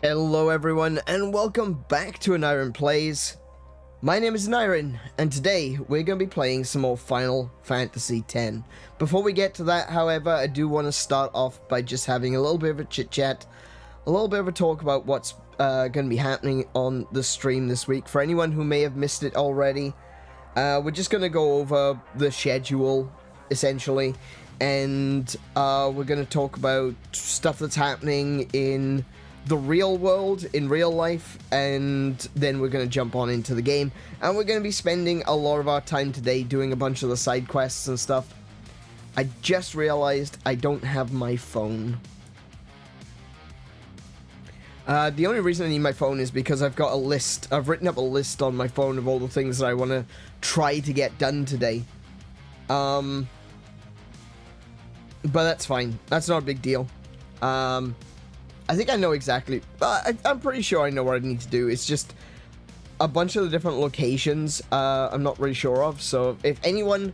Hello everyone and welcome back to AneurynPlays. My name is Aneurin and today we're going to be playing some more Final Fantasy X. Before we get to that, however, I do want to start off by just having a little bit of a chit chat, a little bit of a talk about what's going to be happening on the stream this week. For anyone who may have missed it already, we're just going to go over the schedule essentially, and we're going to talk about stuff that's happening in the real world, in real life, and then we're going to jump on into the game, and we're going to be spending a lot of our time today doing a bunch of the side quests and stuff. I just realized I don't have my phone. The only reason I need my phone is because I've got a list. I've written up a list on my phone of all the things that I want to try to get done today. But that's fine. That's not a big deal. I think I know exactly, I'm pretty sure I know what I need to do. It's just a bunch of the different locations I'm not really sure of. So if anyone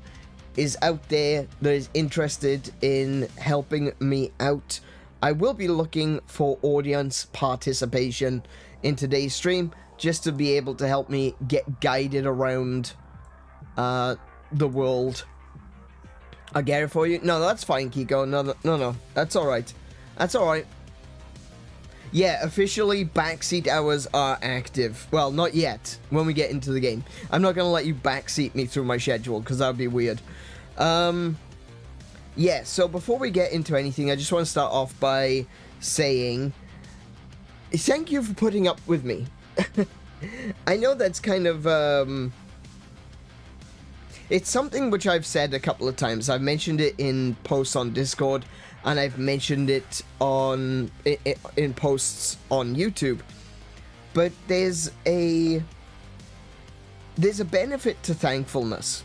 is out there that is interested in helping me out, I will be looking for audience participation in today's stream, just to be able to help me get guided around the world. I'll get it for you. No, that's fine, Kiko. No, that's alright. That's alright. Yeah, officially, backseat hours are active. Well, not yet, when we get into the game. I'm not going to let you backseat me through my schedule, because that would be weird. Yeah, so before we get into anything, I just want to start off by saying, thank you for putting up with me. I know that's kind of, it's something which I've said a couple of times. I've mentioned it in posts on Discord, and I've mentioned it in posts on YouTube. But there's a benefit to thankfulness.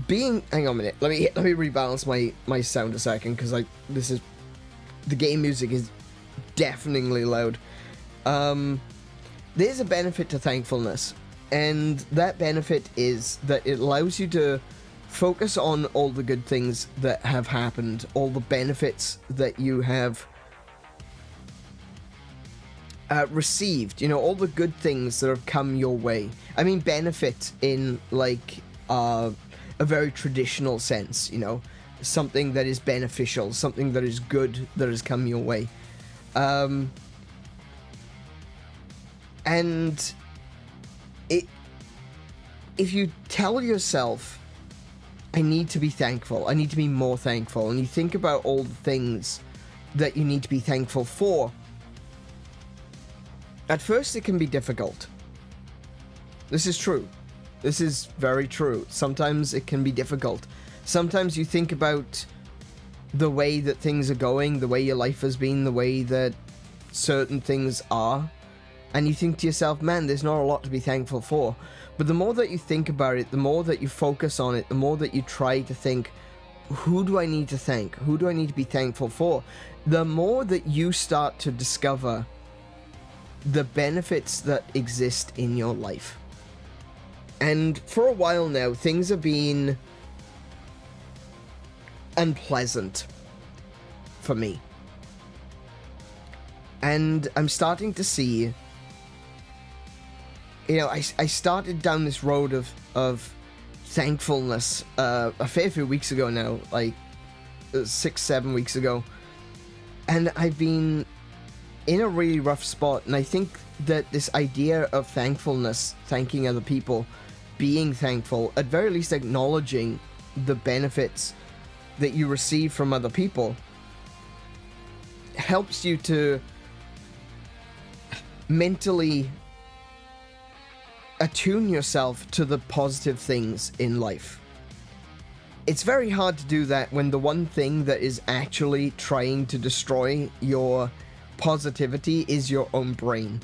Hang on a minute. Let me rebalance my sound a second, because the game music is deafeningly loud. There's a benefit to thankfulness, and that benefit is that it allows you to focus on all the good things that have happened, all the benefits that you have received, you know, all the good things that have come your way. I mean, benefit in, like, a very traditional sense, you know, something that is beneficial, something that is good that has come your way. And if you tell yourself, I need to be thankful, I need to be more thankful, and you think about all the things that you need to be thankful for, at first it can be difficult. This is true. This is very true. Sometimes it can be difficult. Sometimes you think about the way that things are going, the way your life has been, the way that certain things are, and you think to yourself, man, there's not a lot to be thankful for. But the more that you think about it, the more that you focus on it, the more that you try to think, who do I need to thank? Who do I need to be thankful for? The more that you start to discover the benefits that exist in your life. And for a while now, things have been unpleasant for me. And I'm starting to see, you know, I started down this road of thankfulness a fair few weeks ago now, like 6-7 weeks ago, and I've been in a really rough spot. And I think that this idea of thankfulness, thanking other people, being thankful, at very least acknowledging the benefits that you receive from other people, helps you to mentally attune yourself to the positive things in life. It's very hard to do that when the one thing that is actually trying to destroy your positivity is your own brain.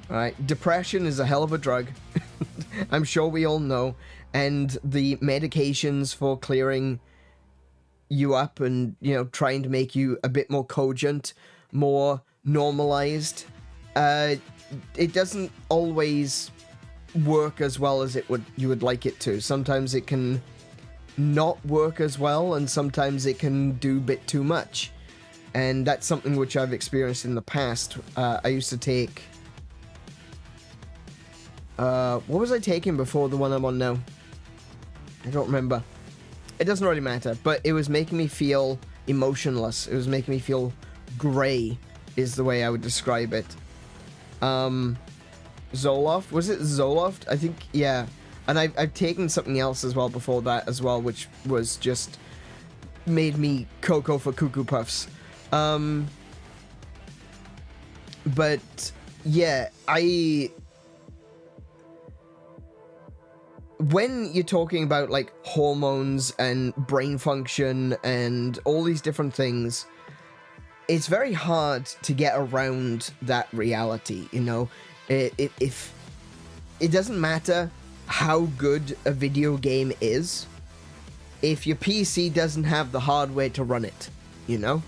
Right? Depression is a hell of a drug. I'm sure we all know. And the medications for clearing you up and, you know, trying to make you a bit more cogent, more normalized, it doesn't always work as well as you would like it to. Sometimes it can not work as well, and sometimes it can do a bit too much. And that's something which I've experienced in the past. I used to take... what was I taking before the one I'm on now? I don't remember. It doesn't really matter, but it was making me feel emotionless. It was making me feel grey, is the way I would describe it. Zoloft? Was it Zoloft? I think, yeah. And I've taken something else as well before that as well, which was just made me cocoa for Cuckoo Puffs. But yeah, when you're talking about like hormones and brain function and all these different things, it's very hard to get around that reality, you know. If it doesn't matter how good a video game is, if your PC doesn't have the hardware to run it, you know?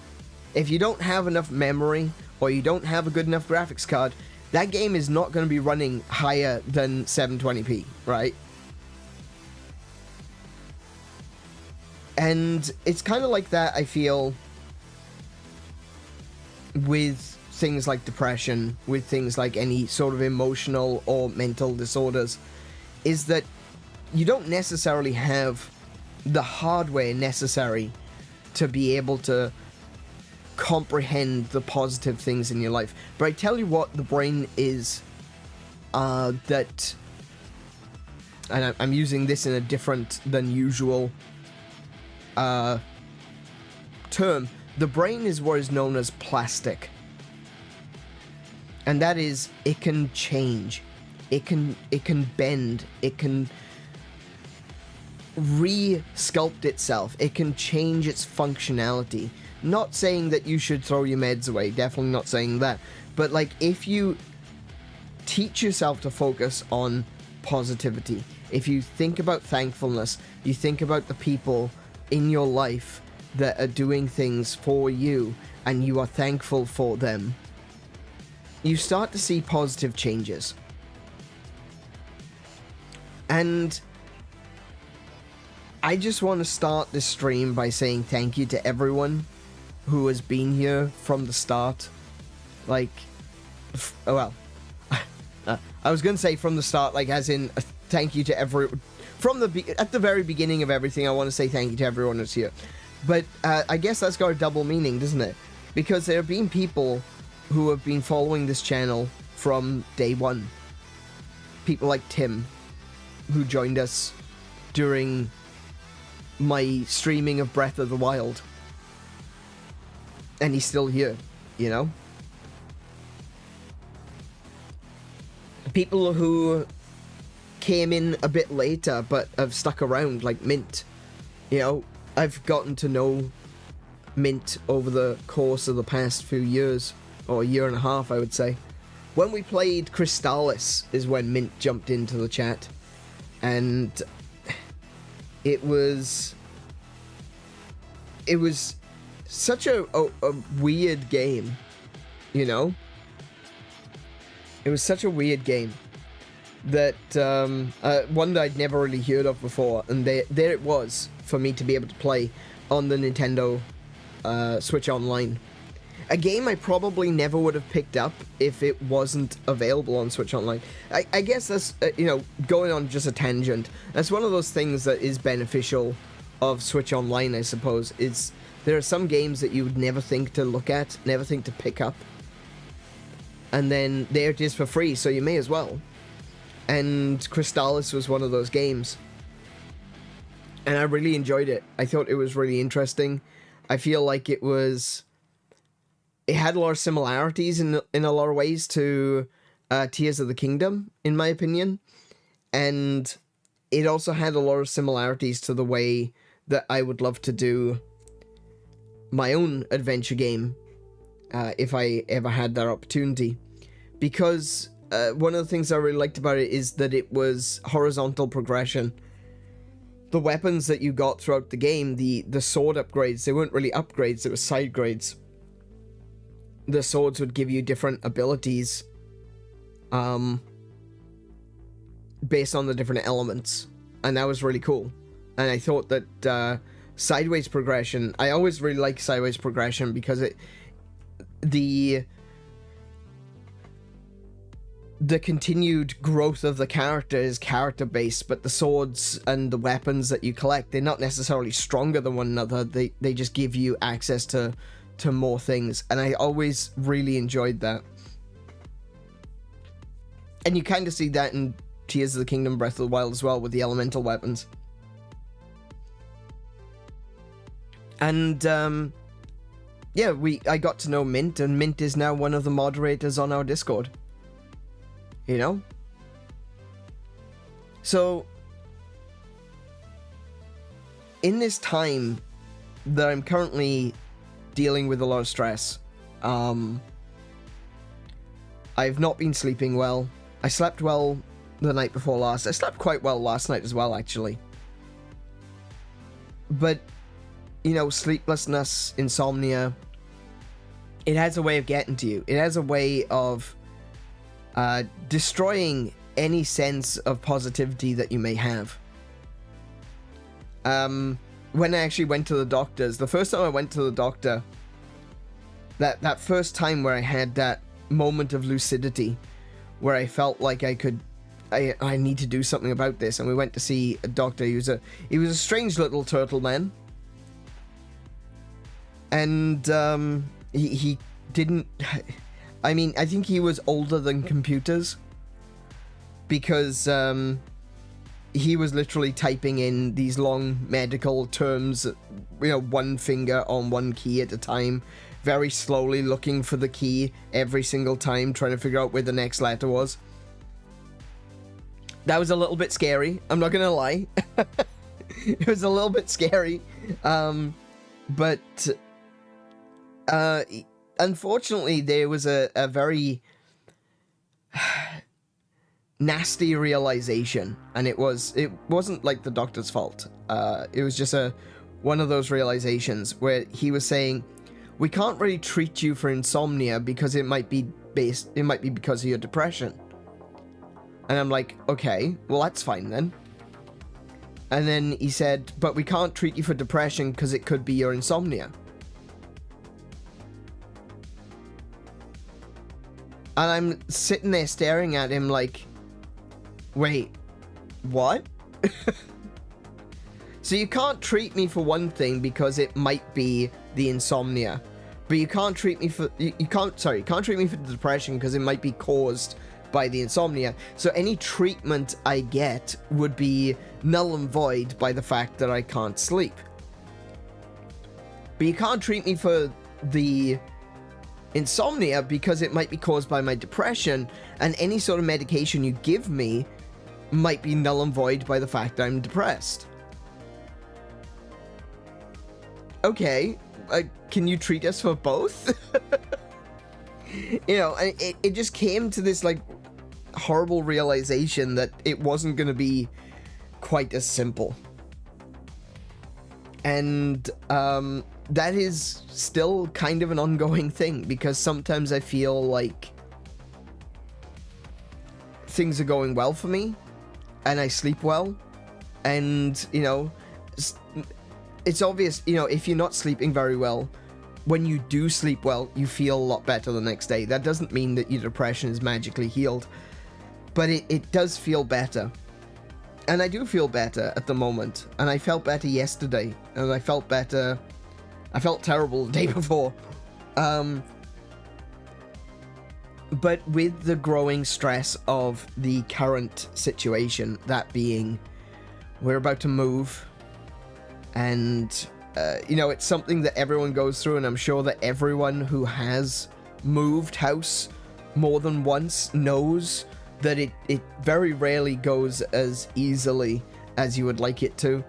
If you don't have enough memory or you don't have a good enough graphics card, that game is not going to be running higher than 720p, right? And it's kind of like that, I feel, with things like depression, with things like any sort of emotional or mental disorders, is that you don't necessarily have the hardware necessary to be able to comprehend the positive things in your life. But I tell you what, the brain is, that, and I'm using this in a different than usual term, the brain is what is known as plastic. And that is, it can change. It can bend. It can re-sculpt itself. It can change its functionality. Not saying that you should throw your meds away. Definitely not saying that. But like, if you teach yourself to focus on positivity, if you think about thankfulness, you think about the people in your life that are doing things for you and you are thankful for them, you start to see positive changes. And I just want to start this stream by saying thank you to everyone who has been here from the start. Like, well, I was going to say from the start, like as in thank you to everyone. At the very beginning of everything, I want to say thank you to everyone that's here. But I guess that's got a double meaning, doesn't it? Because there have been people who have been following this channel from day one. People like Tim, who joined us during my streaming of Breath of the Wild. And he's still here, you know? People who came in a bit later but have stuck around, like Mint. You know, I've gotten to know Mint over the course of the past few years, or a year and a half, I would say. When we played Crystalis is when Mint jumped into the chat, and it was such a weird game, you know? It was such a weird game that one that I'd never really heard of before, and there it was for me to be able to play on the Nintendo Switch Online. A game I probably never would have picked up if it wasn't available on Switch Online. I guess that's, you know, going on just a tangent, that's one of those things that is beneficial of Switch Online, I suppose, is there are some games that you would never think to look at, never think to pick up, and then there it is for free, so you may as well. And Crystalis was one of those games, and I really enjoyed it. I thought it was really interesting. I feel like it had a lot of similarities in a lot of ways to Tears of the Kingdom, in my opinion, and it also had a lot of similarities to the way that I would love to do my own adventure game if I ever had that opportunity, because one of the things I really liked about it is that it was horizontal progression. The weapons that you got throughout the game, the sword upgrades, they weren't really upgrades, they were side grades. The swords would give you different abilities based on the different elements, and that was really cool. And I thought that sideways progression. I always really like sideways progression because the continued growth of the character is character-based, but the swords and the weapons that you collect, they're not necessarily stronger than one another. They just give you access to more things, and I always really enjoyed that. And you kind of see that in Tears of the Kingdom Breath of the Wild as well, with the elemental weapons. And yeah, I got to know Mint, and Mint is now one of the moderators on our Discord. You know? So, in this time that I'm currently dealing with a lot of stress, I've not been sleeping well. I slept well the night before last. I slept quite well last night as well, actually. But, you know, sleeplessness, insomnia, it has a way of getting to you. It has a way of destroying any sense of positivity that you may have. When I actually went to the doctors, the first time I went to the doctor, that first time where I had that moment of lucidity, where I felt like I need to do something about this, and we went to see a doctor. He was a strange little turtle man, and he didn't. I mean, I think he was older than computers, because he was literally typing in these long medical terms, you know, one finger on one key at a time, very slowly looking for the key every single time, trying to figure out where the next letter was. That was a little bit scary, I'm not gonna lie. It was a little bit scary, but unfortunately, there was a very nasty realization, and it wasn't like the doctor's fault. It was just one of those realizations where he was saying, we can't really treat you for insomnia because it might be because of your depression. And I'm like, okay, well, that's fine then. And then he said, but we can't treat you for depression because it could be your insomnia. And I'm sitting there staring at him like, wait, what? So you can't treat me for one thing because it might be the insomnia, but you can't treat me for you can't treat me for the depression because it might be caused by the insomnia. So any treatment I get would be null and void by the fact that I can't sleep. But you can't treat me for the insomnia because it might be caused by my depression, and any sort of medication you give me might be null and void by the fact that I'm depressed. Okay, can you treat us for both? You know, it just came to this like horrible realization that it wasn't going to be quite as simple. And that is still kind of an ongoing thing, because sometimes I feel like things are going well for me and I sleep well, and you know, it's obvious, you know, if you're not sleeping very well, when you do sleep well, you feel a lot better the next day. That doesn't mean that your depression is magically healed, but it does feel better. And I do feel better at the moment, and I felt better yesterday, and I felt better. I felt terrible the day before. But with the growing stress of the current situation, that being, we're about to move, and you know, it's something that everyone goes through, and I'm sure that everyone who has moved house more than once knows that it very rarely goes as easily as you would like it to.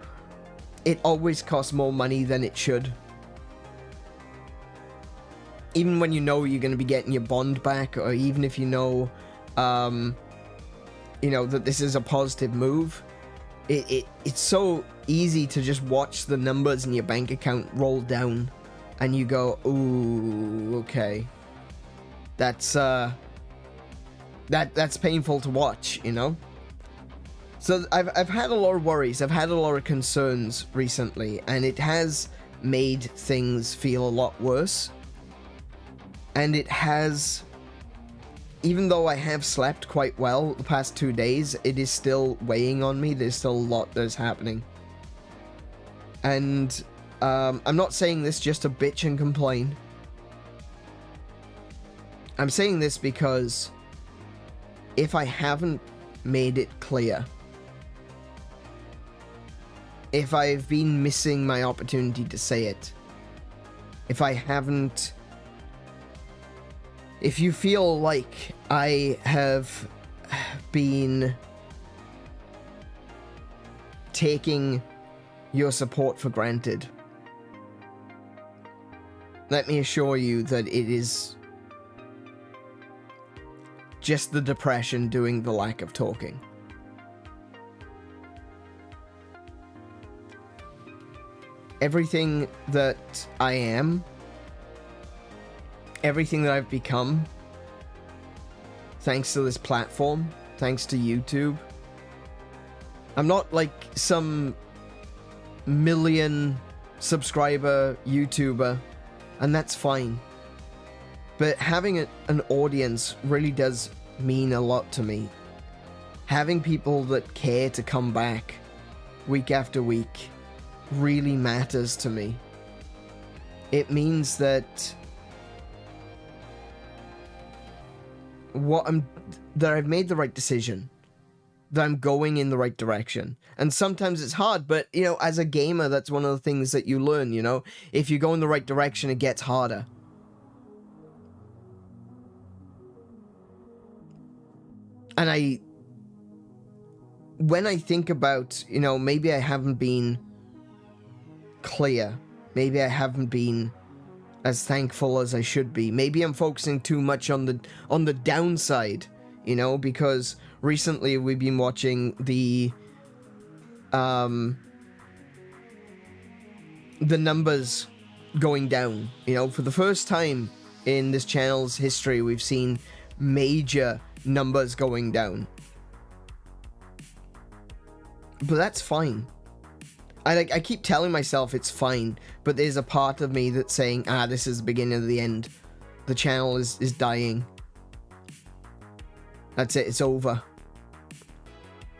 It always costs more money than it should. Even when you know you're going to be getting your bond back, or even if you know, you know, that this is a positive move, it's so easy to just watch the numbers in your bank account roll down, and you go, ooh, okay, that's painful to watch, you know. So I've had a lot of worries, I've had a lot of concerns recently, and it has made things feel a lot worse. And it has, even though I have slept quite well the past 2 days, it is still weighing on me. There's still a lot that's happening. And I'm not saying this just to bitch and complain. I'm saying this because if I haven't made it clear, if I've been missing my opportunity to say it, if I haven't, if you feel like I have been taking your support for granted, let me assure you that it is just the depression doing the lack of talking. Everything that I am, everything that I've become, thanks to this platform, thanks to YouTube. I'm not like some million subscriber YouTuber, and that's fine. But having an audience really does mean a lot to me. Having people that care to come back week after week really matters to me. It means that that I've made the right decision, that I'm going in the right direction. And sometimes it's hard, but you know, as a gamer, that's one of the things that you learn, you know, if you go in the right direction, it gets harder. And when I think about, you know, maybe I haven't been clear, maybe I haven't been as thankful as I should be, maybe I'm focusing too much on the downside, you know, because recently we've been watching the numbers going down. You know, for the first time in this channel's history, we've seen major numbers going down. But that's fine. I keep telling myself it's fine, but there's a part of me that's saying, this is the beginning of the end. The channel is dying. That's it, it's over.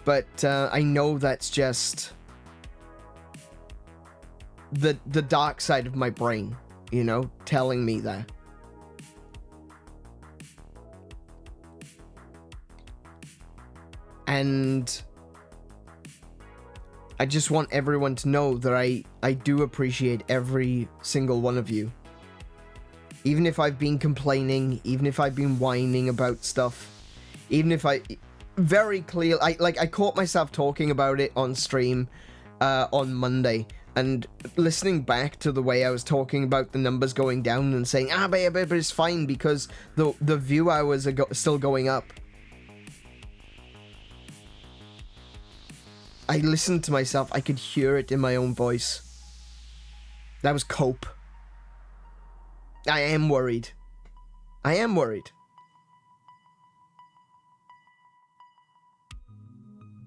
But I know that's just the dark side of my brain, you know, telling me that. And I just want everyone to know that I do appreciate every single one of you. Even if I've been complaining, even if I've been whining about stuff, even if very clear, I caught myself talking about it on stream on Monday, and listening back to the way I was talking about the numbers going down and saying, but it's fine because the view hours are still going up. I listened to myself. I could hear it in my own voice. That was cope. I am worried. I am worried.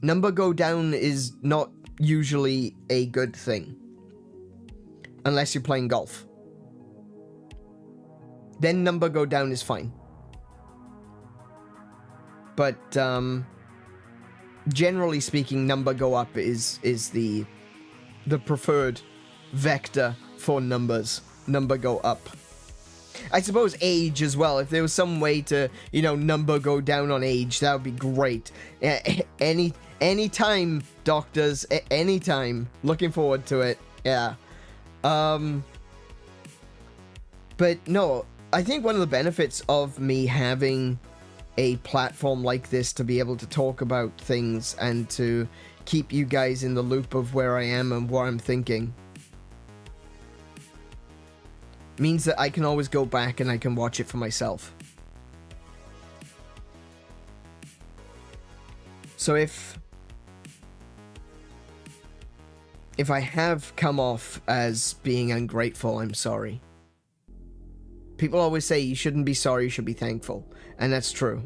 Number go down is not usually a good thing. Unless you're playing golf. Then number go down is fine. But, generally speaking, number go up is the preferred vector for numbers. Number go up. I suppose age as well. If there was some way to, you know, number go down on age, that would be great. Anytime, doctors. Anytime. Looking forward to it. Yeah. But no, I think one of the benefits of me having a platform like this to be able to talk about things and to keep you guys in the loop of where I am and what I'm thinking means that I can always go back and I can watch it for myself. So if I have come off as being ungrateful, I'm sorry. People always say you shouldn't be sorry, you should be thankful. And that's true.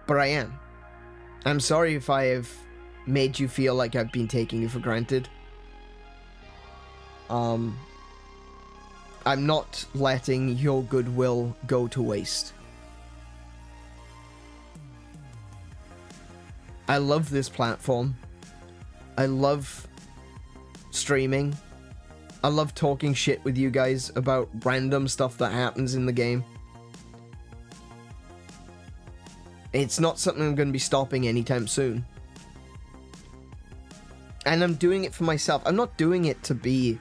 but I am. I'm sorry if I have made you feel like I've been taking you for granted. I'm not letting your goodwill go to waste. I love this platform. I love streaming. I love talking shit with you guys about random stuff that happens in the game. It's not something I'm going to be stopping anytime soon. And I'm doing it for myself. I'm not doing it to be,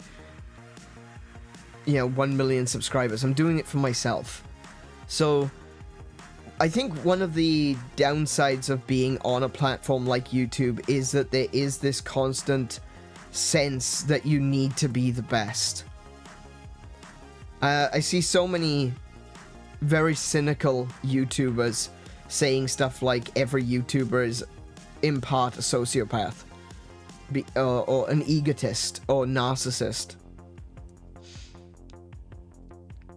1 million subscribers. I'm doing it for myself. So, I think one of the downsides of being on a platform like YouTube is that there is this constant sense that you need to be the best. I see so many very cynical YouTubers saying stuff like every YouTuber is in part a sociopath, or an egotist, or narcissist.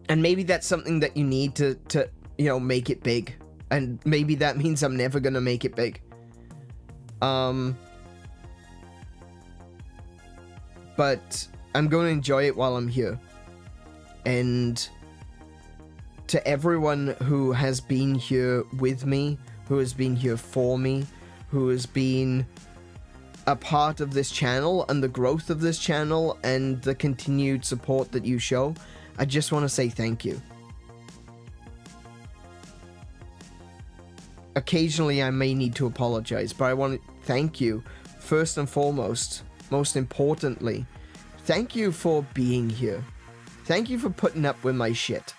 And maybe that's something that you need to make it big. And maybe that means I'm never gonna make it big. But I'm gonna enjoy it while I'm here. And to everyone who has been here with me, who has been here for me, who has been a part of this channel and the growth of this channel and the continued support that you show, I just want to say thank you. Occasionally I may need to apologize, but I want to thank you first and foremost, most importantly. Thank you for being here. Thank you for putting up with my shit.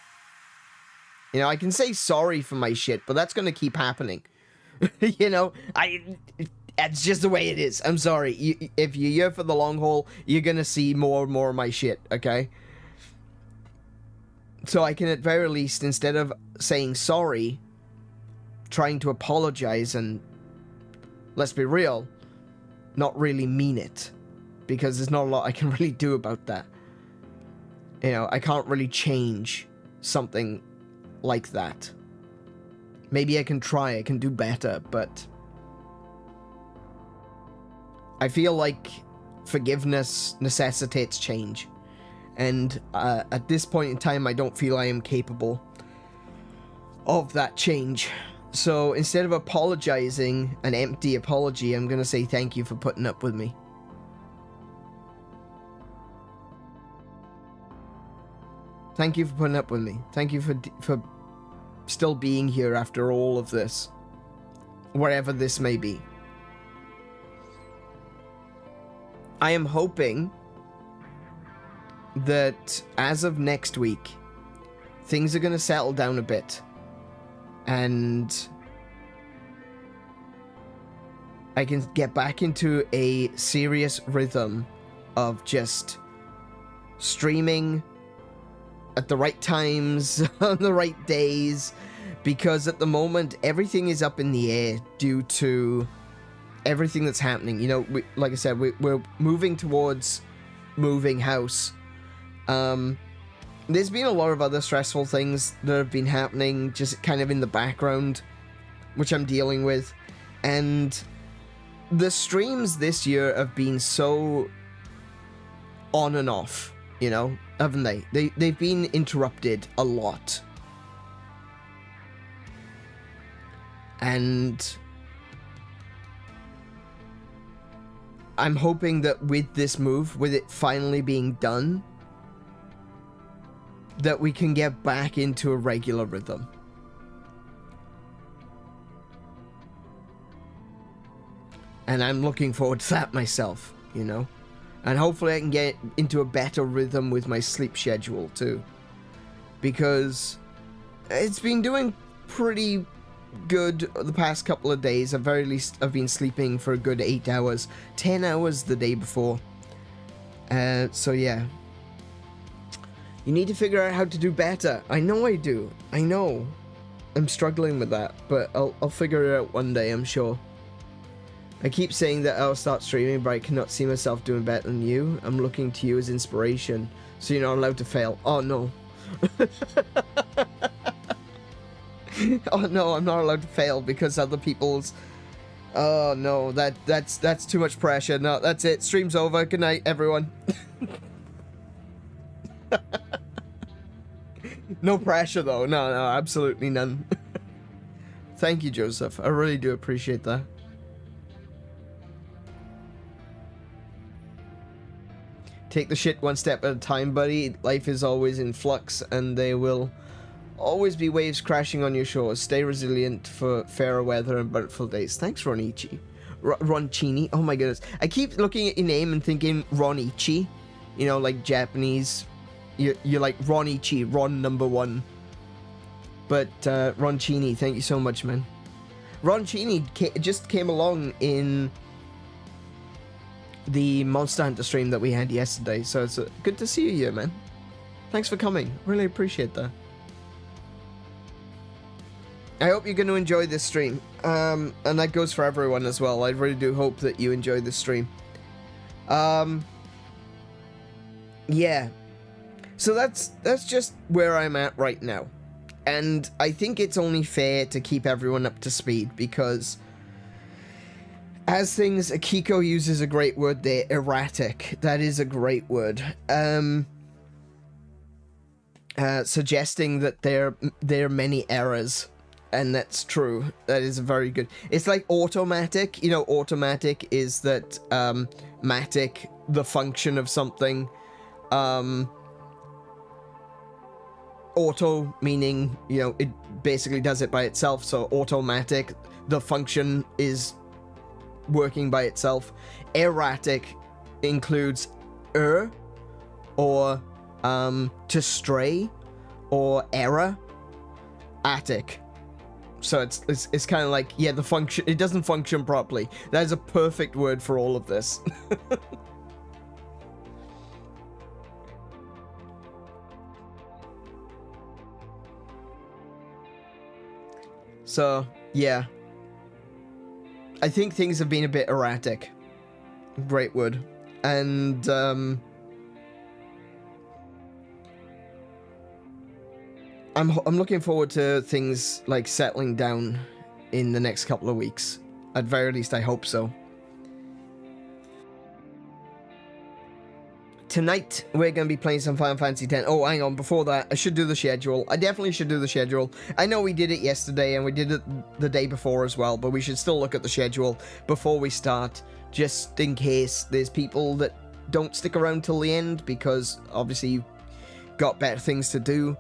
I can say sorry for my shit, but that's going to keep happening. That's just the way it is. I'm sorry. If you're here for the long haul, you're going to see more and more of my shit, okay? So I can at very least, instead of saying sorry, trying to apologize and, let's be real, not really mean it. Because there's not a lot I can really do about that. I can't really change something like that. Maybe I can try, I can do better, but I feel like forgiveness necessitates change. And at this point in time, I don't feel I am capable of that change. So instead of apologizing an empty apology, I'm going to say thank you for putting up with me. Thank you for putting up with me. Thank you for still being here after all of this. Wherever this may be. I am hoping that as of next week, things are going to settle down a bit. And I can get back into a serious rhythm of just streaming at the right times, on the right days, because at the moment, everything is up in the air due to everything that's happening. Like I said, we're moving towards moving house. There's been a lot of other stressful things that have been happening just kind of in the background, which I'm dealing with. And the streams this year have been so on and off, haven't they? They've been interrupted a lot. And I'm hoping that with this move, with it finally being done, that we can get back into a regular rhythm. And I'm looking forward to that myself, And hopefully I can get into a better rhythm with my sleep schedule too. Because it's been doing pretty good the past couple of days. At very least I've been sleeping for a good 8 hours. 10 hours the day before. So yeah. You need to figure out how to do better. I know I do. I know. I'm struggling with that, but I'll figure it out one day, I'm sure. I keep saying that I'll start streaming, but I cannot see myself doing better than you. I'm looking to you as inspiration, so you're not allowed to fail. Oh, no. Oh no, I'm not allowed to fail because other people's... Oh no, that's too much pressure. No, that's it. Stream's over. Good night, everyone. No pressure though. No, absolutely none. Thank you, Joseph. I really do appreciate that. Take the shit one step at a time, buddy. Life is always in flux, and there will always be waves crashing on your shores. Stay resilient for fairer weather and bountiful days. Thanks, Ronichi. Roncini. Oh my goodness. I keep looking at your name and thinking Ronichi. You know, like Japanese. You're like Ronichi, Ron #1. But Roncini, thank you so much, man. Roncini just came along in the Monster Hunter stream that we had yesterday, so it's good to see you here, man. Thanks for coming. Really appreciate that. I hope you're going to enjoy this stream, and that goes for everyone as well. I really do hope that you enjoy this stream. Yeah. So that's just where I'm at right now. And I think it's only fair to keep everyone up to speed, because as things, Akiko uses a great word there, erratic. That is a great word. Suggesting that there are many errors, and that's true. That is very good. It's like automatic. You know, automatic is that matic, the function of something. Auto meaning, you know, it basically does it by itself. So automatic, the function is working by itself. Erratic includes or to stray, or error. Attic. So it's kind of like, yeah, the function, it doesn't function properly. That is a perfect word for all of this. So, yeah. I think things have been a bit erratic. Great word. And, I'm looking forward to things, like, settling down in the next couple of weeks. At very least, I hope so. Tonight, we're going to be playing some Final Fantasy X. Oh, hang on, before that, I should do the schedule. I definitely should do the schedule. I know we did it yesterday, and we did it the day before as well, but we should still look at the schedule before we start, just in case there's people that don't stick around till the end, because obviously you've got better things to do.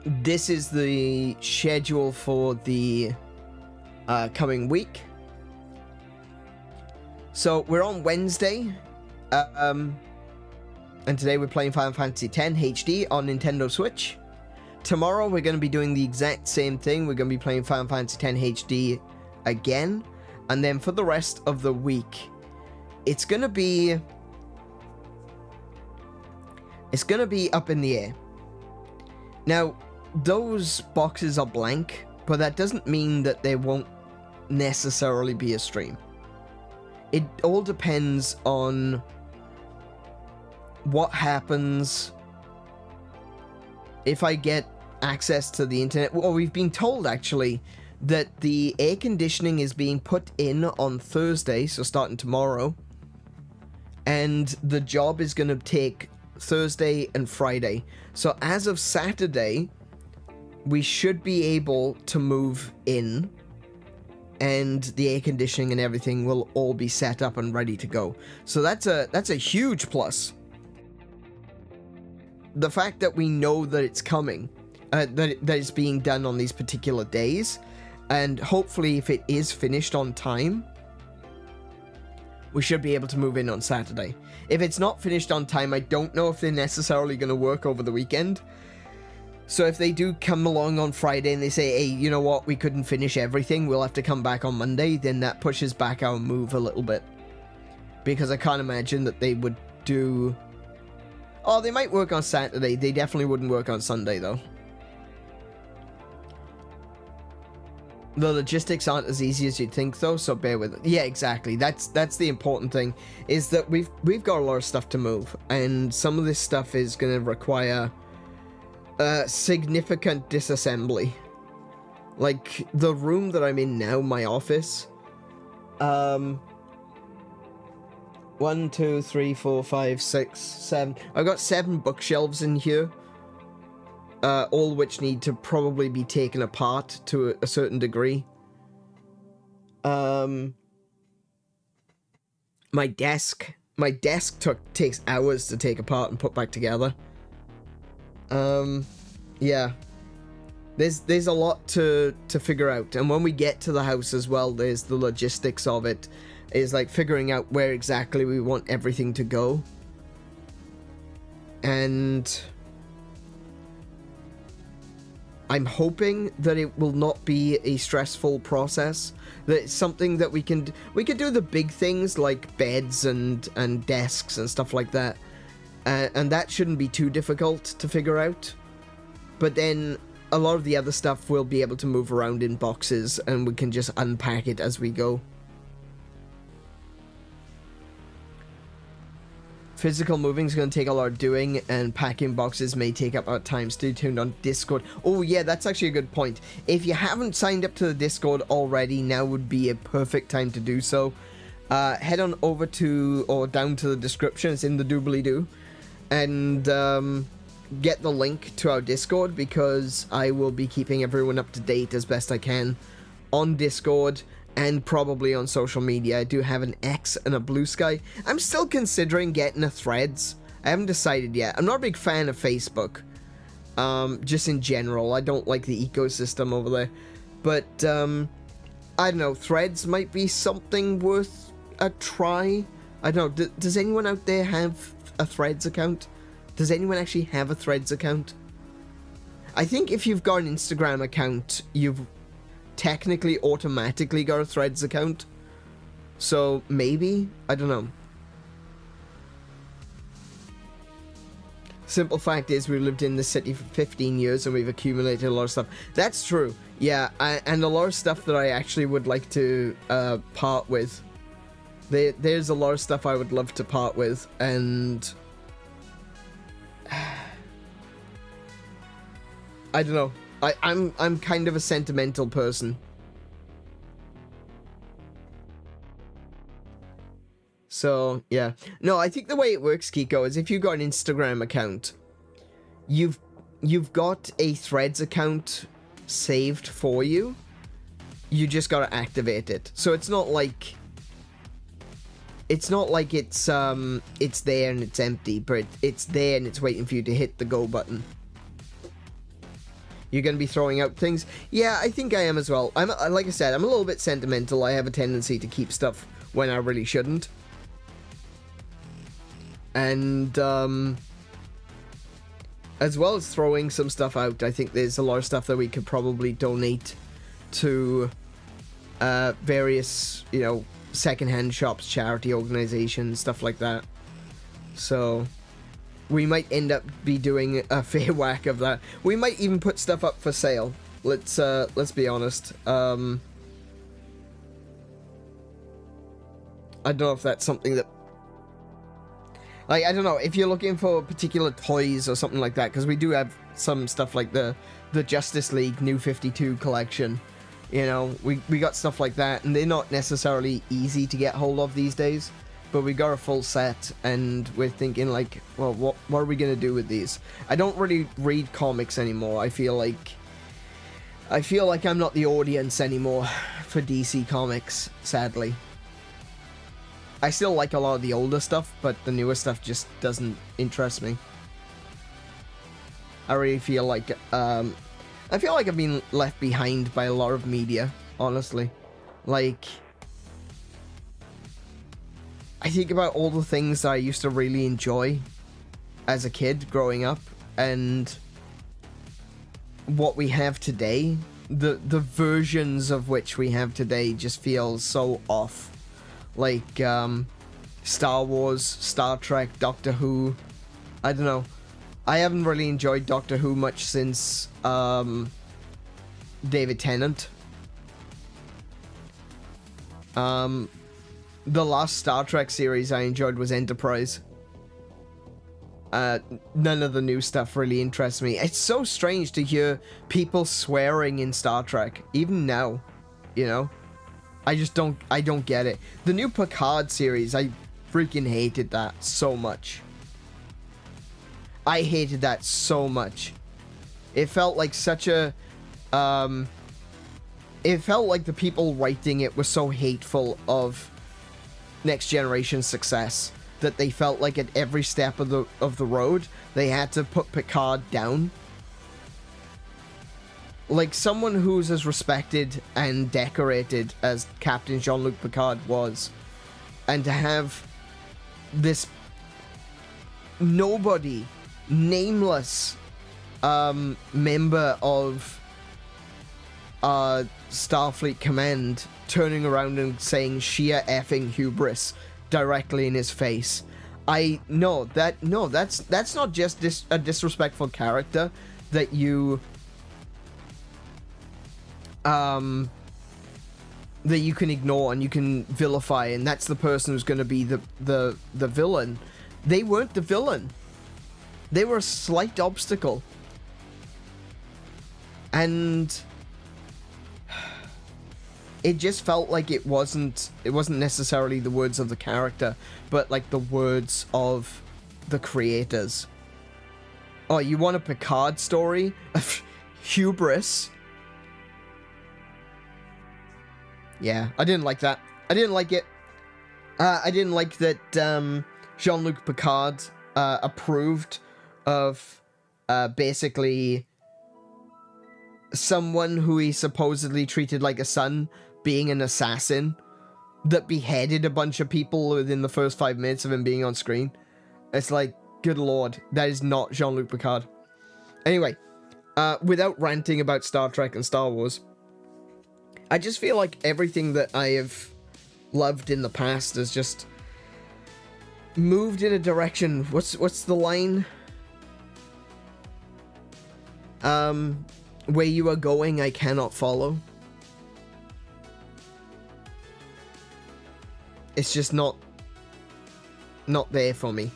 This is the schedule for the coming week. So we're on Wednesday, and today we're playing Final Fantasy X HD on Nintendo Switch. Tomorrow we're going to be doing the exact same thing. We're going to be playing Final Fantasy X HD again, and then for the rest of the week, it's going to be up in the air. Now, those boxes are blank, but that doesn't mean that there won't necessarily be a stream. It all depends on what happens if I get access to the internet. Well, we've been told, actually, that the air conditioning is being put in on Thursday, so starting tomorrow. And the job is going to take Thursday and Friday. So as of Saturday, we should be able to move in, and the air conditioning and everything will all be set up and ready to go. So that's a huge plus. The fact that we know that it's coming, that it's being done on these particular days, and hopefully if it is finished on time, we should be able to move in on Saturday. If it's not finished on time, I don't know if they're necessarily going to work over the weekend. So if they do come along on Friday and they say, hey, you know what, we couldn't finish everything, we'll have to come back on Monday, then that pushes back our move a little bit. Because I can't imagine that they would do... Oh, they might work on Saturday. They definitely wouldn't work on Sunday, though. The logistics aren't as easy as you'd think, though, so bear with it. Yeah, exactly. That's the important thing, is that we've got a lot of stuff to move, and some of this stuff is going to require significant disassembly. Like, the room that I'm in now, my office, 1, 2, 3, 4, 5, 6, 7. I've got 7 bookshelves in here, all which need to probably be taken apart to a certain degree. My desk takes hours to take apart and put back together. Yeah. There's a lot to figure out, and when we get to the house as well, there's the logistics of it. Is like figuring out where exactly we want everything to go. And I'm hoping that it will not be a stressful process. That it's something that we can do the big things like beds and desks and stuff like that. And that shouldn't be too difficult to figure out. But then a lot of the other stuff we'll be able to move around in boxes, and we can just unpack it as we go. Physical moving is going to take a lot of doing, and packing boxes may take up our time. Stay tuned on Discord. Oh yeah, that's actually a good point. If you haven't signed up to the Discord already, now would be a perfect time to do so. Head on over to, or down to the description, it's in the doobly-doo, and get the link to our Discord, because I will be keeping everyone up to date as best I can on Discord and probably on social media. I do have an X and a Blue Sky. I'm still considering getting a Threads. I haven't decided yet. I'm not a big fan of Facebook. Just in general, I don't like the ecosystem over there. But, I don't know, Threads might be something worth a try. I don't know, does anyone out there have a Threads account? Does anyone actually have a Threads account? I think if you've got an Instagram account, you've technically automatically got a Threads account. So, maybe? I don't know. Simple fact is, we've lived in the city for 15 years and we've accumulated a lot of stuff. That's true. Yeah, and a lot of stuff that I actually would like to part with. There's a lot of stuff I would love to part with, and I don't know. I'm kind of a sentimental person. So, yeah. No, I think the way it works, Kiko, is if you've got an Instagram account, you've got a Threads account saved for you. You just gotta activate it. So it's not like it's there and it's empty, but it's there and it's waiting for you to hit the go button. You're going to be throwing out things? Yeah, I think I am as well. Like I said, I'm a little bit sentimental. I have a tendency to keep stuff when I really shouldn't. And, as well as throwing some stuff out, I think there's a lot of stuff that we could probably donate to, various, you know, secondhand shops, charity organizations, stuff like that. So we might end up be doing a fair whack of that. We might even put stuff up for sale. Let's be honest. I don't know if that's something that, like, I don't know if you're looking for particular toys or something like that, because we do have some stuff like the Justice League New 52 collection. You know, we got stuff like that, and they're not necessarily easy to get hold of these days, but we got a full set, and we're thinking, like, well, what are we gonna do with these? I don't really read comics anymore. I feel like I'm not the audience anymore for DC Comics, sadly. I still like a lot of the older stuff, but the newer stuff just doesn't interest me. I really feel like, I've been left behind by a lot of media, honestly. Like, I think about all the things that I used to really enjoy as a kid growing up, and what we have today, the versions of which we have today just feels so off. Like, Star Wars, Star Trek, Doctor Who, I don't know. I haven't really enjoyed Doctor Who much since, David Tennant. The last Star Trek series I enjoyed was Enterprise. none of the new stuff really interests me. It's so strange to hear people swearing in Star Trek, even now, you know? I don't get it. The new Picard series, I freaking hated that so much. I hated that so much. It felt like such a, it felt like the people writing it were so hateful of Next Generation's success that they felt like at every step of the road they had to put Picard down. Like someone who's as respected and decorated as Captain Jean-Luc Picard was, and to have this nobody, nameless member of Starfleet Command turning around and saying sheer effing hubris directly in his face. That's not just a disrespectful character that you that you can ignore and you can vilify, and that's the person who's going to be the villain. They weren't the villain. They were a slight obstacle. And it just felt like it wasn't necessarily the words of the character, but like the words of the creators. Oh, you want a Picard story? Hubris? Yeah, I didn't like that. I didn't like it. I didn't like that Jean-Luc Picard approved of basically someone who he supposedly treated like a son being an assassin that beheaded a bunch of people within the first 5 minutes of him being on screen. It's like, good lord, that is not Jean-Luc Picard. Anyway, without ranting about Star Trek and Star Wars, I just feel like everything that I have loved in the past has just moved in a direction. What's the line? Where you are going, I cannot follow. It's just not there for me.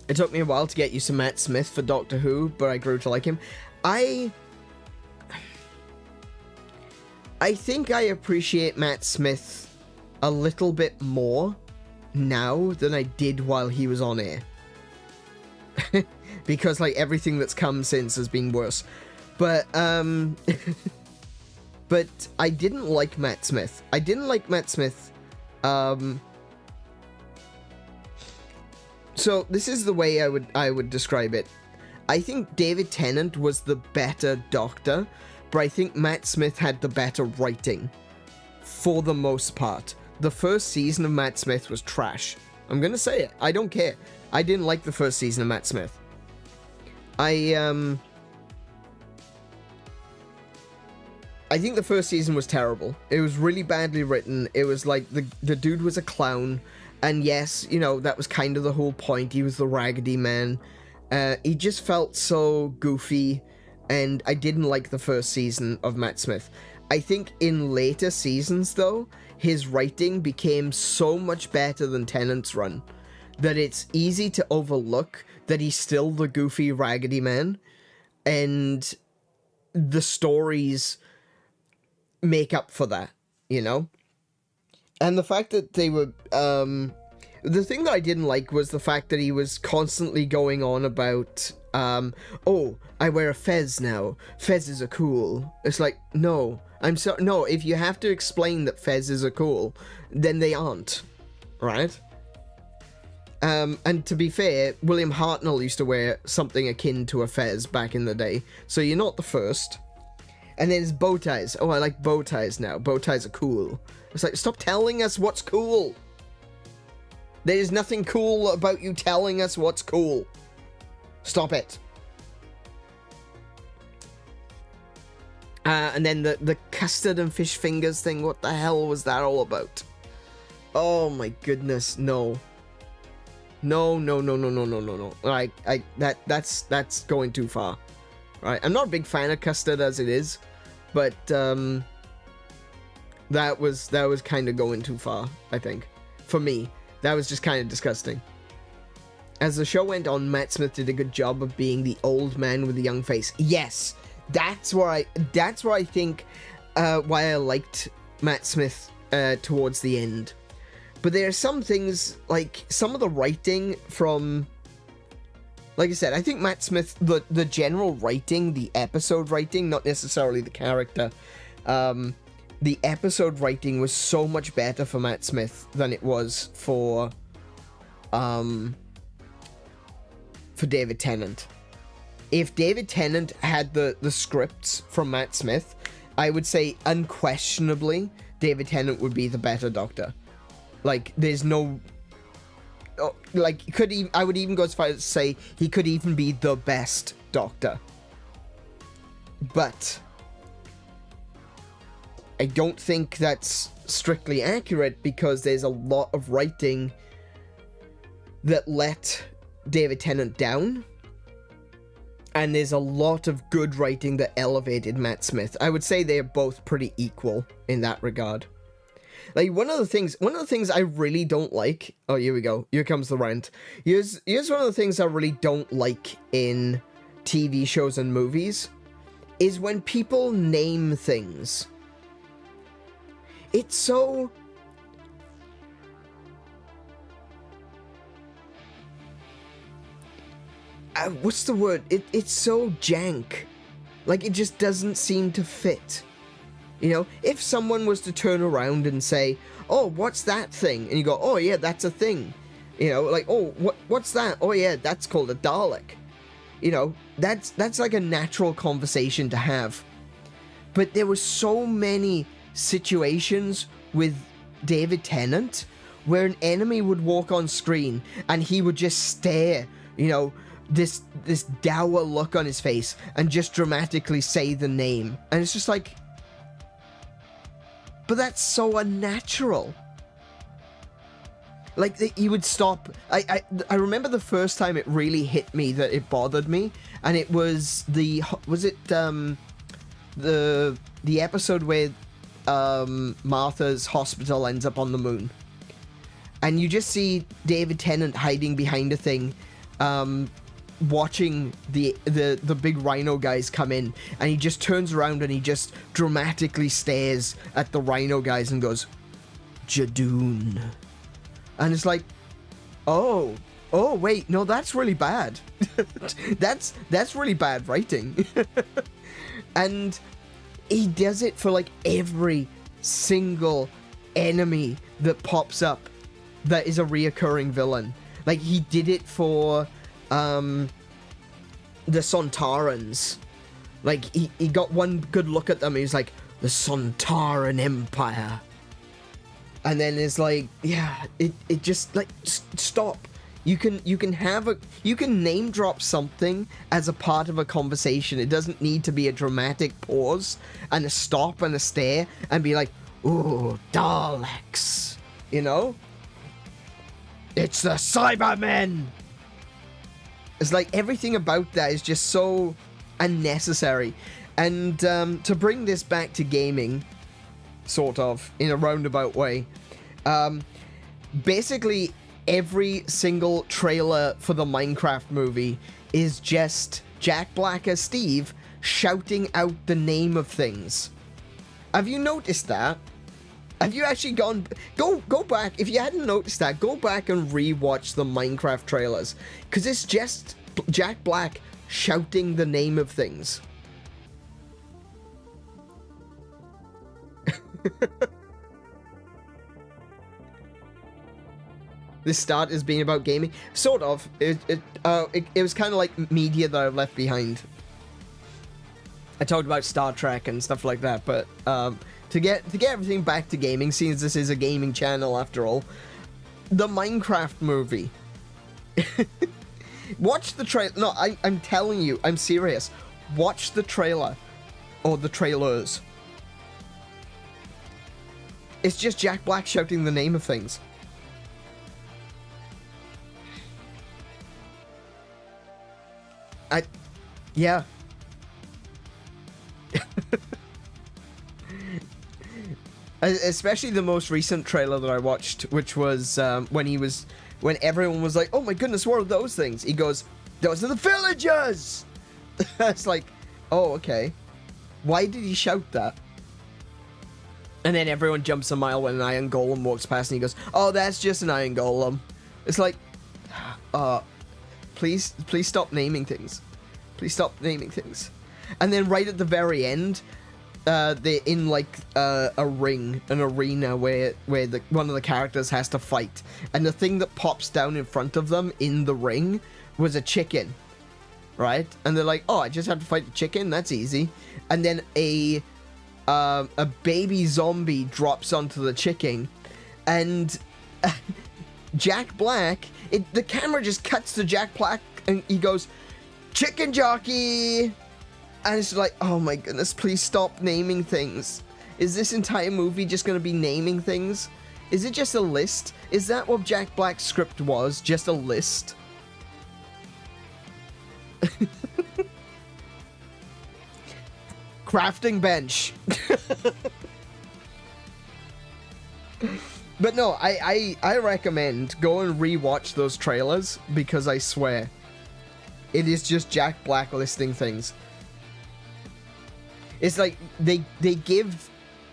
It took me a while to get used to Matt Smith for Doctor Who, but I grew to like him. I think I appreciate Matt Smith a little bit more now than I did while he was on air. Because, like, everything that's come since has been worse. But, but I didn't like Matt Smith. I didn't like Matt Smith. So, this is the way I would describe it. I think David Tennant was the better Doctor, but I think Matt Smith had the better writing. For the most part. The first season of Matt Smith was trash. I'm gonna say it. I don't care. I didn't like the first season of Matt Smith. I think the first season was terrible. It was really badly written. It was like the dude was a clown. And yes, you know, that was kind of the whole point. He was the Raggedy Man. He just felt so goofy. And I didn't like the first season of Matt Smith. I think in later seasons, though, his writing became so much better than Tennant's run that it's easy to overlook that he's still the goofy Raggedy Man, and the stories make up for that, you know? And the fact that they were, the thing that I didn't like was the fact that he was constantly going on about, oh, I wear a fez now. Fezzes are cool. It's like, no, no, if you have to explain that fezzes are cool, then they aren't, right? And to be fair, William Hartnell used to wear something akin to a fez back in the day, so you're not the first. And then it's bow ties. Oh, I like bow ties now. Bow ties are cool. It's like, stop telling us what's cool. There is nothing cool about you telling us what's cool. Stop it. And then the custard and fish fingers thing, what the hell was that all about? Oh my goodness, no. No. Like, that's going too far. Right? I'm not a big fan of custard as it is, but that was kind of going too far, I think. For me, that was just kind of disgusting. as the show went on, Matt Smith did a good job of being the old man with the young face. Yes, that's where I think why I liked Matt Smith towards the end. But there are some things, like some of the writing from, like I said, I think Matt Smith, the general writing, the episode writing, not necessarily the character, the episode writing was so much better for Matt Smith than it was for David Tennant. If David Tennant had the scripts from Matt Smith, I would say unquestionably David Tennant would be the better Doctor. Like, there's no... like, I would even go as far as to say he could even be the best Doctor. But I don't think that's strictly accurate, because there's a lot of writing that let David Tennant down, and there's a lot of good writing that elevated Matt Smith. I would say they're both pretty equal in that regard. Like, one of the things I really don't like... Oh, here we go. Here comes the rant. Here's one of the things I really don't like in TV shows and movies, is when people name things. It's so... what's the word? It's so jank. Like, it just doesn't seem to fit. You know, if someone was to turn around and say, "Oh, what's that thing?" and you go, "Oh yeah, that's a thing." You know, like, "Oh, what's that?" "Oh yeah, that's called a Dalek." You know, that's like a natural conversation to have. But there were so many situations with David Tennant where an enemy would walk on screen and he would just stare, you know, this dour look on his face, and just dramatically say the name. And it's just like, but that's so unnatural. Like, he would stop. I remember the first time it really hit me that it bothered me, and it was the episode where Martha's hospital ends up on the moon, and you just see David Tennant hiding behind a thing, watching the big rhino guys come in, and he just turns around and he just dramatically stares at the rhino guys and goes, "Jadoon." And it's like, oh wait, no, that's really bad. that's really bad writing. And he does it for like every single enemy that pops up that is a reoccurring villain. Like, he did it for the Sontarans. Like, he got one good look at them, he's like, "The Sontaran Empire." And then it's like, yeah, it just, like, stop. You can name drop something as a part of a conversation. It doesn't need to be a dramatic pause and a stop and a stare and be like, "Ooh, Daleks," you know? "It's the Cybermen." It's like, everything about that is just so unnecessary. And to bring this back to gaming, sort of, in a roundabout way, basically every single trailer for the Minecraft movie is just Jack Black as Steve shouting out the name of things. Have you noticed that? Have you actually go back, if you hadn't noticed that, go back and rewatch the Minecraft trailers, because it's just Jack Black shouting the name of things. This start is being about gaming, sort of. It was kind of like media that I left behind. I talked about Star Trek and stuff like that, but to get everything back to gaming, seeing as this is a gaming channel after all, the Minecraft movie. Watch the trailer. No, I'm telling you, I'm serious. Watch the trailer, or the trailers. It's just Jack Black shouting the name of things. Yeah. Especially the most recent trailer that I watched, which was when he was when everyone was like, oh my goodness, what are those things? He goes, those are the villagers! It's like, oh, okay. Why did he shout that? And then everyone jumps a mile when an iron golem walks past and he goes, oh, that's just an iron golem. It's like, please stop naming things. Please stop naming things. And then right at the very end, they're in like a ring, an arena where one of the characters has to fight. And the thing that pops down in front of them in the ring was a chicken. Right? And they're like, oh, I just have to fight the chicken? That's easy. And then a baby zombie drops onto the chicken, and Jack Black, the camera just cuts to Jack Black, and he goes, chicken jockey! And it's like, oh my goodness, please stop naming things. Is this entire movie just going to be naming things? Is it just a list? Is that what Jack Black's script was? Just a list? Crafting bench. But no, I recommend go and rewatch those trailers, because I swear it is just Jack Black listing things. It's like they give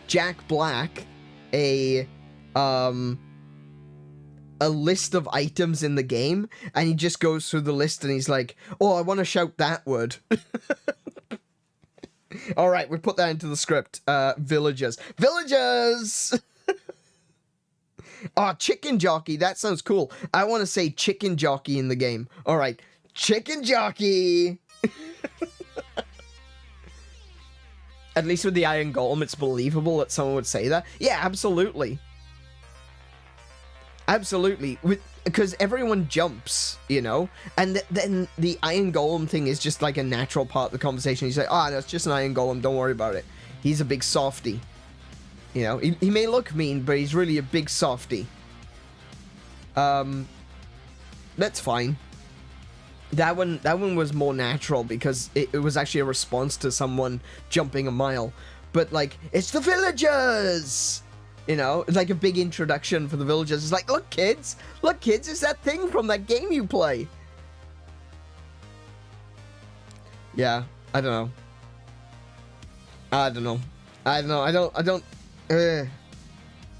Jack Black a list of items in the game, and he just goes through the list and he's like, oh, I want to shout that word. All right, we put that into the script. Villagers. Villagers! Oh, chicken jockey. That sounds cool. I want to say chicken jockey in the game. All right, chicken jockey! At least with the Iron Golem, it's believable that someone would say that. Yeah, absolutely. Absolutely. Because everyone jumps, you know? And then the Iron Golem thing is just like a natural part of the conversation. He's like, oh, no, it's just an Iron Golem. Don't worry about it. He's a big softy. You know? He may look mean, but he's really a big softy. That's fine. That one was more natural because it was actually a response to someone jumping a mile. But, like, it's the villagers! You know, it's like a big introduction for the villagers. It's like, look, kids, it's that thing from that game you play. Yeah, I don't know.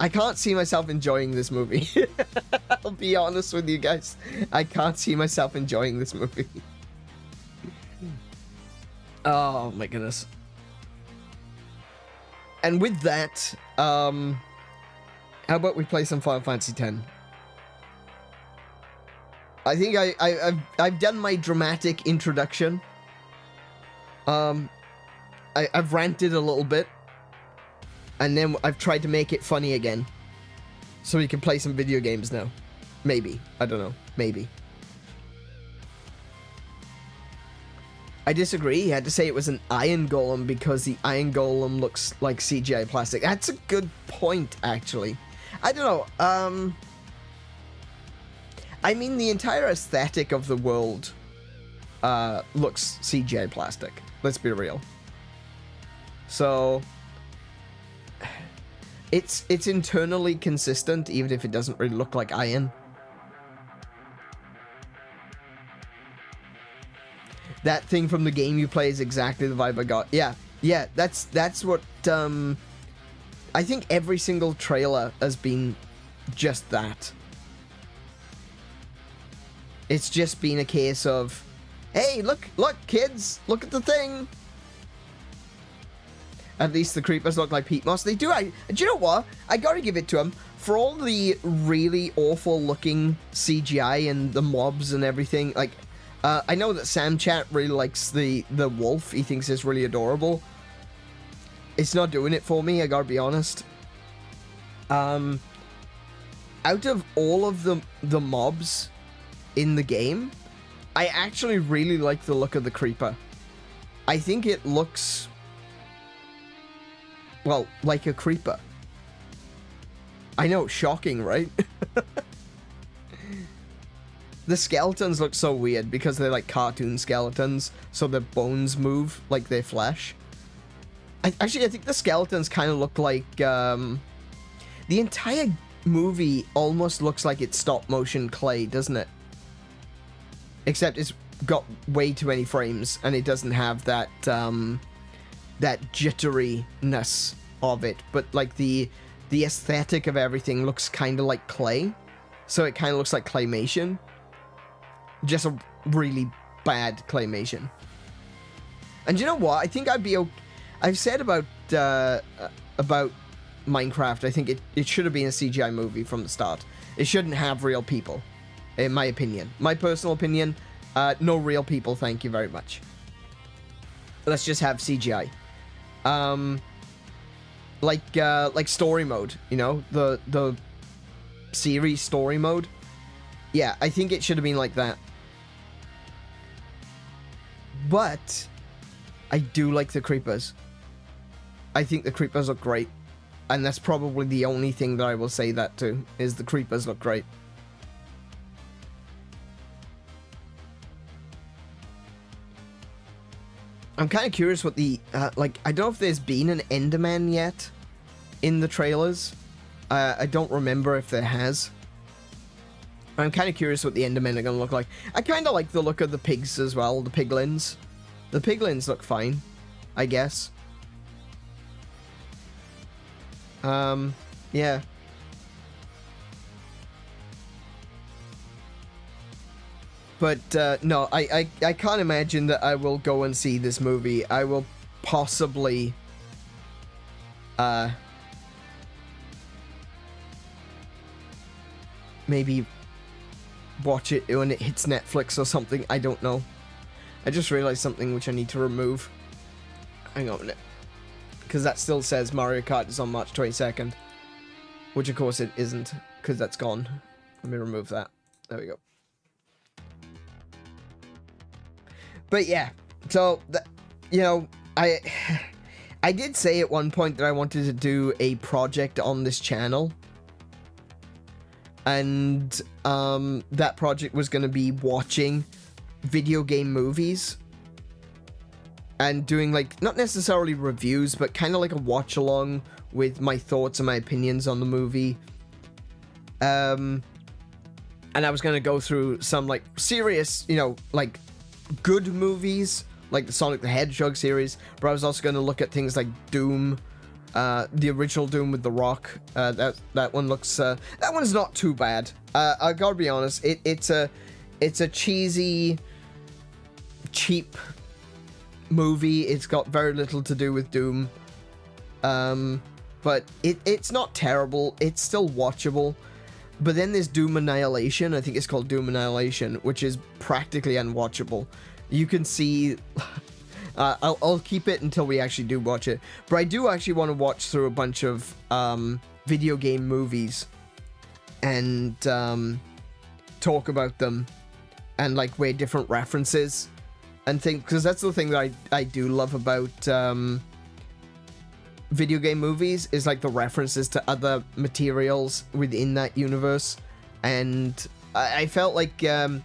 I can't see myself enjoying this movie. I'll be honest with you guys. I can't see myself enjoying this movie. Oh my goodness. And with that, how about we play some Final Fantasy X? I think I've done my dramatic introduction. I've ranted a little bit, and then I've tried to make it funny again, so we can play some video games now. Maybe. I don't know. Maybe. I disagree. He had to say it was an Iron Golem because the Iron Golem looks like CGI plastic. That's a good point, actually. I don't know. I mean, the entire aesthetic of the world looks CGI plastic. Let's be real. So it's internally consistent, even if it doesn't really look like iron. That thing from the game you play is exactly the vibe I got. Yeah, that's what, I think every single trailer has been just that. It's just been a case of, hey, look, kids, look at the thing. At least the creepers look like peat moss. They do. Do you know what? I gotta give it to them. For all the really awful looking CGI and the mobs and everything, like, I know that Sam Chat really likes the wolf. He thinks it's really adorable. It's not doing it for me, I gotta be honest. Out of all of the mobs in the game, I actually really like the look of the creeper. I think it looks, well, like a creeper. I know, shocking, right? The skeletons look so weird because they're like cartoon skeletons, so their bones move like their flesh. I think the skeletons kind of look like, the entire movie almost looks like it's stop motion clay, doesn't it? Except it's got way too many frames, and it doesn't have that that jitteriness of it. But like the aesthetic of everything looks kind of like clay, so it kind of looks like claymation, just a really bad claymation. And you know what? I think I'd be okay. I've said about Minecraft, I think it should have been a CGI movie from the start. It shouldn't have real people, in my opinion. My personal opinion, no real people, thank you very much. Let's just have CGI. Like story mode, you know, the series story mode. Yeah, I think it should have been like that. But I do like the creepers. I think the creepers look great. And that's probably the only thing that I will say that to, is the creepers look great. I'm kind of curious what the, like, I don't know if there's been an Enderman yet in the trailers. I don't remember if there has. I'm kind of curious what the Endermen are going to look like. I kind of like the look of the pigs as well, the piglins. The piglins look fine, I guess. Yeah. But, no, I can't imagine that I will go and see this movie. I will possibly, maybe watch it when it hits Netflix or something. I don't know. I just realized something which I need to remove. Hang on a minute. Because that still says Mario Kart is on March 22nd. Which, of course, it isn't. Because that's gone. Let me remove that. There we go. But, yeah. So, you know, I did say at one point that I wanted to do a project on this channel. And, that project was going to be watching video game movies. And doing, like, not necessarily reviews, but kind of like a watch-along with my thoughts and my opinions on the movie. And I was going to go through some, like, serious, you know, like, good movies, like the Sonic the Hedgehog series, but I was also going to look at things like Doom, the original Doom with The Rock. That one looks, that one's not too bad. I gotta be honest, it's a cheesy, cheap movie. It's got very little to do with Doom, but it's not terrible. It's still watchable. But then there's Doom Annihilation. I think it's called Doom Annihilation, which is practically unwatchable. You can see, I'll keep it until we actually do watch it, but I do actually want to watch through a bunch of video game movies and talk about them and like where different references and things, because that's the thing that I do love about video game movies, is like the references to other materials within that universe. And I felt like the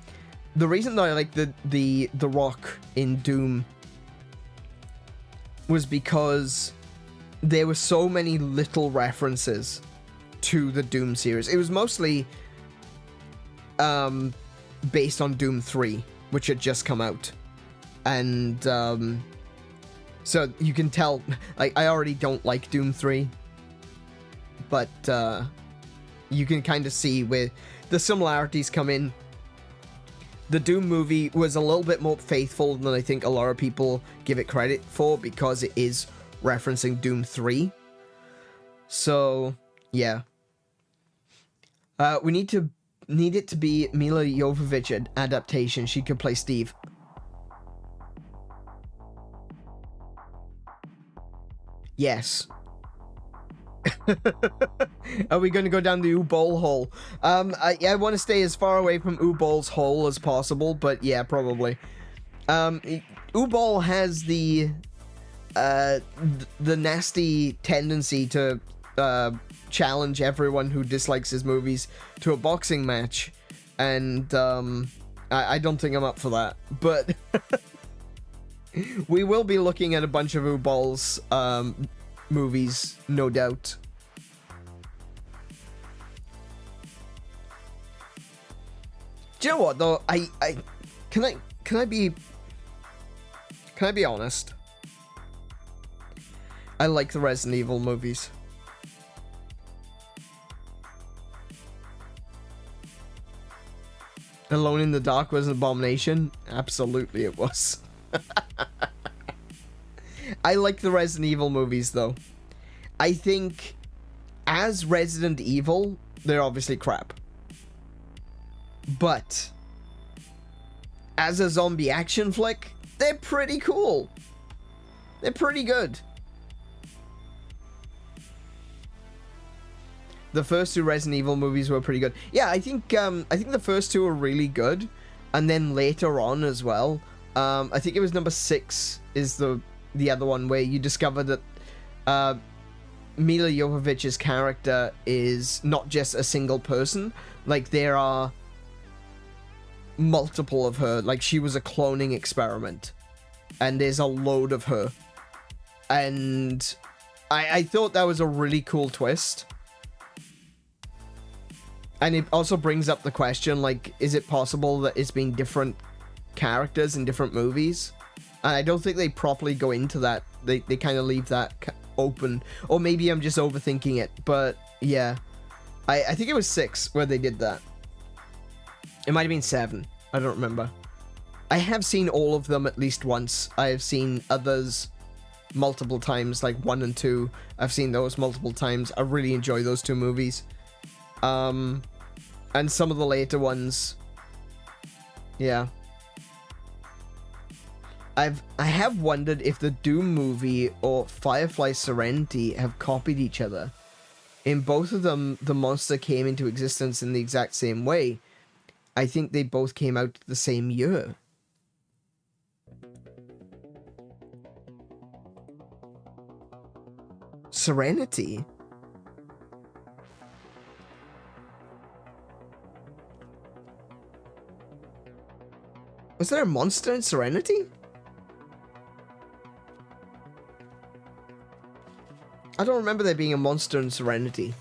reason that I like the Rock in Doom was because there were so many little references to the Doom series. It was mostly based on Doom 3, which had just come out. And so you can tell, like, I already don't like Doom 3, but you can kind of see where the similarities come in. The Doom movie was a little bit more faithful than I think a lot of people give it credit for, because it is referencing Doom 3. So, yeah. We need it to be Mila Jovovich adaptation. She could play Steve. Yes. Are we going to go down the Oobol hole? I want to stay as far away from Oobol's hole as possible, but yeah, probably. Oobol has the nasty tendency to challenge everyone who dislikes his movies to a boxing match, and I don't think I'm up for that, but we will be looking at a bunch of Oobol's movies, no doubt. Do you know what though? Can I be honest? I like the Resident Evil movies. Alone in the Dark was an abomination? Absolutely it was. I like the Resident Evil movies though. I think as Resident Evil, they're obviously crap. But as a zombie action flick, they're pretty cool. They're pretty good. The first two Resident Evil movies were pretty good. Yeah, I think the first two were really good, and then later on as well. I think it was number 6 is the other one where you discover that Mila Jovovich's character is not just a single person. Like, there are multiple of her. Like, she was a cloning experiment, and there's a load of her. And I thought that was a really cool twist. And it also brings up the question, like, is it possible that it's been different characters in different movies? And I don't think they properly go into that. They kind of leave that open. Or maybe I'm just overthinking it. But, yeah. I think it was 6 where they did that. It might have been 7. I don't remember. I have seen all of them at least once. I have seen others multiple times, like 1 and 2. I've seen those multiple times. I really enjoy those two movies. And some of the later ones, yeah. I have wondered if the Doom movie or Firefly Serenity have copied each other. In both of them, the monster came into existence in the exact same way. I think they both came out the same year. Serenity? Was there a monster in Serenity? I don't remember there being a monster in Serenity.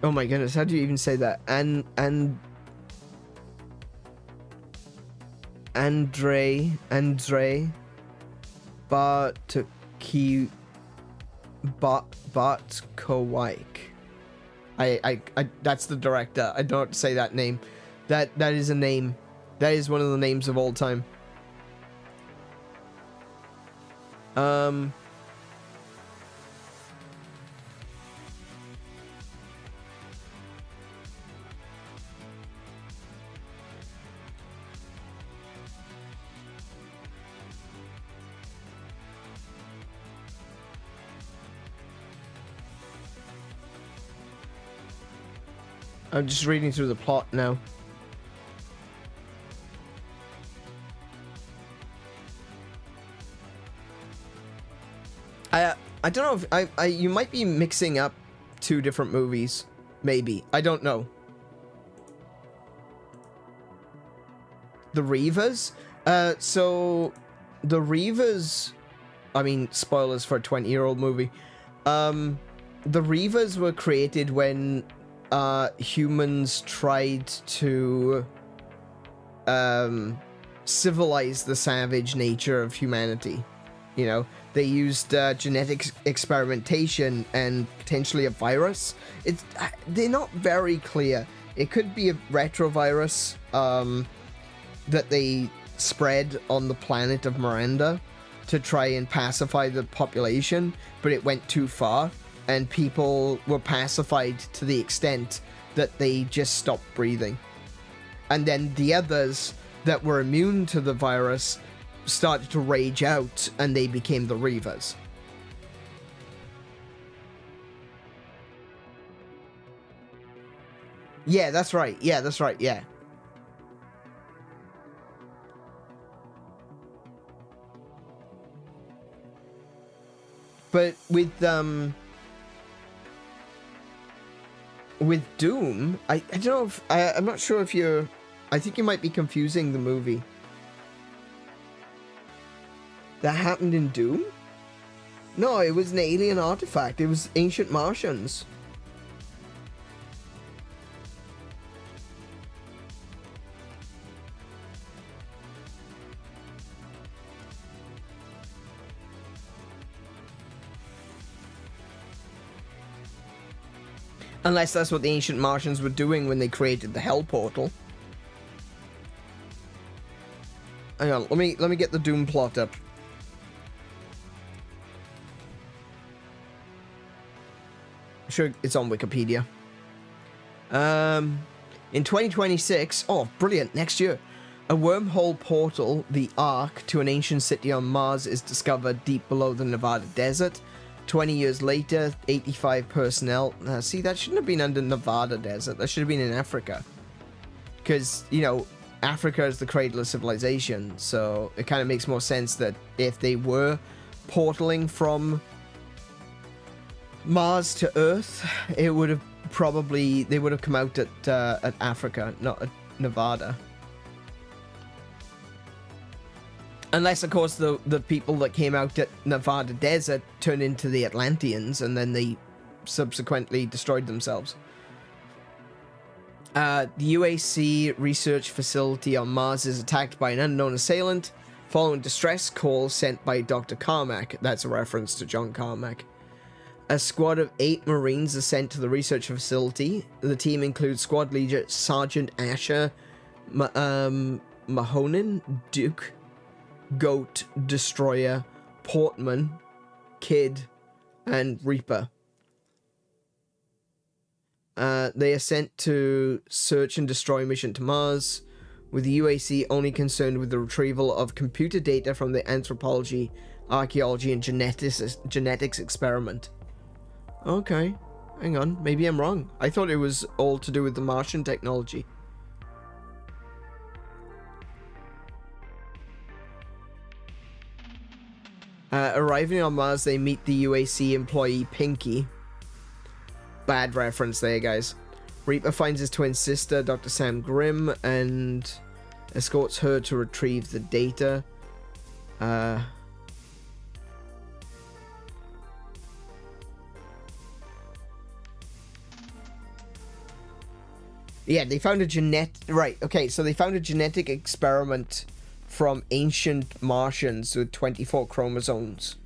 Oh my goodness, how do you even say that? 𝗦𝘄𝗶𝗁𝗵. I that's the director. I don't say that name. That is a name. That is one of the names of all time. I'm just reading through the plot now. I don't know if you might be mixing up two different movies. Maybe. I don't know. The Reavers? So the Reavers, I mean, spoilers for a 20-year-old movie. The Reavers were created when humans tried to civilize the savage nature of humanity. You know, they used genetic experimentation and potentially a virus. They're not very clear. It could be a retrovirus that they spread on the planet of Miranda to try and pacify the population, but it went too far. And people were pacified to the extent that they just stopped breathing. And then the others that were immune to the virus started to rage out, and they became the Reavers. Yeah, that's right. Yeah, that's right. Yeah. But with with Doom, I don't know if... I'm not sure if you're... I think you might be confusing the movie. That happened in Doom? No, it was an alien artifact. It was ancient Martians. Unless that's what the ancient Martians were doing when they created the Hell Portal. Hang on, let me get the Doom plot up. I'm sure it's on Wikipedia. In 2026, oh, brilliant, next year, a wormhole portal, the Ark, to an ancient city on Mars is discovered deep below the Nevada desert. 20 years later, 85 personnel... see, that shouldn't have been under Nevada desert. That should have been in Africa. Because, you know, Africa is the cradle of civilization, so it kind of makes more sense that if they were portaling from Mars to Earth, it would have probably... they would have come out at Africa, not at Nevada. Unless, of course, the people that came out at Nevada desert turned into the Atlanteans, and then they subsequently destroyed themselves. The UAC research facility on Mars is attacked by an unknown assailant, following distress call sent by Dr. Carmack. That's a reference to John Carmack. A squad of 8 Marines is sent to the research facility. The team includes squad leader Sergeant Asher Mahonin, Duke, Goat, Destroyer, Portman, Kid, and Reaper. They are sent to search and destroy mission to Mars, with the UAC only concerned with the retrieval of computer data from the anthropology, archaeology, and genetics experiment. Okay, hang on, maybe I'm wrong. I thought it was all to do with the Martian technology. Arriving on Mars, they meet the UAC employee Pinky. Bad reference there, guys. Reaper finds his twin sister, Dr. Sam Grimm, and escorts her to retrieve the data. Yeah, they found a right, okay, so they found a genetic experiment from ancient Martians with 24 chromosomes.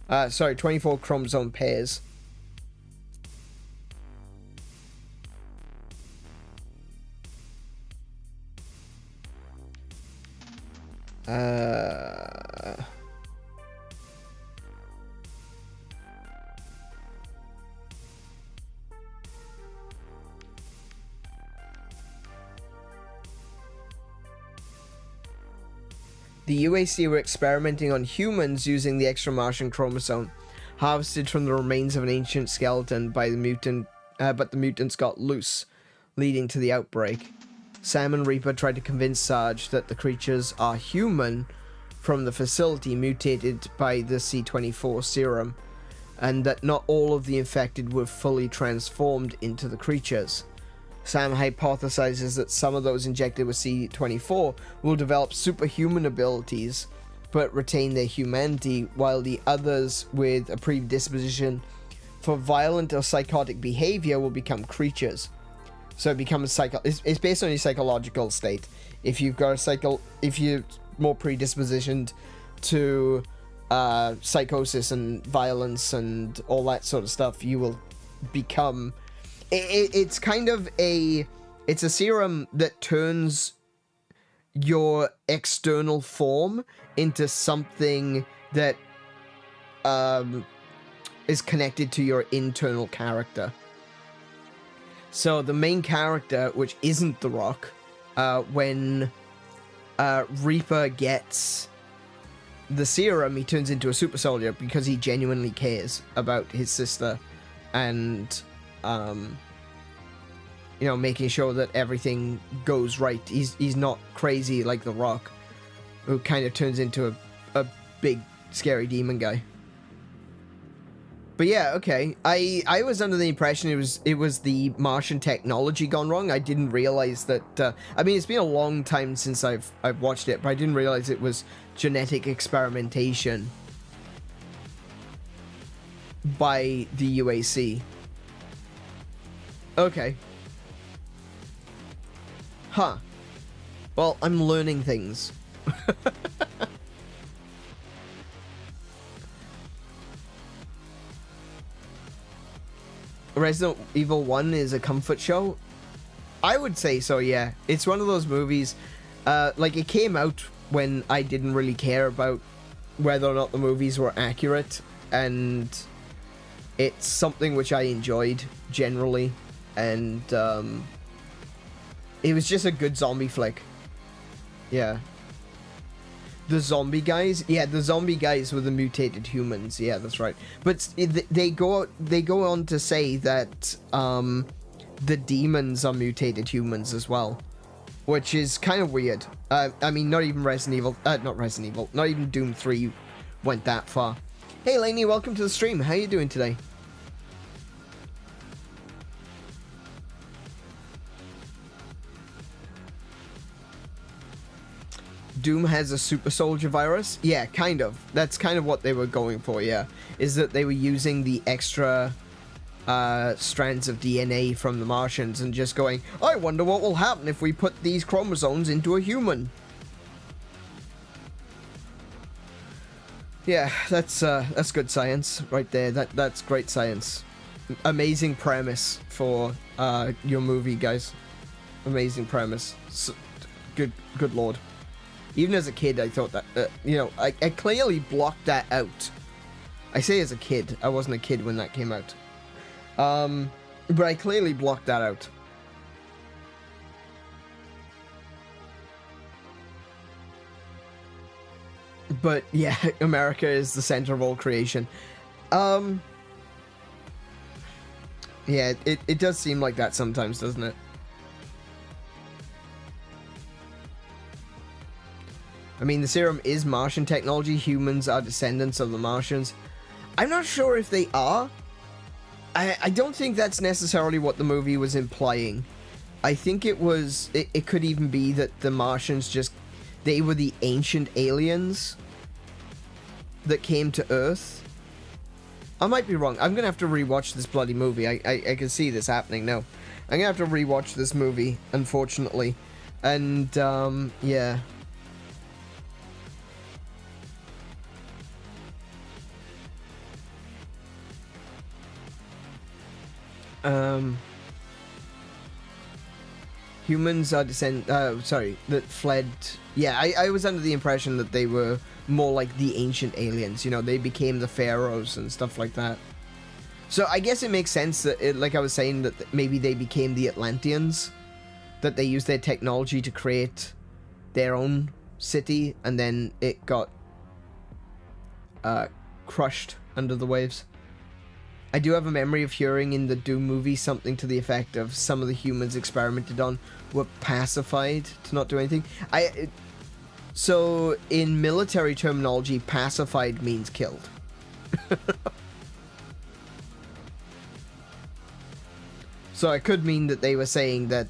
24 chromosome pairs. The UAC were experimenting on humans using the extra Martian chromosome, harvested from the remains of an ancient skeleton by the mutant, but the mutants got loose, leading to the outbreak. Sam and Reaper tried to convince Sarge that the creatures are human from the facility mutated by the C-24 serum, and that not all of the infected were fully transformed into the creatures. Sam hypothesizes that some of those injected with C-24 will develop superhuman abilities, but retain their humanity, while the others with a predisposition for violent or psychotic behavior will become creatures. So it becomes it's based on your psychological state. If you've got if you're more predispositioned to psychosis and violence and all that sort of stuff, you will become... It's kind of it's a serum that turns your external form into something that is connected to your internal character. So the main character, which isn't The Rock, when Reaper gets the serum, he turns into a super soldier because he genuinely cares about his sister and you know, making sure that everything goes right. He's not crazy like The Rock, who kind of turns into a big scary demon guy. But yeah, okay. I was under the impression it was the Martian technology gone wrong. I didn't realize that. I mean, it's been a long time since I've watched it, but I didn't realize it was genetic experimentation by the UAC. Okay. Huh. Well, I'm learning things. Resident Evil 1 is a comfort show? I would say so, yeah. It's one of those movies, like, it came out when I didn't really care about whether or not the movies were accurate, and it's something which I enjoyed, generally, and, it was just a good zombie flick. Yeah. The zombie guys? Yeah, the zombie guys were the mutated humans. Yeah, that's right. But they go on to say that the demons are mutated humans as well, which is kind of weird. I mean, not even not even Doom 3 went that far. Hey, Lainey, welcome to the stream. How you doing today? Doom has a super soldier virus? Yeah, kind of. That's kind of what they were going for, yeah. Is that they were using the extra strands of DNA from the Martians and just going, I wonder what will happen if we put these chromosomes into a human. Yeah, that's good science right there. That's great science. Amazing premise for your movie, guys. Amazing premise. Good lord. Even as a kid, I thought that, you know, I clearly blocked that out. I say as a kid. I wasn't a kid when that came out. But I clearly blocked that out. But, yeah, America is the center of all creation. Yeah, it does seem like that sometimes, doesn't it? I mean, the serum is Martian technology. Humans are descendants of the Martians. I'm not sure if they are. I don't think that's necessarily what the movie was implying. I think it was... It could even be that the Martians just... They were the ancient aliens that came to Earth. I might be wrong. I'm going to have to rewatch this bloody movie. I can see this happening now. I'm going to have to rewatch this movie, unfortunately. And, yeah... Humans are that fled... Yeah, I was under the impression that they were more like the ancient aliens, you know, they became the pharaohs and stuff like that. So I guess it makes sense that, like I was saying, that maybe they became the Atlanteans, that they used their technology to create their own city, and then it got crushed under the waves. I do have a memory of hearing in the Doom movie something to the effect of some of the humans experimented on were pacified to not do anything. So in military terminology, pacified means killed. So it could mean that they were saying that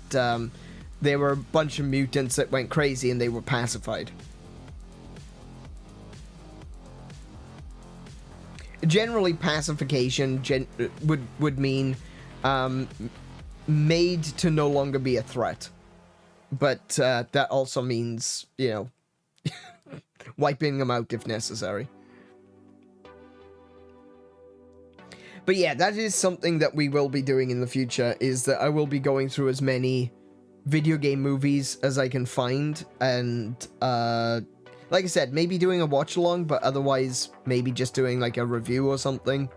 there were a bunch of mutants that went crazy and they were pacified. Generally, pacification would mean made to no longer be a threat. But that also means, you know, wiping them out if necessary. But yeah, that is something that we will be doing in the future, is that I will be going through as many video game movies as I can find, and like I said, maybe doing a watch along, but otherwise maybe just doing like a review or something.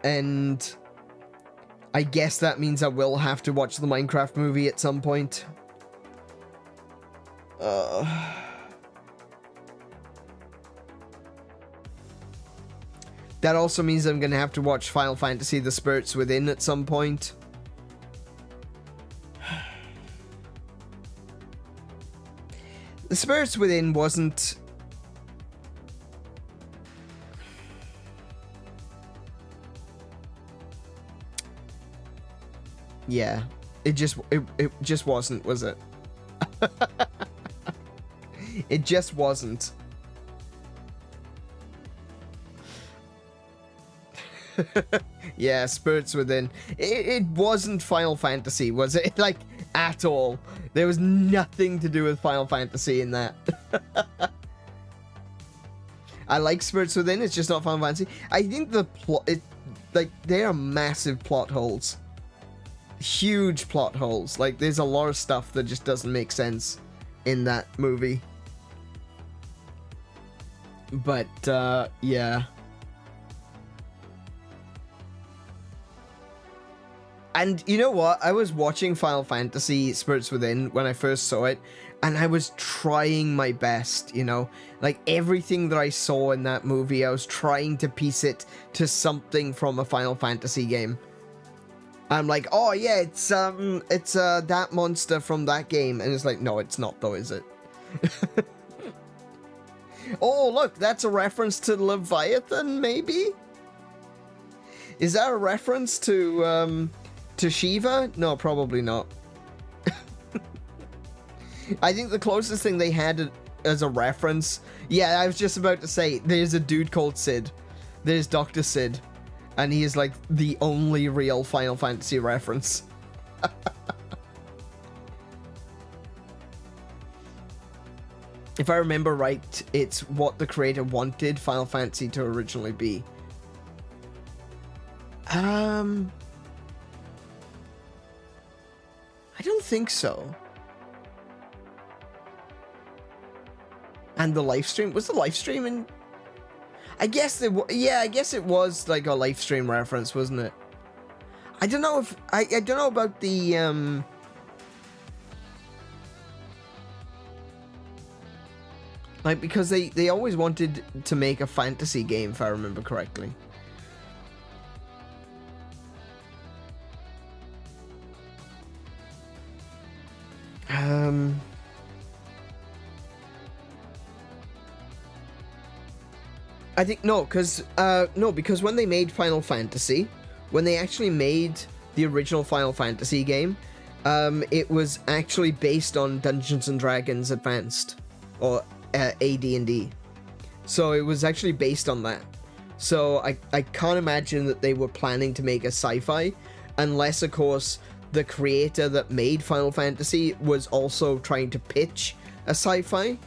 And I guess that means I will have to watch the Minecraft movie at some point. That also means I'm gonna have to watch Final Fantasy: The Spirits Within at some point. The Spirits Within wasn't... yeah, it just wasn't, was it? It just wasn't. Yeah, Spirits Within. It wasn't Final Fantasy, was it? Like, at all. There was nothing to do with Final Fantasy in that. I like Spirits Within, it's just not Final Fantasy. I think the plot, like, there are massive plot holes. Huge plot holes. Like, there's a lot of stuff that just doesn't make sense in that movie. But, yeah. And you know what? I was watching Final Fantasy Spirits Within when I first saw it, and I was trying my best, you know? Like, everything that I saw in that movie, I was trying to piece it to something from a Final Fantasy game. I'm like, oh yeah, it's that monster from that game. And it's like, no, it's not though, is it? Oh, look, that's a reference to Leviathan, maybe? Is that a reference to Shiva? No, probably not. I think the closest thing they had as a reference... Yeah, I was just about to say, there's a dude called Sid. There's Dr. Sid. And he is, like, the only real Final Fantasy reference. If I remember right, it's what the creator wanted Final Fantasy to originally be. I don't think so. And the live stream, was the live stream in... I guess yeah, I guess it was like a live stream reference, wasn't it? I don't know if I don't know about the like, because they always wanted to make a fantasy game, if I remember correctly. I think no, because when they made Final Fantasy, when they actually made the original Final Fantasy game, it was actually based on Dungeons and Dragons Advanced, or AD&D. So it was actually based on that. So I can't imagine that they were planning to make a sci-fi, unless, of course, the creator that made Final Fantasy was also trying to pitch a sci-fi.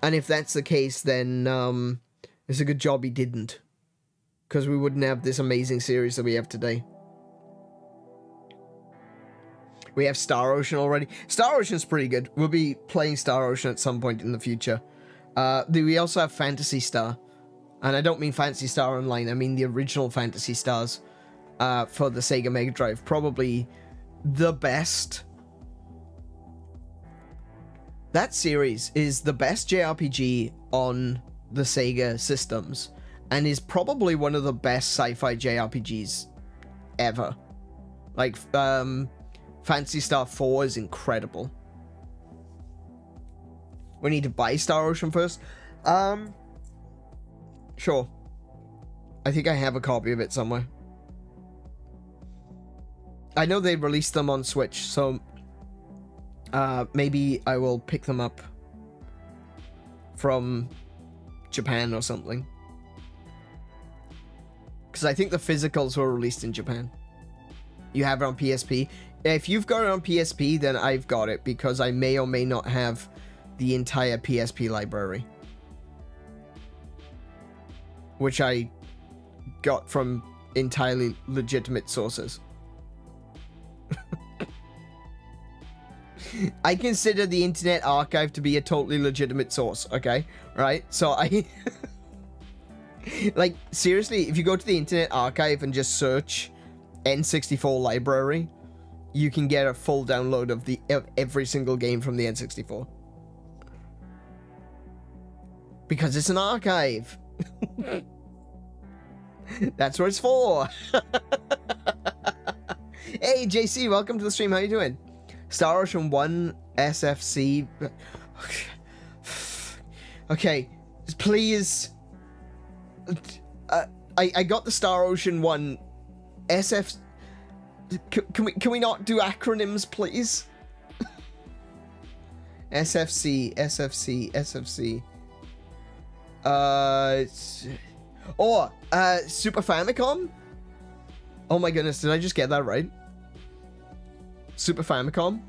And if that's the case, then it's a good job he didn't, because we wouldn't have this amazing series that we have today. We have Star Ocean already. Star Ocean's pretty good. We'll be playing Star Ocean at some point in the future. We also have Phantasy Star. And I don't mean Phantasy Star Online, I mean the original Phantasy Stars for the Sega Mega Drive. Probably the best. That series is the best JRPG on the Sega systems, and is probably one of the best sci-fi JRPGs ever. Like, Phantasy Star 4 is incredible. We need to buy Star Ocean first. Sure. I think I have a copy of it somewhere. I know they released them on Switch, so maybe I will pick them up from Japan or something. Because I think the physicals were released in Japan. You have it on PSP. If you've got it on PSP, then I've got it, because I may or may not have the entire PSP library, which I got from entirely legitimate sources. I consider the Internet Archive to be a totally legitimate source, okay? Right? So I... like, seriously, if you go to the Internet Archive and just search N64 library, you can get a full download of every single game from the N64. Because it's an archive. That's what it's for. Hey, JC, welcome to the stream. How you doing? Star Ocean 1 SFC. Okay, please. I got the Star Ocean 1 SF. Can we not do acronyms, please? SFC, SFC, SFC. Super Famicom? Oh my goodness, did I just get that right? Super Famicom?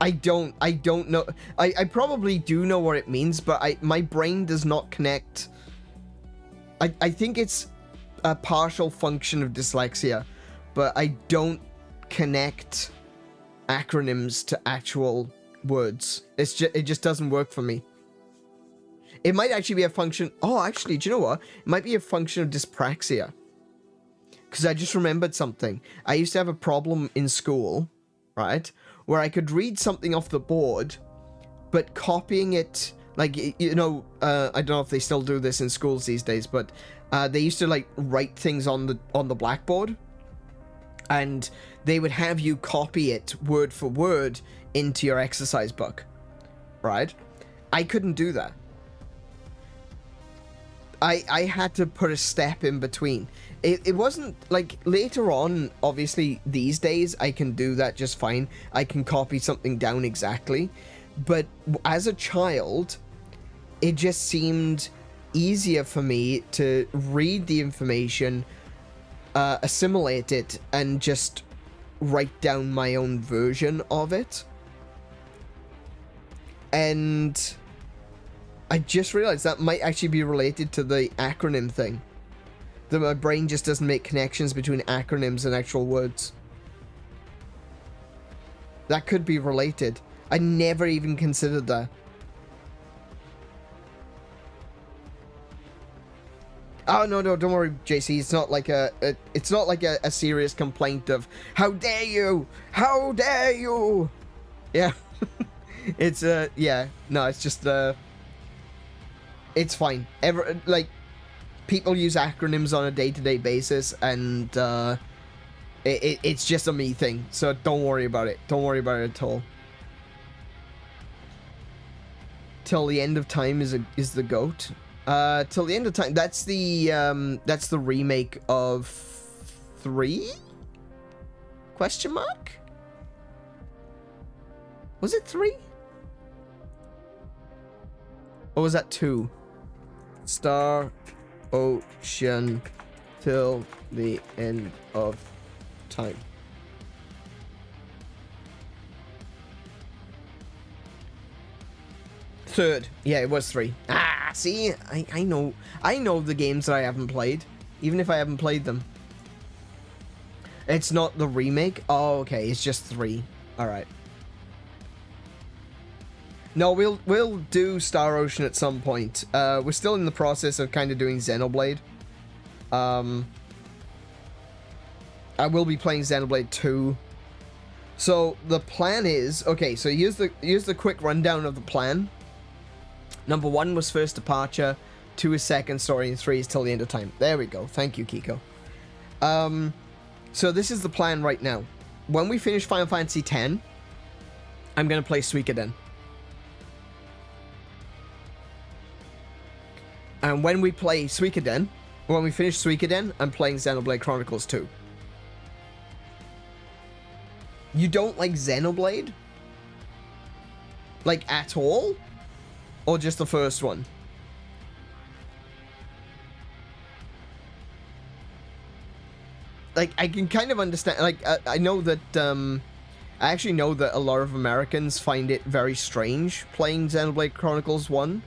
I don't know. I probably do know what it means, but my brain does not connect. I think it's a partial function of dyslexia, but I don't connect acronyms to actual words. It just doesn't work for me. It might actually be a function. Oh, actually, do you know what? It might be a function of dyspraxia. Because I just remembered something. I used to have a problem in school, right? Where I could read something off the board, but copying it, like, you know, I don't know if they still do this in schools these days, but they used to, like, write things on the blackboard, and they would have you copy it word for word into your exercise book, right? I couldn't do that. I had to put a step in between. It wasn't like later on, obviously these days I can do that just fine. I can copy something down exactly. But as a child, it just seemed easier for me to read the information, assimilate it, and just write down my own version of it. And I just realized that might actually be related to the acronym thing. That my brain just doesn't make connections between acronyms and actual words. That could be related. I never even considered that. Oh no, don't worry, JC. It's not like a serious complaint of how dare you, how dare you. Yeah, it's yeah. No, it's just it's fine. Like, people use acronyms on a day-to-day basis, and it's just a me thing. So don't worry about it. Don't worry about it at all. Till the End of Time is the GOAT. Till the End of Time. That's the remake of 3? Question mark? Was it 3? Or was that 2? Star Ocean Till the End of Time. Third. Yeah, it was 3. Ah, see? I know the games that I haven't played, even if I haven't played them. It's not the remake? Oh, okay, it's just 3. Alright. No, we'll do Star Ocean at some point. We're still in the process of kind of doing Xenoblade. I will be playing Xenoblade 2. So the plan is, okay, so here's the quick rundown of the plan. Number 1 was First Departure, 2 is Second Story, and 3 is Till the End of Time. There we go. Thank you, Kiko. So this is the plan right now. When we finish Final Fantasy X, I'm gonna play Suikoden. And when we play Suikoden, when we finish Suikoden, I'm playing Xenoblade Chronicles 2. You don't like Xenoblade? Like, at all? Or just the first one? Like, I can kind of understand, like, I know that, I actually know that a lot of Americans find it very strange playing Xenoblade Chronicles 1.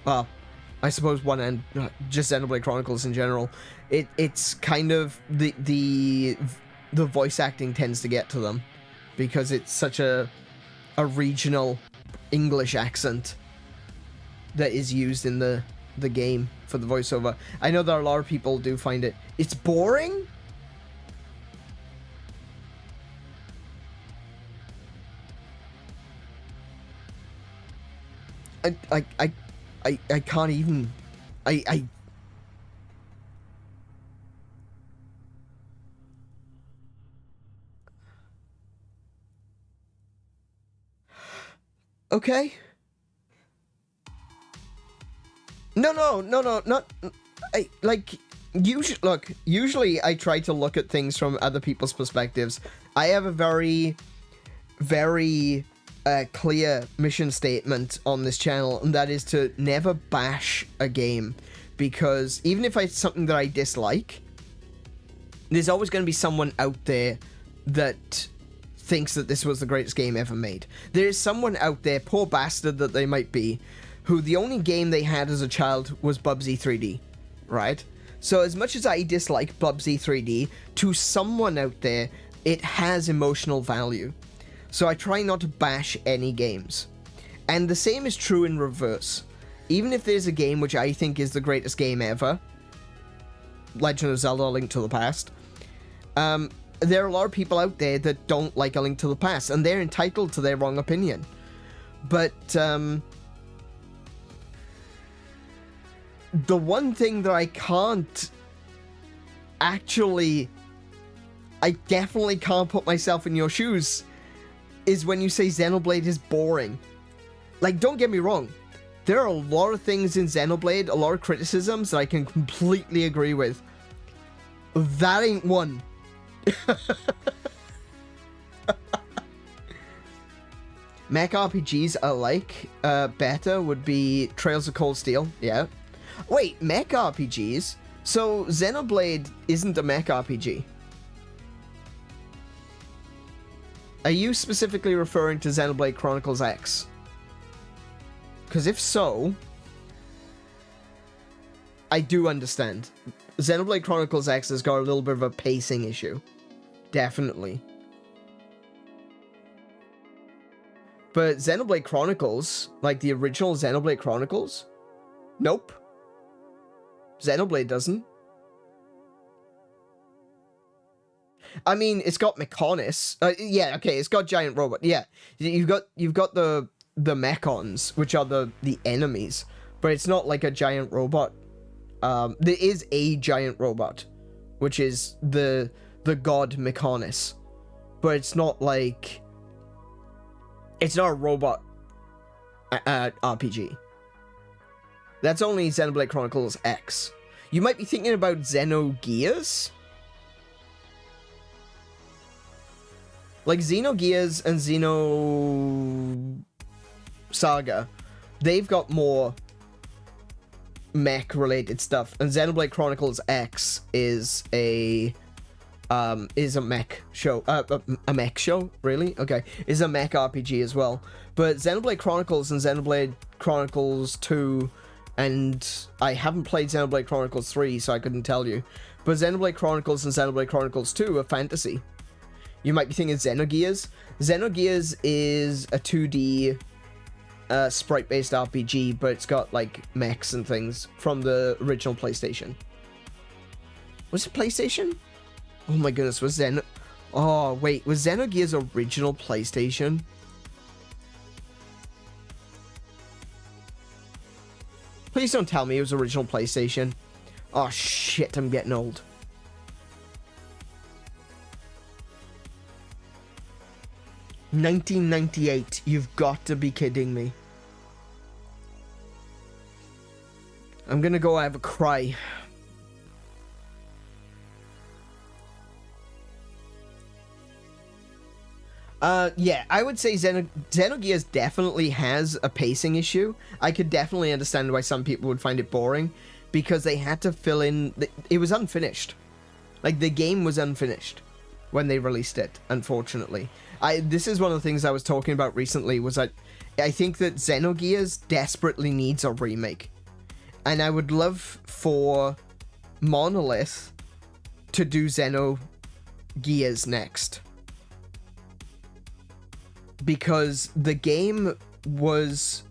Well, I suppose 1 and just Xenoblade Chronicles in general. It's kind of the voice acting tends to get to them because it's such a regional English accent that is used in the game for the voiceover. I know that a lot of people do find it's boring. I can't even. Okay. No, not... Usually I try to look at things from other people's perspectives. I have a very, very clear mission statement on this channel, and that is to never bash a game. Because even if it's something that I dislike, there's always going to be someone out there that thinks that this was the greatest game ever made. There is someone out there, poor bastard that they might be, who the only game they had as a child was Bubsy 3D, right? So as much as I dislike Bubsy 3D, to someone out there, it has emotional value. So I try not to bash any games. And the same is true in reverse. Even if there's a game which I think is the greatest game ever, Legend of Zelda: A Link to the Past, there are a lot of people out there that don't like A Link to the Past, and they're entitled to their wrong opinion. But, the one thing that I can't actually... I definitely can't put myself in your shoes is when you say Xenoblade is boring. Like, don't get me wrong. There are a lot of things in Xenoblade, a lot of criticisms that I can completely agree with. That ain't one. Mech RPGs I like better would be Trails of Cold Steel, yeah. Wait, mech RPGs? So Xenoblade isn't a mech RPG. Are you specifically referring to Xenoblade Chronicles X? Because if so, I do understand. Xenoblade Chronicles X has got a little bit of a pacing issue. Definitely. But Xenoblade Chronicles, like the original Xenoblade Chronicles, nope. Xenoblade doesn't. I mean, it's got Mechonis. Yeah, okay, it's got giant robot. Yeah, you've got the Mechons, which are the enemies, but it's not like a giant robot. There is a giant robot, which is the god Mechonis, but it's not like... It's not a robot RPG. That's only Xenoblade Chronicles X. You might be thinking about Xenogears? Like Xenogears and Xenosaga, they've got more mech-related stuff, and Xenoblade Chronicles X is a mech show. A mech show? Really? Okay. Is a mech RPG as well. But Xenoblade Chronicles and Xenoblade Chronicles 2, and I haven't played Xenoblade Chronicles 3, so I couldn't tell you. But Xenoblade Chronicles and Xenoblade Chronicles 2 are fantasy. You might be thinking Xenogears. Xenogears is a 2D sprite-based RPG, but it's got, like, mechs and things from the original PlayStation. Was it PlayStation? Oh my goodness, was Oh, wait, was Xenogears original PlayStation? Please don't tell me it was original PlayStation. Oh shit, I'm getting old. $1998, you've got to be kidding me. I'm gonna go have a cry. Yeah, I would say Xenogears definitely has a pacing issue. I could definitely understand why some people would find it boring, because they had to fill in... It was unfinished. Like, the game was unfinished when they released it, unfortunately. This is one of the things I was talking about recently, was that I think that Xenogears desperately needs a remake. And I would love for Monolith to do Xenogears next. Because the game was...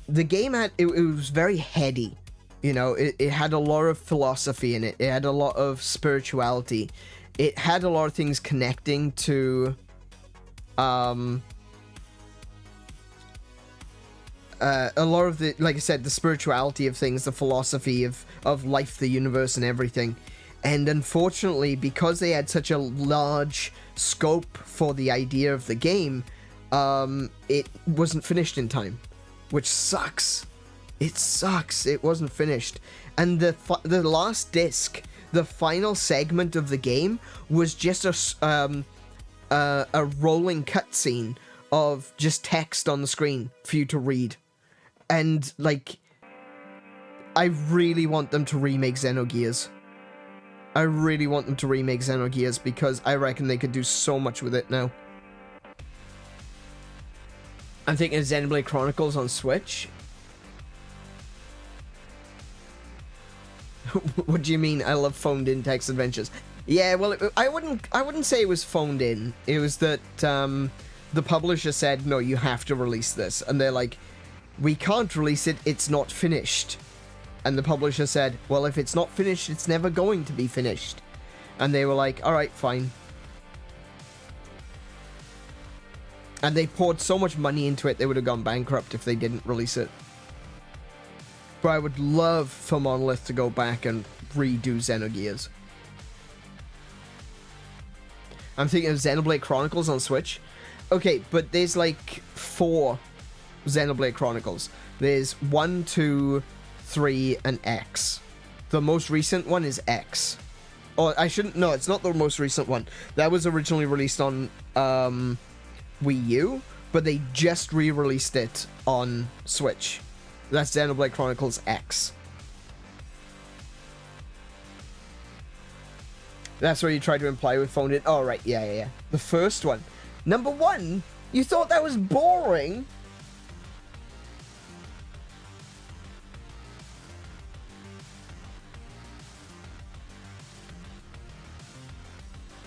The game had... It was very heady. You know, it had a lot of philosophy in it. It had a lot of spirituality. It had a lot of things connecting to... a lot of the... Like I said, the spirituality of things, the philosophy of life, the universe, and everything. And unfortunately, because they had such a large scope for the idea of the game, it wasn't finished in time, which sucks. It sucks. It wasn't finished. And the last disc, the final segment of the game, was just a rolling cutscene of just text on the screen for you to read. And, like, I really want them to remake Xenogears. I really want them to remake Xenogears because I reckon they could do so much with it now. I'm thinking of Xenoblade Chronicles on Switch. What do you mean? I love phoned in text adventures. Yeah, well, I wouldn't say it was phoned in. It was that the publisher said, no, you have to release this, and they're like, we can't release it. It's not finished. And the publisher said, well, if it's not finished, it's never going to be finished. And they were like, all right, fine. And they poured so much money into it, they would have gone bankrupt if they didn't release it. But I would love for Monolith to go back and redo Xenogears. I'm thinking of Xenoblade Chronicles on Switch. Okay, but there's like 4 Xenoblade Chronicles. There's 1, 2, 3, and X. The most recent one is X. Oh, I shouldn't... No, it's not the most recent one. That was originally released on Wii U, but they just re-released it on Switch. That's Xenoblade Chronicles X. That's what you tried to imply with phoned in. Oh, right. Yeah. The first one. Number 1? You thought that was boring?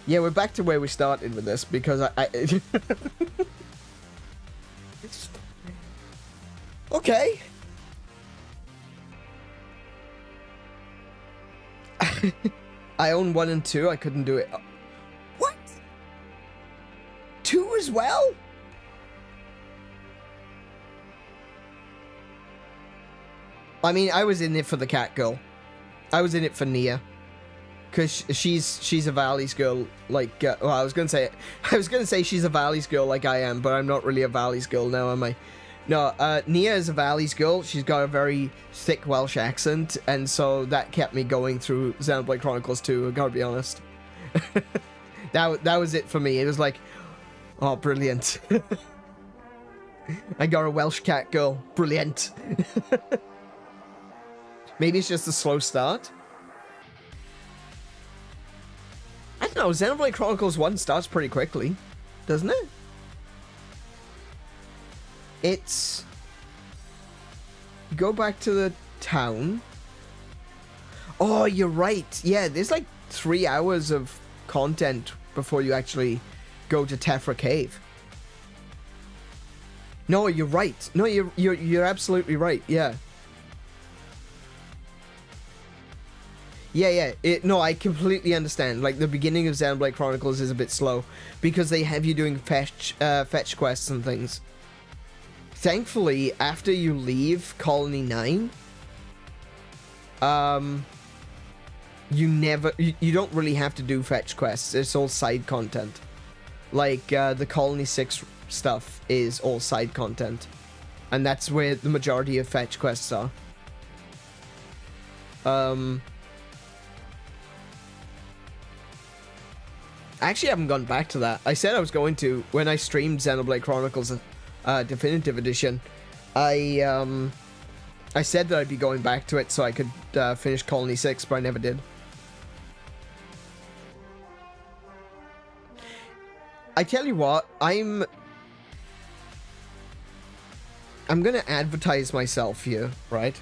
Yeah, we're back to where we started with this because I Okay. I own 1 and 2. I couldn't do it. What? 2 as well? I mean, I was in it for the cat girl. I was in it for Nia. Because she's a Valley's girl, like, well, I was gonna say she's a Valley's girl like I am, but I'm not really a Valley's girl now, am I? No, Nia is a Valley's girl. She's got a very thick Welsh accent, and so that kept me going through Xenoblade Chronicles 2, I gotta be honest. that was it for me. It was like, oh, brilliant. I got a Welsh cat girl. Brilliant. Maybe it's just a slow start. I don't know, Xenoblade Chronicles 1 starts pretty quickly, doesn't it? It's... Go back to the town. Oh, you're right. Yeah, there's like 3 hours of content before you actually go to Tephra Cave. No, you're right. No, you're absolutely right. Yeah. Yeah. No, I completely understand. Like, the beginning of Xenoblade Chronicles is a bit slow because they have you doing fetch quests and things. Thankfully, after you leave Colony 9, you don't really have to do fetch quests. It's all side content. Like, the Colony 6 stuff is all side content. And that's where the majority of fetch quests are. I actually haven't gone back to that. I said I was going to when I streamed Xenoblade Chronicles Definitive Edition. I said that I'd be going back to it so I could finish Colony 6, but I never did. I tell you what, I'm gonna advertise myself here, right?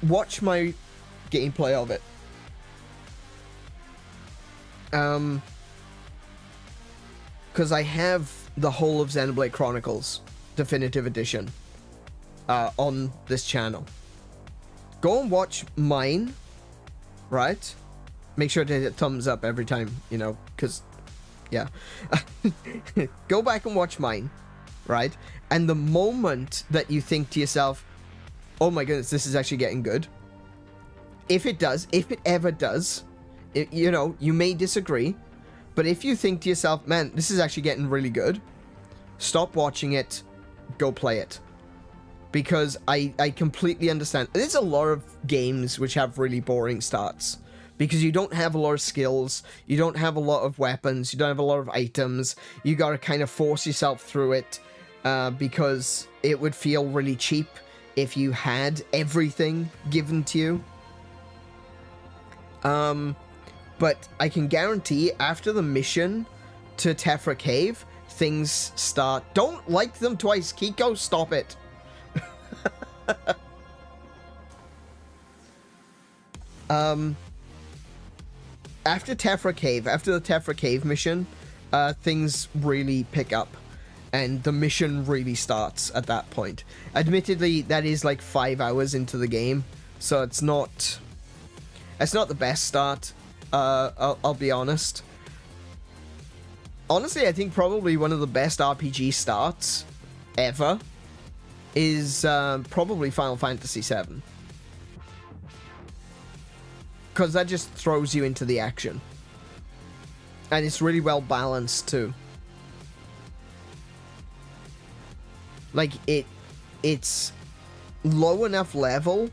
Watch my gameplay of it. Because I have the whole of Xenoblade Chronicles Definitive Edition on this channel. Go and watch mine, right? Make sure to hit thumbs up every time, you know, because, yeah. Go back and watch mine, right? And the moment that you think to yourself, oh my goodness, this is actually getting good. If it ever does, you know, you may disagree, but if you think to yourself, man, this is actually getting really good, stop watching it, go play it. Because I completely understand. There's a lot of games which have really boring starts. Because you don't have a lot of skills, you don't have a lot of weapons, you don't have a lot of items. You gotta kind of force yourself through it. Because it would feel really cheap if you had everything given to you. But I can guarantee after the mission to Tephra Cave, things start... Don't like them twice, Kiko, stop it. After Tephra Cave, after the Tephra Cave mission, things really pick up. And the mission really starts at that point. Admittedly, that is like 5 hours into the game, so it's not the best start. I'll be honest. Honestly, I think probably one of the best RPG starts ever is probably Final Fantasy VII. Because that just throws you into the action. And it's really well balanced too. Like, it's low enough level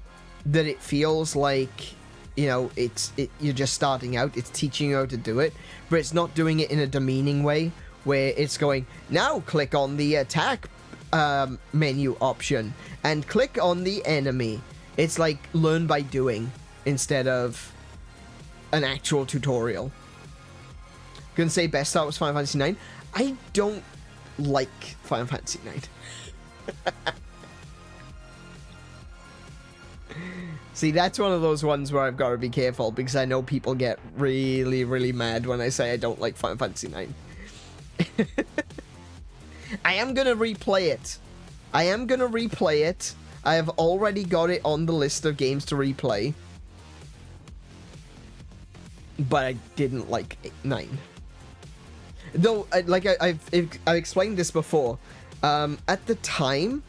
that it feels like, you know, you're just starting out. It's teaching you how to do it, but it's not doing it in a demeaning way where it's going, now click on the attack menu option and click on the enemy. It's like learn by doing instead of an actual tutorial. Gonna say best start was Final Fantasy IX. I don't like Final Fantasy IX. See, that's one of those ones where I've got to be careful because I know people get really, really mad when I say I don't like Final Fantasy IX. I am going to replay it. I have already got it on the list of games to replay. But I didn't like 9. Though, I've explained this before. At the time,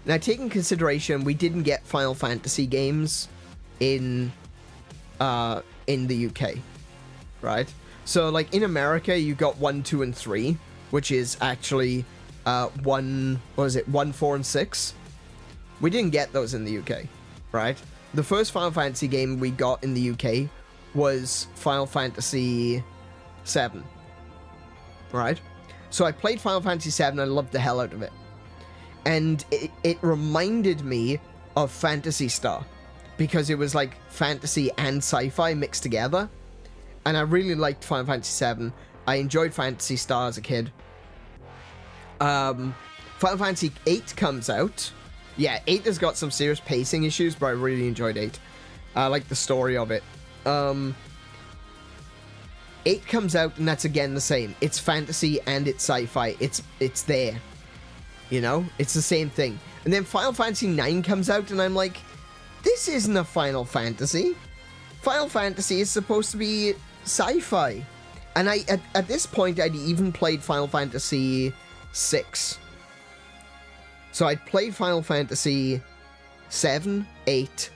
now taking consideration, we didn't get Final Fantasy games in the UK, right? So, like, in America, you got 1, 2, and 3, which is actually 1, 4, and 6. We didn't get those in the UK, right? The first Final Fantasy game we got in the UK was Final Fantasy VII, right? So I played Final Fantasy VII and I loved the hell out of it. And it reminded me of Phantasy Star because it was like fantasy and sci-fi mixed together. And I really liked Final Fantasy VII. I enjoyed Phantasy Star as a kid. Final Fantasy VIII comes out. Yeah, 8 has got some serious pacing issues, but I really enjoyed 8. I like the story of it. 8 comes out, and that's again the same. It's fantasy and it's sci-fi. It's there. You know? It's the same thing. And then Final Fantasy IX comes out, and I'm like, this isn't a Final Fantasy. Final Fantasy is supposed to be sci-fi. And at this point, I'd even played Final Fantasy VI. So I'd played Final Fantasy 7, 8,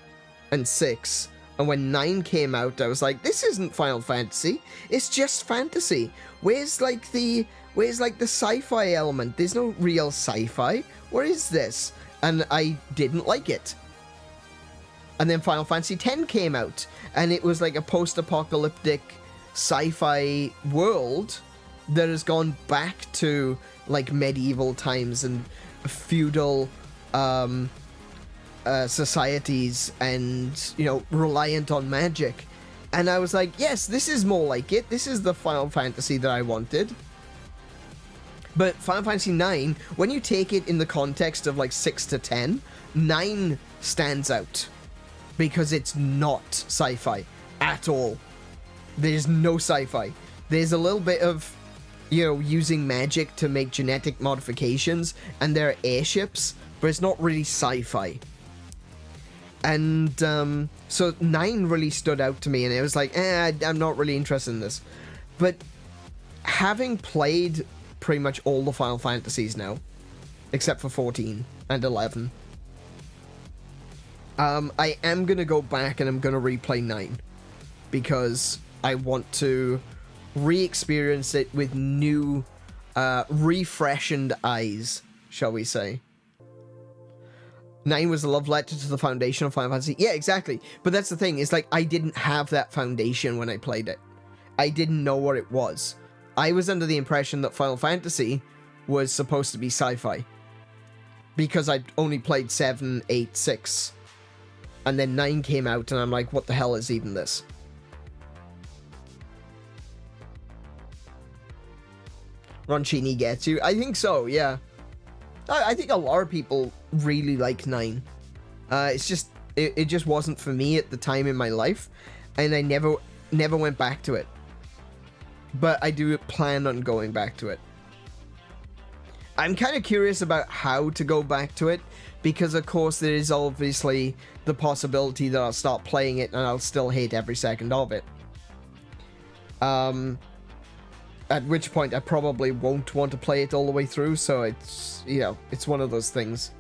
and 6. And when 9 came out, I was like, this isn't Final Fantasy. It's just fantasy. Where's the sci-fi element? There's no real sci-fi. Where is this? And I didn't like it. And then Final Fantasy X came out, and it was like a post-apocalyptic sci-fi world that has gone back to like medieval times and feudal societies and, you know, reliant on magic. And I was like, yes, this is more like it. This is the Final Fantasy that I wanted. But Final Fantasy IX, when you take it in the context of like 6 to 10, 9 stands out because it's not sci-fi at all. There's no sci-fi. There's a little bit of, you know, using magic to make genetic modifications, and there are airships, but it's not really sci-fi. And so 9 really stood out to me, and it was like, I'm not really interested in this. But having played pretty much all the Final Fantasies now, except for 14 and 11, I am going to go back and I'm going to replay 9, because I want to re-experience it with new refreshened eyes, shall we say. 9 was a love letter to the foundation of Final Fantasy. Yeah, exactly. But that's the thing, is like, I didn't have that foundation when I played it. I didn't know what it was. I was under the impression that Final Fantasy was supposed to be sci-fi. Because I'd only played 7, 8, 6. And then 9 came out, and I'm like, what the hell is even this? Roncini gets you. I think so, yeah. I think a lot of people really like 9. It's just, it just wasn't for me at the time in my life, and I never went back to it. But I do plan on going back to it. I'm kind of curious about how to go back to it, because of course there is obviously the possibility that I'll start playing it and I'll still hate every second of it. At which point I probably won't want to play it all the way through, so it's, you know, it's one of those things.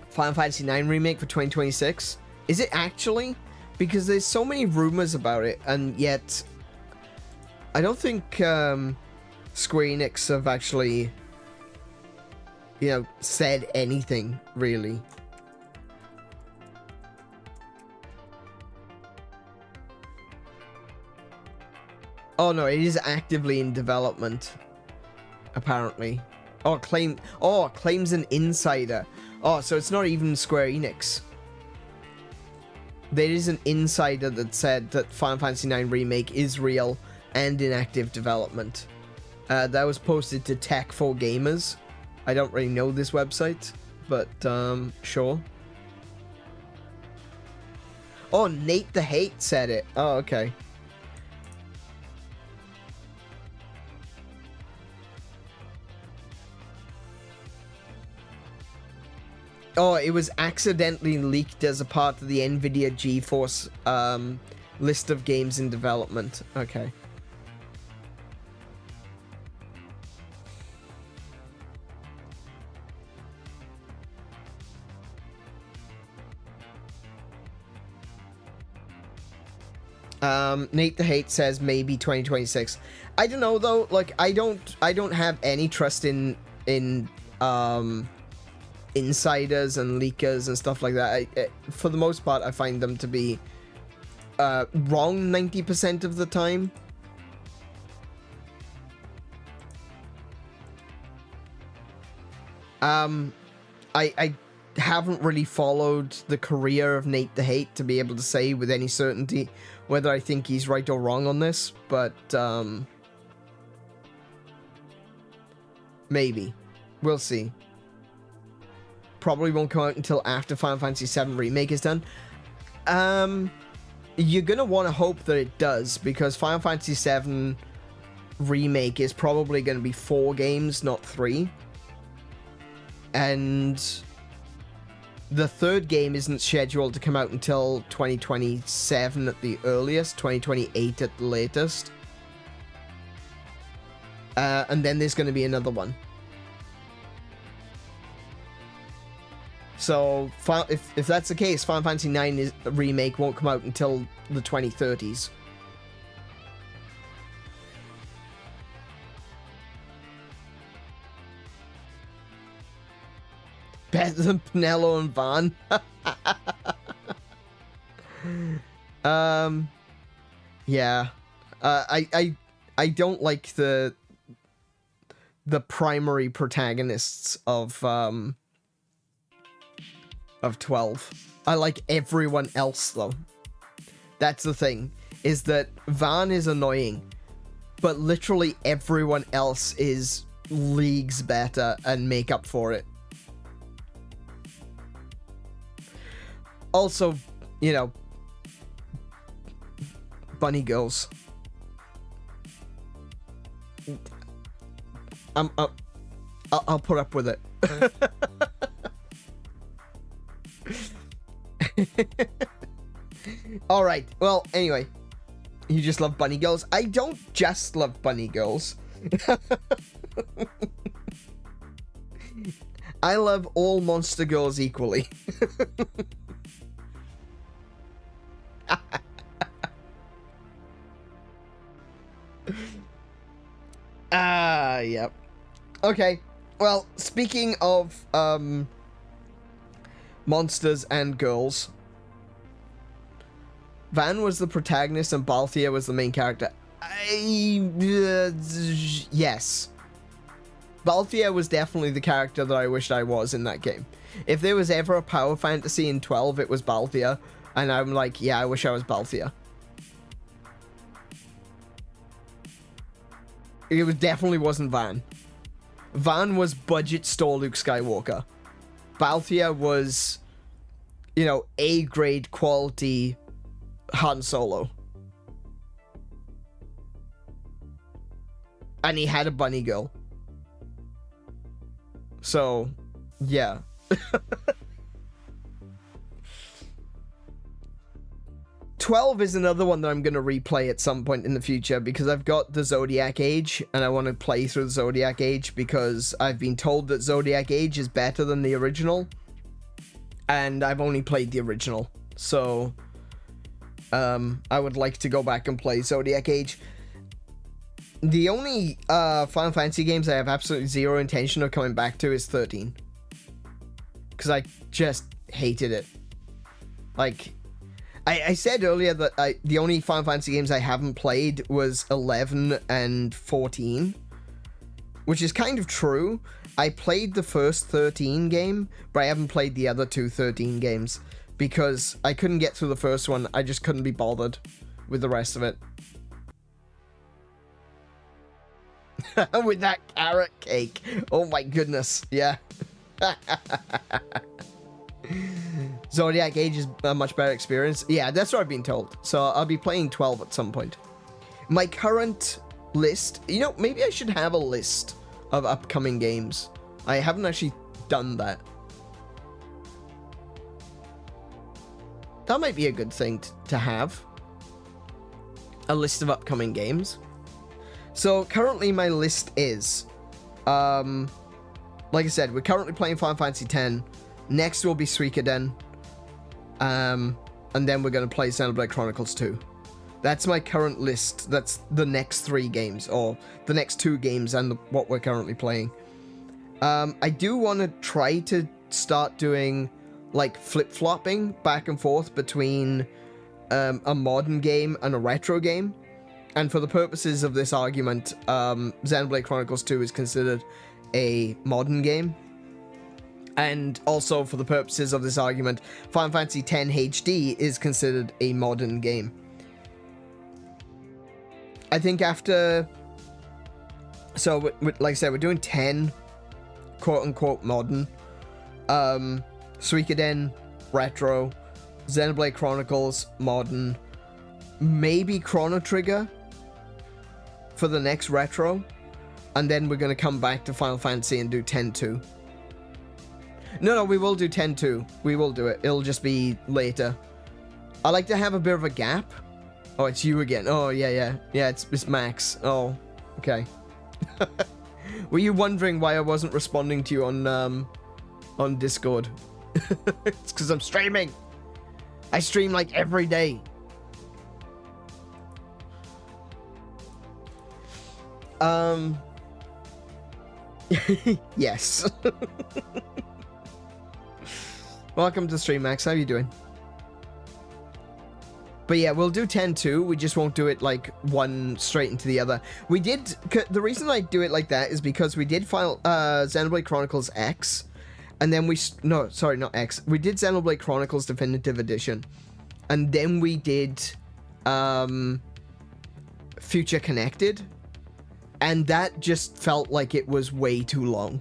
Final Fantasy IX Remake for 2026? Is it actually? Because there's so many rumors about it, and yet I don't think Square Enix have actually, you know, said anything, really. Oh no, it is actively in development, apparently. Oh, claims an insider. Oh, so it's not even Square Enix. There is an insider that said that Final Fantasy IX Remake is real and in active development. That was posted to Tech4Gamers. I don't really know this website, but sure. Oh, Nate the Hate said it. Oh, okay. Oh, it was accidentally leaked as a part of the NVIDIA GeForce list of games in development. Okay. Nate the Hate says maybe 2026. I don't know though. Like, I don't have any trust in insiders and leakers and stuff like that. For the most part, I find them to be wrong 90% of the time. I haven't really followed the career of Nate the Hate to be able to say with any certainty whether I think he's right or wrong on this, but maybe. We'll see. Probably won't come out until after Final Fantasy VII Remake is done. You're gonna want to hope that it does, because Final Fantasy VII Remake is probably going to be 4 games, not 3. And the third game isn't scheduled to come out until 2027 at the earliest, 2028 at the latest. And then there's going to be another one. So, if that's the case, Final Fantasy IX Remake won't come out until the 2030s. Better than Pinello and Van. Yeah. I don't like the primary protagonists of 12. I like everyone else though. That's the thing, is that Van is annoying, but literally everyone else is leagues better and make up for it. Also, you know, bunny girls. I'll put up with it. Alright, well, anyway. You just love bunny girls? I don't just love bunny girls. I love all monster girls equally. Yep. Okay. Well, speaking of monsters and girls, Van was the protagonist and Balthia was the main character. Yes. Balthia was definitely the character that I wished I was in that game. If there was ever a power fantasy in 12, it was Balthia. And I'm like, yeah, I wish I was Balthia. It definitely wasn't Van. Van was budget store Luke Skywalker. Balthia was, you know, A-grade quality Han Solo. And he had a bunny girl. So, yeah. 12 is another one that I'm going to replay at some point in the future because I've got the Zodiac Age and I want to play through the Zodiac Age because I've been told that Zodiac Age is better than the original and I've only played the original. So, I would like to go back and play Zodiac Age. The only Final Fantasy games I have absolutely zero intention of coming back to is 13. Because I just hated it. Like, I said earlier that the only Final Fantasy games I haven't played was 11 and 14. Which is kind of true. I played the first 13 game, but I haven't played the other two 13 games. Because I couldn't get through the first one, I just couldn't be bothered with the rest of it. With that carrot cake. Oh my goodness, yeah. Zodiac Age is a much better experience. Yeah, that's what I've been told. So I'll be playing 12 at some point. My current list, you know, maybe I should have a list of upcoming games. I haven't actually done that. That might be a good thing to have. A list of upcoming games. So currently my list is, like I said, we're currently playing Final Fantasy X. Next will be Suikoden. And then we're going to play Xenoblade Chronicles 2. That's my current list. That's the next 3 games, or the next 2 games and what we're currently playing. I do want to try to start doing, like, flip-flopping back and forth between a modern game and a retro game. And for the purposes of this argument, Xenoblade Chronicles 2 is considered a modern game. And also, for the purposes of this argument, Final Fantasy X HD is considered a modern game. I think after... So, like I said, we're doing 10, quote-unquote, modern. Suikoden, retro. Xenoblade Chronicles, modern. Maybe Chrono Trigger for the next retro. And then we're going to come back to Final Fantasy and do 10-2. No, we will do 10-2. We will do it. It'll just be later. I like to have a bit of a gap. Oh, it's you again. Oh, yeah. Yeah, it's Max. Oh, okay. Were you wondering why I wasn't responding to you on Discord? It's because I'm streaming. I stream like every day. Yes. Welcome to stream, Max. How you doing? But yeah, we'll do 10-2. We just won't do it like one straight into the other. We did... The reason I do it like that is because we did file Xenoblade Chronicles X. And then we... No, sorry, not X. We did Xenoblade Chronicles Definitive Edition. And then we did Future Connected. And that just felt like it was way too long.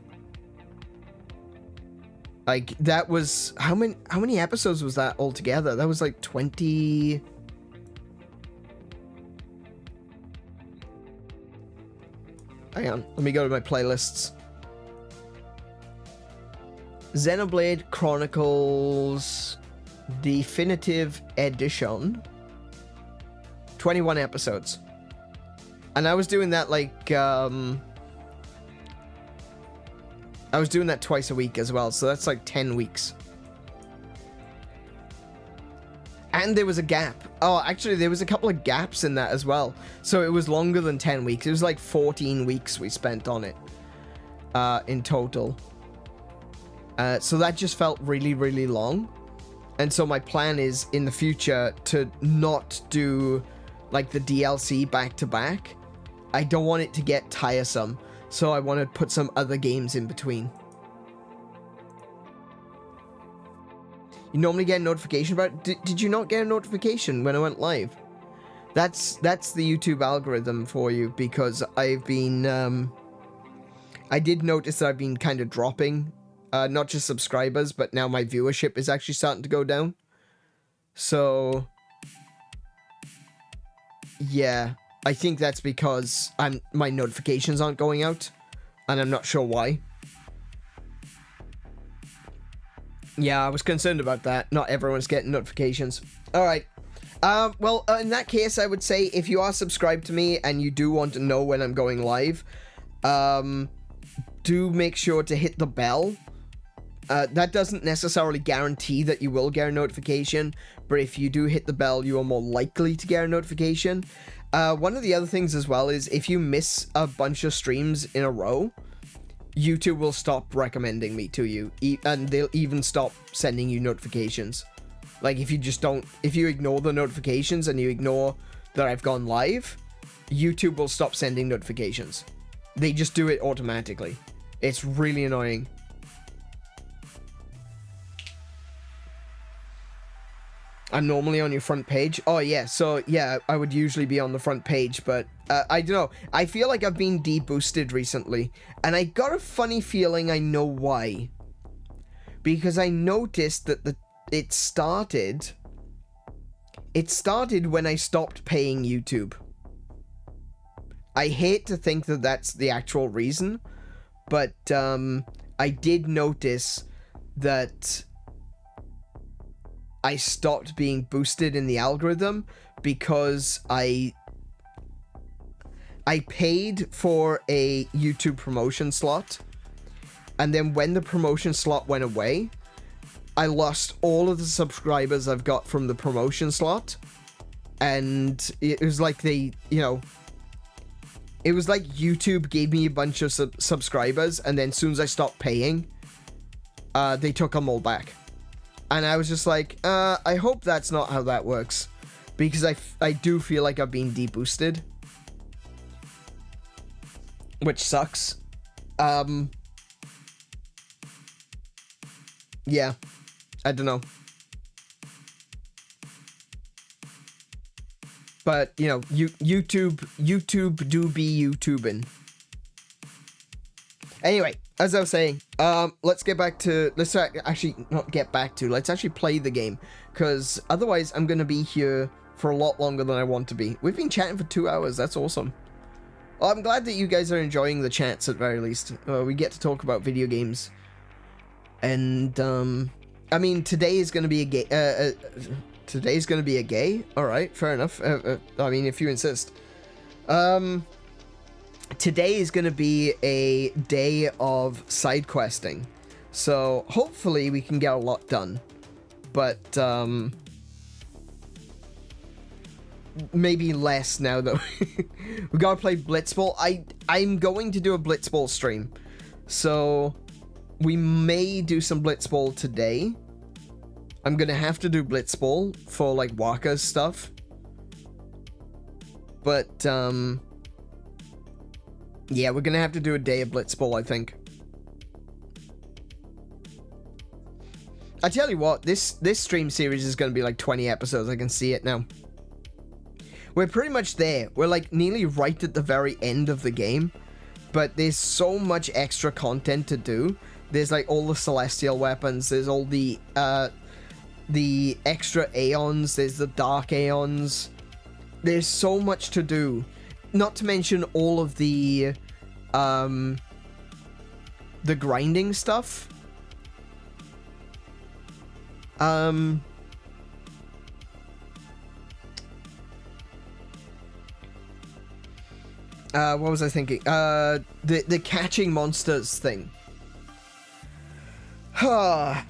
Like, that was... How many episodes was that altogether? That was like 20... Hang on, let me go to my playlists. Xenoblade Chronicles Definitive Edition. 21 episodes. And I was doing that like, I was doing that twice a week as well, so that's like 10 weeks. And there was a gap. Oh, actually, there was a couple of gaps in that as well. So it was longer than 10 weeks. It was like 14 weeks we spent on it in total. So that just felt really, really long. And so my plan is in the future to not do like the DLC back to back. I don't want it to get tiresome. So I want to put some other games in between. You normally get a notification about it. Did you not get a notification when I went live? That's the YouTube algorithm for you, because I've been I did notice that I've been kind of dropping not just subscribers, but now my viewership is actually starting to go down. So yeah, I think that's because my notifications aren't going out, and I'm not sure why. Yeah, I was concerned about that. Not everyone's getting notifications. Alright. Well, in that case, I would say if you are subscribed to me and you do want to know when I'm going live, do make sure to hit the bell. That doesn't necessarily guarantee that you will get a notification, but if you do hit the bell, you are more likely to get a notification. One of the other things as well is if you miss a bunch of streams in a row, YouTube will stop recommending me to you, and they'll even stop sending you notifications. Like, if you ignore the notifications and you ignore that I've gone live, YouTube will stop sending notifications. They just do it automatically. It's really annoying. I'm normally on your front page. Oh yeah, so yeah, I would usually be on the front page, but I don't know. I feel like I've been deboosted recently, and I got a funny feeling I know why. Because I noticed that it started when I stopped paying YouTube. I hate to think that that's the actual reason, but I did notice that I stopped being boosted in the algorithm because I paid for a YouTube promotion slot, and then when the promotion slot went away, I lost all of the subscribers I've got from the promotion slot, and it was like it was like YouTube gave me a bunch of subscribers, and then as soon as I stopped paying, they took them all back. And I was just like, I hope that's not how that works, because I do feel like I've been deboosted, which sucks. Yeah, I don't know. But, you know, YouTube do be YouTubing. Anyway, as I was saying, let's actually not get back to, let's actually play the game, because otherwise I'm going to be here for a lot longer than I want to be. We've been chatting for 2 hours, that's awesome. Well, I'm glad that you guys are enjoying the chats at very least. We get to talk about video games. And, I mean, today is going to be a gay, today's going to be a gay? Alright, fair enough. I mean, if you insist. Today is going to be a day of side questing, so hopefully we can get a lot done, but maybe less now that we gotta play Blitzball. I'm going to do a Blitzball stream, so we may do some Blitzball today. I'm gonna have to do Blitzball for like Waka's stuff, but yeah, we're gonna have to do a day of Blitzball, I think. I tell you what, this stream series is gonna be like 20 episodes. I can see it now. We're pretty much there. We're like nearly right at the very end of the game, but there's so much extra content to do. There's like all the celestial weapons. There's all the extra aeons. There's the dark aeons. There's so much to do. Not to mention all of the grinding stuff. What was I thinking? The catching monsters thing. The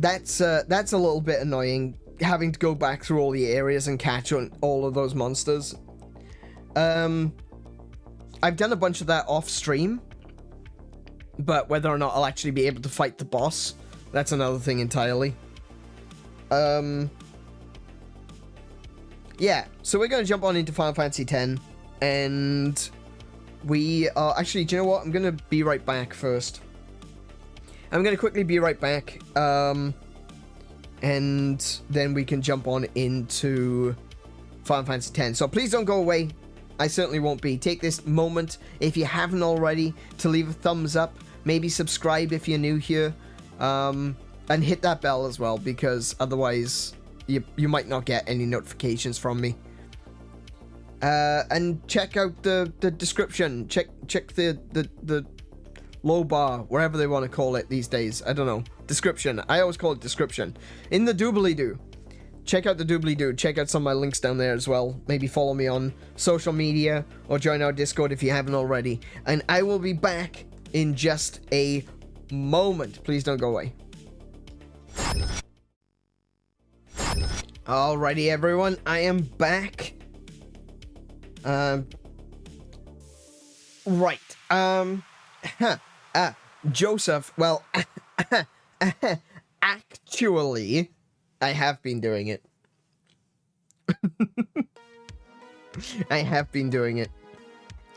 that's a little bit annoying, having to go back through all the areas and catch on all of those monsters. I've done a bunch of that off stream, but whether or not I'll actually be able to fight the boss, that's another thing entirely. Yeah, so we're going to jump on into Final Fantasy X, and we are... Actually, do you know what? I'm going to be right back first. I'm going to quickly be right back, and then we can jump on into Final Fantasy X. So please don't go away. I certainly won't be. Take this moment, if you haven't already, to leave a thumbs up. Maybe subscribe if you're new here. And hit that bell as well, because otherwise you might not get any notifications from me. And check out the description. Check the low bar, wherever they want to call it these days. I don't know. Description. I always call it description. In the doobly-doo. Check out the doobly-doo. Check out some of my links down there as well. Maybe follow me on social media or join our Discord if you haven't already. And I will be back in just a moment. Please don't go away. Alrighty, everyone. I am back. Right. Joseph, well, actually, I have been doing it. I have been doing it.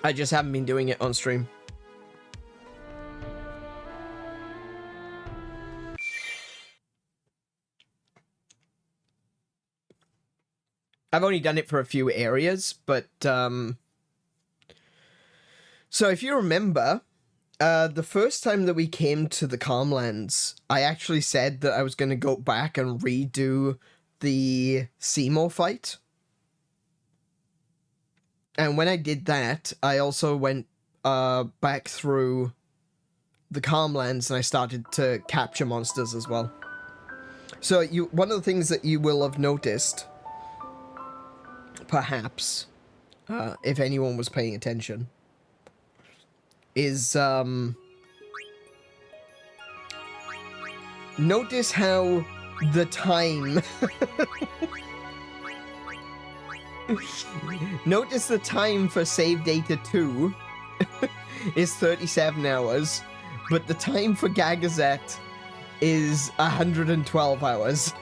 I just haven't been doing it on stream. I've only done it for a few areas, but, so if you remember, the first time that we came to the Calmlands, I actually said that I was going to go back and redo the Seymour fight. And when I did that, I also went back through the Calmlands and I started to capture monsters as well. So one of the things that you will have noticed, perhaps, if anyone was paying attention, is, notice how the time... Notice the time for save data 2 is 37 hours, but the time for Gagazette is 112 hours.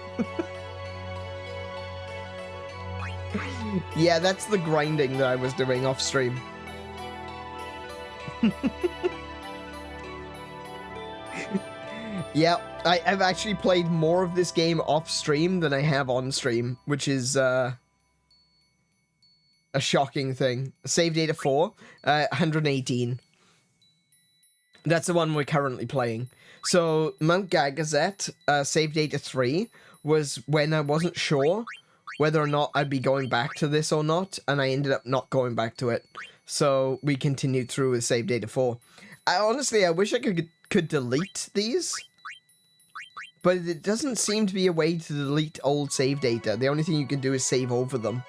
Yeah, that's the grinding that I was doing off stream. Yeah, I've actually played more of this game off stream than I have on stream, which is a shocking thing. Save data 4, 118. That's the one we're currently playing. So Mount Gagazette, save data 3, was when I wasn't sure whether or not I'd be going back to this or not, and I ended up not going back to it. So we continued through with save data 4. Honestly, I wish I could delete these, but it doesn't seem to be a way to delete old save data. The only thing you can do is save over them.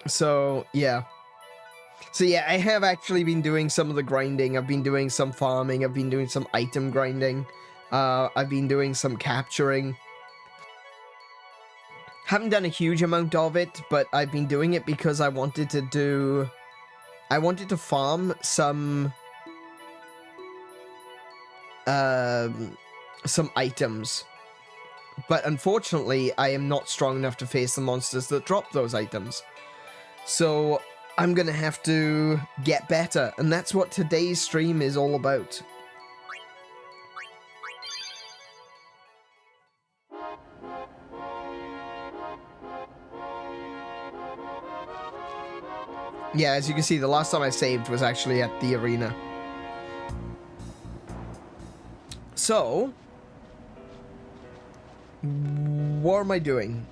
So, yeah. So, yeah, I have actually been doing some of the grinding. I've been doing some farming. I've been doing some item grinding. I've been doing some capturing. Haven't done a huge amount of it, but I've been doing it because I wanted to farm some items. But unfortunately, I am not strong enough to face the monsters that drop those items. So I'm gonna have to get better, and that's what today's stream is all about. Yeah, as you can see, the last time I saved was actually at the arena. So, what am I doing?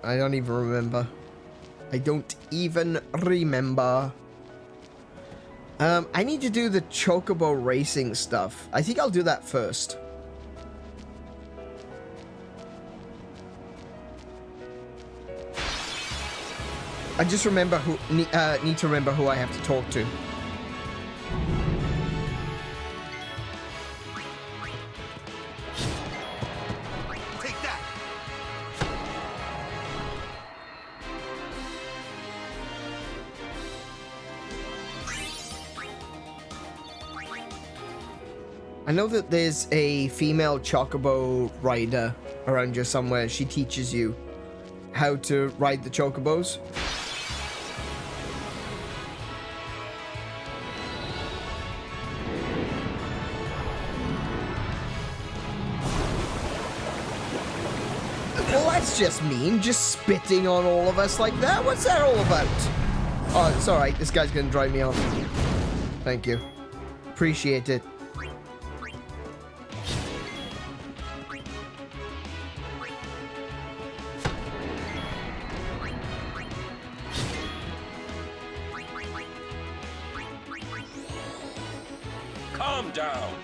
I don't even remember. I don't even remember. I need to do the chocobo racing stuff. I think I'll do that first. I just remember need to remember who I have to talk to. I know that there's a female chocobo rider around here somewhere. She teaches you how to ride the chocobos. Well, that's just mean, just spitting on all of us like that. What's that all about? Oh, it's alright. This guy's gonna drive me off. Thank you. Appreciate it. Calm down.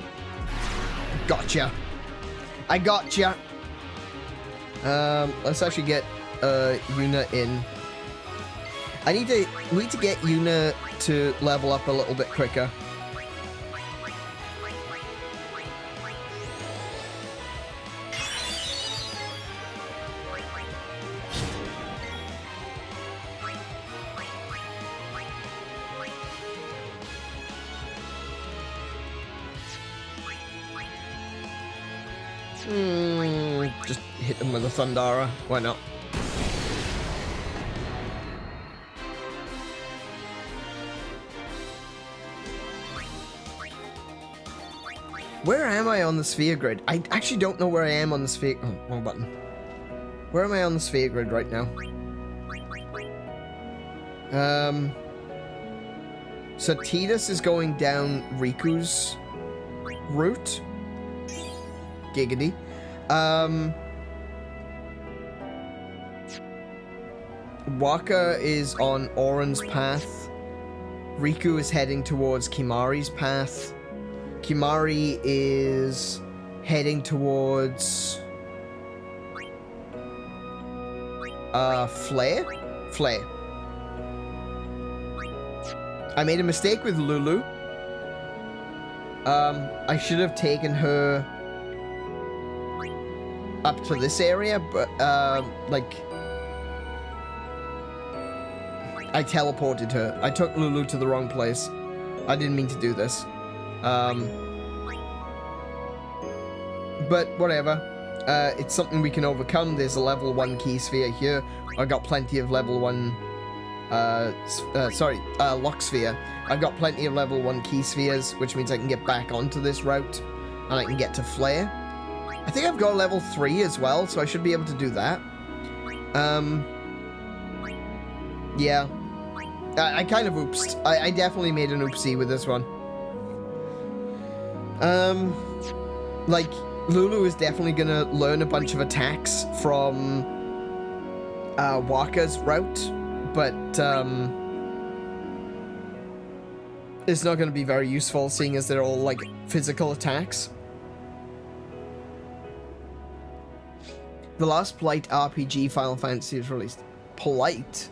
Gotcha. I gotcha. Let's actually get Yuna in. We need to get Yuna to level up a little bit quicker. Just hit them with a Thundara. Why not? Where am I on the sphere grid? I actually don't know where I am on the sphere. Oh, wrong button. Where am I on the sphere grid right now? So Tidus is going down Riku's route. Giggity. Waka is on Auron's path. Riku is heading towards Kimahri's path. Kimahri is heading towards Flare? Flare. I made a mistake with Lulu. I should have taken her up to this area, but like I teleported her. I took Lulu to the wrong place. I didn't mean to do this. But whatever. It's something we can overcome. There's a level 1 key sphere here. I got plenty of level 1 lock sphere. I've got plenty of level 1 key spheres, which means I can get back onto this route and I can get to Flare. I think I've got level 3 as well, so I should be able to do that. Yeah. I kind of oopsed. I definitely made an oopsie with this one. Like, Lulu is definitely gonna learn a bunch of attacks from Waka's route, but it's not gonna be very useful, seeing as they're all, like, physical attacks. The last Polite RPG Final Fantasy was released. Polite?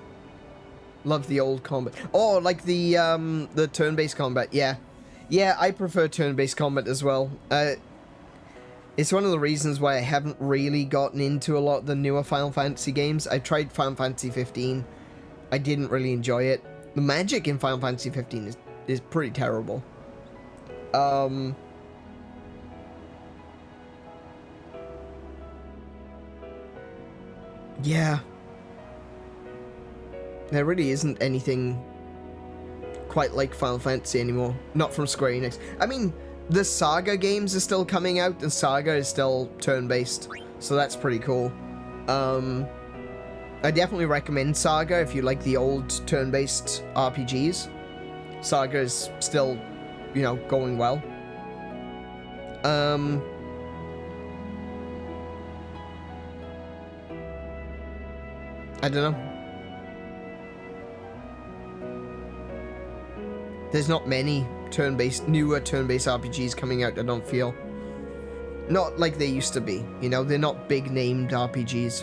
Love the old combat. Oh, like the turn-based combat, yeah. Yeah, I prefer turn-based combat as well. It's one of the reasons why I haven't really gotten into a lot of the newer Final Fantasy games. I tried Final Fantasy 15. I didn't really enjoy it. The magic in Final Fantasy 15 is pretty terrible. Yeah. There really isn't anything quite like Final Fantasy anymore. Not from Square Enix. I mean, the Saga games are still coming out, and Saga is still turn-based, so that's pretty cool. I definitely recommend Saga if you like the old turn-based RPGs. Saga is still, you know, going well. I don't know. There's not many newer turn-based RPGs coming out, I don't feel. Not like they used to be, you know, they're not big-named RPGs.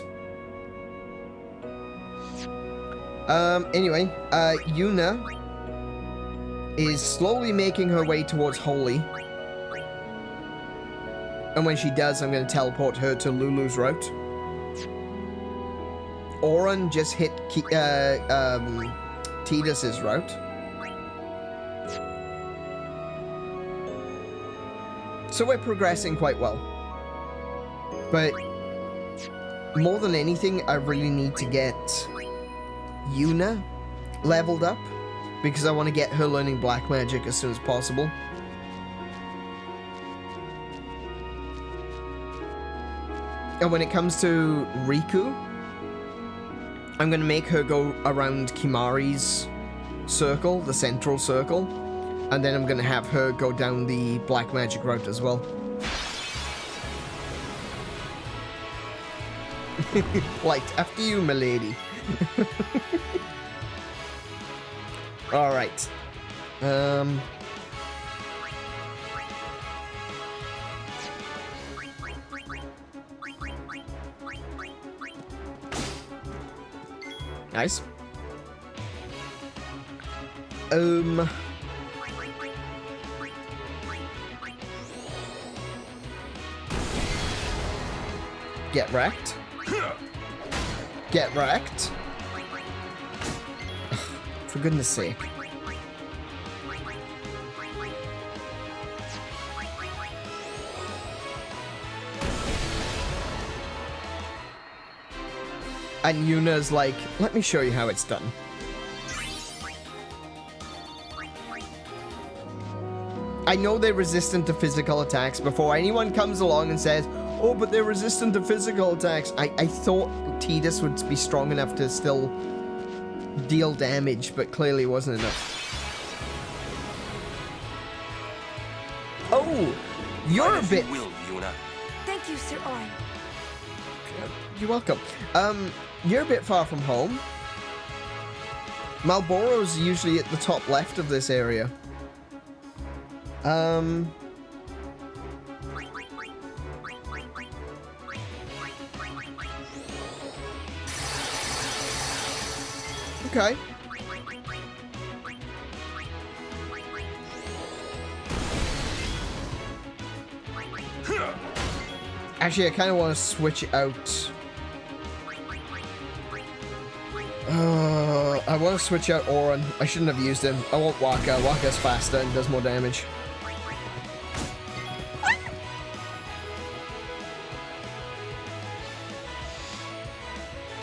Anyway, Yuna is slowly making her way towards Holy. And when she does, I'm going to teleport her to Lulu's route. Auron just hit Tidus's route. So we're progressing quite well. But more than anything, I really need to get Yuna leveled up because I want to get her learning black magic as soon as possible. And when it comes to Riku, I'm going to make her go around Kimahri's circle, the central circle, and then I'm going to have her go down the black magic route as well. Light, after you, milady. Alright. Nice. Get wrecked. Get wrecked. For goodness sake. And Yuna's like, let me show you how it's done. I know they're resistant to physical attacks before anyone comes along and says, oh, but they're resistant to physical attacks. I thought Tidus would be strong enough to still deal damage, but clearly wasn't enough. Oh, you're a bit... Thank you, Sir Auron. You're welcome. You're a bit far from home. Malboro's usually at the top left of this area. Okay. Actually, I kind of want to switch out. I want to switch out Auron. I shouldn't have used him. I want Waka. Waka's faster and does more damage.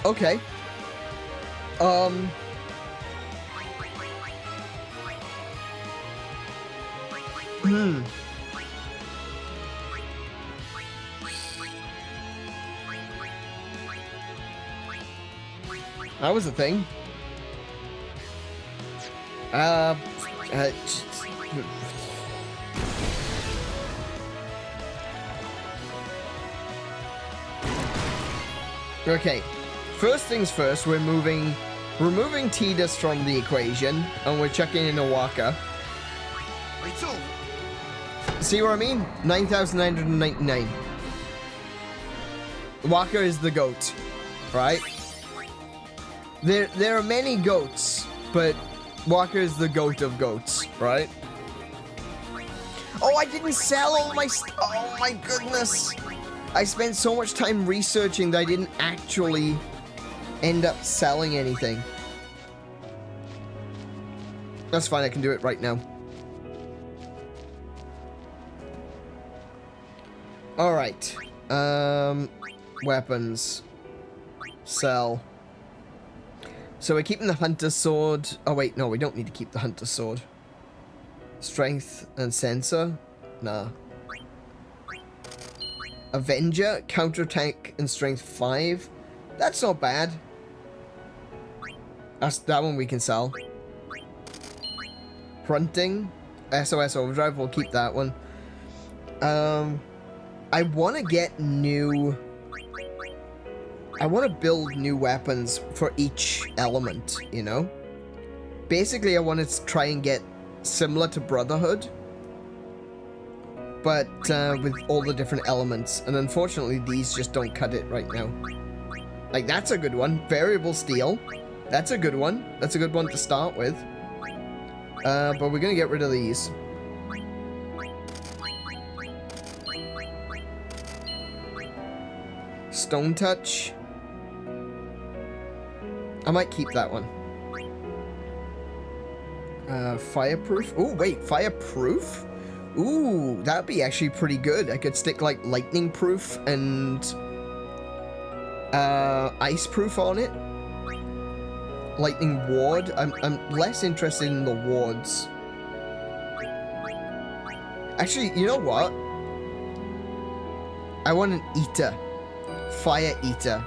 Okay. That was the thing. Okay. First things first, we're removing Tidus from the equation, and we're chucking in a Waka. See what I mean? 9,999. Waka is the goat, right? There are many goats, but Waka is the goat of goats, right? Oh, I didn't sell all my oh my goodness! I spent so much time researching that I didn't actually end up selling anything. That's fine, I can do it right now. Alright. Weapons. Sell. So we're keeping the Hunter's Sword. Oh wait, no, we don't need to keep the Hunter's Sword. Strength and Sensor? Nah. Avenger, counterattack and strength 5. That's not bad. That one we can sell. Fronting, SOS Overdrive, we'll keep that one. I want to get new... I want to build new weapons for each element, you know? Basically, I want to try and get similar to Brotherhood, but with all the different elements. And unfortunately, these just don't cut it right now. Like, that's a good one. Variable Steel. That's a good one. That's a good one to start with. But we're going to get rid of these. Stone Touch. I might keep that one. Fireproof. Oh, wait, fireproof? Ooh, that'd be actually pretty good. I could stick like lightning proof and ice proof on it. Lightning ward. I'm less interested in the wards. Actually, you know what? I want an eater. Fire eater.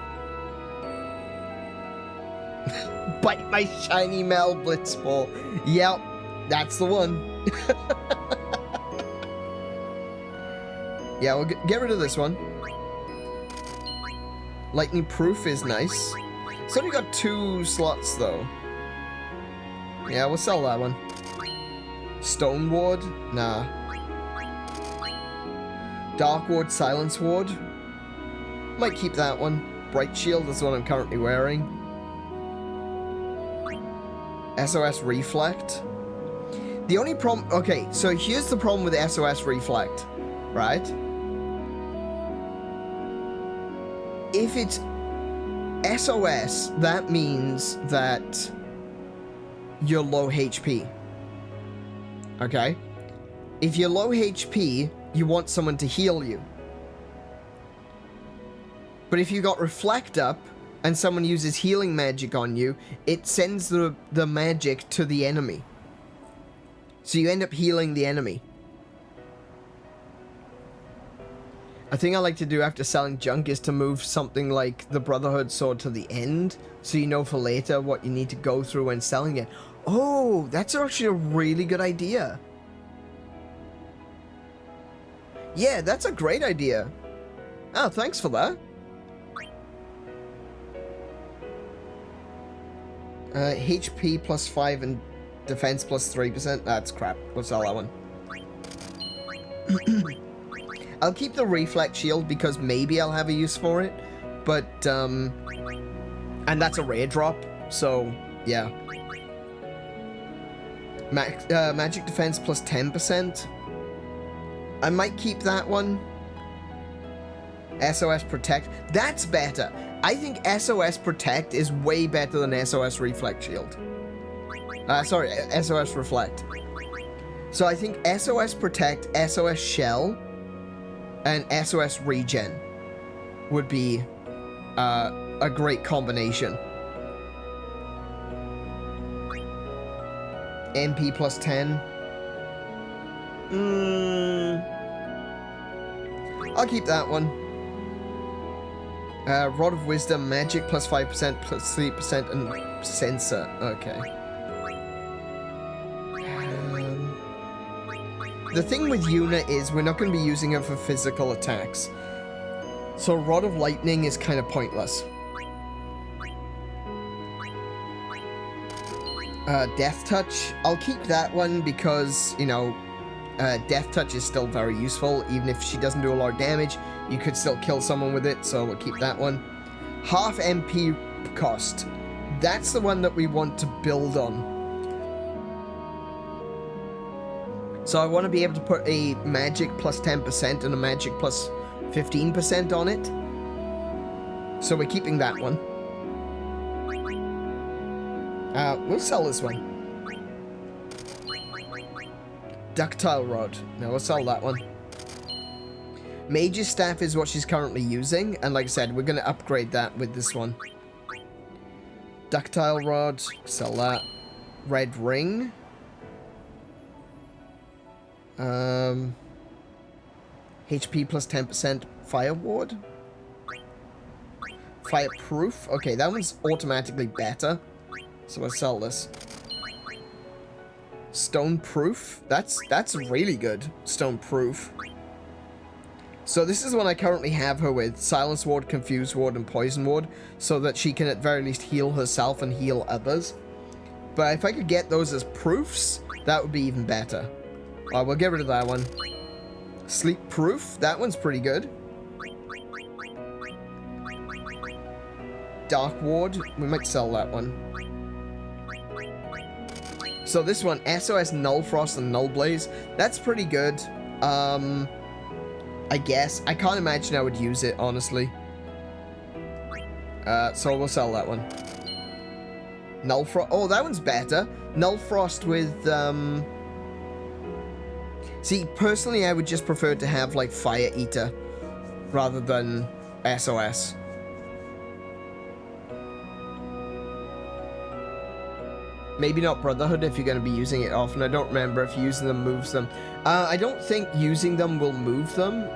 Bite my shiny Mel Blitzball. Yep, that's the one. Yeah, we'll get rid of this one. Lightning proof is nice. It's only got 2 slots though. Yeah, we'll sell that one. Stone ward? Nah. Dark ward, silence ward. Might keep that one. Bright shield is the one I'm currently wearing. SOS reflect. The only problem... Okay, so here's the problem with SOS reflect, right? If it's SOS, that means that you're low HP. Okay? If you're low HP, you want someone to heal you. But if you got reflect up and someone uses healing magic on you, it sends the magic to the enemy. So you end up healing the enemy. A thing I like to do after selling junk is to move something like the Brotherhood sword to the end, so you know for later what you need to go through when selling it. Oh, that's actually a really good idea. Yeah, that's a great idea. Oh, thanks for that. HP plus 5 and defense plus 3%. That's crap. We'll sell that one. I'll keep the reflect shield because maybe I'll have a use for it. But, and that's a rare drop. So, yeah. Magic defense plus 10%. I might keep that one. SOS protect. That's better. I think SOS protect is way better than SOS reflect shield. Sorry, SOS reflect. So I think SOS protect, SOS shell, and SOS regen would be a great combination. MP plus 10. I'll keep that one. Rod of Wisdom, magic plus 5%, plus 3%, and sensor. Okay. The thing with Yuna is we're not going to be using her for physical attacks. So Rod of Lightning is kind of pointless. Death Touch. I'll keep that one because, you know, Death Touch is still very useful. Even if she doesn't do a lot of damage, you could still kill someone with it, so we'll keep that one. Half MP cost. That's the one that we want to build on. So I want to be able to put a magic plus 10% and a magic plus 15% on it. So we're keeping that one. We'll sell this one. Ductile Rod. No, we'll sell that one. Mage's Staff is what she's currently using, and like I said, we're going to upgrade that with this one. Ductile Rod, sell that. Red Ring. HP plus 10% Fire Ward. Fireproof. Okay, that one's automatically better. So we'll sell this. Stone Proof. That's really good. Stone Proof. So this is one I currently have her with. Silence Ward, Confuse Ward, and Poison Ward. So that she can at very least heal herself and heal others. But if I could get those as proofs, that would be even better. We'll get rid of that one. Sleep Proof. That one's pretty good. Dark Ward. We might sell that one. So this one, SOS Null Frost and Null Blaze. That's pretty good. I guess. I can't imagine I would use it, honestly. So we'll sell that one. Null Frost. Oh, that one's better. Null Frost with, See, personally, I would just prefer to have, like, Fire Eater rather than SOS. Maybe not Brotherhood if you're going to be using it often. I don't remember if using them moves them. I don't think using them will move them.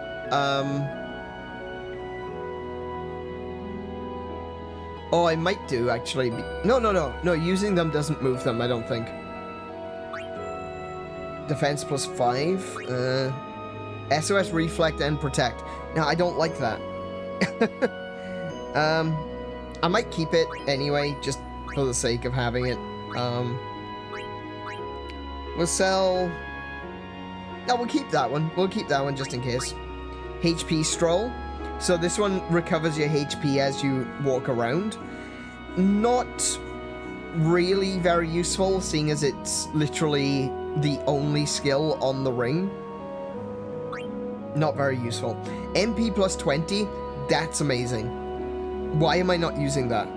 Oh, I might do, actually. No, using them doesn't move them, I don't think. Defense plus 5. SOS, Reflect, and Protect. Now, I don't like that. I might keep it anyway, just for the sake of having it. We'll sell... No, we'll keep that one. We'll keep that one just in case. HP Stroll. So this one recovers your HP as you walk around. Not really very useful, seeing as it's literally the only skill on the ring. Not very useful. MP plus 20. That's amazing. Why am I not using that?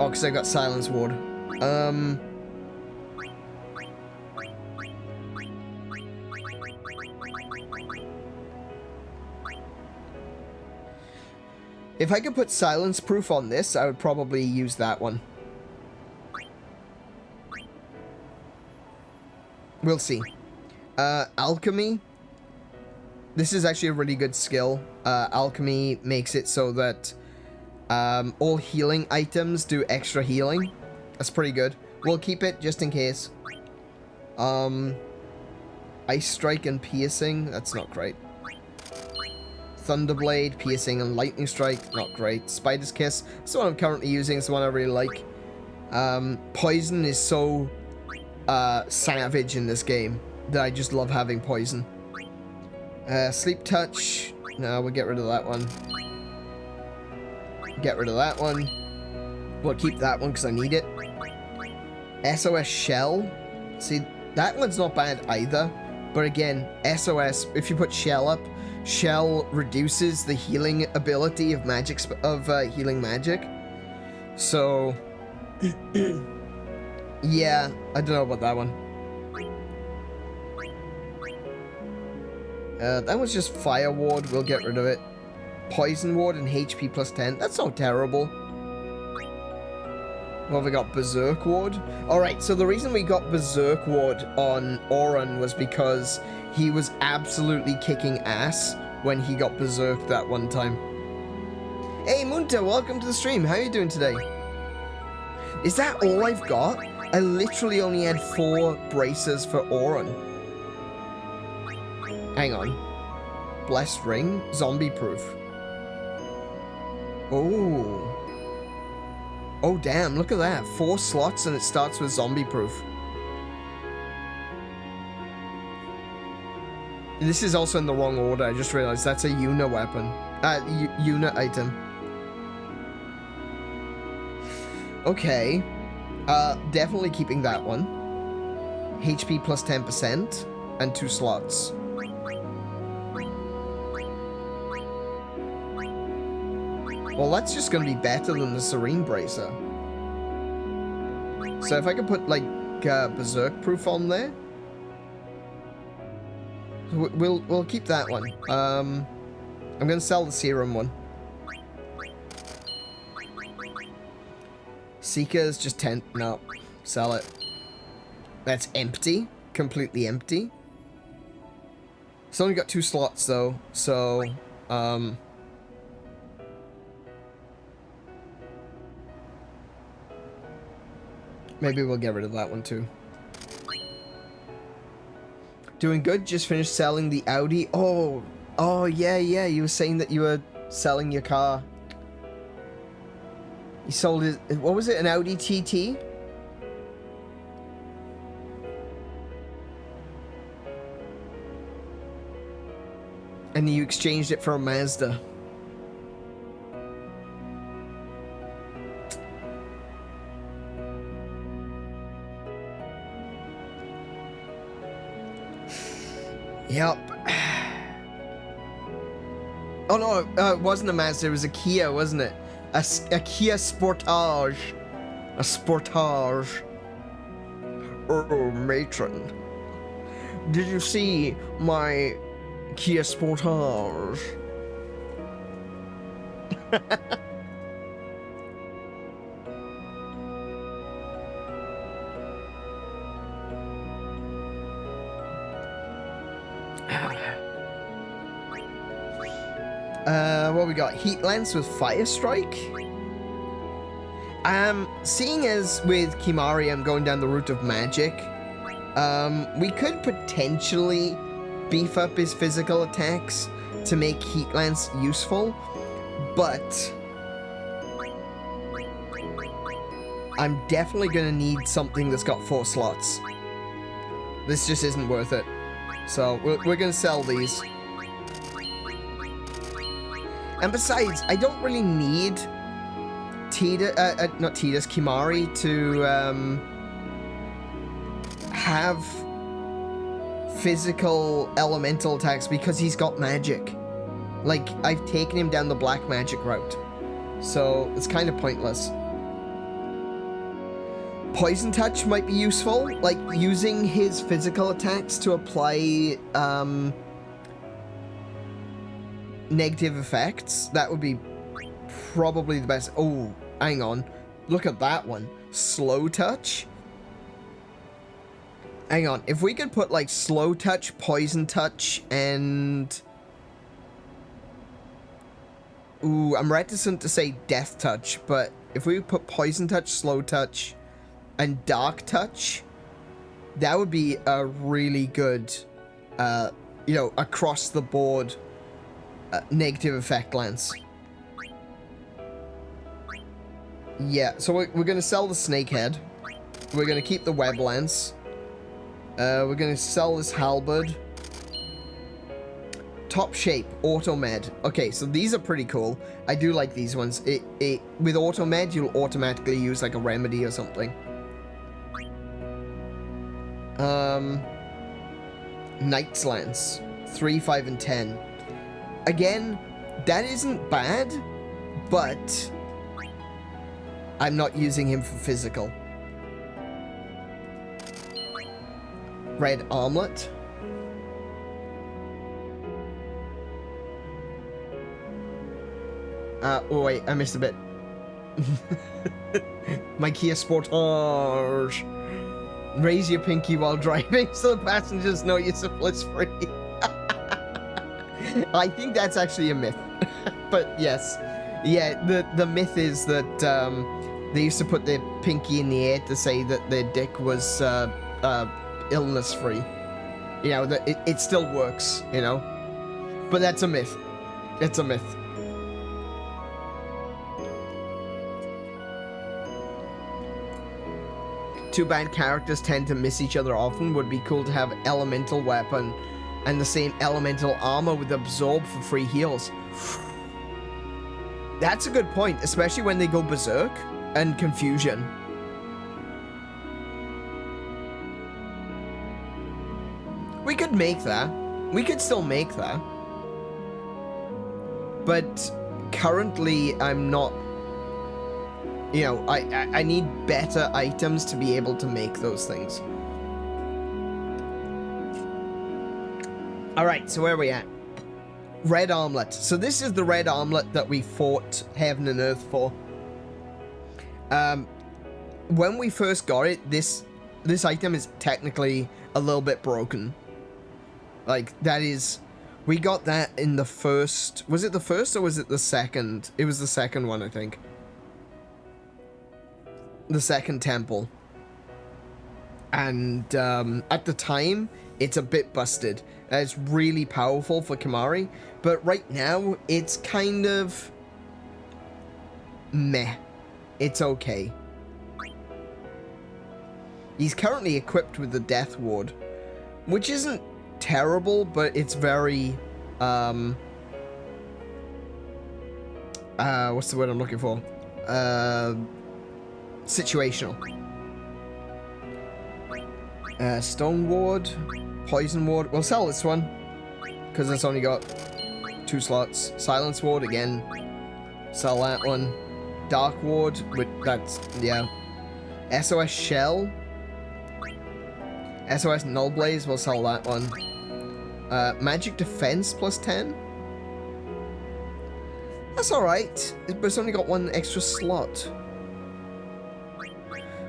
Oh, because I got Silence Ward. If I could put Silence Proof on this, I would probably use that one. We'll see. Alchemy. This is actually a really good skill. Alchemy makes it so that all healing items do extra healing. That's pretty good. We'll keep it just in case. Ice Strike and Piercing. That's not great. Thunderblade, Piercing, and Lightning Strike. Not great. Spider's Kiss. That's the one I'm currently using. It's the one I really like. Poison is so savage in this game that I just love having Poison. Sleep Touch. No, we'll get rid of that one. Get rid of that one. We'll keep that one because I need it. SOS Shell. See, that one's not bad either. But again, SOS, if you put Shell up, Shell reduces the healing ability of magic, healing magic. So, yeah, I don't know about that one. That was just Fire Ward. We'll get rid of it. Poison Ward and HP plus 10. That's not terrible. What have we got? Berserk Ward? Alright, so the reason we got Berserk Ward on Auron was because he was absolutely kicking ass when he got berserked that one time. Hey, Munta, welcome to the stream. How are you doing today? Is that all I've got? I literally only had 4 braces for Auron. Hang on. Blessed Ring? Zombie Proof. Oh. Oh, damn, look at that. 4 slots and it starts with Zombie Proof. This is also in the wrong order. I just realized that's a unit weapon. Unit item. Okay. Definitely keeping that one. HP plus 10% and 2 slots. Well, that's just going to be better than the Serene Bracer. So if I could put, like, Berserk Proof on there. We'll keep that one. I'm going to sell the Serum one. Seeker's just 10. No, sell it. That's empty. Completely empty. It's only got 2 slots, though. So, maybe we'll get rid of that one too. Doing good. Just finished selling the Audi. Oh, yeah. You were saying that you were selling your car. You sold it. What was it? An Audi TT? And you exchanged it for a Mazda. Yep. Oh no, it wasn't a Mazda, it was a Kia, wasn't it? A Kia Sportage. A Sportage. Oh, matron. Did you see my Kia Sportage? What we got? Heat Lance with Fire Strike. Seeing as with Kimahri I'm going down the route of magic, we could potentially beef up his physical attacks to make Heat Lance useful, but I'm definitely gonna need something that's got 4 slots. This just isn't worth it. So we're gonna sell these. And besides, I don't really need Kimahri to have physical elemental attacks because he's got magic. Like, I've taken him down the black magic route. So it's kind of pointless. Poison Touch might be useful, like using his physical attacks to apply negative effects. That would be probably the best. Oh, hang on. Look at that one. Slow Touch. Hang on. If we could put like Slow Touch, Poison Touch, and... Ooh, I'm reticent to say Death Touch, but if we put Poison Touch, Slow Touch, and Dark Touch, that would be a really good, you know, across the board negative effect lance. Yeah, so we're going to sell the Snake Head. We're going to keep the Web Lance. We're going to sell this Halberd. Top Shape, Auto Med. Okay, so these are pretty cool. I do like these ones. With Auto Med, you'll automatically use like a remedy or something. Knight's Lance. 3, 5, and 10. Again, that isn't bad, but I'm not using him for physical. Red Armlet. Oh wait, I missed a bit. My Kia Sportage. Raise your pinky while driving so the passengers know you're syphilis-free. I think that's actually a myth. But yes. Yeah, the myth is that they used to put their pinky in the air to say that their dick was illness-free. You know, that it still works, you know? But that's a myth. It's a myth. Two bad characters tend to miss each other often. Would be cool to have elemental weapon and the same elemental armor with absorb for free heals. That's a good point, especially when they go berserk and confusion. We could make that. We could still make that. But currently I'm not, you know, I need better items to be able to make those things. Alright, so where are we at? Red Armlet. So this is the red armlet that we fought Heaven and Earth for. When we first got it, this item is technically a little bit broken. Like, that is... We got that in the first... Was it the first or was it the second? It was the second one, I think. The second temple. And at the time, it's a bit busted. It's really powerful for Kimahri, but right now, it's kind of... meh. It's okay. He's currently equipped with the Death Ward, which isn't terrible, but it's very... what's the word I'm looking for? Situational. Stone Ward, Poison Ward. We'll sell this one because it's only got 2 slots. Silence Ward again. Sell that one. Dark Ward, but that's, yeah. SOS Shell. SOS Null Blaze, we'll sell that one. Magic Defense plus 10. That's alright, but it's only got one extra slot.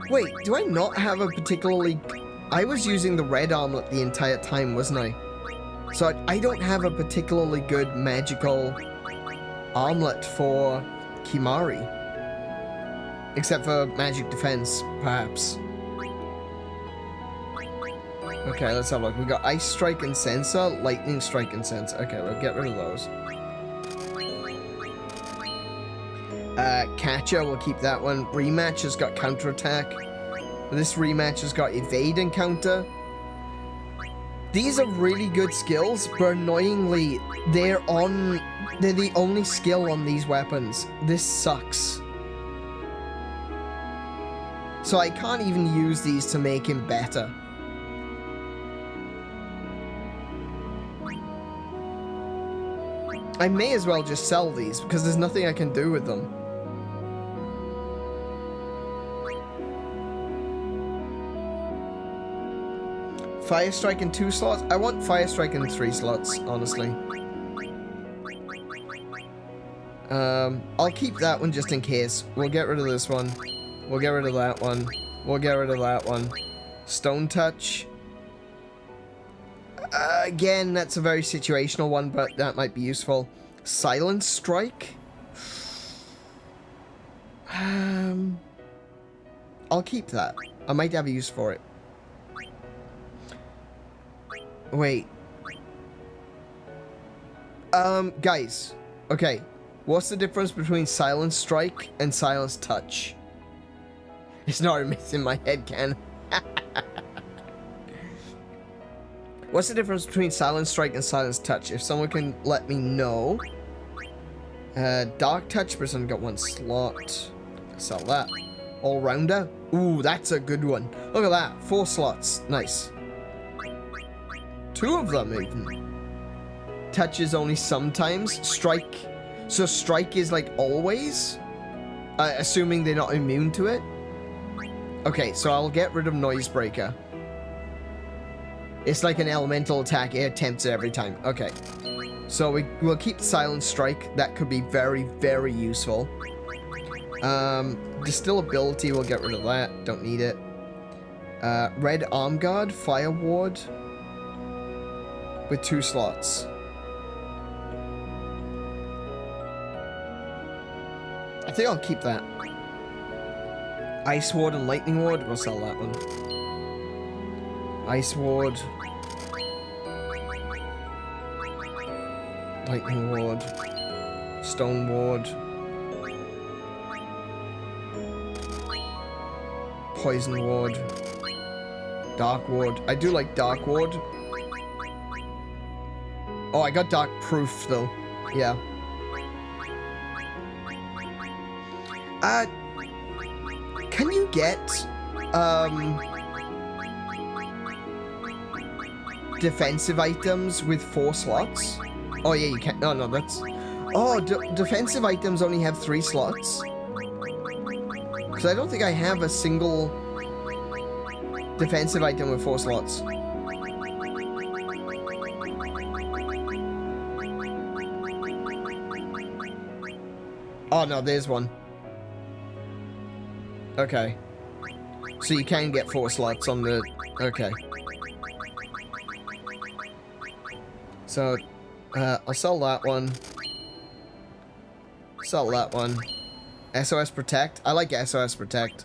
Wait, do I not have a particularly... I was using the red armlet the entire time, wasn't I? So I don't have a particularly good magical armlet for Kimahri. Except for magic defense, perhaps. Okay, let's have a look. We got Ice Strike and Sensor, Lightning Strike and Sensor. Okay, we'll get rid of those. Catcher, we'll keep that one. Rematch has got counterattack. This rematch has got evade and counter. These are really good skills, but annoyingly, they're the only skill on these weapons. This sucks. So I can't even use these to make him better. I may as well just sell these, because there's nothing I can do with them. Fire Strike in 2 slots? I want Fire Strike in 3 slots, honestly. I'll keep that one just in case. We'll get rid of this one. We'll get rid of that one. We'll get rid of that one. Stone Touch. Again, that's a very situational one, but that might be useful. Silent Strike? I'll keep that. I might have a use for it. Wait. Guys. Okay. What's the difference between Silent Strike and Silence Touch? It's not a myth in my head, Ken. What's the difference between Silent Strike and Silence Touch? If someone can let me know. Dark Touch, but it's only got 1 slot. Sell that. All-Rounder. Ooh, that's a good one. Look at that. 4 slots. Nice. 2 of them, even. Touch is only sometimes. Strike. So Strike is like always? Assuming they're not immune to it? Okay, so I'll get rid of Noisebreaker. It's like an elemental attack. It attempts it every time. Okay. So we'll keep Silent Strike. That could be very, very useful. Distill Ability, we'll get rid of that. Don't need it. Red Arm Guard, Fire Ward. With 2 slots. I think I'll keep that. Ice Ward and Lightning Ward, we'll sell that one. Ice Ward. Lightning Ward. Stone Ward. Poison Ward. Dark Ward. I do like Dark Ward. Oh, I got Dark Proof though. Yeah. Can you get defensive items with 4 slots? Oh yeah, you can. No, that's. Oh, defensive items only have 3 slots. Because I don't think I have a single defensive item with 4 slots. Oh no, there's one. Okay. So you can get 4 slots on the... Okay. So, I'll sell that one. Sell that one. SOS Protect. I like SOS Protect.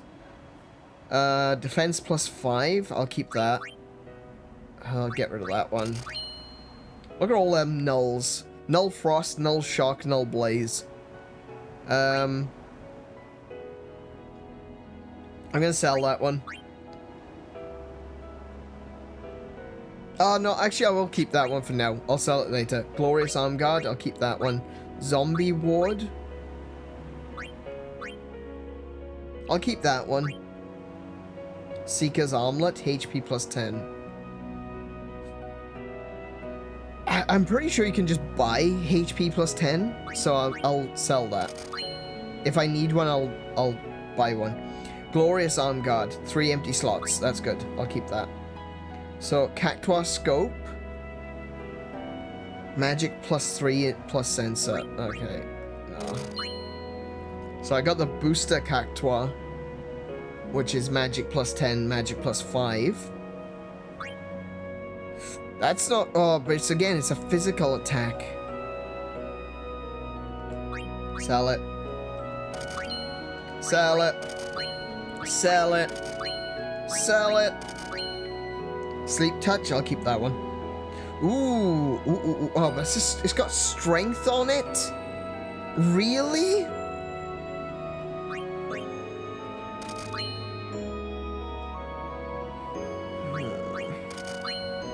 Defense plus 5. I'll keep that. I'll get rid of that one. Look at all them nulls. Null Frost, Null Shock, Null Blaze. I'm gonna sell that one. Oh, no, actually I will keep that one for now. I'll sell it later. Glorious Arm Guard, I'll keep that one. Zombie Ward. I'll keep that one. Seeker's Armlet, HP plus 10. I'm pretty sure you can just buy HP plus 10, so I'll sell that. If I need one, I'll buy one. Glorious Arm Guard, 3 empty slots. That's good. I'll keep that. So, Cactuar Scope. Magic +3 plus sensor. Okay. No. So I got the booster Cactuar, which is magic +10, magic +5. That's not... Oh, but it's again, it's a physical attack. Sell it. Sell it. Sell it. Sell it. Sleep Touch, I'll keep that one. Ooh, oh, but it's got strength on it? Really?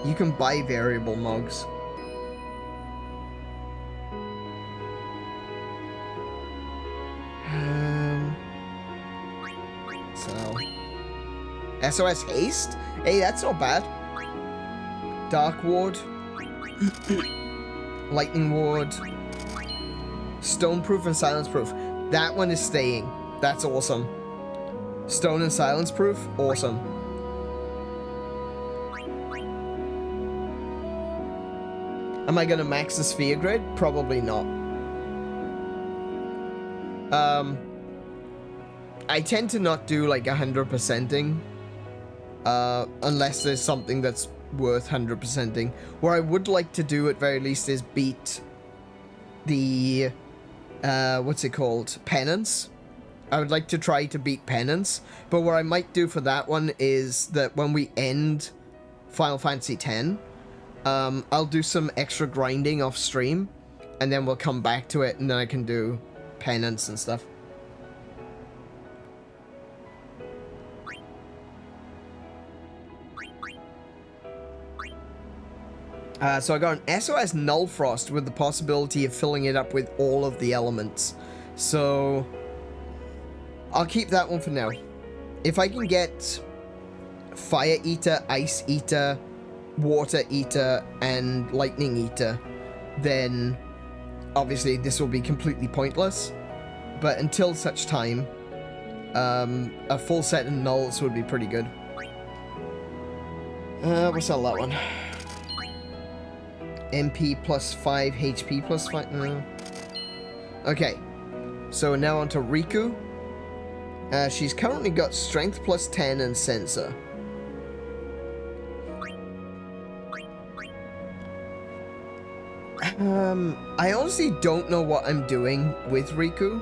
You can buy variable mugs. So SOS Haste? Hey, that's not bad. Dark Ward. Lightning Ward. Stone Proof and Silence Proof. That one is staying. That's awesome. Stone and Silence Proof? Awesome. Am I gonna max the Sphere Grid? Probably not. I tend to not do like 100%ing. Unless there's something that's worth 100%ing. What I would like to do at very least is beat the what's it called? Penance. I would like to try to beat Penance, but what I might do for that one is that when we end Final Fantasy X, I'll do some extra grinding off stream, and then we'll come back to it, and then I can do Penance and stuff. So I got an SOS Null Frost with the possibility of filling it up with all of the elements. So I'll keep that one for now. If I can get Fire Eater, Ice Eater, Water Eater, and Lightning Eater, then obviously this will be completely pointless. But until such time, a full set of nulls would be pretty good. We'll sell that one. MP +5, HP +5. No. Okay, so now on to Riku. She's currently got Strength +10 and Sensor. I honestly don't know what I'm doing with Riku.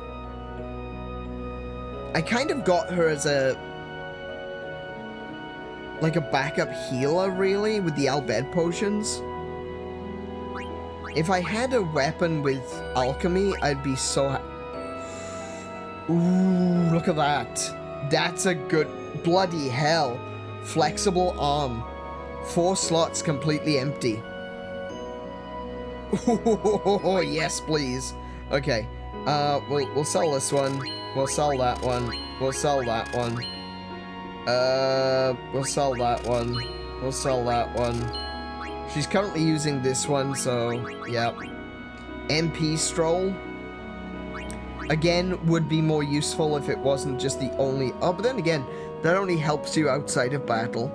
I kind of got her as like a backup healer, really, with the Albed potions. If I had a weapon with alchemy, I'd be so Ooh, look at that. That's a good... Bloody hell. Flexible arm. 4 slots completely empty. Oh, yes, please. Okay. We'll sell this one. We'll sell that one. We'll sell that one. We'll sell that one. We'll sell that one. She's currently using this one, so, yeah. MP Stroll. Again, would be more useful if it wasn't just the only... Oh, but then again, that only helps you outside of battle.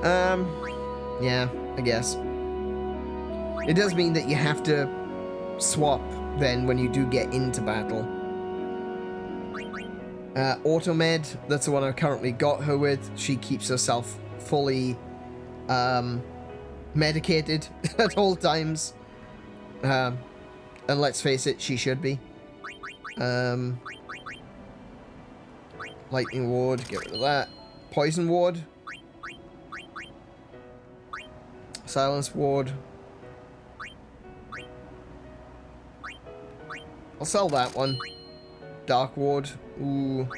Yeah, I guess. It does mean that you have to swap then when you do get into battle. Automed, that's the one I've currently got her with. She keeps herself fully medicated at all times. And let's face it, she should be. Lightning Ward, get rid of that. Poison Ward. Silence Ward. I'll sell that one. Dark Ward. Ooh.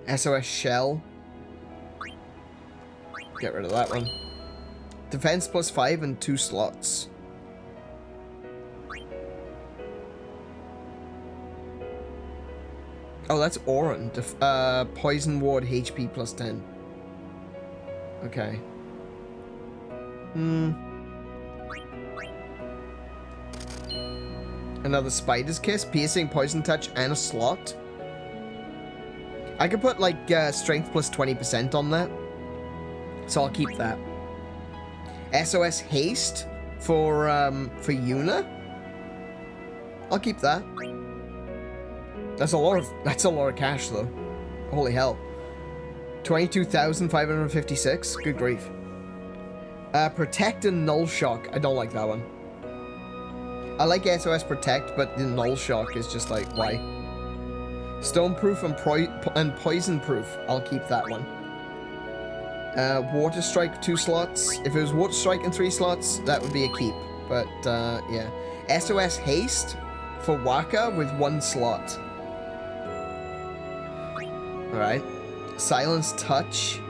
SOS Shell. Get rid of that one. Defense +5 and 2 slots. Oh, that's Auron. Poison Ward, HP +10. Okay. Another Spider's Kiss, Piercing, Poison Touch, and a slot. I could put like strength plus 20% on that. So I'll keep that. SOS haste for Yuna. I'll keep that. That's a lot of cash though. Holy hell. 22,556. Good grief. Protect and null shock. I don't like that one. I like SOS protect, but the null shock is just like, why? Stone proof and poison proof. I'll keep that one. Water strike 2 slots. If it was water strike in 3 slots, that would be a keep. But yeah. SOS haste for Waka with 1 slot. Alright. Silence touch.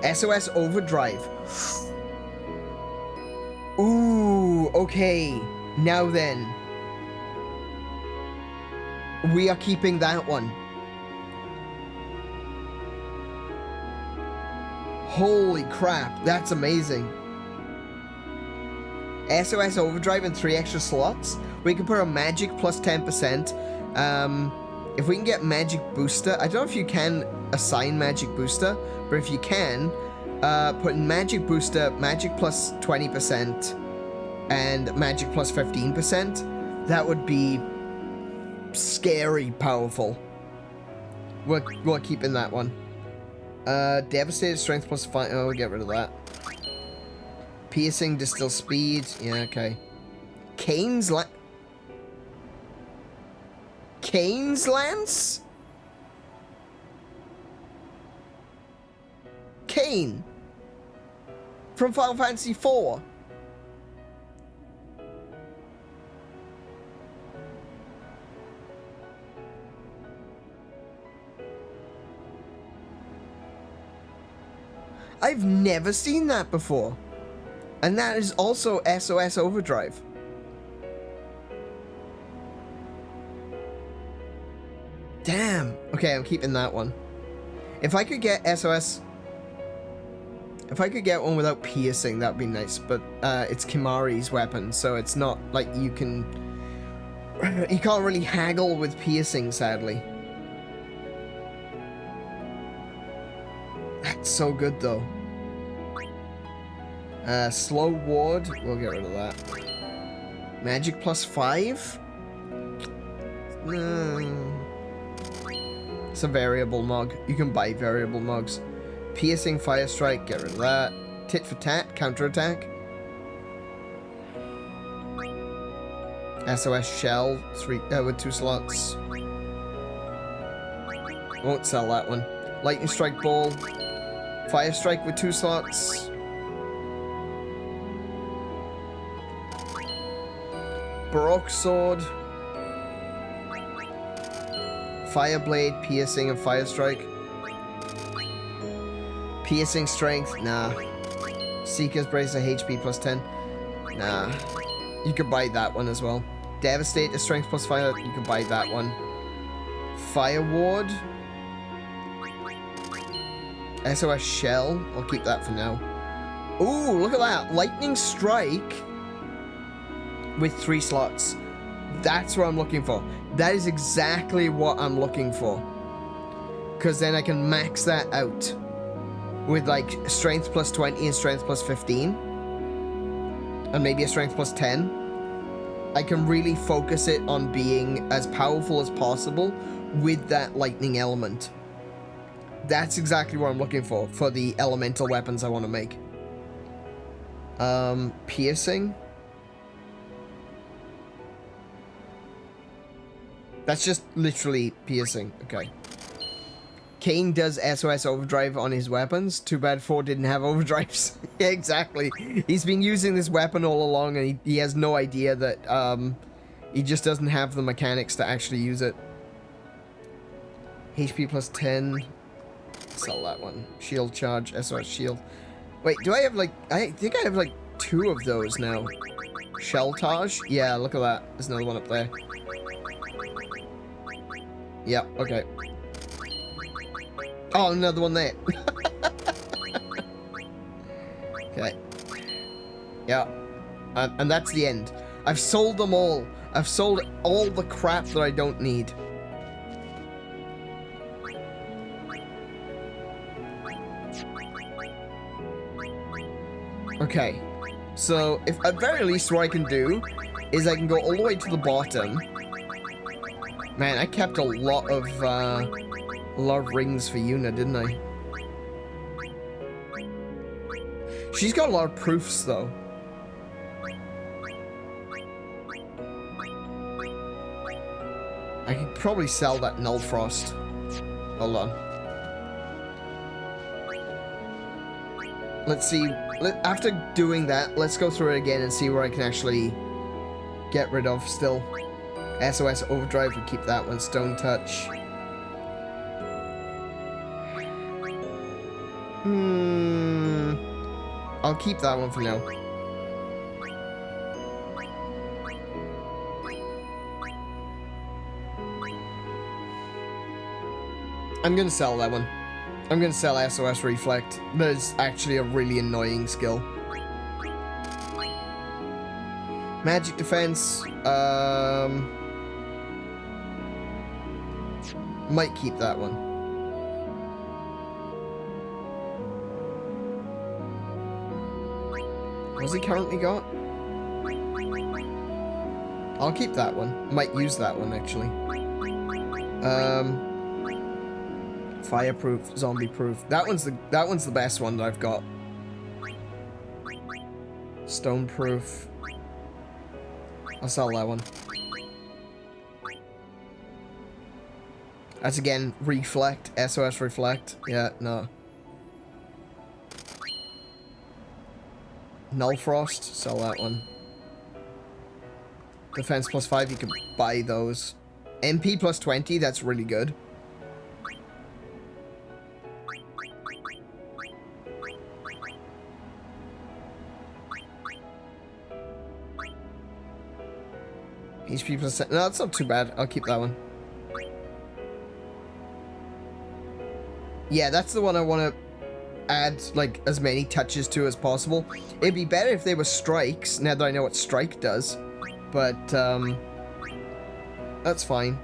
SOS overdrive. Ooh, okay. Now then. We are keeping that one. Holy crap, that's amazing. SOS overdrive and 3 extra slots. We can put a magic plus 10%. If we can get magic booster, I don't know if you can assign magic booster, but if you can, put magic booster, magic plus 20%, and magic plus 15%. That would be scary powerful. We're keeping that one. Devastated strength plus 5. Oh, we'll get rid of that. Piercing, distill speed. Yeah, okay. Kane's Lance? Kane from Final Fantasy IV. I've never seen that before. And that is also SOS Overdrive. Damn. Okay, I'm keeping that one. If I could get SOS... If I could get one without piercing, that would be nice. But it's Kimahri's weapon, so it's not like you can... You can't really haggle with piercing, sadly. That's so good, though. Slow ward. We'll get rid of that. Magic plus 5? It's a variable mug. You can buy variable mugs. Piercing, fire strike, get rid of that. Tit for tat, counterattack. SOS shell, with 2 slots. Won't sell that one. Lightning strike ball. Fire strike with 2 slots. Baroque sword. Fire blade, piercing, and fire strike. Piercing strength, nah. Seeker's bracer, HP plus 10. Nah. You could buy that one as well. Devastate, strength plus 5. You could buy that one. Fire ward. SOS shell. I'll keep that for now. Ooh, look at that. Lightning strike with 3 slots. That's what I'm looking for. That is exactly what I'm looking for. Because then I can max that out with like strength plus 20 and strength plus 15. And maybe a strength plus 10. I can really focus it on being as powerful as possible with that lightning element. That's exactly what I'm looking for the elemental weapons I want to make. Piercing. That's just literally piercing. Okay. Kane does SOS overdrive on his weapons. Too bad 4 didn't have overdrives. Yeah, exactly. He's been using this weapon all along and he has no idea that he just doesn't have the mechanics to actually use it. HP plus 10. Sell that one. Shield charge, SOS shield. Wait, do I have like... I think I have like 2 of those now. Sheltage? Yeah, look at that. There's another one up there. Yeah, okay. Oh, another one there. Okay. Yeah. And that's the end. I've sold them all. I've sold all the crap that I don't need. Okay. So, if at very least what I can do is I can go all the way to the bottom. Man, I kept a lot of rings for Yuna, didn't I? She's got a lot of proofs, though. I could probably sell that Null Frost. Hold on. Let's see. After doing that, let's go through it again and see where I can actually get rid of still. SOS Overdrive, we keep that one. Stone Touch. I'll keep that one for now. I'm gonna sell that one. I'm gonna sell SOS Reflect. That is actually a really annoying skill. Magic Defense. Might keep that one. What's he currently got? I'll keep that one. Might use that one actually. Fireproof, zombie proof. That one's the best one that I've got. Stone proof. I'll sell that one. That's again reflect, SOS reflect. Yeah, no. Null Frost, sell that one. Defense +5, you can buy those. MP +20, that's really good. HP +10, no, that's not too bad. I'll keep that one. Yeah, that's the one I want to add, like, as many touches to as possible. It'd be better if they were strikes, now that I know what strike does. But, that's fine.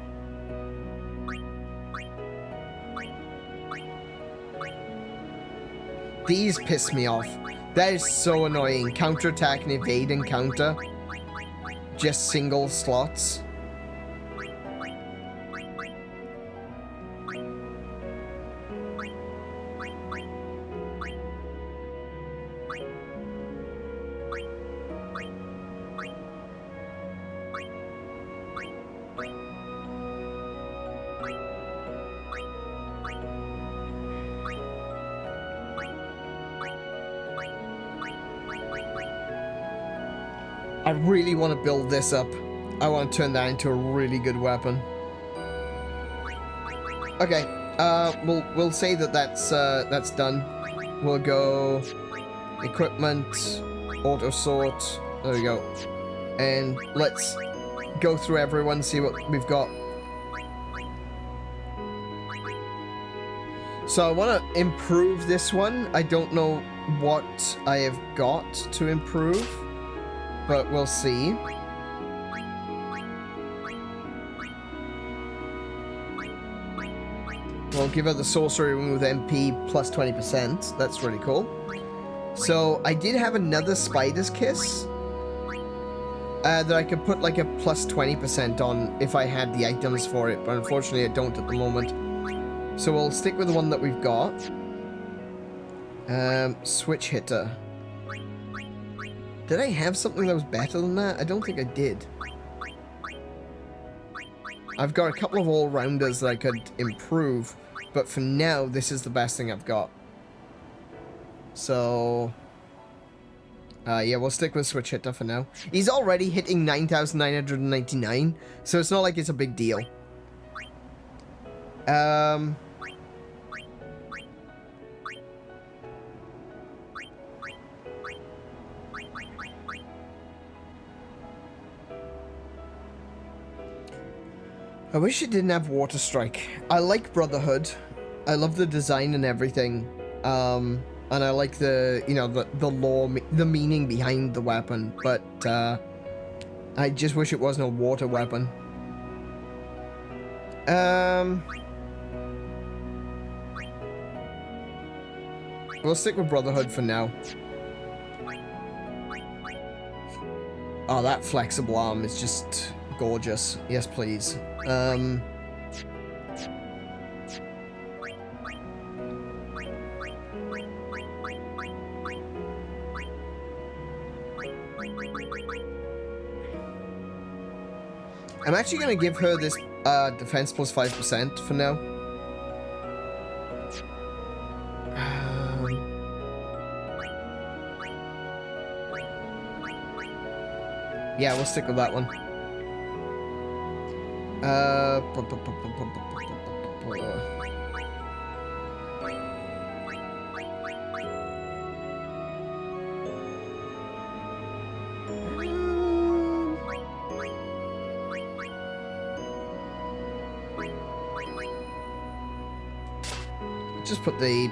These piss me off. That is so annoying. Counterattack and evade and counter. Just single slots. I really want to build this up. I want to turn that into a really good weapon. Okay, we'll say that that's done. We'll go equipment, auto sort. There we go. And let's go through everyone, see what we've got. So I want to improve this one. I don't know what I have got to improve, but we'll see. We'll give her the sorcery ring with MP plus 20%. That's really cool. So I did have another Spider's Kiss that I could put like a plus 20% on if I had the items for it, but unfortunately I don't at the moment. So we'll stick with the one that we've got. Switch hitter. Did I have something that was better than that? I don't think I did. I've got a couple of all-rounders that I could improve, but for now, this is the best thing I've got. So, yeah, we'll stick with Switch Hitter for now. He's already hitting 9,999, so it's not like it's a big deal. I wish it didn't have Water Strike. I like Brotherhood. I love the design and everything. And I like the, you know, the lore, the meaning behind the weapon. But, I just wish it wasn't a water weapon. We'll stick with Brotherhood for now. Oh, that flexible arm is just gorgeous. Yes, please. I'm actually going to give her this defense plus 5% for now. Yeah, we'll stick with that one. Just put the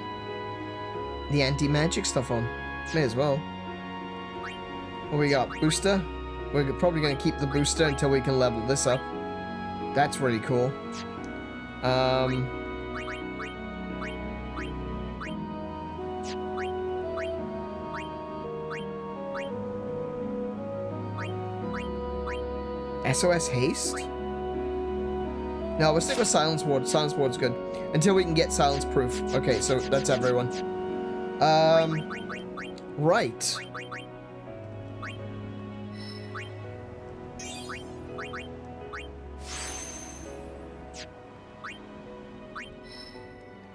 anti-magic stuff on. May as well. What we got? Booster? We're probably going to keep the booster until we can level this up. That's really cool. SOS Haste? No, we'll stick with Silence Ward. Silence Ward's good. Until we can get Silence Proof. Okay, so that's everyone. Right.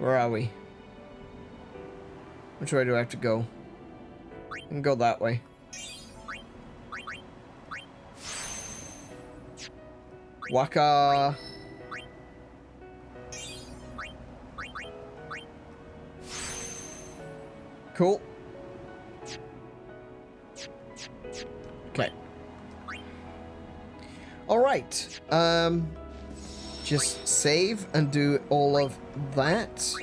Where are we? Which way do I have to go? I can go that way. Waka. Cool. Okay. All right. Just save and do all of that.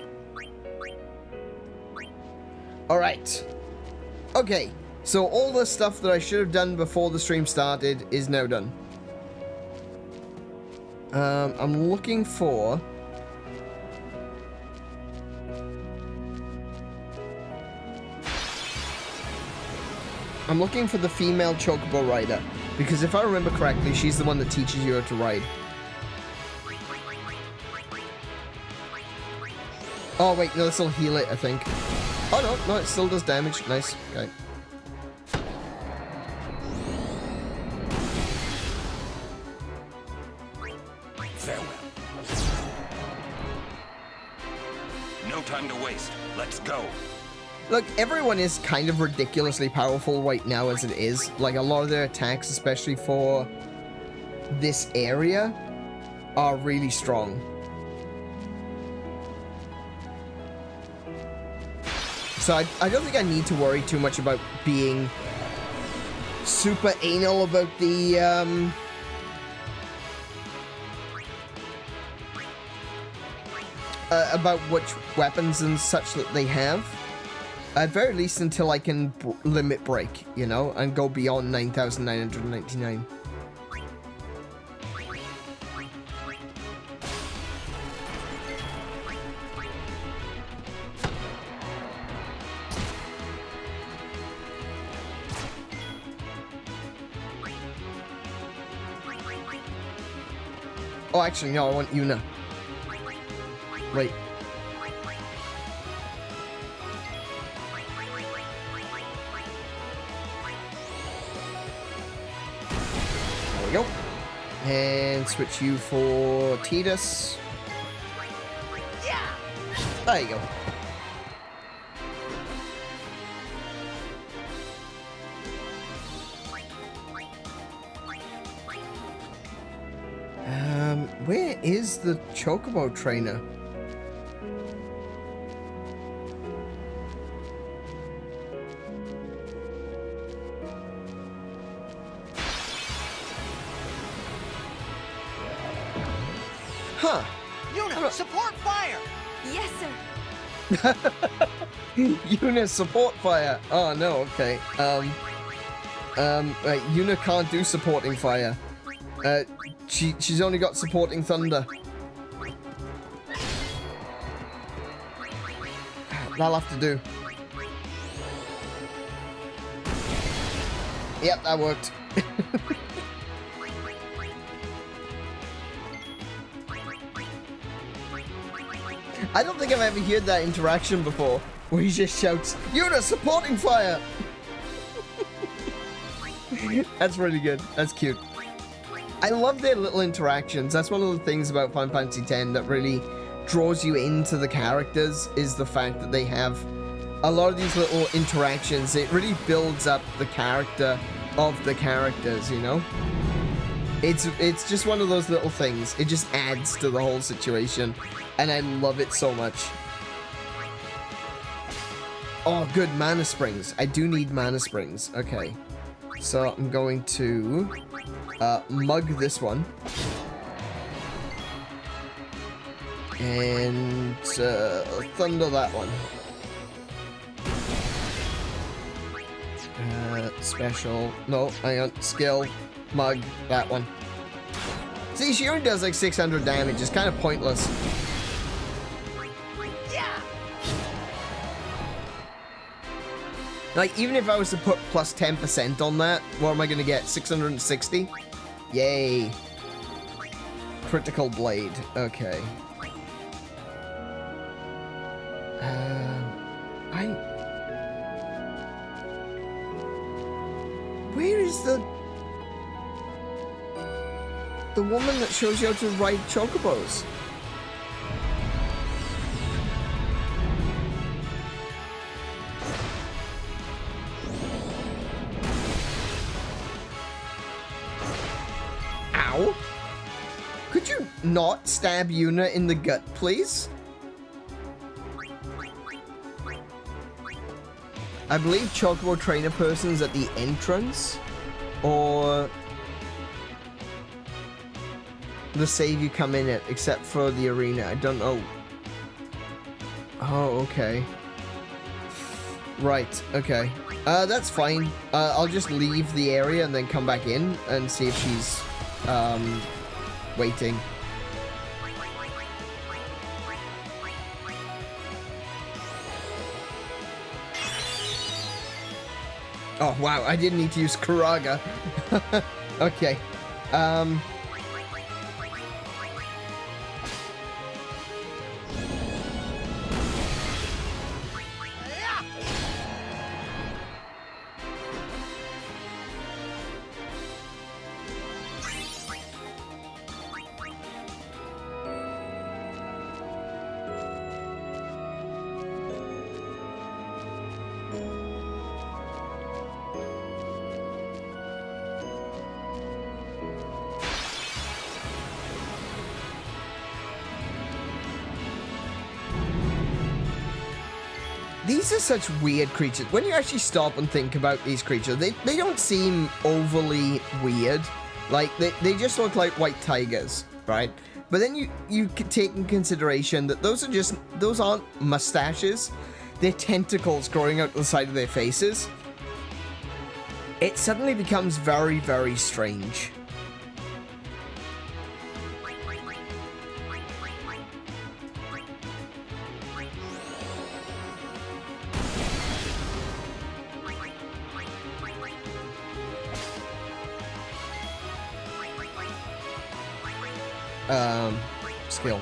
All right. Okay. So all the stuff that I should have done before the stream started is now done. I'm looking for... I'm looking for the female chocobo rider, because if I remember correctly, she's the one that teaches you how to ride. Oh wait, no, this will heal it, I think. Oh no, it still does damage. Nice. Okay. Farewell. No time to waste. Let's go. Look, everyone is kind of ridiculously powerful right now as it is. Like, a lot of their attacks, especially for this area, are really strong. So I don't think I need to worry too much about being super anal about the, about which weapons and such that they have. At very least until I can limit break, you know, and go beyond 9,999. Oh, actually, no, I want Yuna. Wait. There we go. And switch you for Tidus. Yeah. There you go. Where is the chocobo trainer? Huh. Yuna, support fire! Yes, sir. Yuna, support fire. Oh, no, okay. Right, Yuna can't do supporting fire. She's only got supporting thunder. That'll have to do. Yep, that worked. I don't think I've ever heard that interaction before, where he just shouts, "Yuna, supporting fire!" That's really good. That's cute. I love their little interactions. That's one of the things about Final Fantasy X that really draws you into the characters, is the fact that they have a lot of these little interactions. It really builds up the character of the characters, you know? It's just one of those little things. It just adds to the whole situation, and I love it so much. Oh, good, mana springs. I do need mana springs. Okay. So I'm going to mug this one. And thunder that one. Special. No, hang on. Skill. Mug that one. See, she only does like 600 damage. It's kind of pointless. Like, even if I was to put plus 10% on that, what am I going to get? 660? Yay. Critical blade. Okay. Where is the woman that shows you how to ride chocobos? Ow! Could you not stab Yuna in the gut, please? I believe Chocobo trainer person's at the entrance, or the save you come in at, except for the arena. I don't know. Oh, okay. Right, okay. That's fine. I'll just leave the area and then come back in and see if she's, waiting. Oh, wow, I didn't need to use Karaga. Okay. These are such weird creatures. When you actually stop and think about these creatures, they don't seem overly weird. Like, they just look like white tigers, right? But then you take in consideration that those aren't mustaches. They're tentacles growing out the side of their faces. It suddenly becomes very, very strange. Skill.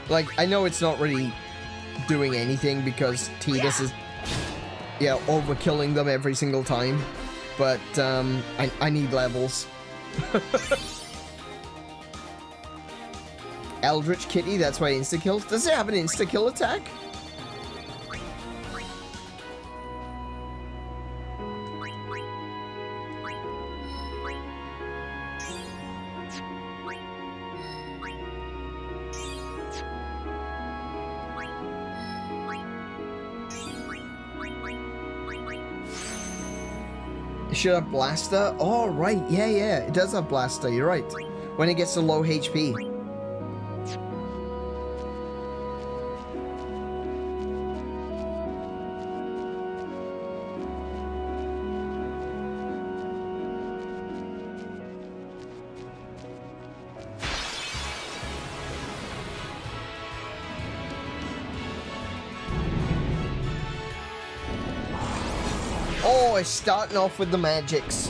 Like, I know it's not really doing anything because Tidus is, yeah, overkilling them every single time, but I need levels. Eldritch Kitty, that's why insta-kills. Does it have an insta-kill attack? It should have Blaster? Oh, right. Yeah, it does have Blaster. You're right. When it gets to low HP. Oh, it's starting off with the magics.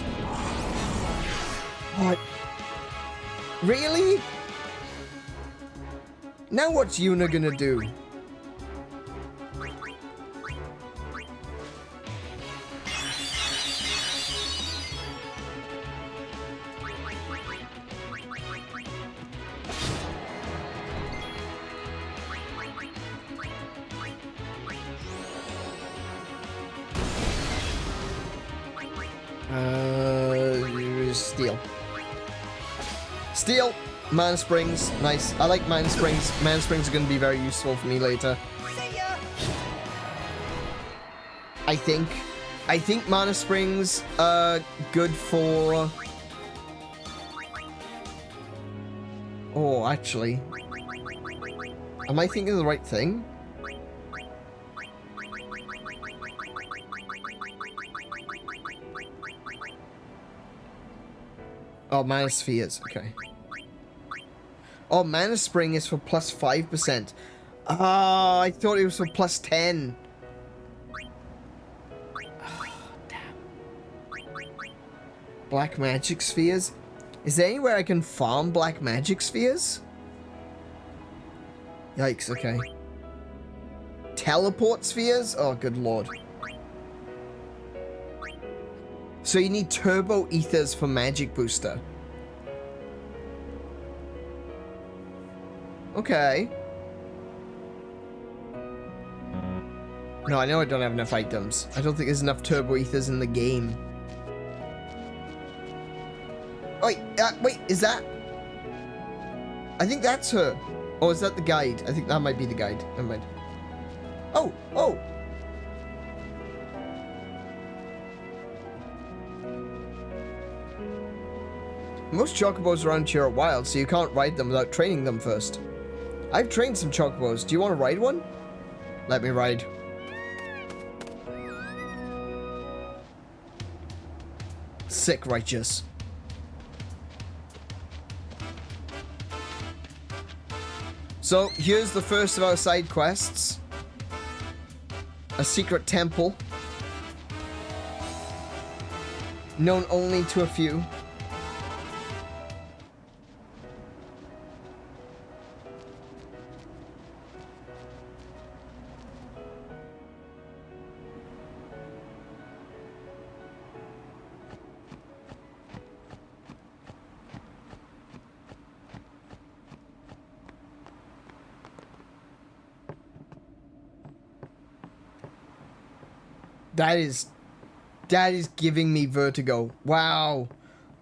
What? Really? Now what's Yuna gonna do? Steel. Steel! Mana Springs. Nice. I like Mana Springs. Mana Springs are going to be very useful for me later. See ya. I think Mana Springs are good for... Oh, actually. Am I thinking of the right thing? Oh, Mana Spheres. Okay. Oh, Mana Spring is for plus 5%. Ah, I thought it was for plus 10. Oh, damn. Black Magic Spheres? Is there anywhere I can farm Black Magic Spheres? Yikes, okay. Teleport Spheres? Oh, good lord. So you need Turbo Ethers for Magic Booster. Okay. No, I know I don't have enough items. I don't think there's enough Turbo Ethers in the game. Wait, wait, is that... I think that's her. Or is that the guide? I think that might be the guide. Never mind. Oh, oh! Most chocobos around here are wild, so you can't ride them without training them first. I've trained some chocobos. Do you want to ride one? Let me ride. Sick righteous. So, here's the first of our side quests. A secret temple. Known only to a few. That is giving me vertigo. Wow.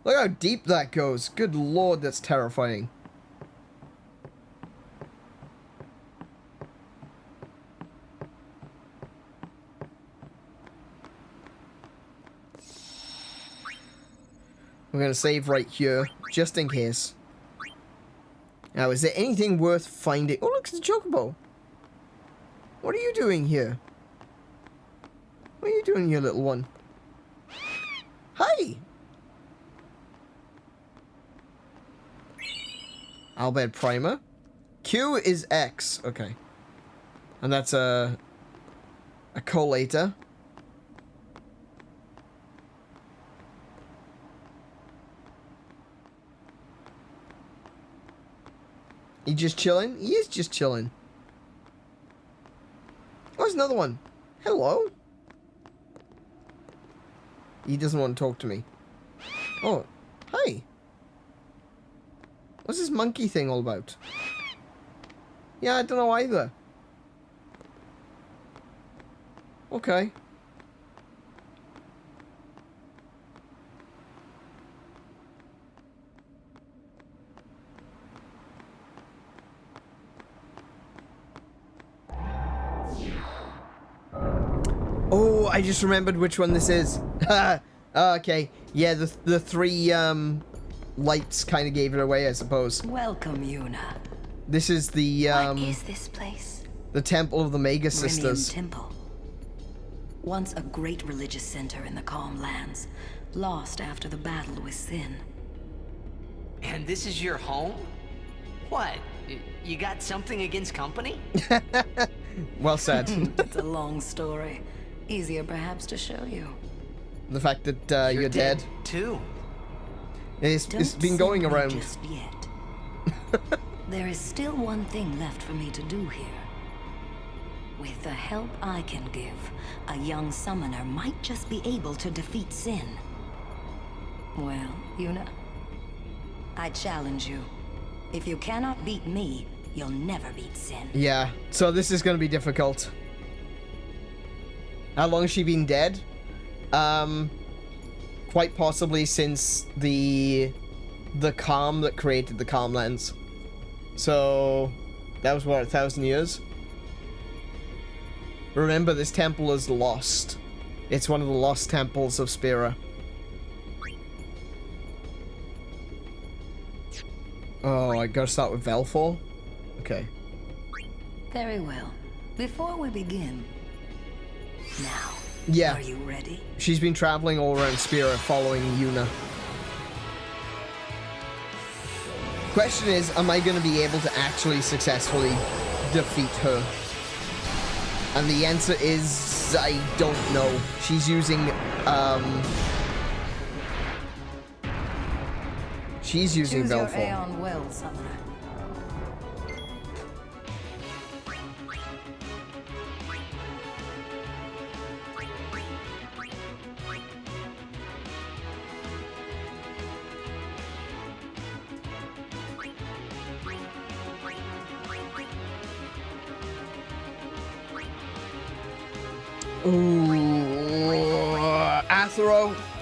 Look how deep that goes. Good lord, that's terrifying. We're gonna save right here, just in case. Now, is there anything worth finding? Oh, look, it's a chocobo. What are you doing here? What are you doing here, little one? Hi! Albed Primer. Q is X. Okay. And that's a collator. He just chilling? He is just chilling. Oh, there's another one. Hello? He doesn't want to talk to me. Oh, hi. What's this monkey thing all about? Yeah, I don't know either. Okay. Oh, I just remembered which one this is. Okay. Yeah, the three lights kind of gave it away, I suppose. Welcome, Yuna. This is the What is this place? the Temple of the Mega Sisters. Temple. Once a great religious center in the Calm Lands, lost after the battle with Sin. And this is your home? What? You got something against company? Well said. It's a long story. Easier perhaps to show you. The fact that you're dead. Too. It's been Don't going send me around. just yet. There is still one thing left for me to do here. With the help I can give, a young summoner might just be able to defeat Sin. Well, Yuna, I challenge you. If you cannot beat me, you'll never beat Sin. Yeah, so this is going to be difficult. How long has she been dead? Quite possibly since the calm that created the calm lens. So that was what, 1,000 years? Remember, this temple is lost. It's one of the lost temples of Spira. Oh, I gotta start with Velfor? Okay. Very well. Before we begin, now, Yeah. are you ready? She's been traveling all around Spira following Yuna. Question is, am I going to be able to actually successfully defeat her? And the answer is, I don't know. She's using, She's using Choose your Velfor. Aeon well, summoner. Ooh,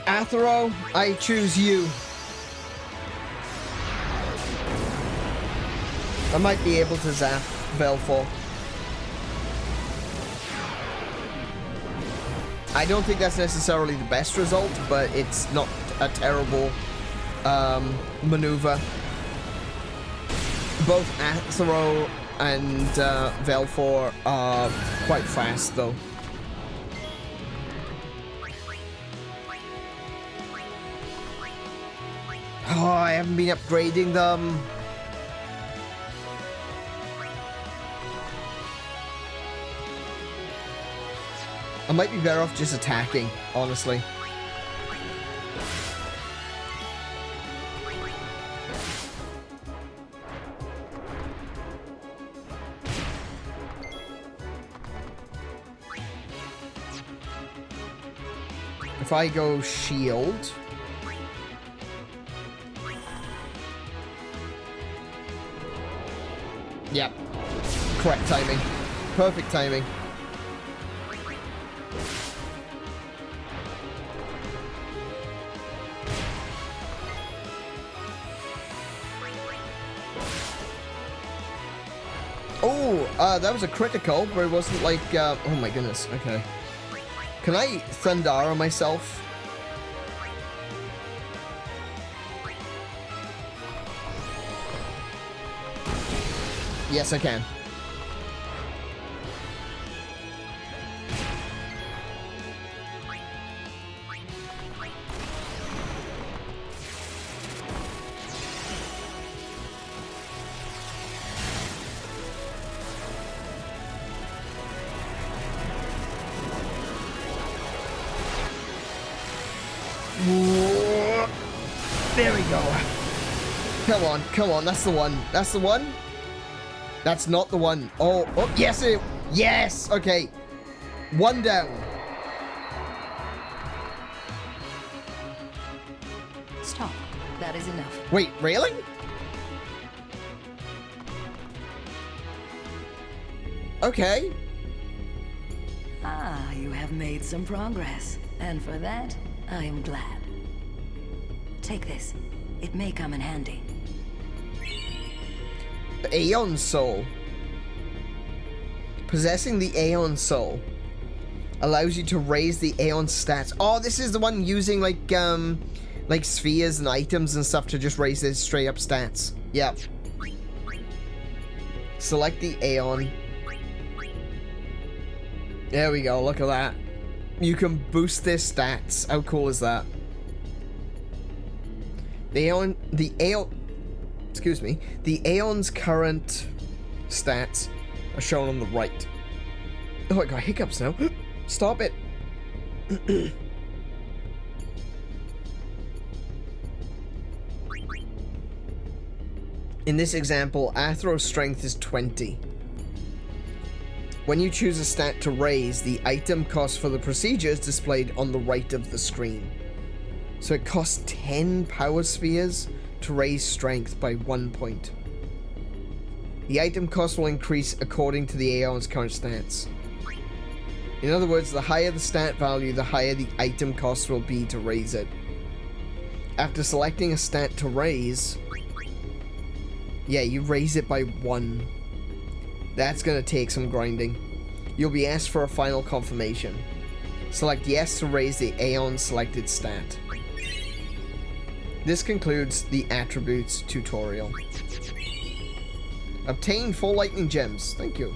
Athero, I choose you. I might be able to zap Velfor. I don't think that's necessarily the best result, but it's not a terrible maneuver. Both Athero and Velfor are quite fast, though. Oh, I haven't been upgrading them. I might be better off just attacking, honestly. If I go shield... Yep. Correct timing. Perfect timing. Oh, that was a critical, but it wasn't like, oh my goodness, okay. Can I Thundara myself? Yes, I can. There we go. Come on, that's the one. That's the one? That's not the one. Oh, yes, yes, okay. One down. Stop. That is enough. Wait, really? Okay. Ah, you have made some progress. And for that, I am glad. Take this. It may come in handy. Aeon Soul. Possessing the Aeon Soul allows you to raise the Aeon stats. Oh, this is the one using like spheres and items and stuff to just raise his straight up stats. Yep. Select the Aeon. There we go, look at that. You can boost their stats. How cool is that? The Aeon's current stats are shown on the right. Oh, I got hiccups now. Stop it. In this example, Athro's strength is 20. When you choose a stat to raise, the item cost for the procedure is displayed on the right of the screen. So it costs 10 power spheres to raise strength by 1 point. The item cost will increase according to the Aeon's current stats. In other words, the higher the stat value, the higher the item cost will be to raise it. After selecting a stat to raise, yeah, you raise it by 1. That's gonna take some grinding. You'll be asked for a final confirmation. Select yes to raise the Aeon selected stat. This concludes the attributes tutorial. Obtain 4 lightning gems. Thank you.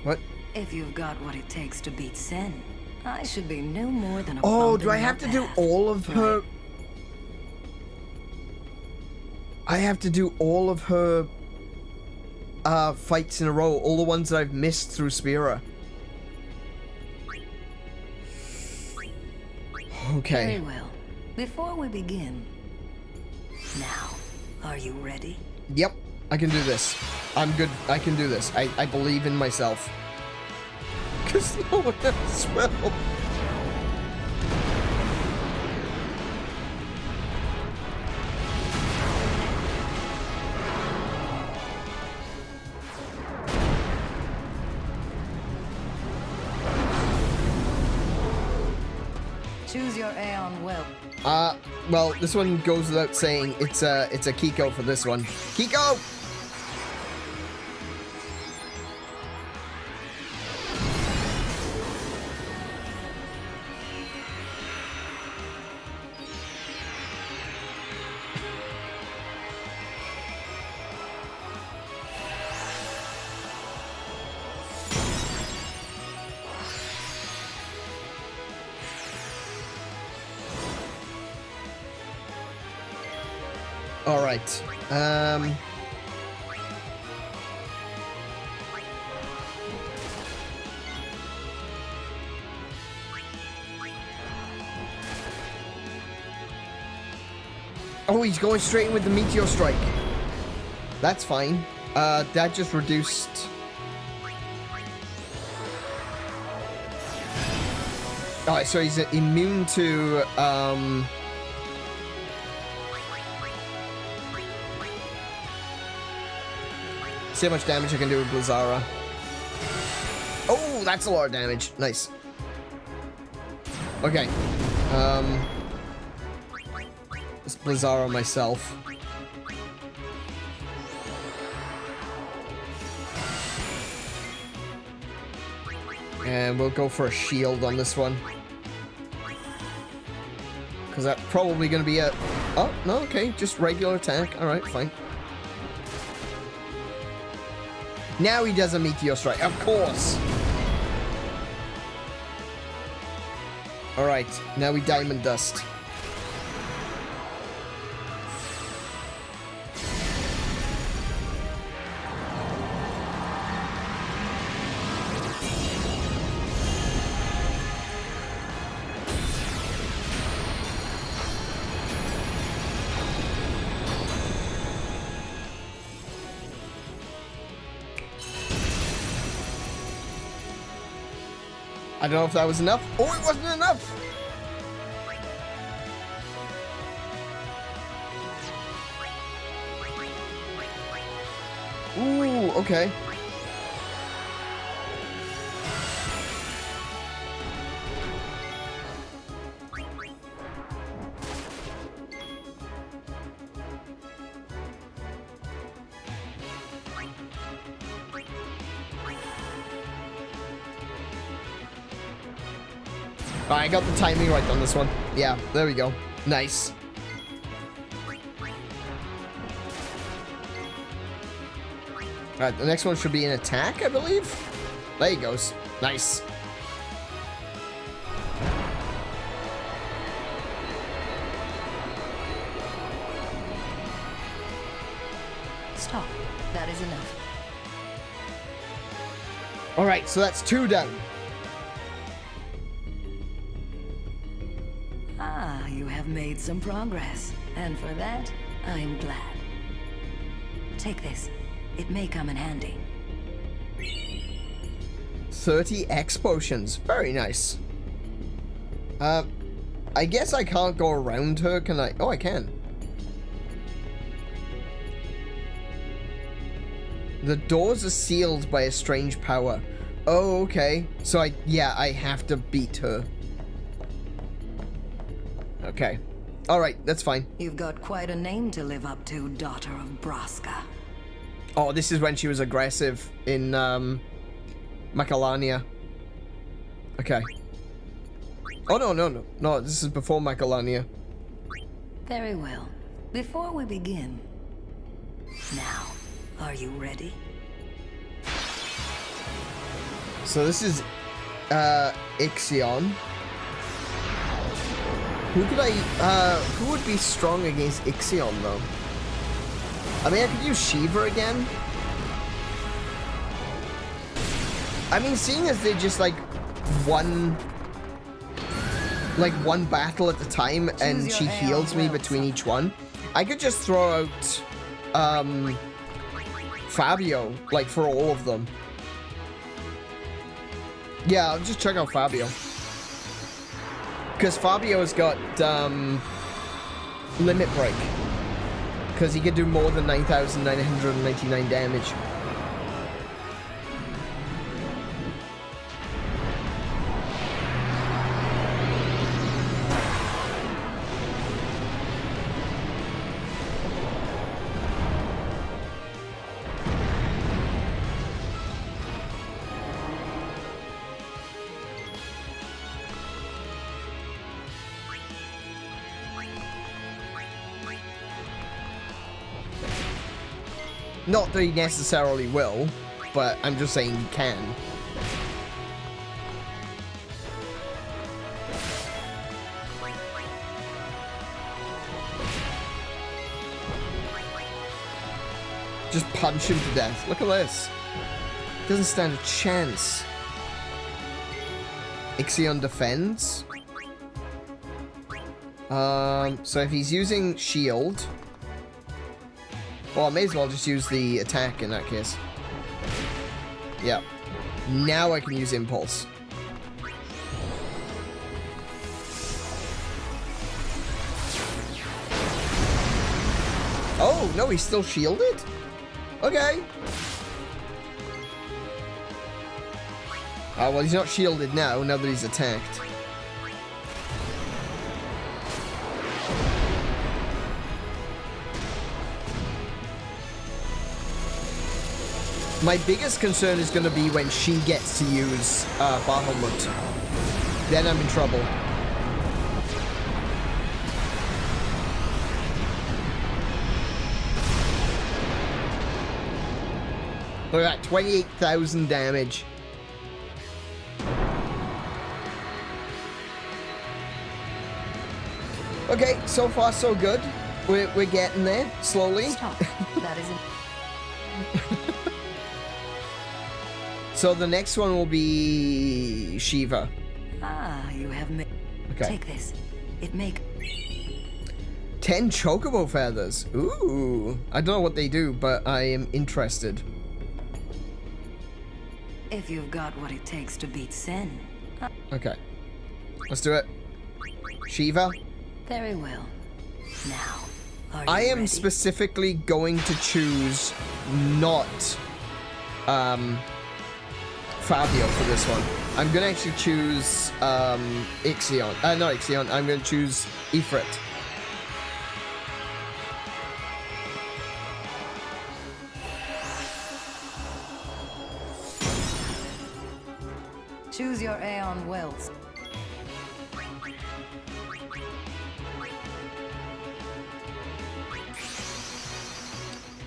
What? If you've got what it takes to beat Sin, I should be no more than a Oh, bump do I in have to your do path. all of her... I have to do all of her fights in a row, all the ones that I've missed through Spira. Okay. Very well. Before we begin, now, are you ready? Yep, I can do this. I'm good. I can do this. I believe in myself. Because no one else will. Choose your Aeon well. Well, this one goes without saying. It's a Kiko for this one. Kiko! All right. Oh, he's going straight in with the Meteor Strike. That's fine. That just reduced... Alright, so he's immune to, see how much damage I can do with Blizzara. Oh, that's a lot of damage. Nice. Okay. Let's Blizzara myself. And we'll go for a shield on this one. Because that's probably going to be a... Oh, no, okay. Just regular attack. Alright, fine. Now he does a Meteor Strike. Of course! Alright, now we Diamond Dust. I don't know if that was enough. Oh, it wasn't enough! Ooh, okay. I got the timing right on this one. Yeah, there we go. Nice. Alright, the next one should be an attack, I believe. There he goes. Nice. Stop. That is enough. Alright, so that's 2 down. Ah, you have have made some progress, and for that, I'm glad. Take this. It may come in handy. 30 X potions. Very nice. I guess I can't go around her, can I? Oh, I can. The doors are sealed by a strange power. Oh, okay. So I have to beat her. Okay. Alright, that's fine. You've got quite a name to live up to, daughter of Braska. Oh, this is when she was aggressive in, Macalania. Okay. Oh, no, this is before Macalania. Very well. Before we begin, now, are you ready? So this is, Ixion. Who would be strong against Ixion, though? I mean, I could use Shiva again. I mean, seeing as they just, like, one battle at a time, and she heals me between each one, I could just throw out, Fabio, like, for all of them. Yeah, I'll just check out Fabio. Because Fabio's got, Limit Break. Because he could do more than 9,999 damage. Not that he necessarily will, but I'm just saying he can. Just punch him to death. Look at this. Doesn't stand a chance. Ixion defends. So if he's using shield... Well, I may as well just use the attack in that case. Yeah. Now I can use impulse. Oh, no, he's still shielded? Okay. Well, he's not shielded now that he's attacked. My biggest concern is going to be when she gets to use Bahamut. Then I'm in trouble. Look at that, 28,000 damage. Okay, so far so good. We're getting there, slowly. Stop. That isn't... So the next one will be Shiva. Ah, you have made... Okay. Take this. It make... 10 chocobo feathers. Ooh. I don't know what they do, but I am interested. If you've got what it takes to beat Sin. Okay. Let's do it. Shiva. Very well. Now, are you I am ready? specifically going to choose not Fabio for this one. I'm going to actually choose Ixion. Not Ixion. I'm going to choose Ifrit. Choose your Aeon Wells.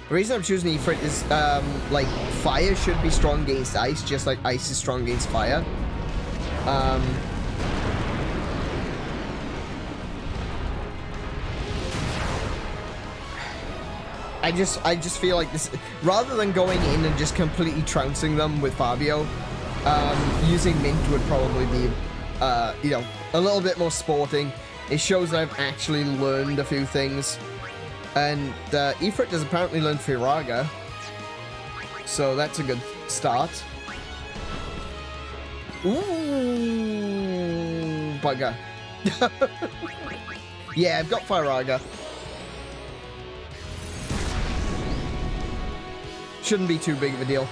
The reason I'm choosing Ifrit is, like, fire should be strong against ice, just like ice is strong against fire. I just feel like this, rather than going in and just completely trouncing them with Fabio, using Mint would probably be, you know, a little bit more sporting. it shows that I've actually learned a few things. And Ifrit has apparently learned Firaga, so that's a good start. Ooh, bugger. Yeah, I've got Firaga. Shouldn't be too big of a deal.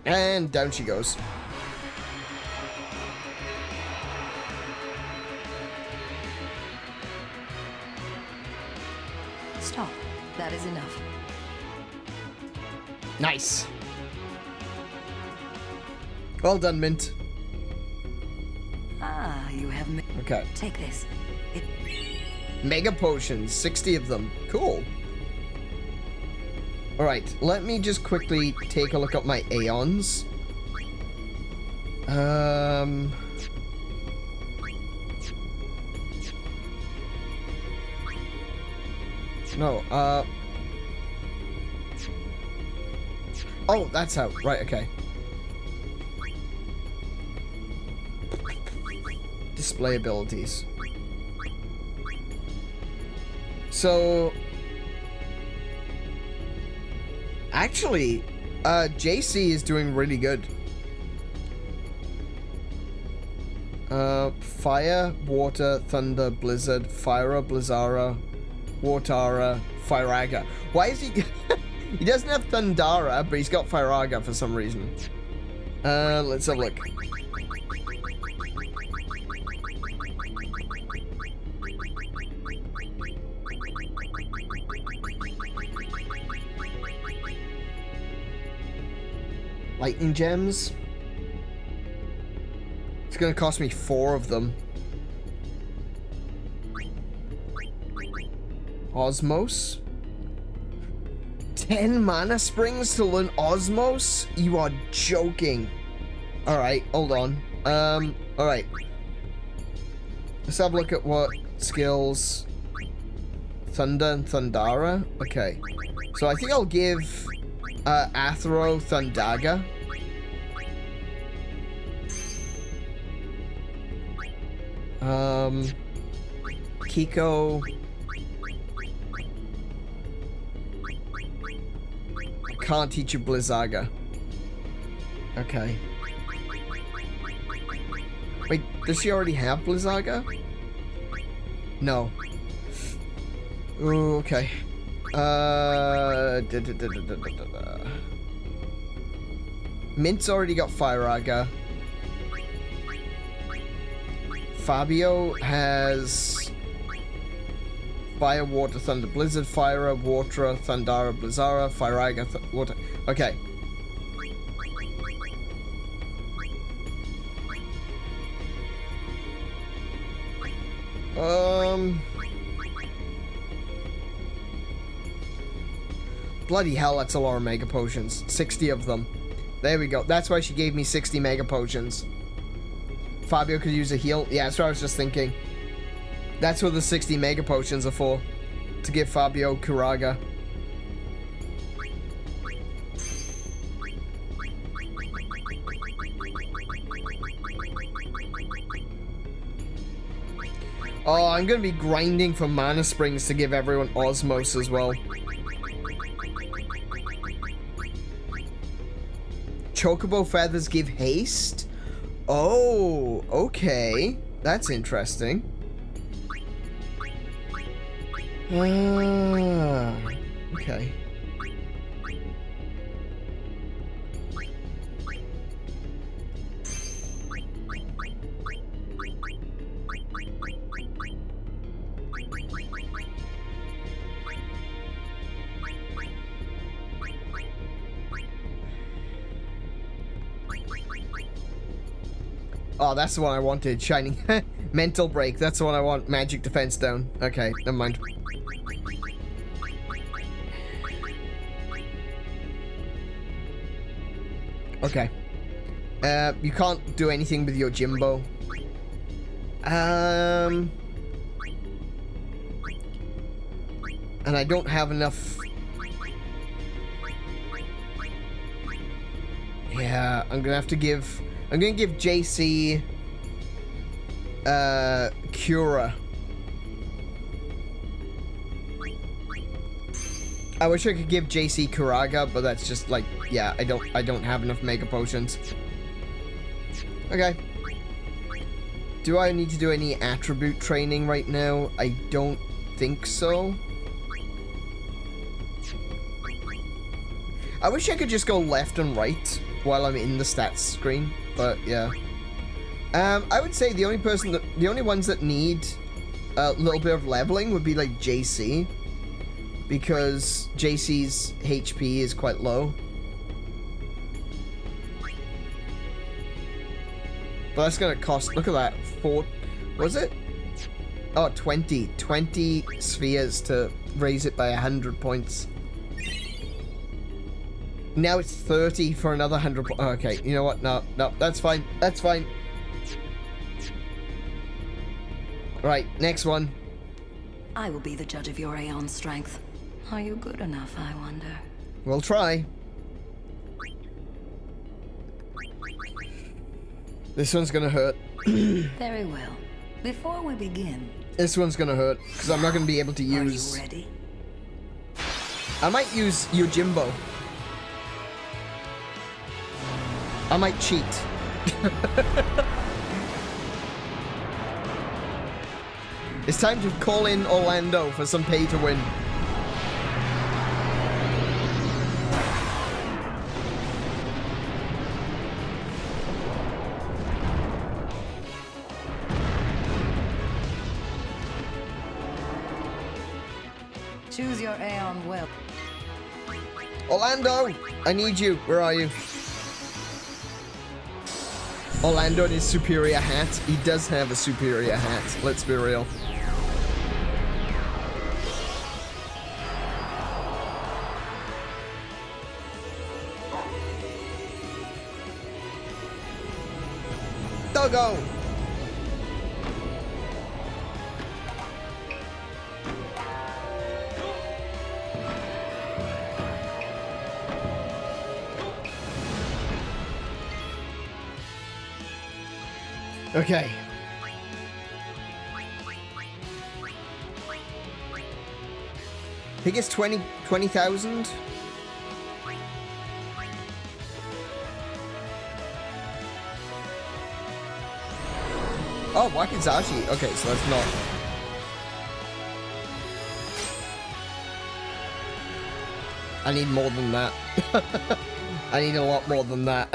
And down she goes. Stop. That is enough. Nice. Well done, Mint. Ah, you have... Okay. Take this. Mega potions, 60 of them. Cool. Alright, let me just quickly take a look at my Aeons. No, oh, that's how. Right, okay. Display abilities. So... Actually, JC is doing really good. Fire, water, thunder, blizzard, Fyra, Blizzara, Watara, Firaga. Why is he... He doesn't have Thundara, but he's got Firaga for some reason. Let's have a look. Lightning gems. It's gonna cost me 4 of them. Osmos. 10 mana springs to learn Osmos? You are joking. Alright, hold on. Alright. Let's have a look at what skills. Thunder and Thundara. Okay. So I think I'll give Athro Thundaga. Kiko. I can't teach you Blizzaga. Okay. Wait, does she already have Blizzaga? No. Ooh, okay. Mint's already got Firaga. Fabio has Fire, Water, Thunder, Blizzard, Fyra, Water, Thundara, Blizzara, Firaga, Water. Okay. Bloody hell, that's a lot of Mega Potions. 60 of them. There we go. That's why she gave me 60 Mega Potions. Fabio could use a heal. Yeah, that's what I was just thinking. That's what the 60 Mega Potions are for. To give Fabio Kuraga. Oh, I'm going to be grinding for Mana Springs to give everyone Osmos as well. Chocobo feathers give haste? Oh, okay. That's interesting. Okay. Oh, that's the one I wanted. Shining. Mental break. That's the one I want. Magic defense down. Okay, never mind. Okay. You can't do anything with your Jimbo. And I don't have enough. Yeah, I'm gonna have to give. I'm gonna give JC Cura. I wish I could give JC Kuraga, but that's just like, yeah, I don't have enough mega potions. Okay. Do I need to do any attribute training right now? I don't think so. I wish I could just go left and right while I'm in the stats screen, but yeah. I would say the only ones that need a little bit of leveling would be like JC, because JC's HP is quite low. But that's gonna cost, look at that, 4, was it? Oh, 20 spheres to raise it by 100 points. Now it's 30 for another 100 points. Okay, you know what? No, that's fine. That's fine. Right, next one. I will be the judge of your Aeon strength. Are you good enough, I wonder? We'll try. This one's gonna hurt. Very well. Before we begin... This one's gonna hurt, because I'm not gonna be able to use... Are you ready? I might use Yojimbo. I might cheat. It's time to call in Orlando for some pay to win. Choose your Aeon well. Orlando! I need you. Where are you? Orlando and his superior hat. He does have a superior hat. Let's be real. Doggo! Okay. I think it's 20,000. Oh, Wakizashi. Okay, so that's not. I need more than that. I need a lot more than that.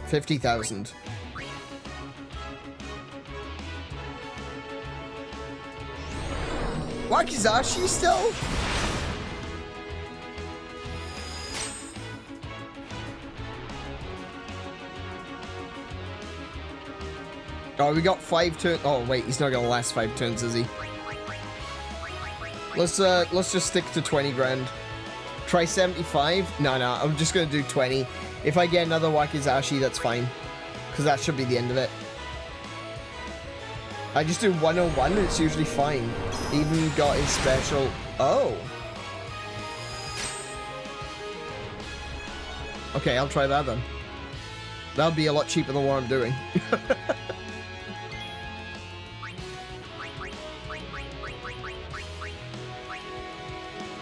50,000. Wakizashi still? Oh, we got 5 turns. Oh wait, he's not gonna last 5 turns, is he? Let's just stick to 20 grand. Try 75? No, I'm just gonna do 20. If I get another Wakizashi, that's fine. Because that should be the end of it. I just do 101, it's usually fine. Even got his special... Oh! Okay, I'll try that then. That'll be a lot cheaper than what I'm doing.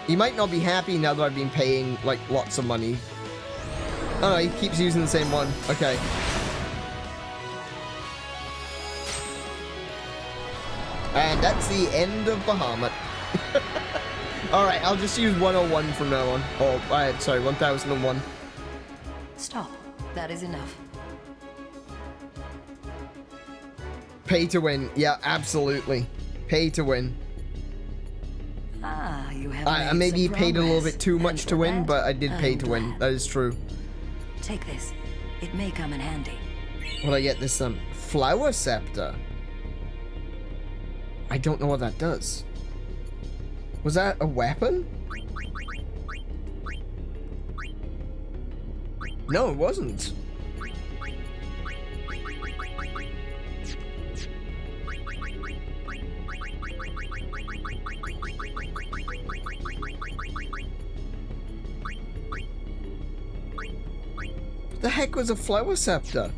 He might not be happy now that I've been paying, like, lots of money. Oh no, he keeps using the same one. Okay. And that's the end of Bahamut. Alright, I'll just use 101 from now on. Oh, sorry, 1001. Stop. That is enough. Pay to win. Yeah, absolutely. Pay to win. Ah, you have I made maybe some paid a little progress, bit too much and to for win, that, but I did pay I'm to win. glad. That is true. Take this. It may come in handy. What I get this flower scepter. I don't know what that does. Was that a weapon? No, it wasn't. What the heck was a flower scepter?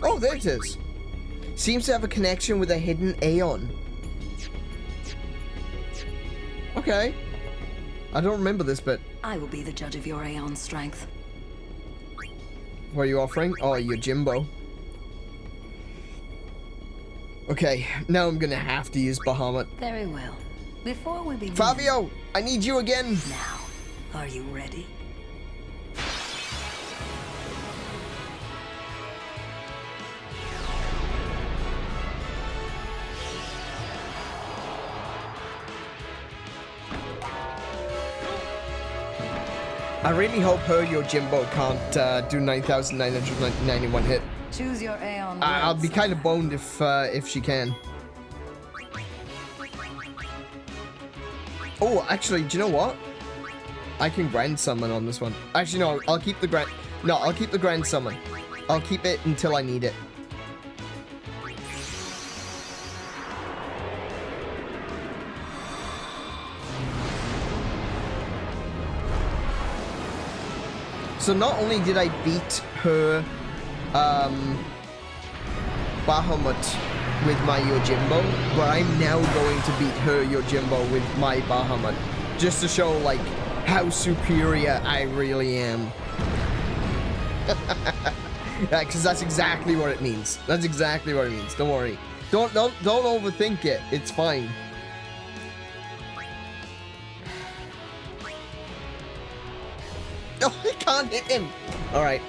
Oh, there it is. Seems to have a connection with a hidden Aeon. Okay. I don't remember this bit. I will be the judge of your Aeon's strength. What are you offering? Oh, your Jimbo. Okay, now I'm gonna have to use Bahamut. Very well. Before we begin... Fabio, I need you again. Now, are you ready? I really hope her Yojimbo can't do 9,991 hit. Choose your Aeon. I'll be kind of boned if she can. Oh, actually, do you know what? I can grand summon on this one. Actually, no, I'll keep the grand. No, I'll keep the grand summon. I'll keep it until I need it. So not only did I beat her Bahamut with my Yojimbo, but I'm now going to beat her Yojimbo with my Bahamut. Just to show, like, how superior I really am. Yeah, because that's exactly what it means. That's exactly what it means. Don't worry. Don't overthink it. It's fine. Oh, I can't hit him. All right.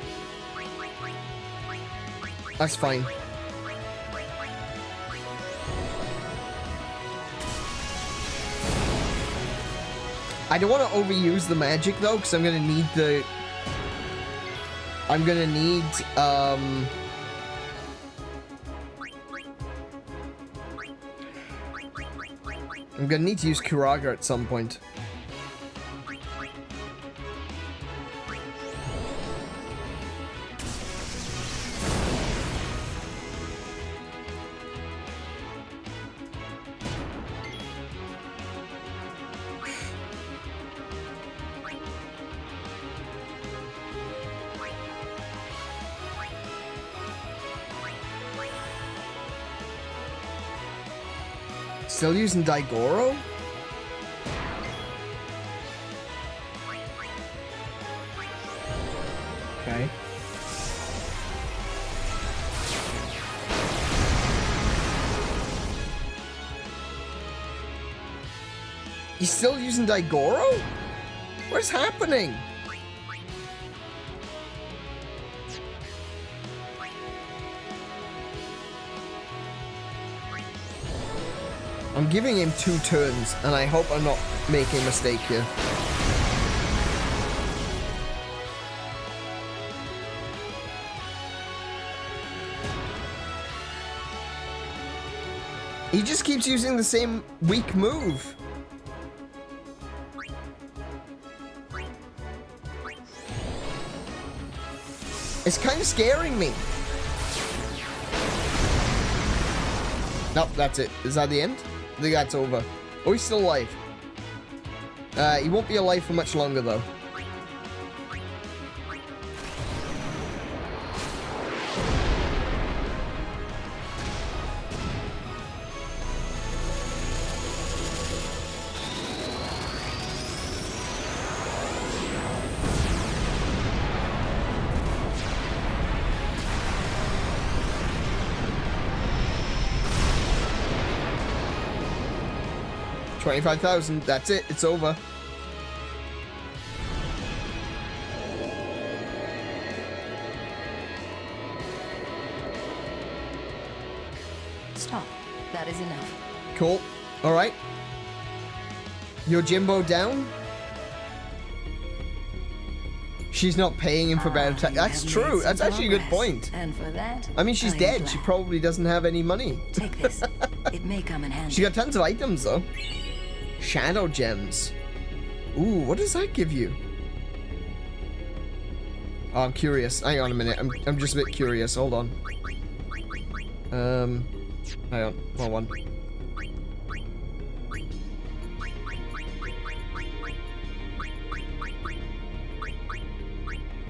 That's fine. I don't want to overuse the magic though, because I'm gonna need the. I'm gonna need I'm gonna need to use Kuraga at some point. Still using Daigoro? Okay. He's still using Daigoro? What's happening? I'm giving him 2 turns, and I hope I'm not making a mistake here. He just keeps using the same weak move. It's kind of scaring me. Nope, that's it. Is that the end? I think that's over. Oh, he's still alive. He won't be alive for much longer, though. $25,000. That's it. It's over. Stop. That is enough. Cool. All right. Yojimbo down. She's not paying him for bad attack. That's true. That's actually a good point. And for that, I mean, she's dead. She probably doesn't have any money. Take this. It may come in handy. She got tons of items, though. Shadow gems. Ooh, what does that give you? Oh, I'm curious. Hang on a minute. I'm just a bit curious. Hold on. Hang on. Hold on.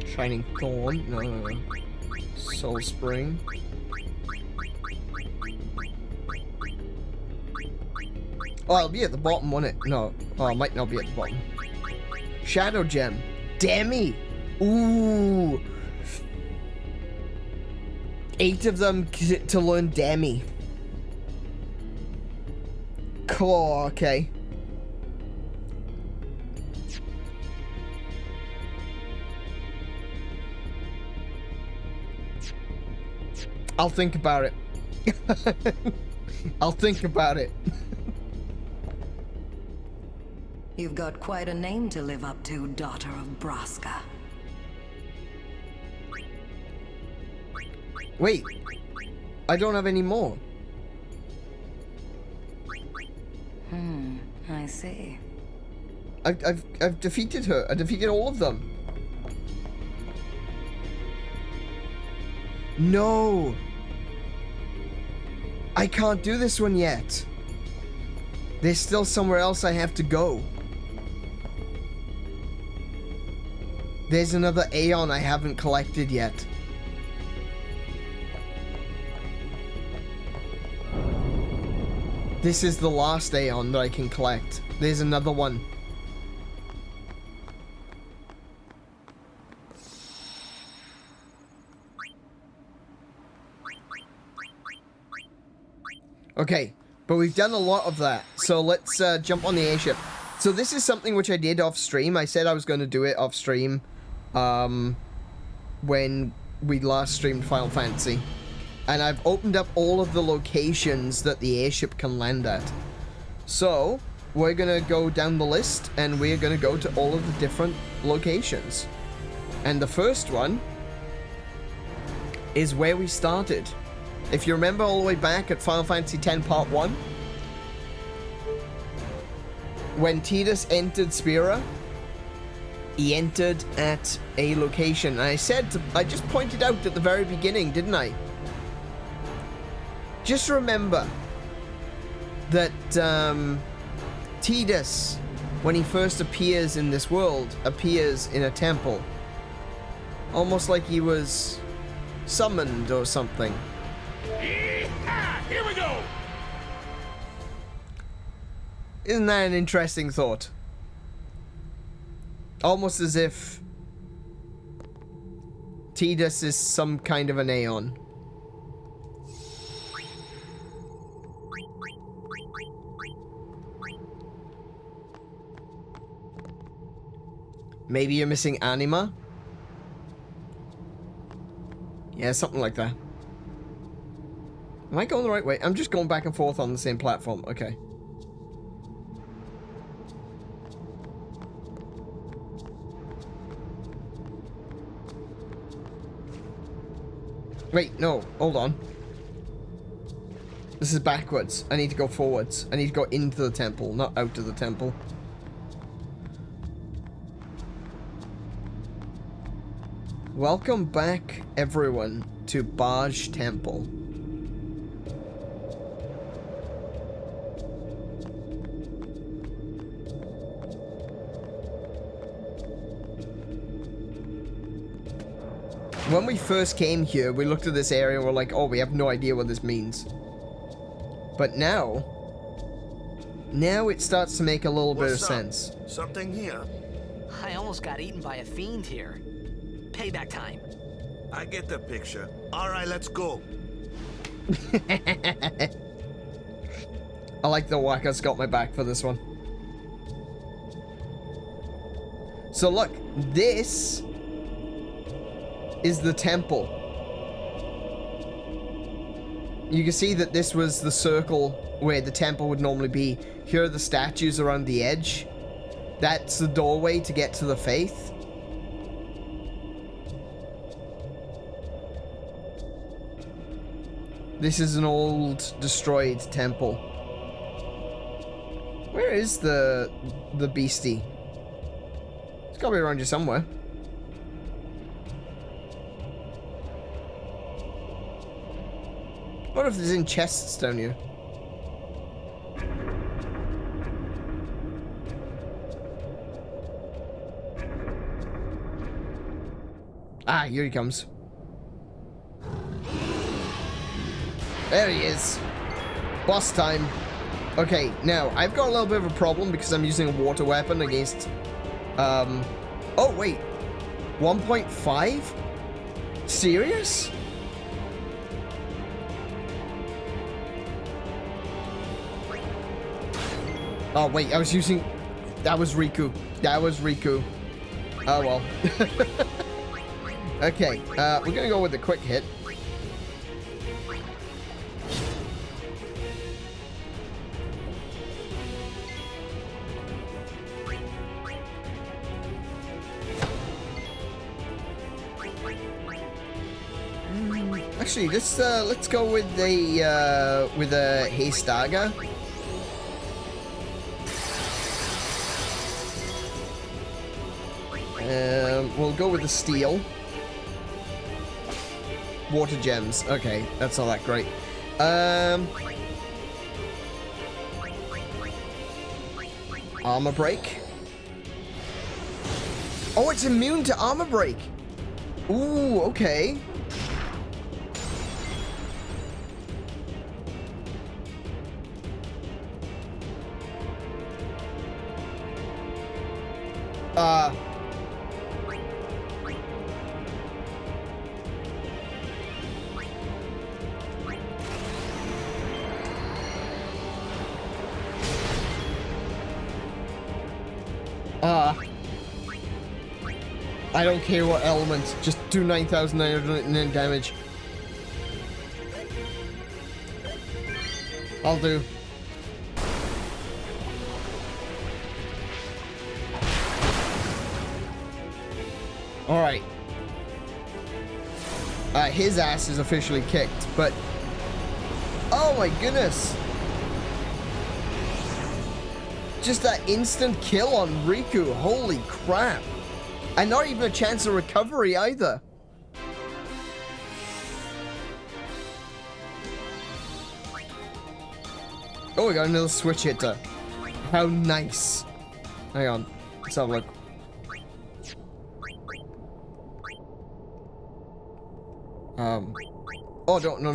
Shining Thorn. No. Soul Spring. Oh, it'll be at the bottom, won't it? No. Oh, it might not be at the bottom. Shadow Gem. Demi. Ooh. 8 of them to learn Demi. Cool, okay. I'll think about it. I'll think about it. You've got quite a name to live up to, daughter of Braska. Wait. I don't have any more. I see. I've defeated her. I defeated all of them. No. I can't do this one yet. There's still somewhere else I have to go. There's another Aeon I haven't collected yet. This is the last Aeon that I can collect. There's another one. Okay, but we've done a lot of that. So let's jump on the airship. So this is something which I did off stream. I said I was going to do it off stream when we last streamed Final Fantasy. And I've opened up all of the locations that the airship can land at. So we're going to go down the list and we're going to go to all of the different locations. And the first one is where we started. If you remember all the way back at Final Fantasy X Part 1, when Tidus entered Spira, he entered at a location. And I just pointed out at the very beginning, didn't I? Just remember that Tidus, when he first appears in this world, appears in a temple. Almost like he was summoned or something. Here we go! Isn't that an interesting thought? Almost as if Tidus is some kind of an Aeon. Maybe you're missing Anima? Yeah, something like that. Am I going the right way? I'm just going back and forth on the same platform. Okay. Wait, no. Hold on. This is backwards. I need to go forwards. I need to go into the temple, not out of the temple. Welcome back, everyone, to Baj Temple. When we first came here, we looked at this area and we're like, oh, we have no idea what this means. But now it starts to make a little bit of sense. Something here. I almost got eaten by a fiend here. Payback time. I get the picture. All right, let's go. I like the Waka's got my back for this one. So look, this is the temple. You can see that this was the circle where the temple would normally be. Here are the statues around the edge. That's the doorway to get to the faith. This is an old, destroyed temple. Where is the beastie? It's gotta be around here somewhere. What if there's in chests down here? Ah, here he comes. There he is. Boss time. Okay, now, I've got a little bit of a problem because I'm using a water weapon against... Oh, wait. 1.5? Serious? Oh, wait, I was using... That was Riku. That was Riku. Oh, well. Okay, we're gonna go with a quick hit. Actually, let's go with a haste dagger. We'll go with the steel. Water gems. Okay, that's not that great. Armor break. Oh, it's immune to armor break. Ooh, okay. I don't care what element, just do 9,909 damage. I'll do. Alright. His ass is officially kicked, but... Oh my goodness! Just that instant kill on Riku, holy crap! And not even a chance of recovery either. Oh, we got another switch hitter. How nice. Hang on. Let's have a look. Oh, don't. No.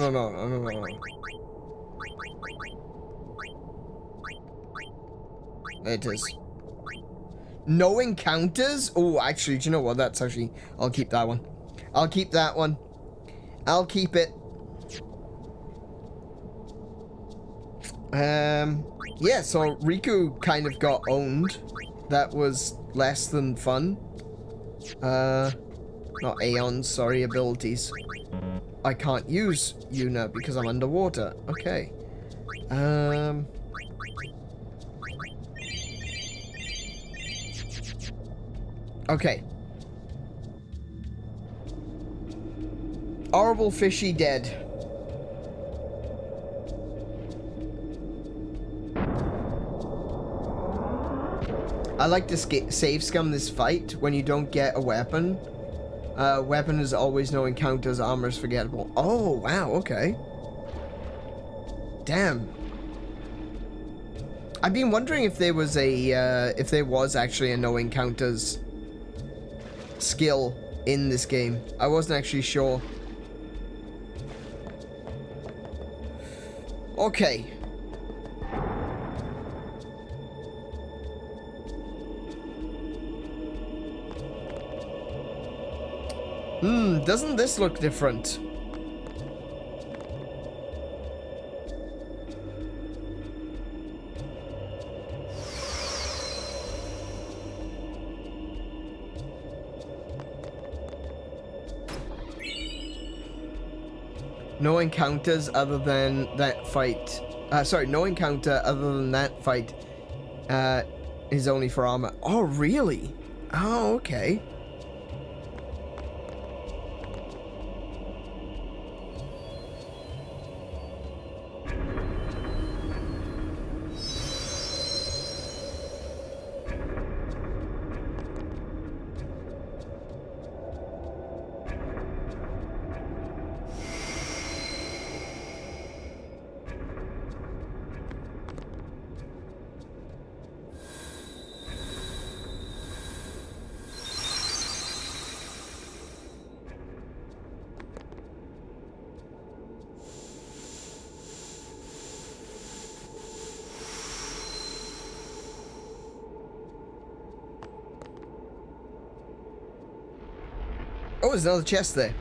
There it is. No encounters? Oh, actually, do you know what? That's actually... I'll keep that one. I'll keep that one. I'll keep it. Yeah, so Riku kind of got owned. That was less than fun. Not Aeons, sorry, abilities. I can't use Yuna because I'm underwater. Okay. Okay. Horrible fishy dead. I like to save scum this fight when you don't get a weapon. Weapon is always no encounters, armor is forgettable. Oh, wow, okay. Damn. I've been wondering if there was actually a no encounters skill in this game. I wasn't actually sure. Okay. Doesn't this look different? No encounters other than that fight. Sorry, no encounter other than that fight is only for armor. Oh, really? Oh, okay. Oh, there's another chest there.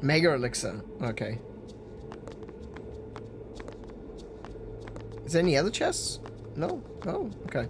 Mega elixir. Okay. Is there any other chests? No? Oh, okay.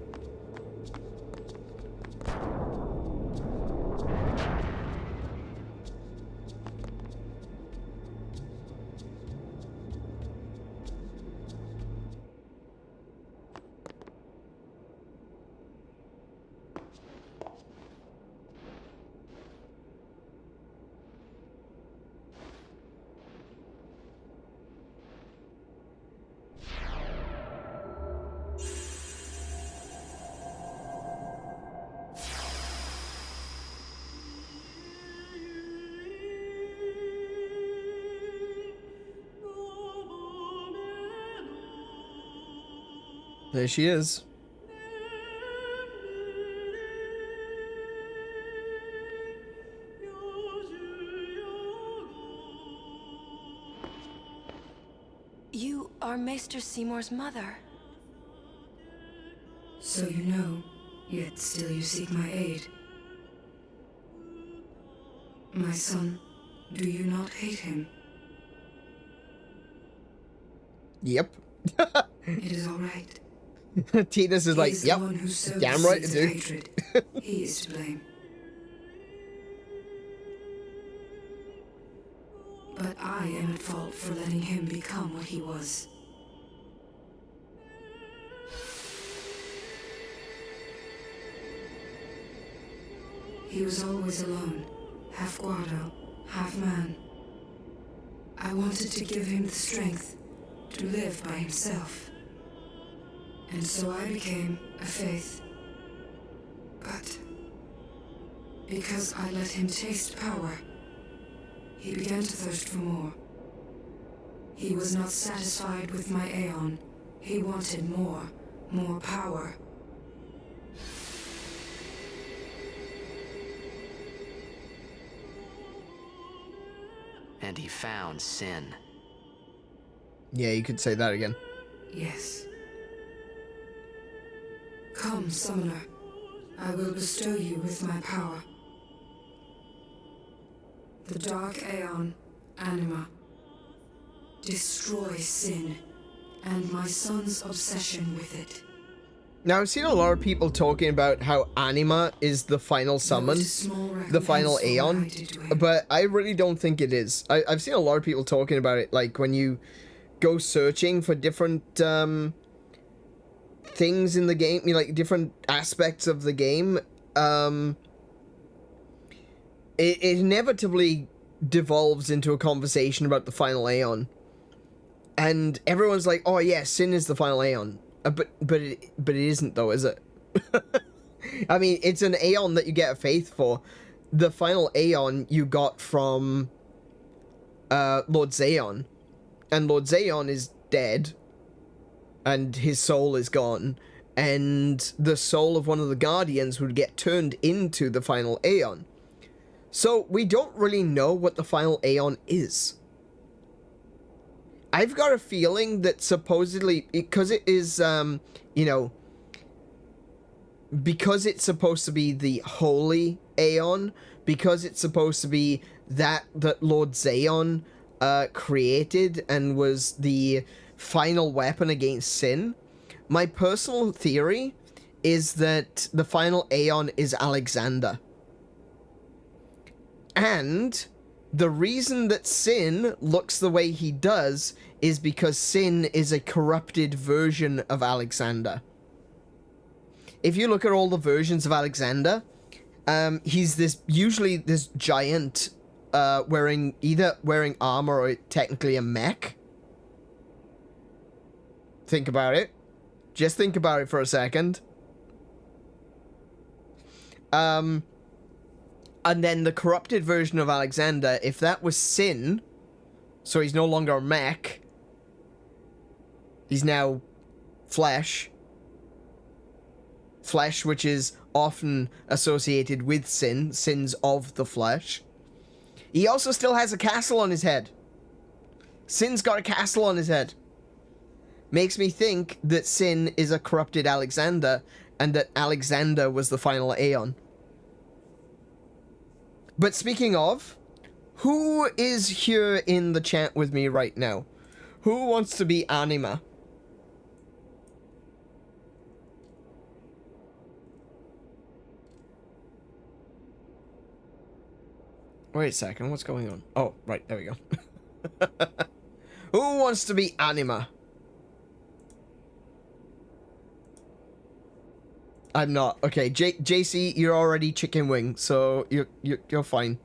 There she is. You are Maester Seymour's mother. So you know, yet still you seek my aid. My son, do you not hate him? Yep. It is all right. Tidus is like, He is yep, the one who sowed damn the right to seeds of do. hatred. He is to blame. But I am at fault for letting him become what he was. He was always alone, half guardo, half man. I wanted to give him the strength to live by himself. And so I became a faith. But because I let him taste power, he began to thirst for more. He was not satisfied with my Aeon. He wanted more power. And he found sin. Yeah, you could say that again. Yes. Come, summoner. I will bestow you with my power. The Dark Aeon, Anima. Destroy sin, and my son's obsession with it. Now, I've seen a lot of people talking about how Anima is the final summon, the final Aeon, but I really don't think it is. I've seen a lot of people talking about it, like when you go searching for different things in the game, you know, like different aspects of the game, it inevitably devolves into a conversation about the final Aeon. And everyone's like, oh yeah, sin is the final Aeon. But it isn't though, is it? I mean, it's an Aeon that you get a faith for. The final Aeon you got from Lord Xeon. And Lord Xeon is dead. And his soul is gone. And the soul of one of the Guardians would get turned into the final Aeon. So we don't really know what the final Aeon is. I've got a feeling that supposedly, because it is, you know, because it's supposed to be the holy Aeon, because it's supposed to be that Lord Xeon created and was the final weapon against sin, my personal theory is that the final Aeon is Alexander. And the reason that Sin looks the way he does is because Sin is a corrupted version of Alexander. If you look at all the versions of Alexander, he's usually this giant, wearing armor or technically a mech. Think about it. Just think about it for a second. And then the corrupted version of Alexander, if that was Sin, so he's no longer a mech, he's now flesh. Flesh, which is often associated with sin, sins of the flesh. He also still has a castle on his head. Sin's got a castle on his head. Makes me think that Sin is a corrupted Alexander, and that Alexander was the final Aeon. But speaking of, who is here in the chat with me right now? Who wants to be Anima? Wait a second, what's going on? Oh, right, there we go. Who wants to be Anima? I'm not. Okay, JC, you're already chicken wing, so you're fine.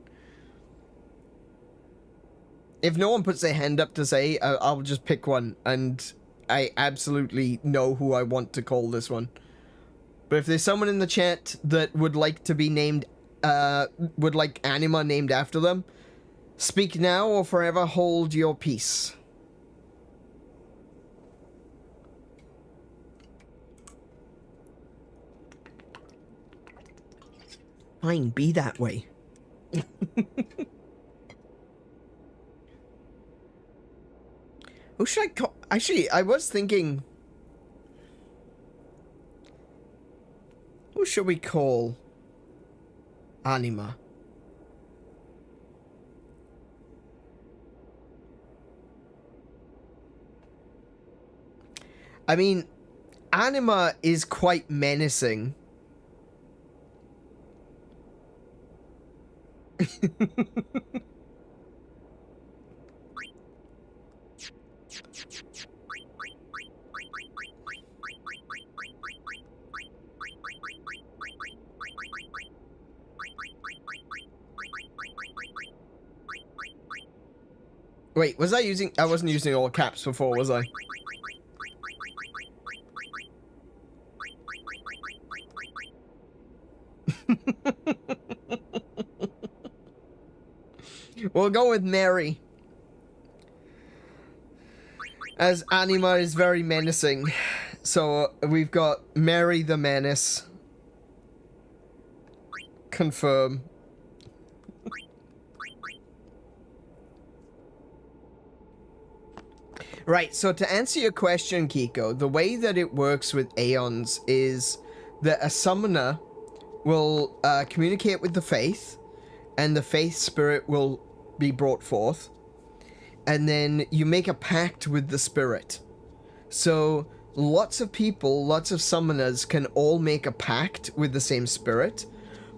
If no one puts their hand up to say, I'll just pick one, and I absolutely know who I want to call this one. But if there's someone in the chat that would like to be named, would like Anima named after them, speak now or forever hold your peace. Fine, be that way. Who should I call? Actually, I was thinking, who should we call Anima? I mean, Anima is quite menacing. Wait, was I using... I wasn't using all caps before, was I? We'll go with Mary, as Anima is very menacing. So we've got Mary the Menace. Confirm. Right, so to answer your question, Kiko, the way that it works with Aeons is that a summoner will communicate with the Faith, and the Faith spirit will be brought forth, and then you make a pact with the spirit. So lots of people, lots of summoners can all make a pact with the same spirit,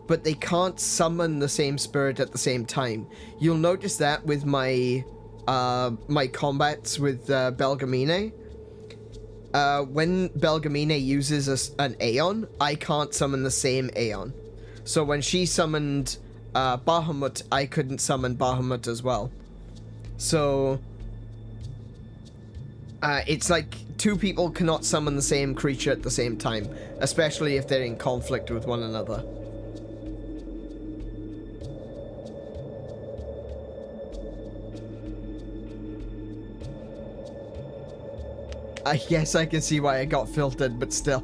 but they can't summon the same spirit at the same time. You'll notice that with my my combats with Belgamine. When Belgamine uses an Aeon, I can't summon the same Aeon. So when she summoned Bahamut, I couldn't summon Bahamut as well. So it's like two people cannot summon the same creature at the same time, especially if they're in conflict with one another. I guess I can see why I got filtered, but still.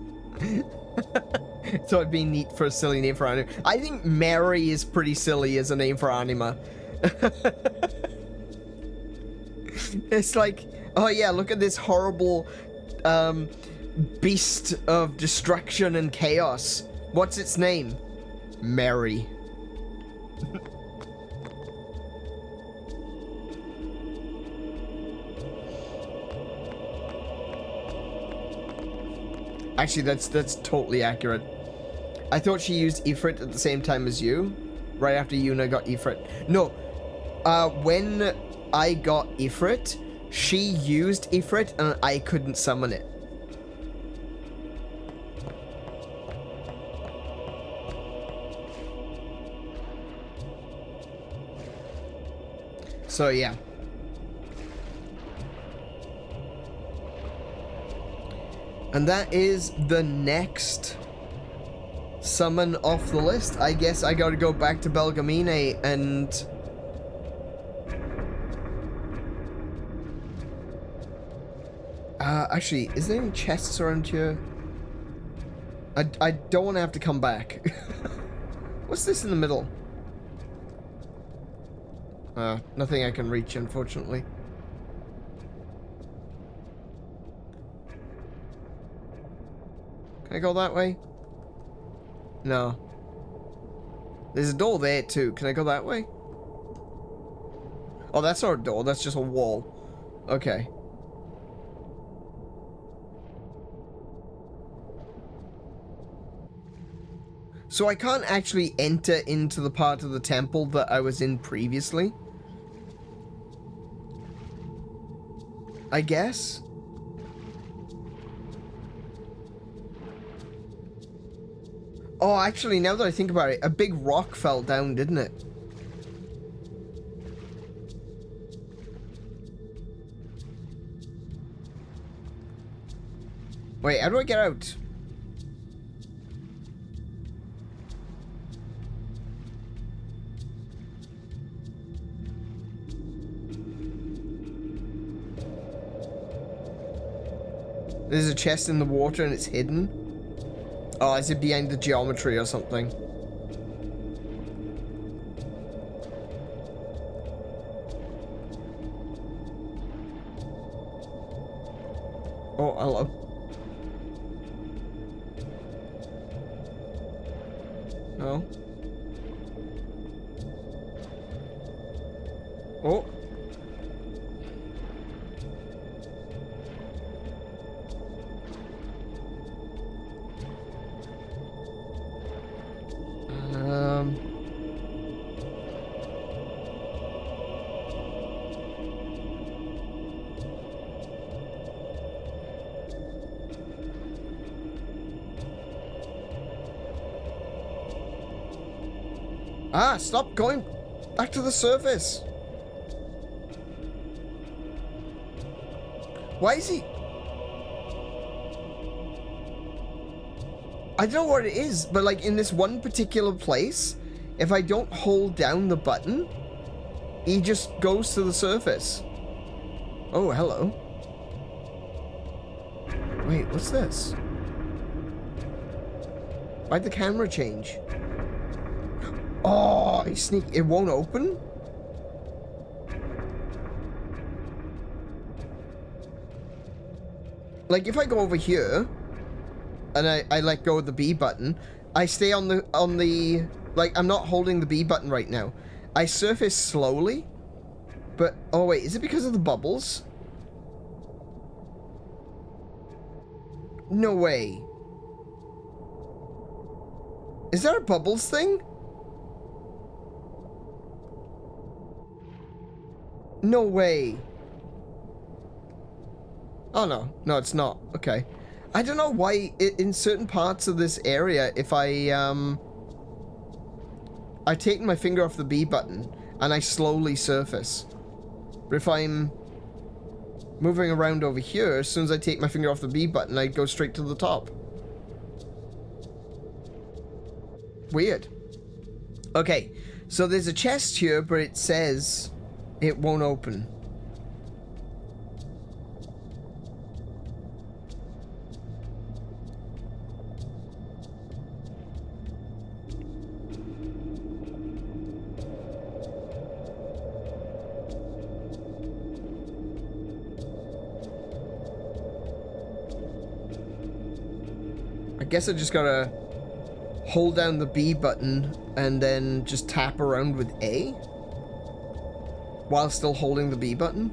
So it'd be neat for a silly name for Anima. I think Mary is pretty silly as a name for Anima. It's like, oh yeah, look at this horrible beast of destruction and chaos. What's its name? Mary. Actually, that's totally accurate. I thought she used Ifrit at the same time as you, right after Yuna got Ifrit. No, when I got Ifrit, she used Ifrit and I couldn't summon it. So yeah. And that is the next summon off the list. I guess I gotta go back to Belgamine and... actually, is there any chests around here? I don't want to have to come back. What's this in the middle? Nothing I can reach, unfortunately. Can I go that way? No. There's a door there too. Can I go that way? Oh, that's not a door. That's just a wall. Okay. So I can't actually enter into the part of the temple that I was in previously. I guess. Oh, actually, now that I think about it, a big rock fell down, didn't it? Wait, how do I get out? There's a chest in the water and it's hidden. Oh, is it behind the geometry or something? Oh, hello. No. Oh. Ah, stop going back to the surface. Why is he... I don't know what it is, but like in this one particular place, if I don't hold down the button, he just goes to the surface. Oh, hello. Wait, what's this? Why'd the camera change? Oh, he sneak. It won't open? Like if I go over here and I let go of the B button, I stay on the like I'm not holding the B button right now. I surface slowly, but oh wait, is it because of the bubbles? No way. Is there a bubbles thing? No way. Oh no, no it's not. Okay. I don't know why in certain parts of this area, if I take my finger off the B button and I slowly surface. But if I'm moving around over here, as soon as I take my finger off the B button, I go straight to the top. Weird. Okay, so there's a chest here, but it says it won't open. I guess I just gotta hold down the B button and then just tap around with A while still holding the B button.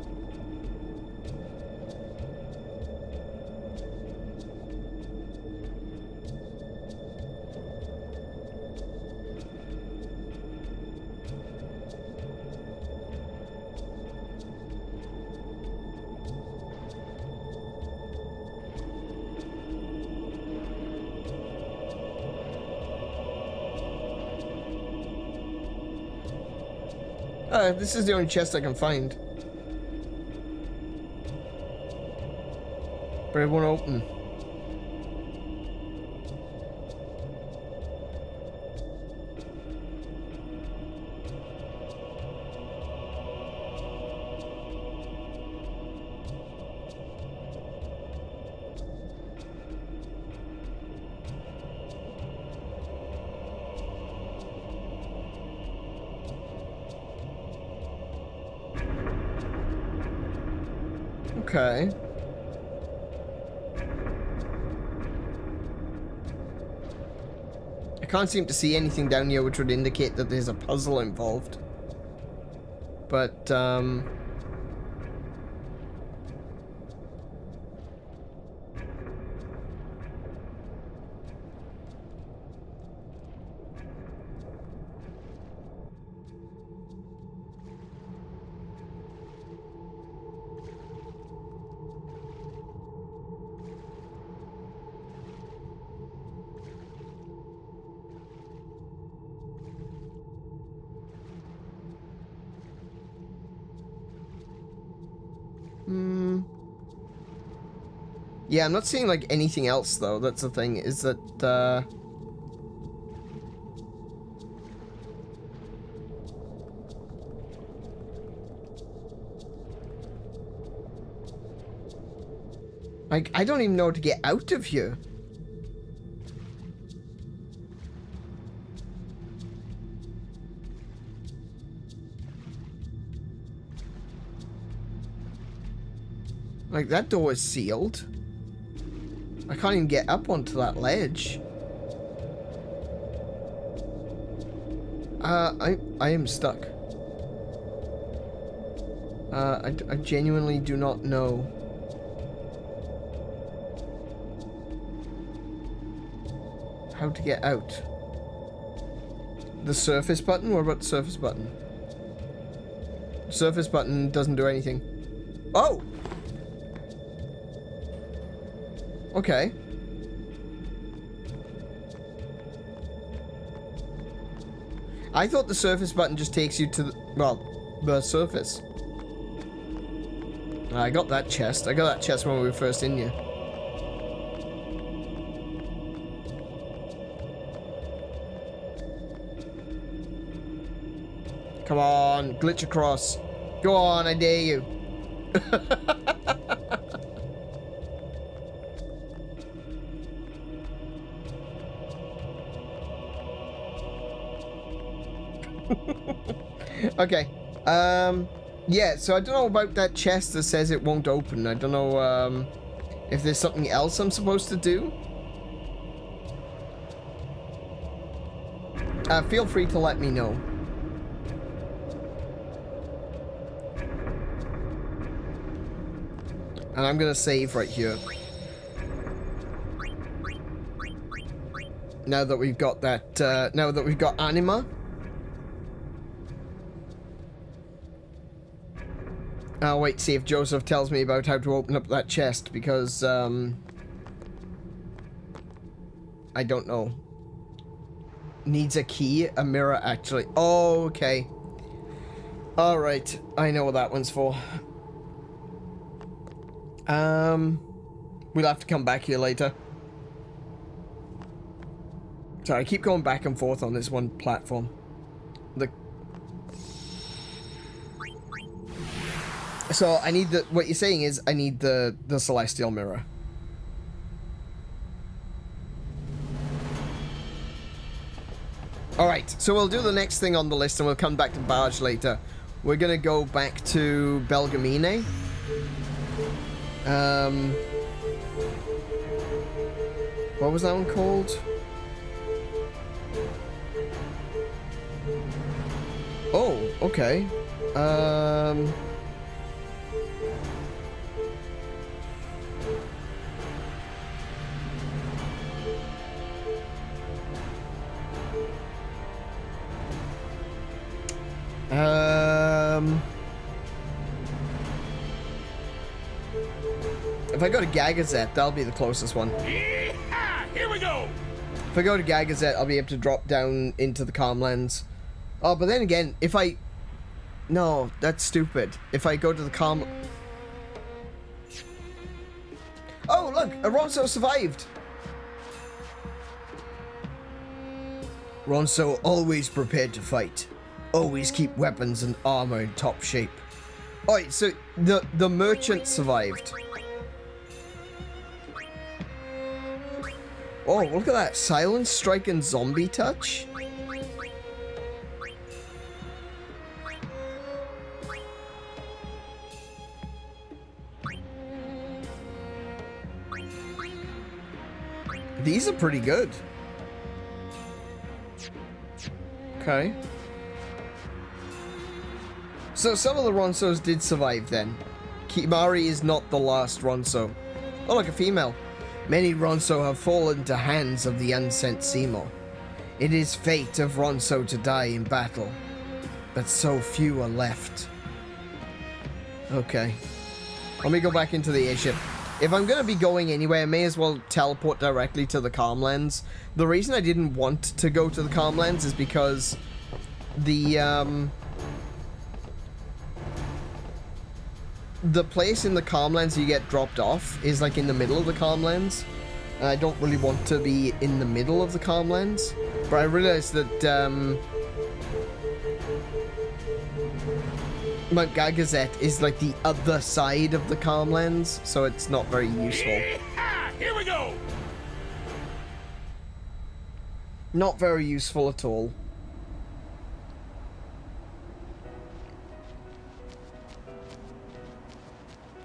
This is the only chest I can find. But it won't open. Okay. I can't seem to see anything down here which would indicate that there's a puzzle involved. But, yeah, I'm not seeing, like, anything else, though. That's the thing, is that, like, I don't even know how to get out of here. Like, that door is sealed. I can't even get up onto that ledge. I am stuck. I genuinely do not know. How to get out. The surface button? What about the surface button? Surface button doesn't do anything. Oh! Okay. I thought the surface button just takes you to the, well, the surface. I got that chest. I got that chest when we were first in here. Come on, glitch across. Go on, I dare you. Okay. Yeah, so I don't know about that chest that says it won't open. I don't know, if there's something else I'm supposed to do. Feel free to let me know. And I'm gonna save right here. Now that we've got that, now that we've got anima. I'll wait to see if Joseph tells me about how to open up that chest, because, I don't know. Needs a key? A mirror, actually. Oh, okay. Alright, I know what that one's for. We'll have to come back here later. Sorry, I keep going back and forth on this one platform. So I need the, what you're saying is I need the celestial mirror. Alright, so we'll do the next thing on the list and we'll come back to Barge later. We're gonna go back to 𝗏𝗏𝗰𝗵. What was that one called? Oh, okay. If I go to 𝗏𝗏𝗁, that'll be the closest one. Yeah, here we go. If I go to 𝗏𝗏𝗁, I'll be able to drop down into the comm lens. Oh, but then again, if I... No, that's stupid. If I go to the comm... Oh, look! Ronso survived! Ronso always prepared to fight. Always keep weapons and armor in top shape. Alright, so the merchant survived. Oh, look at that. Silence Strike and Zombie Touch. These are pretty good. Okay. So some of the Ronsos did survive then. Kimari is not the last Ronso. Oh, look, a female. Many Ronso have fallen to hands of the unsent Seymour. It is fate of Ronso to die in battle, but so few are left. Okay. Let me go back into the airship. If I'm going to be going anywhere, I may as well teleport directly to the Calmlands. The reason I didn't want to go to the Calmlands is because the place in the Calmlands you get dropped off is like in the middle of the Calmlands. And I don't really want to be in the middle of the Calmlands. But I realized that Mount Gagazet is like the other side of the Calmlands, so it's not very useful. Here we go! Not very useful at all.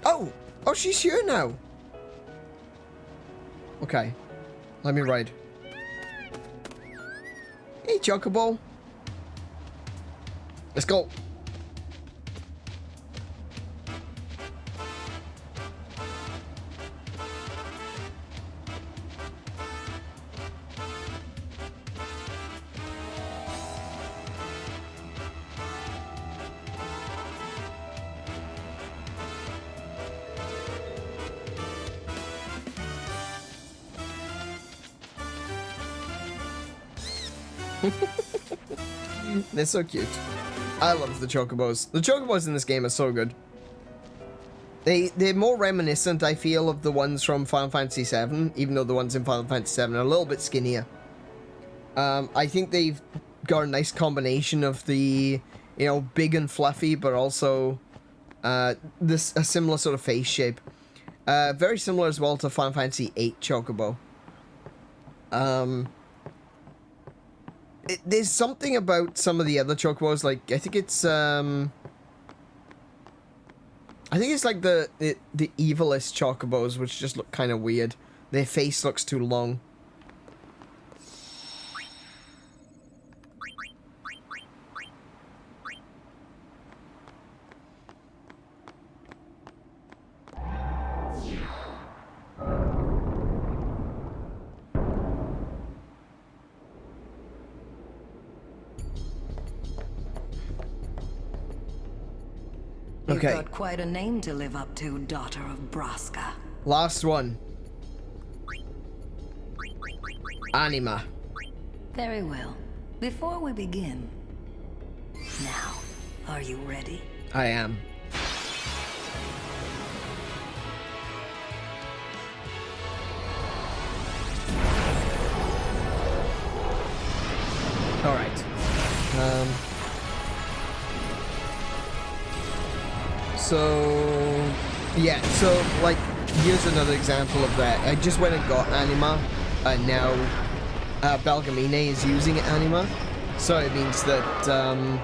Oh! Oh, she's here now! Okay. Let me ride. Hey, Chocobo. Let's go. They're so cute. I love the Chocobos. The Chocobos in this game are so good. They're more reminiscent, I feel, of the ones from Final Fantasy VII, even though the ones in Final Fantasy VII are a little bit skinnier. I think they've got a nice combination of the, you know, big and fluffy, but also a similar sort of face shape. Very similar as well to Final Fantasy VIII Chocobo. There's something about some of the other Chocobos, like, I think it's like the evilest Chocobos, which just look kind of weird. Their face looks too long. You've got quite a name to live up to, daughter of Braska. Last one. Anima. Very well. Before we begin, now, are you ready? I am. All right. So, yeah, so, like, here's another example of that. I just went and got Anima, and now Belgamine is using Anima, so it means that,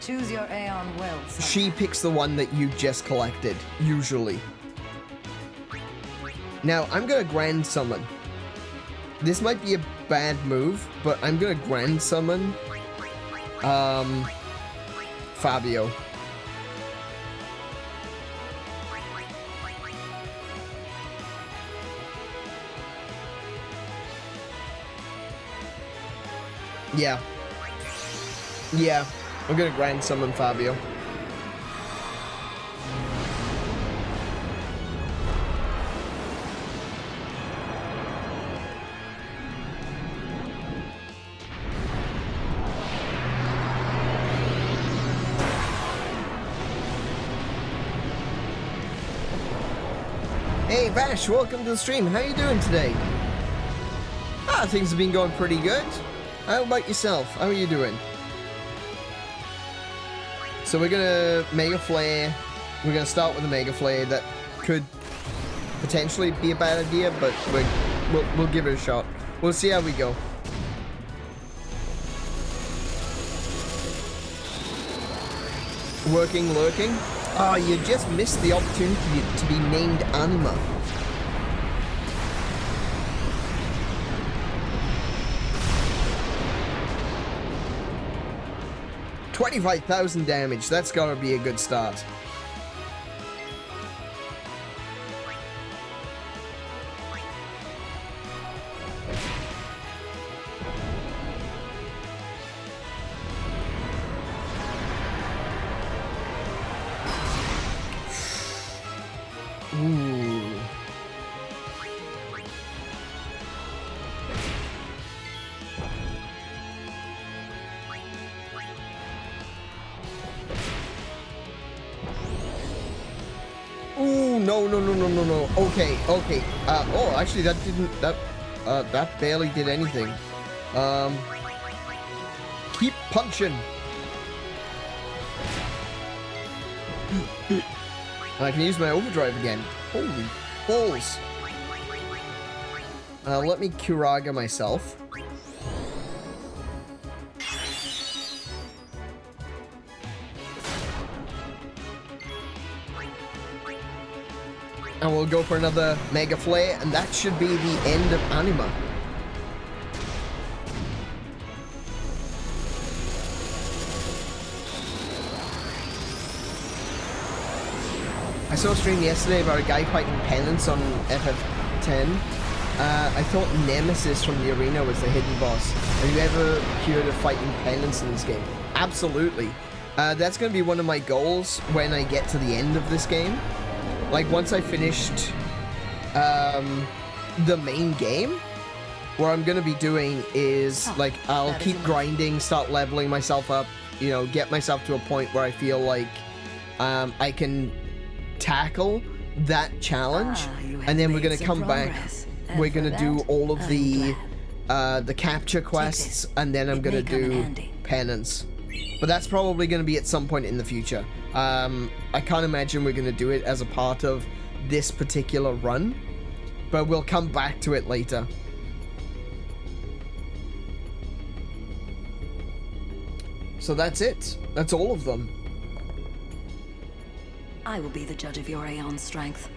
Choose your Aeon well, son. she picks the one that you just collected, usually. Now, I'm gonna Grand Summon. This might be a bad move, but I'm gonna Grand Summon, Fabio. Yeah. Yeah, I'm gonna Grand Summon Fabio. Hey Vash, welcome to the stream. How you doing today? Ah, things have been going pretty good. How about yourself? How are you doing? So we're gonna Mega Flare. We're gonna start with a Mega Flare that could potentially be a bad idea, but we'll give it a shot. We'll see how we go. Working, lurking. Oh, you just missed the opportunity to be named Anima. 25,000 damage. That's gotta be a good start. Ooh. Ooh, no. Okay. Oh, actually, that barely did anything. Keep punching. And I can use my overdrive again. Holy balls. Let me Curaga myself. And we'll go for another Mega Flare, and that should be the end of Anima. I saw a stream yesterday about a guy fighting Penance on FF10. I thought Nemesis from the arena was the hidden boss. Have you ever heard of fighting Penance in this game? Absolutely. That's going to be one of my goals when I get to the end of this game. Like, once I finished the main game, what I'm going to be doing is, like, I'll keep grinding, start leveling myself up, you know, get myself to a point where I feel like I can tackle that challenge, and then we're going to come back. We're going to do all of the capture quests, and then I'm going to do Penance. But that's probably going to be at some point in the future. I can't imagine we're going to do it as a part of this particular run, but we'll come back to it later. So that's it. That's all of them. I will be the judge of your Aeon's strength.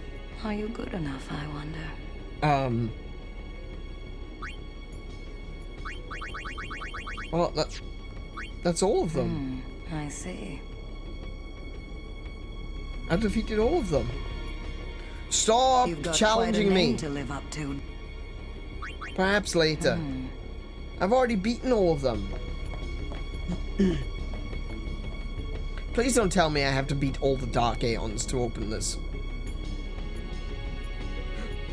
Are you good enough, I wonder? Well, that's all of them. I see. I defeated all of them. Stop You've got challenging quite a name me. to live up to. Perhaps later. I've already beaten all of them. Please don't tell me I have to beat all the Dark Aeons to open this.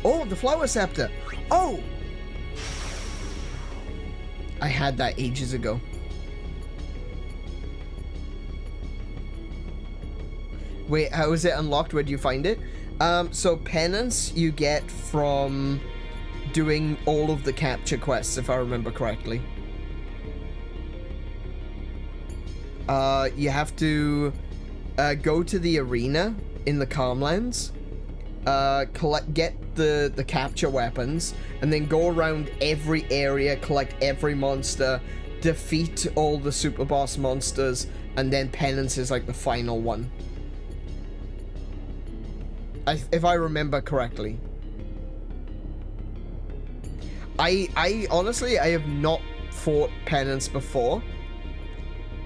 Oh, the Flower Scepter. Oh! I had that ages ago. Wait, how is it unlocked? Where do you find it? So Penance you get from doing all of the capture quests, if I remember correctly. You have to go to the arena in the Calmlands, get the capture weapons, and then go around every area, collect every monster, defeat all the super boss monsters, and then Penance is like the final one. If I remember correctly. I honestly, I have not fought Penance before.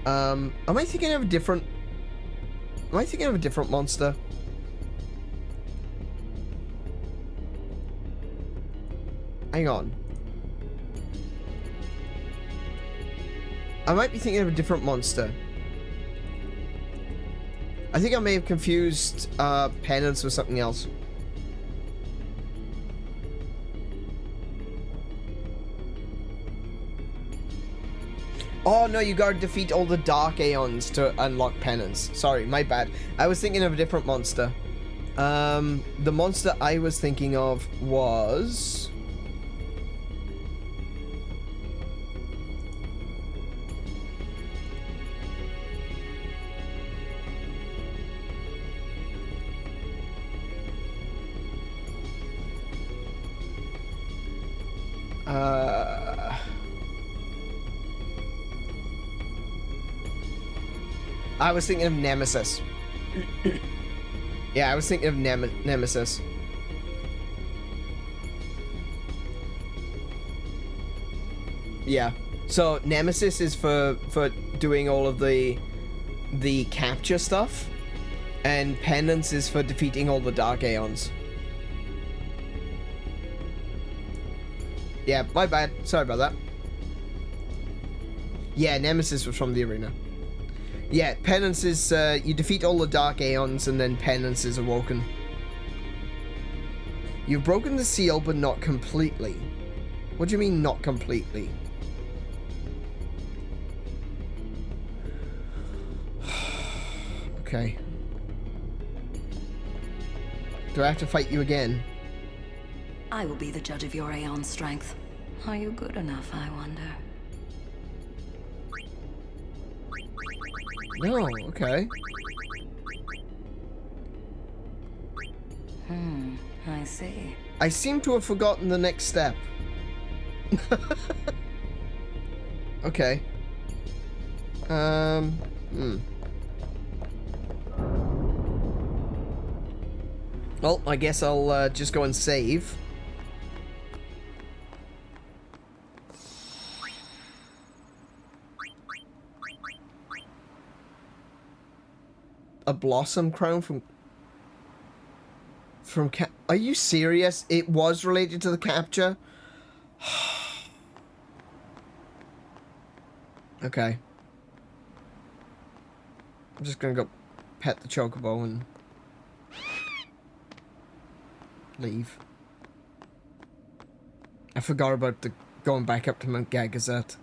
Am I thinking of a different monster? Hang on. I might be thinking of a different monster. I think I may have confused Penance with something else. Oh no, you gotta defeat all the Dark Aeons to unlock Penance. Sorry, my bad. I was thinking of a different monster. The monster I was thinking of was... I was thinking of Nemesis. Yeah, I was thinking of Nemesis. Yeah. So Nemesis is for doing all of the the capture stuff, and penance is for defeating all the Dark Aeons. Yeah, my bad. Sorry about that. Yeah, Nemesis was from the arena. Yeah, penance is you defeat all the Dark Aeons, and then penance is awoken. You've broken the seal, but not completely. What do you mean, not completely? Okay. Do I have to fight you again? I will be the judge of your Aeon's strength. Are you good enough, I wonder? No, okay. I see. I seem to have forgotten the next step. Okay. Well, I guess I'll just go and save. A blossom crown from are you serious? It was related to the capture? Okay. I'm just gonna go pet the chocobo and leave. I forgot about the going back up to 𝗦𝘄𝗶𝘁𝗰𝗵.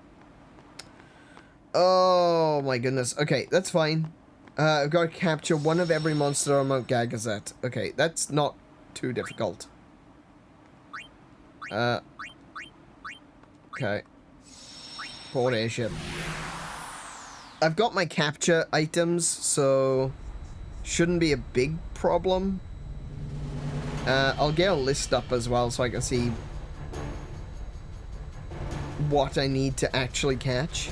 Oh my goodness. Okay, that's fine. I've got to capture one of every monster on 𝗦𝘄𝗶𝘁𝗰. Okay, that's not too difficult. Okay. Port airship. I've got my capture items, so shouldn't be a big problem. I'll get a list up as well so I can see what I need to actually catch.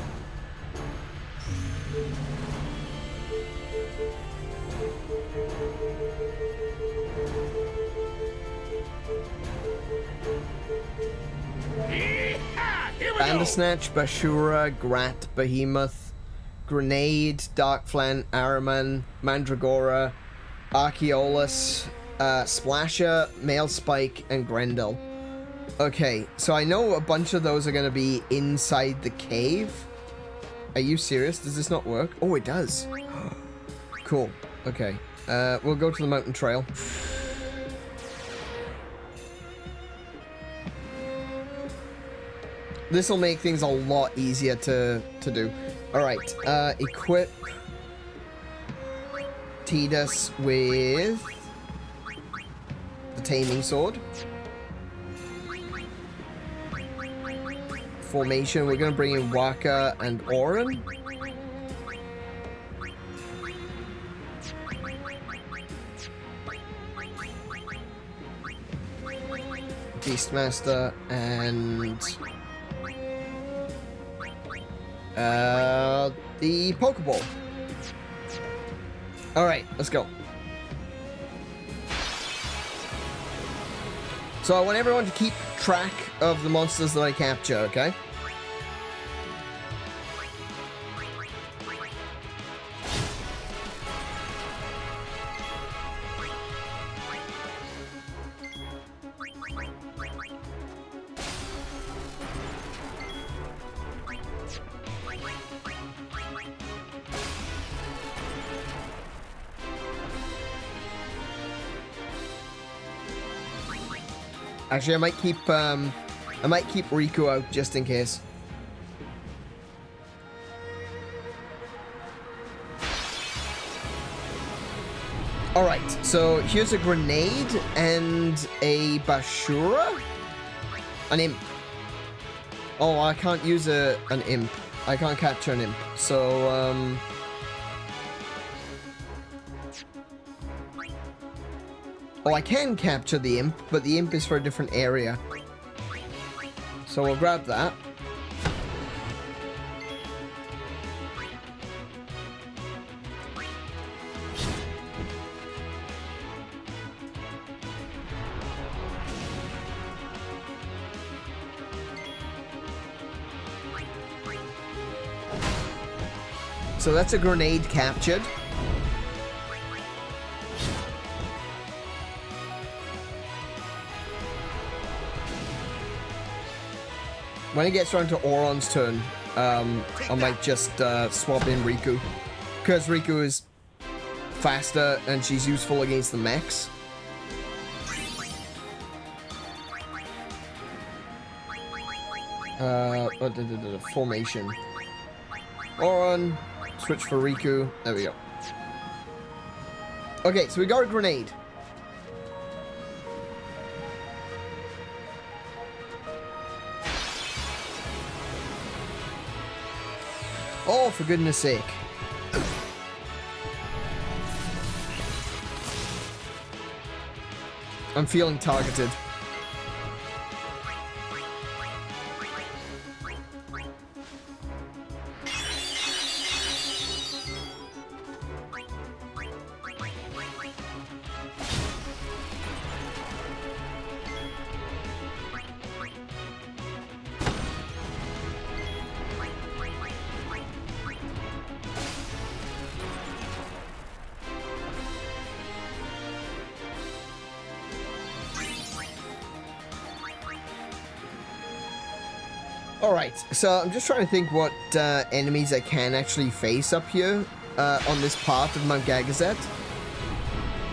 Bandersnatch, Bashura, Grat, Behemoth, Grenade, Darkflan, Ahriman, Mandragora, Archaeolus, Splasher, Mailspike, and Grendel. Okay, so I know a bunch of those are going to be inside the cave. Are you serious? Does this not work? Oh, it does. Cool. Okay. We'll go to the mountain trail. This will make things a lot easier to do. Alright, equip Tidus with the Taming Sword. Formation, we're going to bring in Waka and Auron. Beastmaster and the Pokeball. Alright, let's go. So I want everyone to keep track of the monsters that I capture, okay? Actually, I might keep Riku out just in case. Alright, so here's a grenade and a Bashura? An imp. Oh, I can't use an imp. I can't capture an imp. So, oh, I can capture the imp, but the imp is for a different area. So we'll grab that. So that's a grenade captured. When it gets around to Auron's turn, I might just swap in Riku. Because Riku is faster and she's useful against the mechs. Formation. Auron, switch for Riku. There we go. Okay, so we got a grenade. Oh, for goodness sake. I'm feeling targeted. Alright, so I'm just trying to think what enemies I can actually face up here on this part of Mount Gagazet.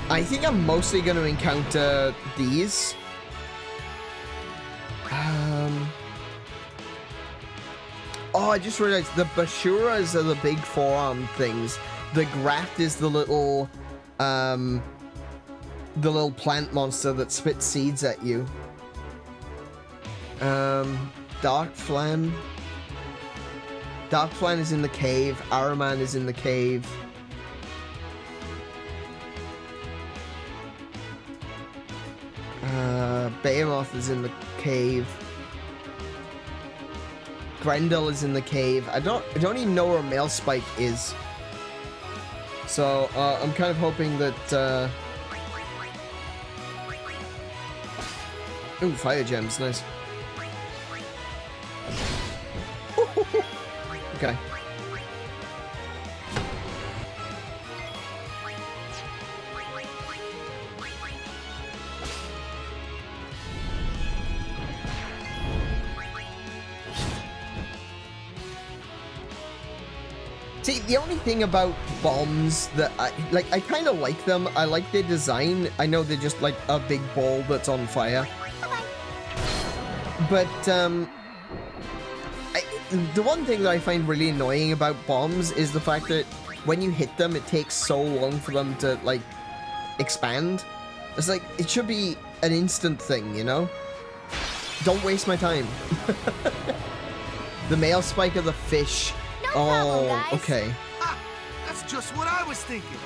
I think I'm mostly going to encounter these. Oh, I just realized the Bashuras are the big forearm things. The Grat is the little plant monster that spits seeds at you. Dark Flan. Dark Flan is in the cave. Araman is in the cave. Behemoth is in the cave. Grendel is in the cave. I don't even know where Mailspike is. So I'm kind of hoping that. Ooh, fire gems, nice. Okay. See, the only thing about bombs that I kind of like them. I like their design. I know they're just like a big ball that's on fire. But the one thing that I find really annoying about bombs is the fact that when you hit them, it takes so long for them to, like, expand. It's like, it should be an instant thing, you know? Don't waste my time. The male spike of the fish. No problem, guys. Okay. Ah, that's just what I was thinking.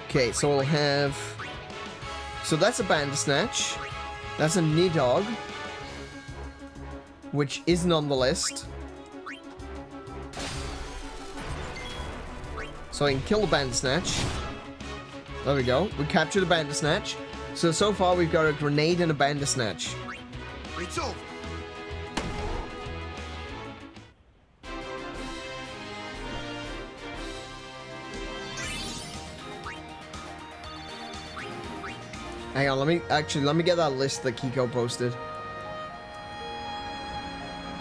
Okay, so we'll have... So that's a Bandersnatch. That's a Nidhogg, which isn't on the list. So I can kill the Bandersnatch. There we go. We captured a Bandersnatch. So far we've got a grenade and a Bandersnatch. It's over. Hang on, let me get that list that Kiko posted.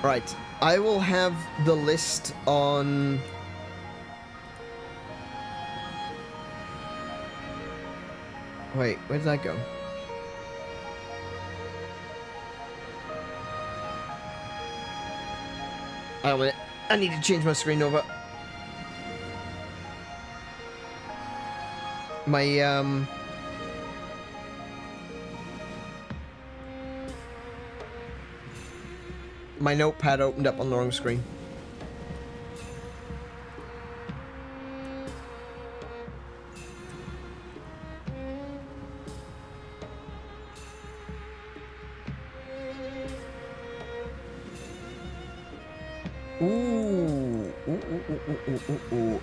Right, I will have the list on... Wait, where did that go? Hang on a minute. I need to change my screen over. My notepad opened up on the wrong screen.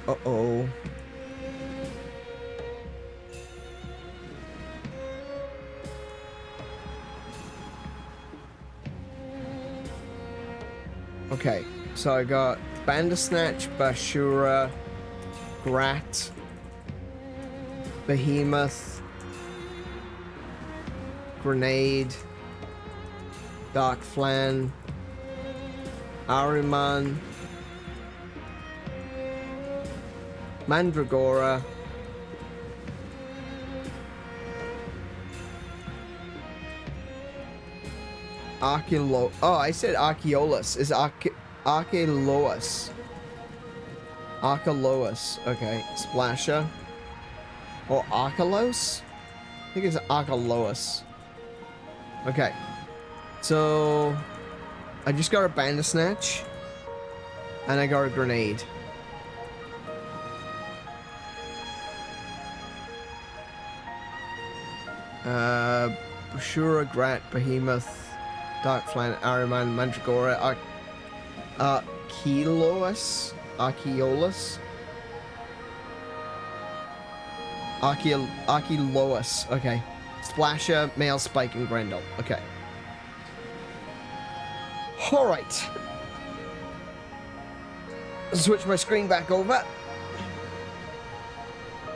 Uh-oh. Okay. So I got Bandersnatch, Bashura, Grat, Behemoth, Grenade, Dark Flan, Ahriman, Mandragora, Archelo. Oh, I said Archeolus. Is Archelous? Archelous. Okay. Splasher. Or Archelos? I think it's Archelous. Okay. So I just got a Bandersnatch. And I got a Grenade. Bashura, Grat, Behemoth, Dark Flan, Ahriman, Mandragora, Archeolus, okay. Splasher, Male Spike, and Grendel. Okay. Alright. Switch my screen back over.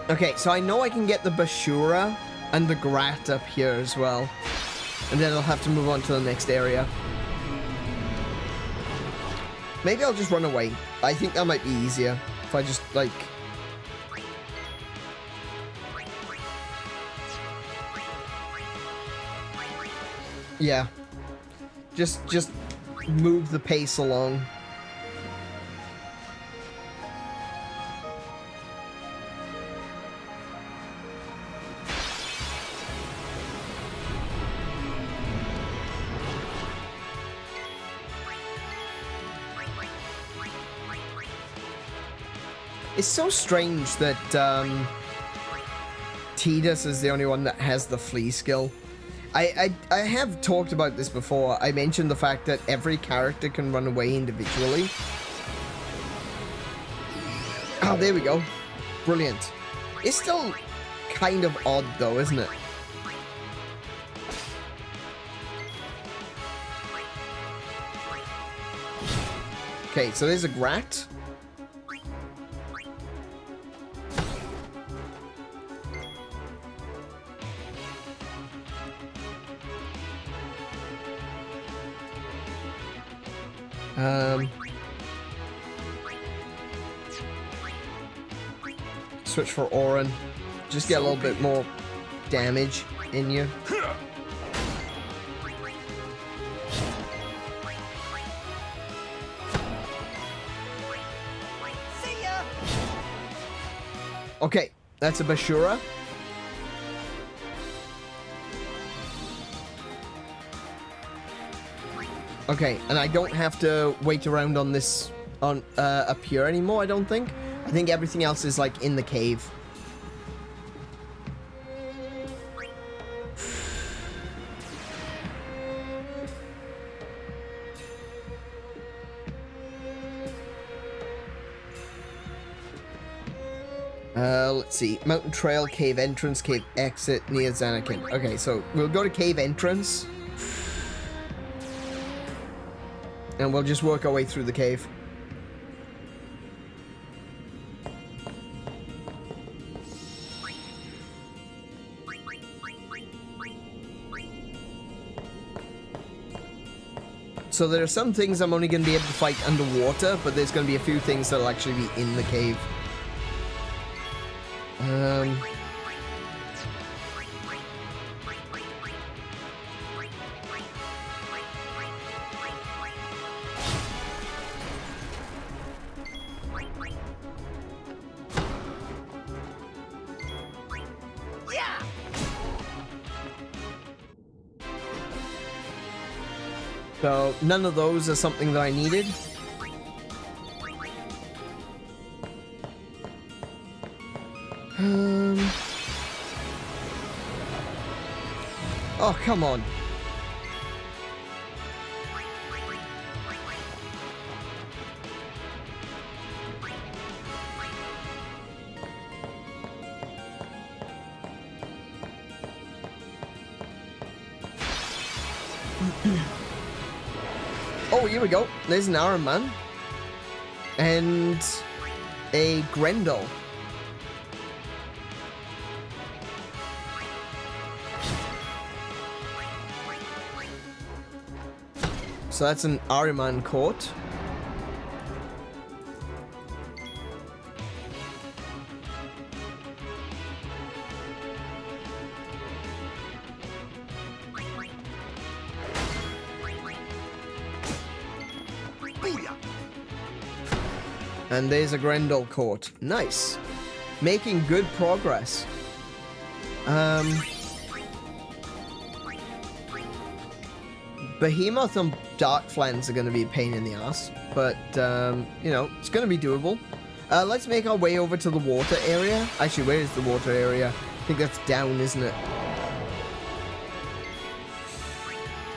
Okay, so I know I can get the Bashura and the Grat up here as well. And then I'll have to move on to the next area. Maybe I'll just run away. I think that might be easier. If I just, like... Yeah. Just move the pace along. It's so strange that Tidus is the only one that has the flee skill. I have talked about this before. I mentioned the fact that every character can run away individually. Oh, there we go. Brilliant. It's still kind of odd though, isn't it? Okay, so there's a Grat. Switch for Auron. Just get a little bit more damage in you. See ya. Okay, that's a Bashura. Okay, and I don't have to wait around on this up here anymore, I don't think. I think everything else is like in the cave. Let's see. Mountain Trail, Cave Entrance, Cave Exit, near Zanarkand. Okay, so we'll go to Cave Entrance. And we'll just work our way through the cave. So there are some things I'm only going to be able to fight underwater, but there's going to be a few things that'll actually be in the cave. So none of those are something that I needed. Oh, come on. Oh, here we go. There's an Ahriman. And a Grendel. So that's an Ahriman court. And there's a Grendel court. Nice. Making good progress. Behemoth and Dark Flans are going to be a pain in the ass, but, you know, it's going to be doable. Let's make our way over to the water area. Actually, where is the water area? I think that's down, isn't it?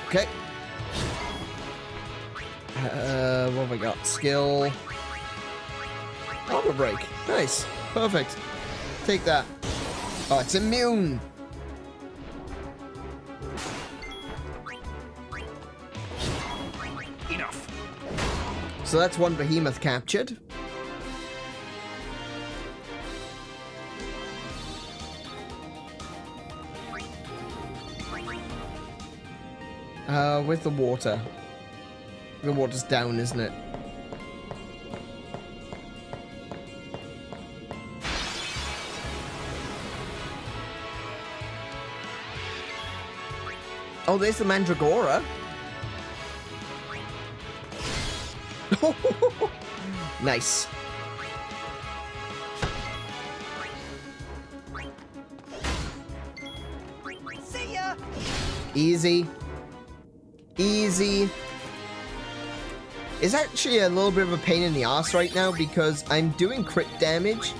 Okay. What have we got? Skill. Armor break. Nice. Perfect. Take that. Oh, it's immune. Enough. So that's one behemoth captured. With the water. The water's down, isn't it? Oh, there's the Mandragora. Nice. See ya! Easy. Easy. It's actually a little bit of a pain in the ass right now because I'm doing crit damage,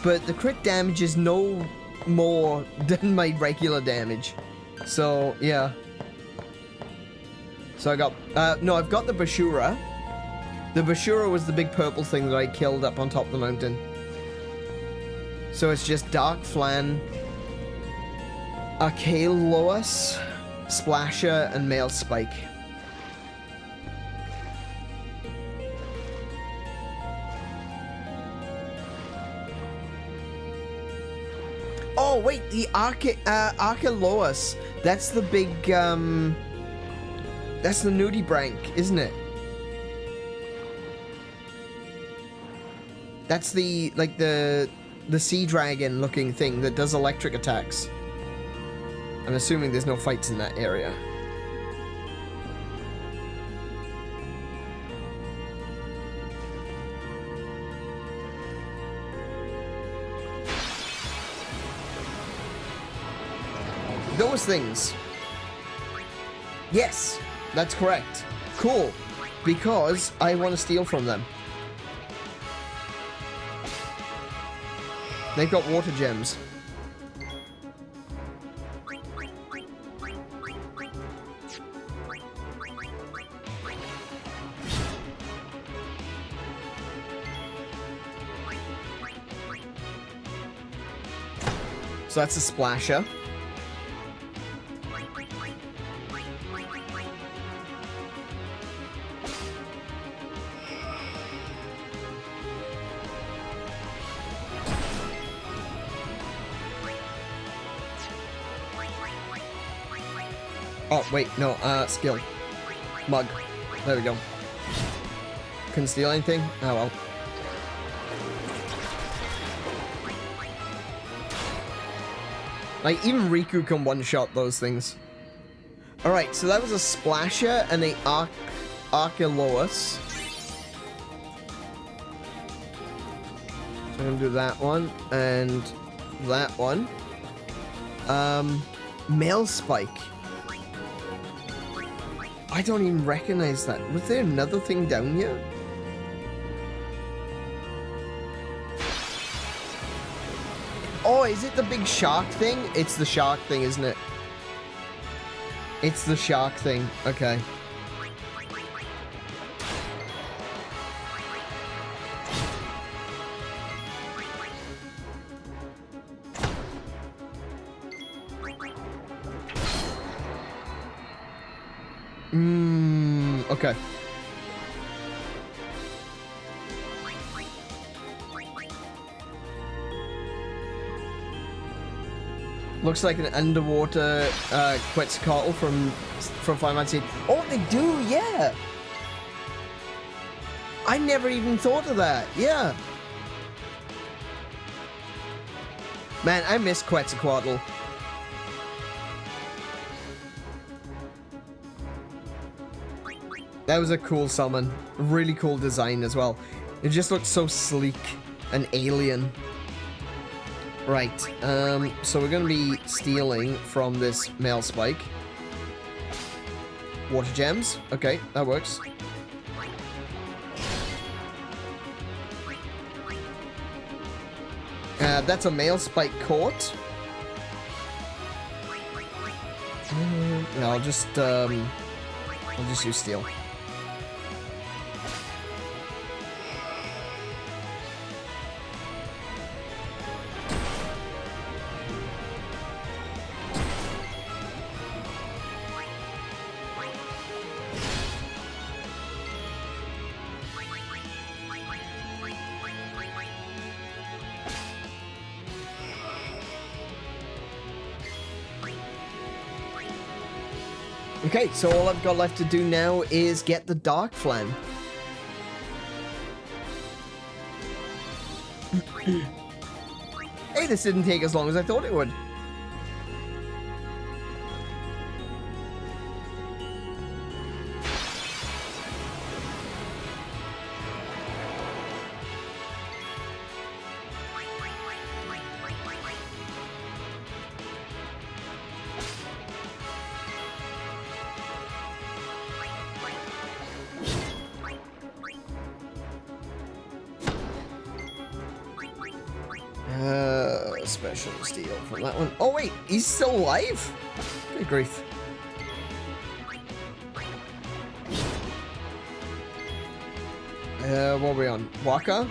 but the crit damage is no more than my regular damage. So, yeah. So I got, no, I've got the Bashura. The Bashura was the big purple thing that I killed up on top of the mountain. So it's just Dark Flan, Archaeoloas, Splasher, and Male Spike. Oh, wait, the Archaeoloas. That's the big, that's the Nudibranch, isn't it? That's the, like, the sea dragon looking thing that does electric attacks. I'm assuming there's no fights in that area. Those things. Yes, that's correct. Cool. Because I want to steal from them. They've got water gems. So that's a splasher. Oh, wait, no, skill. Mug. There we go. Couldn't steal anything? Oh, well. Like, even Riku can one-shot those things. Alright, so that was a Splasher and a Archaeoloas. So I'm gonna do that one, and that one. Male Spike. I don't even recognize that. Was there another thing down here? Oh, is it the big shark thing? It's the shark thing, isn't it? It's the shark thing. Okay. Okay. Looks like an underwater Quetzalcoatl from Final Fantasy. Oh, they do, yeah. I never even thought of that. Yeah. Man, I miss Quetzalcoatl. That was a cool summon. Really cool design as well. It just looked so sleek and alien. Right, so we're going to be stealing from this male spike. Water gems. Okay, that works. That's a male spike court. No, I'll just use steel. Okay, so all I've got left to do now is get the Dark Flan. Hey, this didn't take as long as I thought it would. Special steal from that one. Oh wait, he's still alive? Good grief. What are we on? Waka?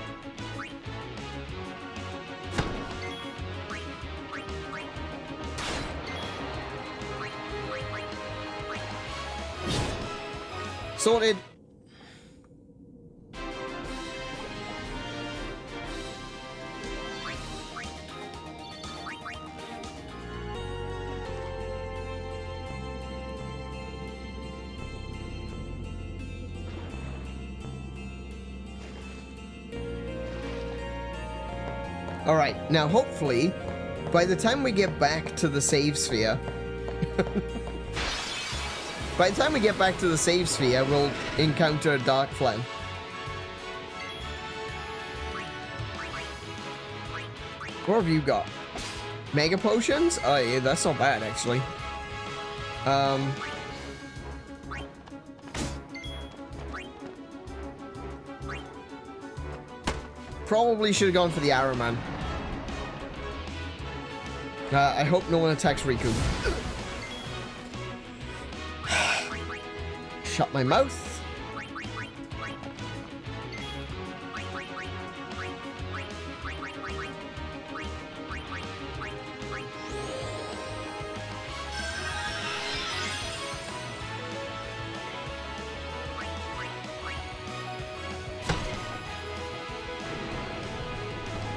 Sorted. Alright, now hopefully, by the time we get back to the save sphere, we'll encounter a Dark Flan. What have you got? Mega Potions? Oh yeah, that's not bad actually. Probably should have gone for the Arrow Man. I hope no one attacks Riku. Shut my mouth.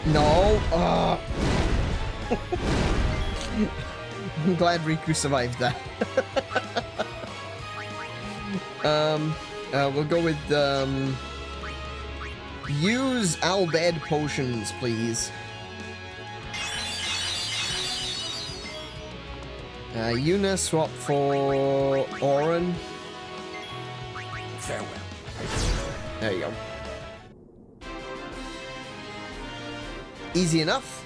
No. I'm glad Riku survived that. We'll go with, use Albed potions, please. Yuna swap for Auron. Farewell. There you go. Easy enough.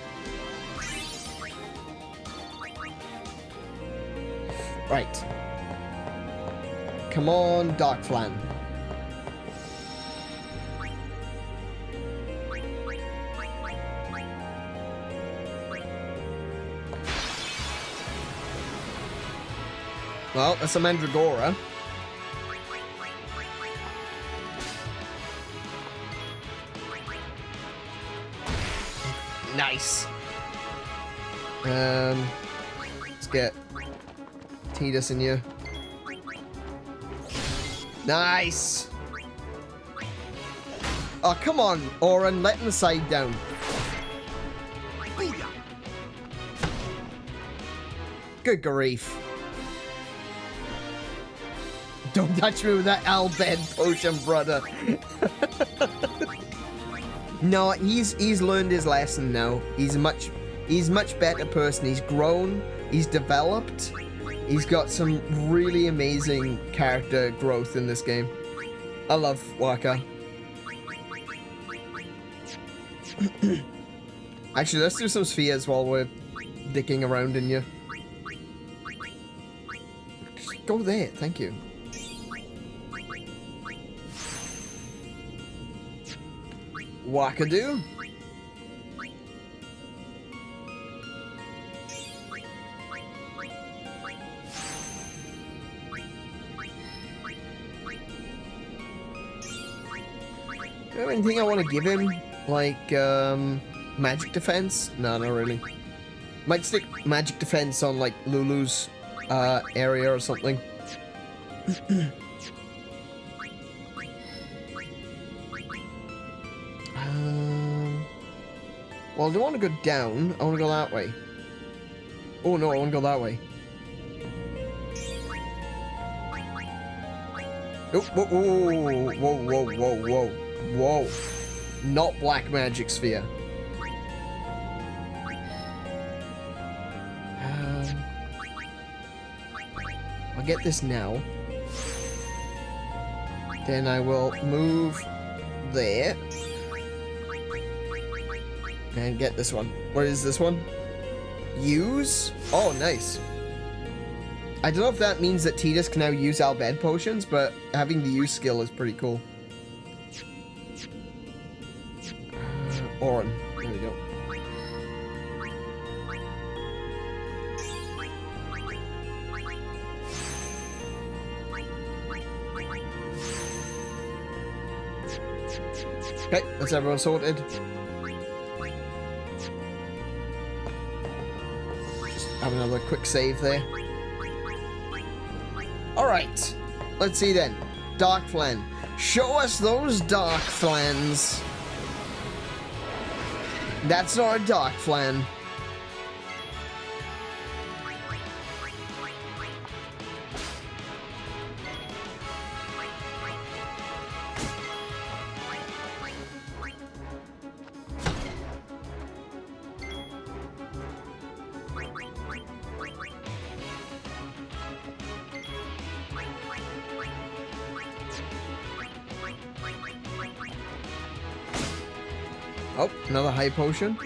Right. Come on, Dark Flan. Well, that's a Mandragora. Nice. Let's get Tidus in here. Nice. Oh, come on, Auron, letting the side down. Good grief. Don't touch me with that Albed potion, brother. No, he's learned his lesson now. He's a much better person. He's grown, he's developed, he's got some really amazing character growth in this game. I love Wakka. Actually, let's do some spheres while we're dicking around in you. Just go there, thank you. Wackadoo. Do I have anything I want to give him? Like, magic defense? No, not really. Might stick magic defense on, like, Lulu's, area or something. Well, I don't want to go down. I want to go that way. Oh, no, I want to go that way. Oh, whoa, whoa, whoa, whoa, whoa, whoa, whoa. Not black magic sphere. I'll get this now. Then I will move there. And get this one. What is this one? Use? Oh, nice. I don't know if that means that Tidus can now use Albed potions, but having the use skill is pretty cool. Auron. There we go. Okay, that's everyone sorted. Just have another quick save there. Alright, let's see then. Dark Flan. Show us those Dark Flans. That's not a Dark Flan. Oh, another high potion.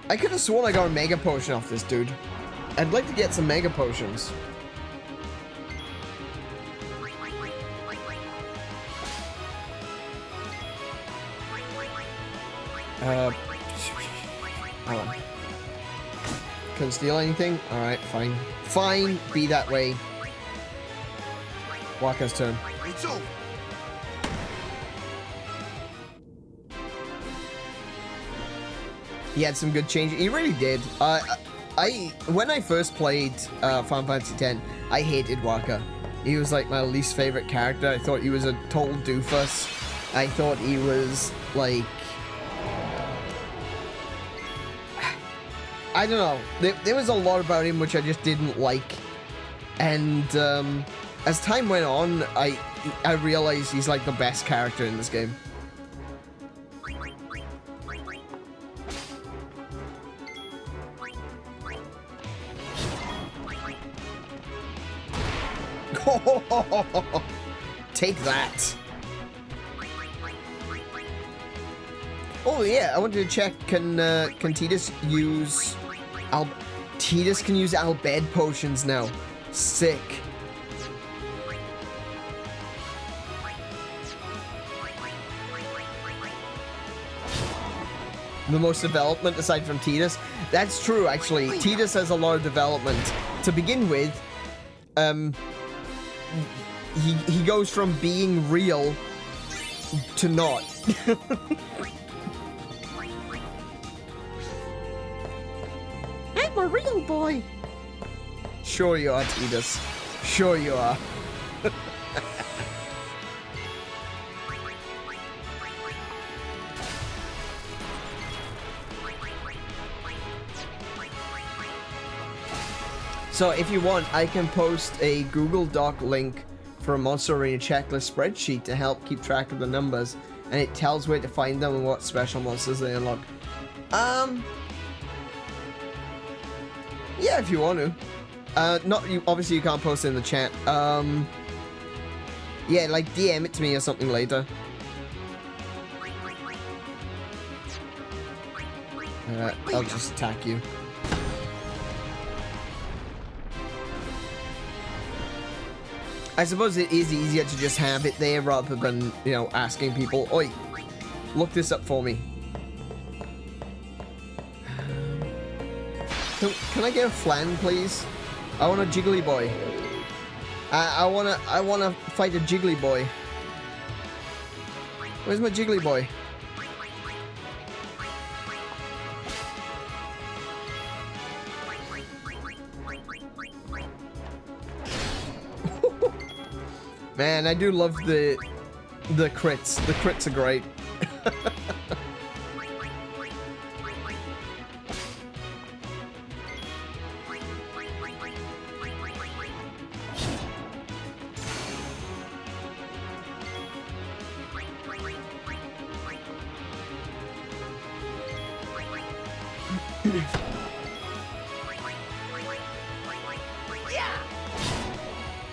I could have sworn I got a mega potion off this dude. I'd like to get some mega potions. Hold on. Couldn't steal anything? Alright, fine. Fine, be that way. Wakka's turn. It's over. He had some good changes. He really did. When I first played Final Fantasy X, I hated Wakka. He was like my least favorite character. I thought he was a total doofus. I thought he was like, I don't know. There was a lot about him which I just didn't like. And as time went on, I realized he's like the best character in this game. Take that. Oh yeah, I wanted to check, can Tidus use Tidus can use Albed potions now. Sick. The most development aside from Tidus? That's true actually. Tidus has a lot of development. To begin with, he goes from being real to not. I'm a real boy. Sure you are, Tidus. Sure you are. So if you want, I can post a Google Doc link for a Monster Arena checklist spreadsheet to help keep track of the numbers, and it tells where to find them and what special monsters they unlock. Yeah, if you want to. Not you. Obviously, you can't post it in the chat. Yeah, like DM it to me or something later. I'll just attack you. I suppose it is easier to just have it there rather than, you know, asking people, oi, look this up for me. Can I get a flan, please? I want a jiggly boy. I wanna fight a jiggly boy. Where's my jiggly boy? Man, I do love the crits. The crits are great.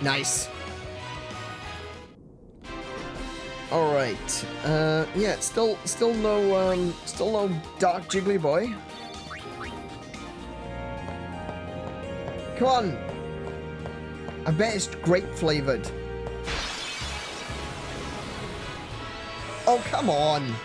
Nice. All right. Yeah, still no dark jiggly boy. Come on. I bet it's grape flavored. Oh, come on.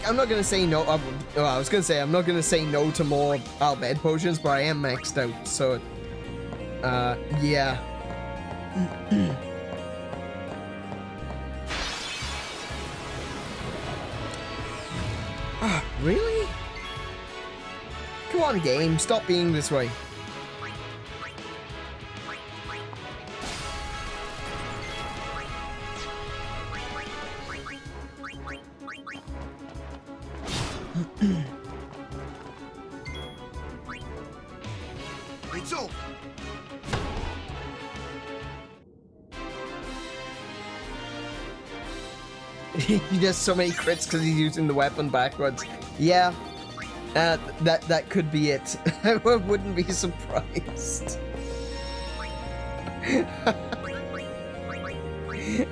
I'm not gonna say no. I was gonna say I'm not gonna say no to more Al-Bhed potions, but I am maxed out, so yeah. Really? Come on, game, stop being this way. It's over. He does so many crits because he's using the weapon backwards. Yeah, that could be it. I wouldn't be surprised. I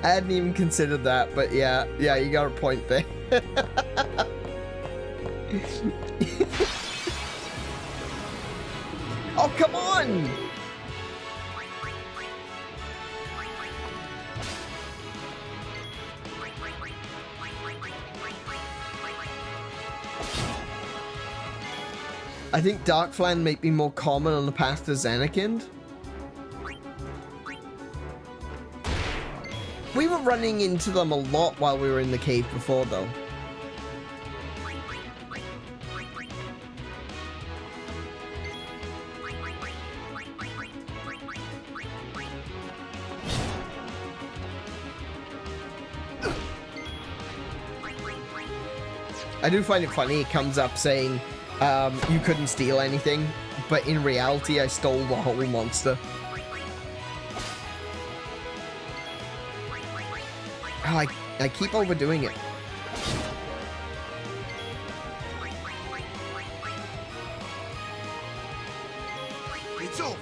hadn't even considered that, but yeah, you got a point there. Oh, come on! I think Dark Flan might be more common on the path to Zanarkand. We were running into them a lot while we were in the cave before, though. I do find it funny, it comes up saying, you couldn't steal anything, but in reality, I stole the whole monster. Oh, I keep overdoing it. It's over.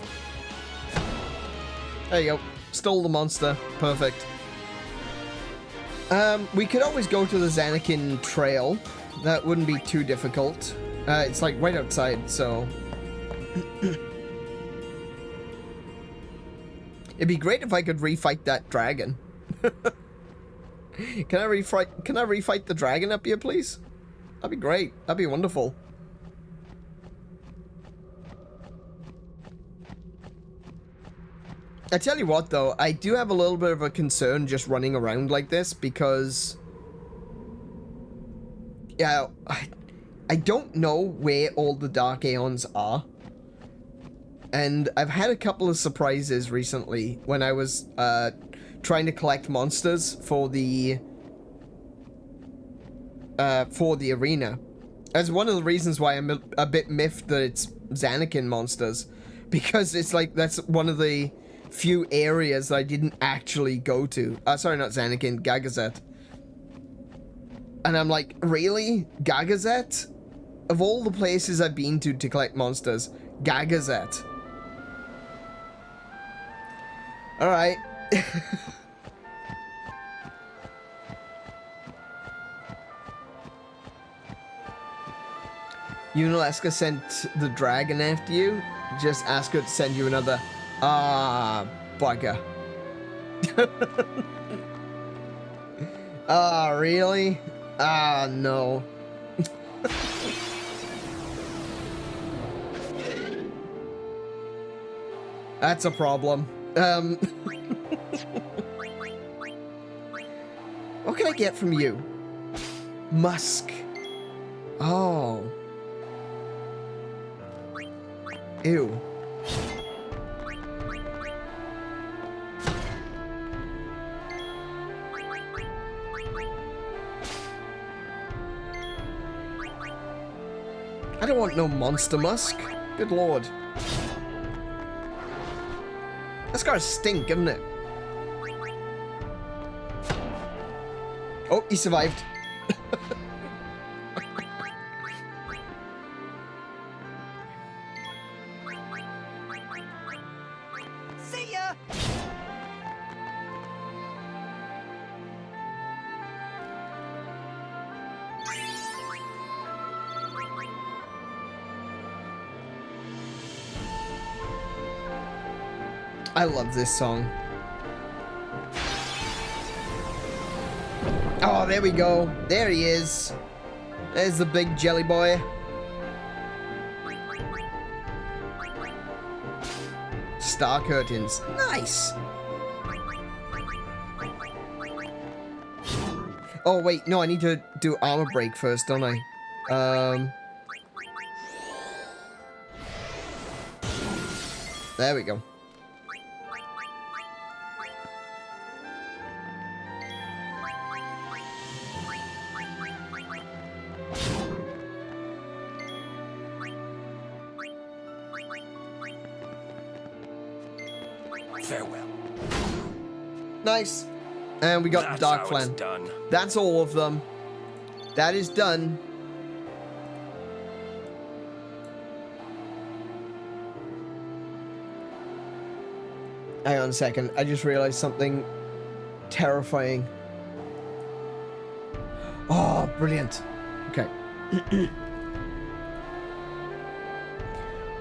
There you go. Stole the monster. Perfect. We could always go to the Zanarkand trail. That wouldn't be too difficult. It's like right outside, so... It'd be great if I could refight that dragon. Can I refight the dragon up here, please? That'd be great. That'd be wonderful. I tell you what, though, I do have a little bit of a concern just running around like this because... Yeah, I don't know where all the Dark Aeons are. and I've had a couple of surprises recently when I was trying to collect monsters for the arena. That's one of the reasons why I'm a bit miffed that it's Zanarkand monsters, because it's like that's one of the few areas that I didn't actually go to. Sorry, not Zanarkand, Gagazet. And I'm like, really? Gagazet? Of all the places I've been to collect monsters, Gagazet. Alright. Unalaska sent the dragon after you. Just ask her to send you another. Ah, bugger. Ah, really? Ah, no. That's a problem. What can I get from you? Musk. Oh. Ew. I don't want no monster musk. Good lord. That's gotta stink, isn't it? Oh, he survived. See ya! I love this song. Oh, there we go. There he is. There's the big jelly boy. Star curtains. Nice. Oh, wait. No, I need to do armor break first, don't I? There we go. Farewell. Nice. And we got the Dark how it's Flan. done. That's all of them. That is done. Hang on a second. I just realized something terrifying. Oh, brilliant. Okay.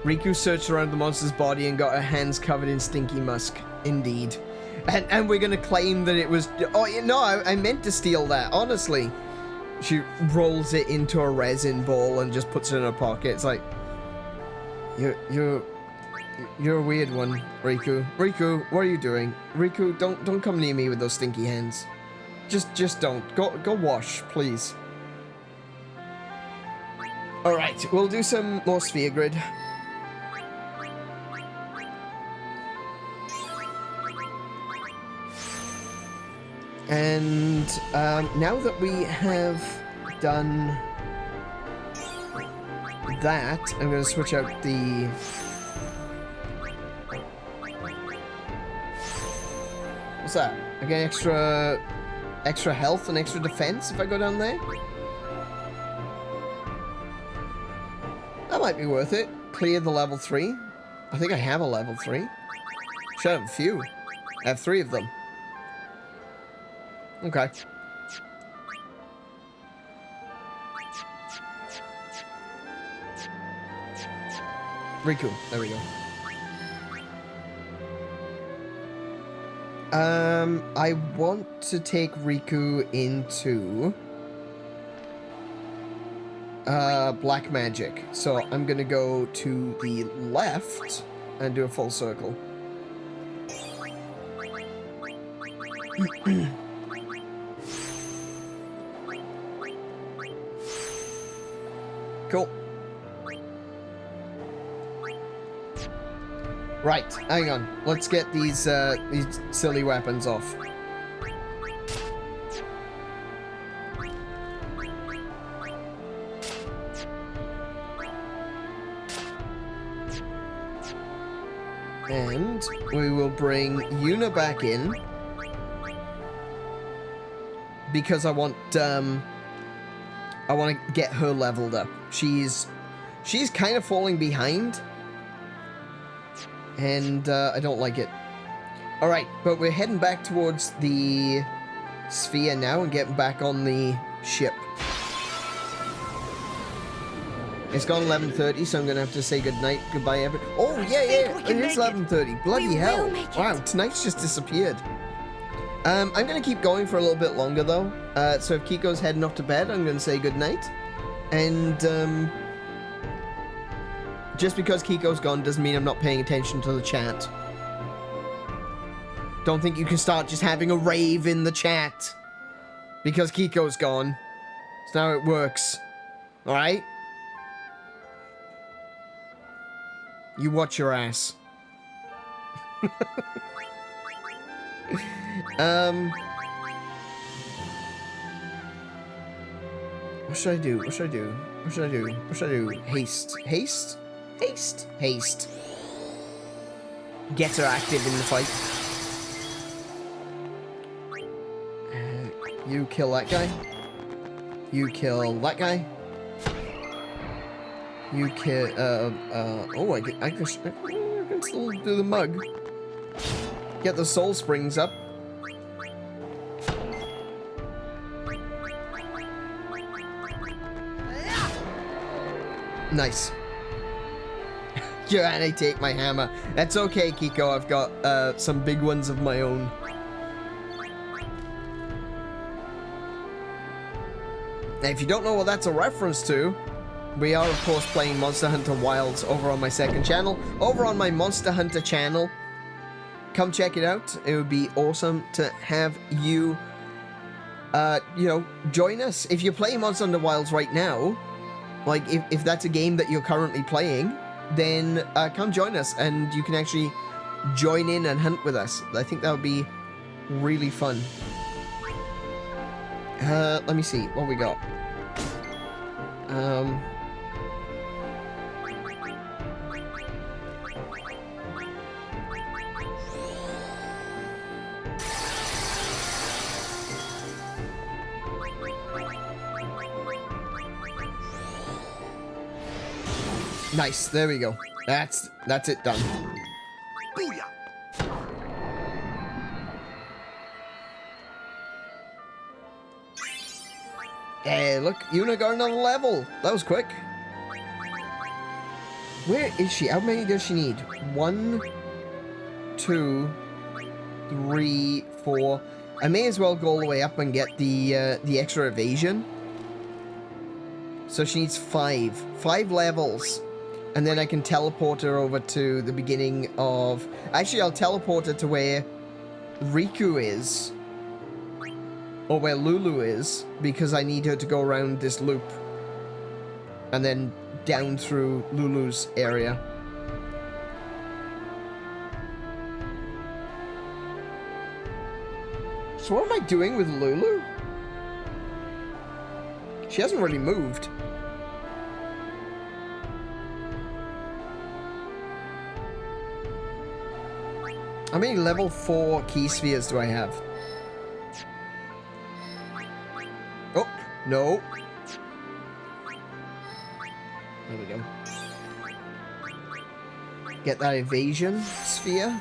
Riku searched around the monster's body and got her hands covered in stinky musk. Indeed. And we're gonna claim that it was... Oh, no, I meant to steal that, honestly. She rolls it into a resin ball and just puts it in her pocket. It's like... You're a weird one, Riku. Riku, what are you doing? Riku, don't come near me with those stinky hands. Just don't. Go wash, please. Alright, we'll do some more sphere grid. And now that we have done that, I'm going to switch out the... What's that? I get extra health and extra defense if I go down there? That might be worth it. Clear the level 3. I think I have a level 3. Should have a few. I have 3 of them. Okay. Riku. There we go. I want to take Riku into black magic. So I'm gonna go to the left and do a full circle. Cool. Right, hang on. Let's get these silly weapons off. And we will bring Yuna back in because I want to get her leveled up. She's kind of falling behind, and I don't like it. All right, but we're heading back towards the sphere now and getting back on the ship. It's gone 11:30, so I'm gonna have to say goodbye, everyone. Oh yeah, it is 11:30. Bloody hell! Wow, tonight's just disappeared. I'm gonna keep going for a little bit longer though. So if Kiko's heading off to bed, I'm gonna say goodnight. And just because Kiko's gone doesn't mean I'm not paying attention to the chat. Don't think you can start just having a rave in the chat because Kiko's gone. It's not how it works. All right. You watch your ass. What should I do? What should I do? What should I do? What should I do? Haste. Haste? Haste. Haste. Get her active in the fight. You kill that guy. You kill that guy. You can, oh, I can still do the mug. Get the soul springs up. Nice. Yeah, and I take my hammer. That's okay, Kiko. I've got, some big ones of my own. Now, if you don't know what that's a reference to, we are, of course, playing Monster Hunter Wilds over on my second channel, over on my Monster Hunter channel. Come check it out. It would be awesome to have you, you know, join us. If you're playing Monster Hunter Wilds right now, like, if that's a game that you're currently playing, then come join us, and you can actually join in and hunt with us. I think that would be really fun. Let me see what we got. Nice, there we go. That's it done. Booyah! Hey, look, Yuna got another level. That was quick. Where is she? How many does she need? 1, 2, 3, 4. I may as well go all the way up and get the extra evasion. So she needs 5. 5 levels. And then I can teleport her over to the beginning of... Actually, I'll teleport her to where Riku is. Or where Lulu is. Because I need her to go around this loop. And then down through Lulu's area. So what am I doing with Lulu? She hasn't really moved. How many level 4 key spheres do I have? Oh, no. There we go. Get that evasion sphere.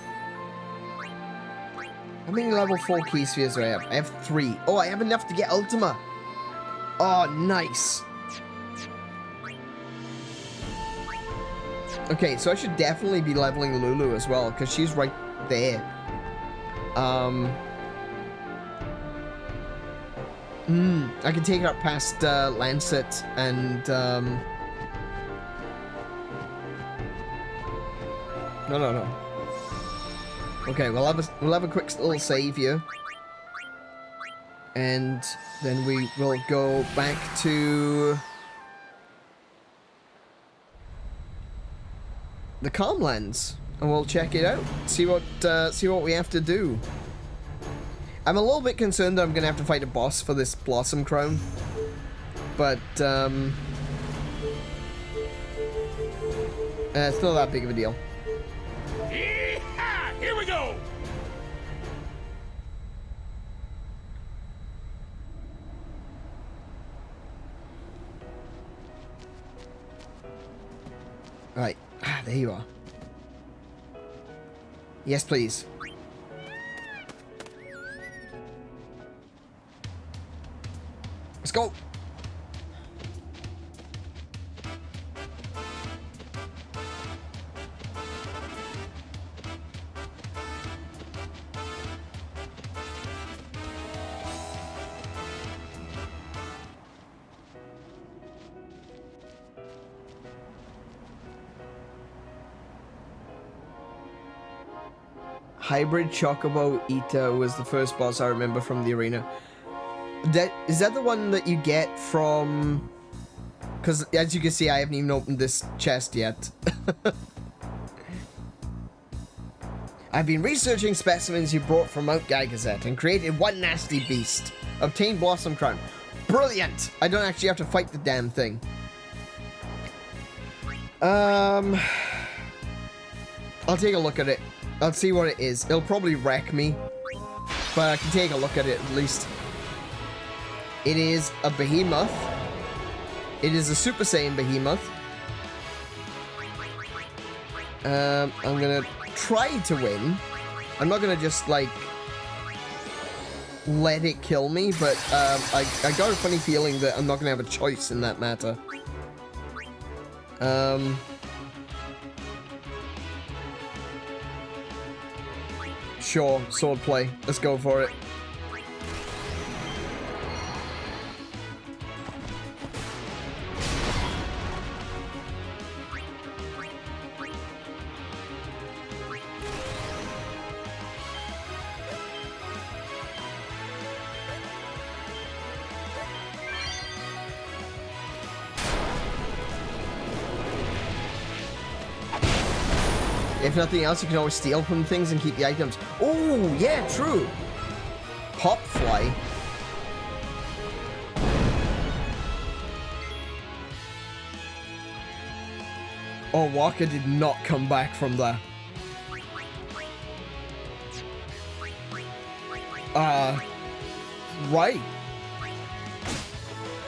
How many level 4 key spheres do I have? I have 3. Oh, I have enough to get Ultima. Oh, nice. Okay, so I should definitely be leveling Lulu as well, because she's right there. I can take her up past Lancet and No. Okay, we'll have a quick little save here, and then we will go back to the Calmlands. and we'll check it out. See what we have to do. I'm a little bit concerned that I'm gonna have to fight a boss for this Blossom Crown, but it's not that big of a deal. Yeehaw! Here we go! Right, there you are. Yes, please. Let's go. Hybrid Chocobo Ita was the first boss I remember from the arena. Is that the one that you get from... Because as you can see, I haven't even opened this chest yet. I've been researching specimens you brought from Mount Gagazet and created one nasty beast. Obtained Blossom Crown. Brilliant! I don't actually have to fight the damn thing. I'll take a look at it. I'll see what it is. It'll probably wreck me, but I can take a look at it at least. It is a behemoth. It is a Super Saiyan behemoth. I'm gonna try to win. I'm not gonna just, like, let it kill me, but I got a funny feeling that I'm not gonna have a choice in that matter. Sure, swordplay. Let's go for it. If nothing else, you can always steal from things and keep the items. Oh, yeah, true. Hop fly. Oh, Walker did not come back from there. Right.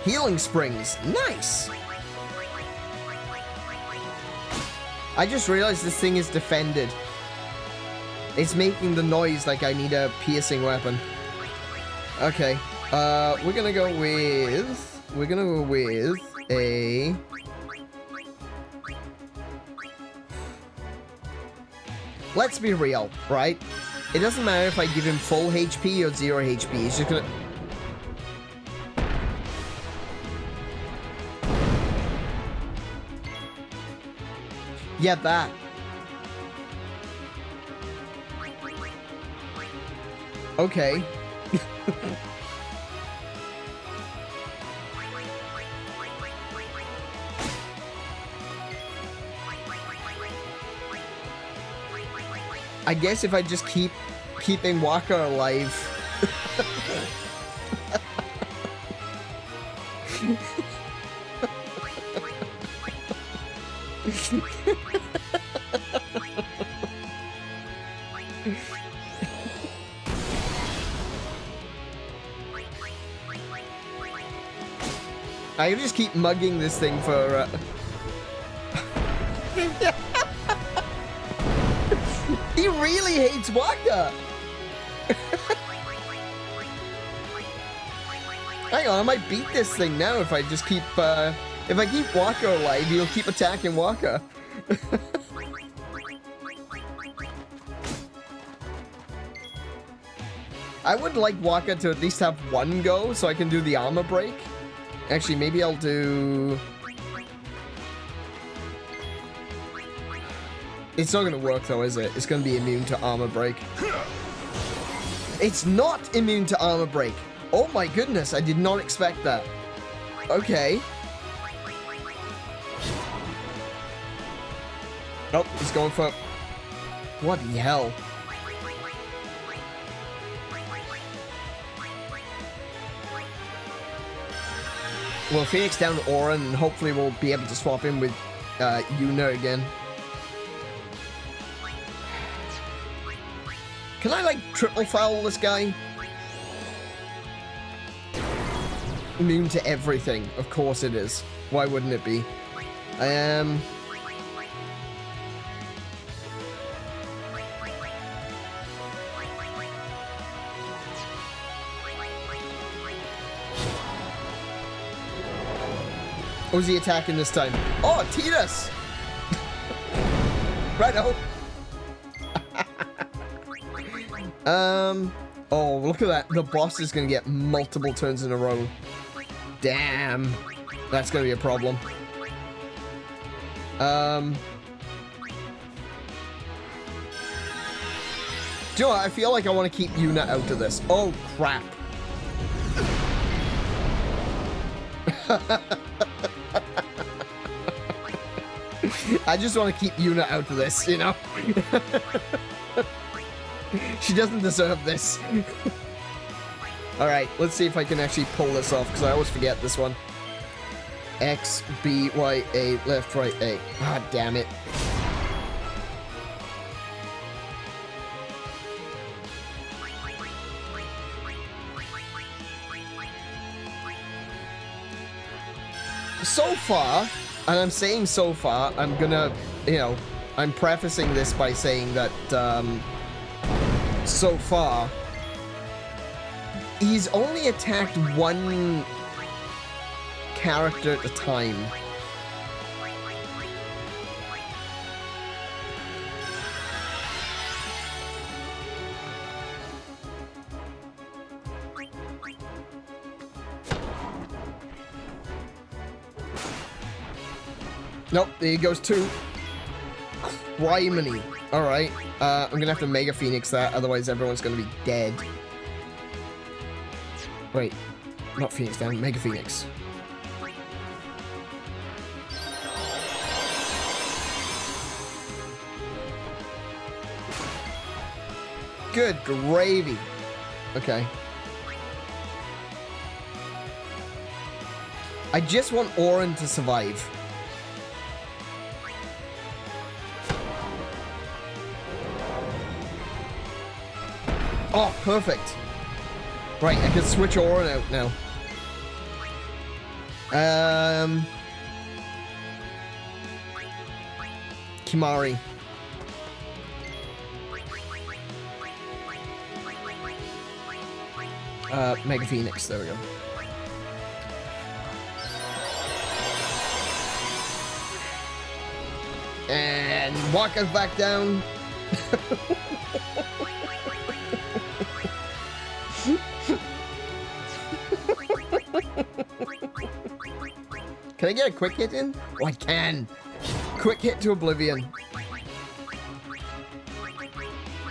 Healing Springs. Nice. I just realized this thing is defended. It's making the noise like I need a piercing weapon. Okay. We're gonna go with a... Let's be real, right? It doesn't matter if I give him full HP or 0 HP. He's just gonna... Yeah, that. Okay. I guess if I just keeping Walker alive. I can just keep mugging this thing for He really hates Waka. Hang on, I might beat this thing now if I just keep if I keep Waka alive, he'll keep attacking Waka. I would like Waka to at least have one go so I can do the armor break. Actually, maybe I'll do... It's not gonna work though, is it? It's gonna be immune to armor break. It's not immune to armor break. Oh my goodness, I did not expect that. Okay. Oh, he's going for... Bloody hell. Well, Phoenix down Auron, and hopefully we'll be able to swap in with Yuna again. Can I, like, triple foul this guy? Immune to everything. Of course it is. Why wouldn't it be? Who's he attacking this time? Oh, Tidus! Righto. Oh, look at that. The boss is gonna get multiple turns in a row. Damn. That's gonna be a problem. Do you know what? I feel like I want to keep Yuna out of this. Oh, crap. I just want to keep Yuna out of this, you know? She doesn't deserve this. Alright, let's see if I can actually pull this off, because I always forget this one. X, B, Y, A, left, right, A. God damn it. So far, and I'm saying so far, I'm gonna, you know, I'm prefacing this by saying that, so far, he's only attacked one character at a time. Nope, there goes two. Criminy. Alright, I'm gonna have to Mega Phoenix that, otherwise everyone's gonna be dead. Wait, not Phoenix down, Mega Phoenix. Good gravy. Okay. I just want Auron to survive. Oh, perfect. Right, I can switch Auron out now. Kimari. Mega Phoenix, there we go. And Waka's back down. Can I get a quick hit in? Oh, I can. Quick hit to oblivion.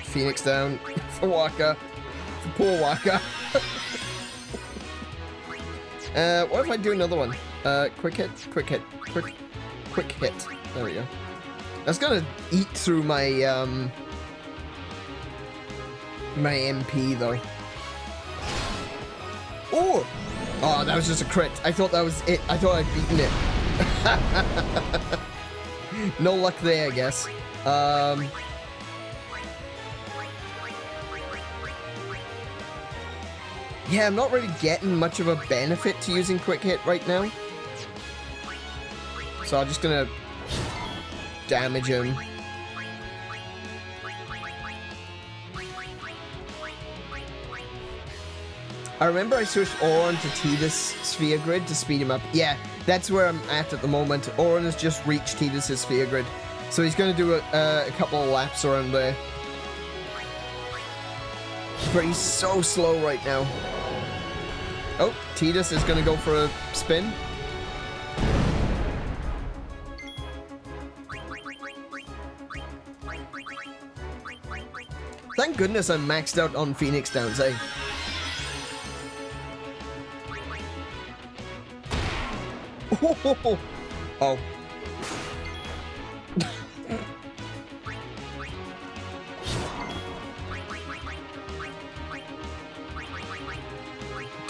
Phoenix down for Waka. For poor Waka. What if I do another one? Quick hit, quick hit, quick hit. There we go. That's gonna eat through my, my MP, though. Oh! Oh, that was just a crit. I thought that was it. I thought I'd beaten it. No luck there, I guess. Yeah, I'm not really getting much of a benefit to using quick hit right now. So I'm just gonna damage him. I remember I switched Auron to Tidus Sphere Grid to speed him up. Yeah, that's where I'm at the moment. Auron has just reached Tidus' Sphere Grid. So he's going to do a couple of laps around there. But he's so slow right now. Oh, Tidus is going to go for a spin. Thank goodness I'm maxed out on Phoenix Downs, eh? Oh.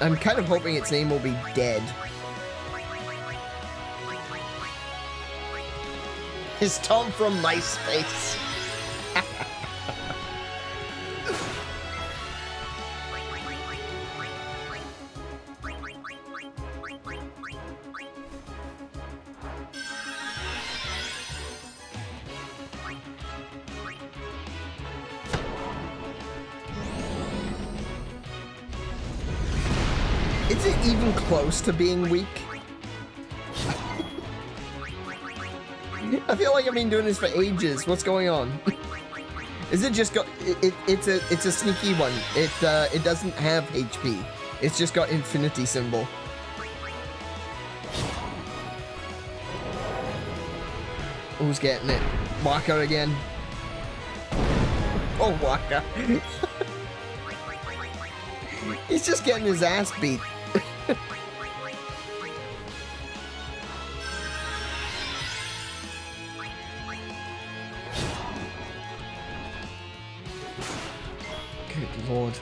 I'm kind of hoping its name will be Dead. It's Tom from MySpace. Is it even close to being weak? I feel like I've been doing this for ages. What's going on? Is it just got? It's a sneaky one. It doesn't have HP. It's just got infinity symbol. Who's getting it? Waka again. Oh, Waka. He's just getting his ass beat. Good lord.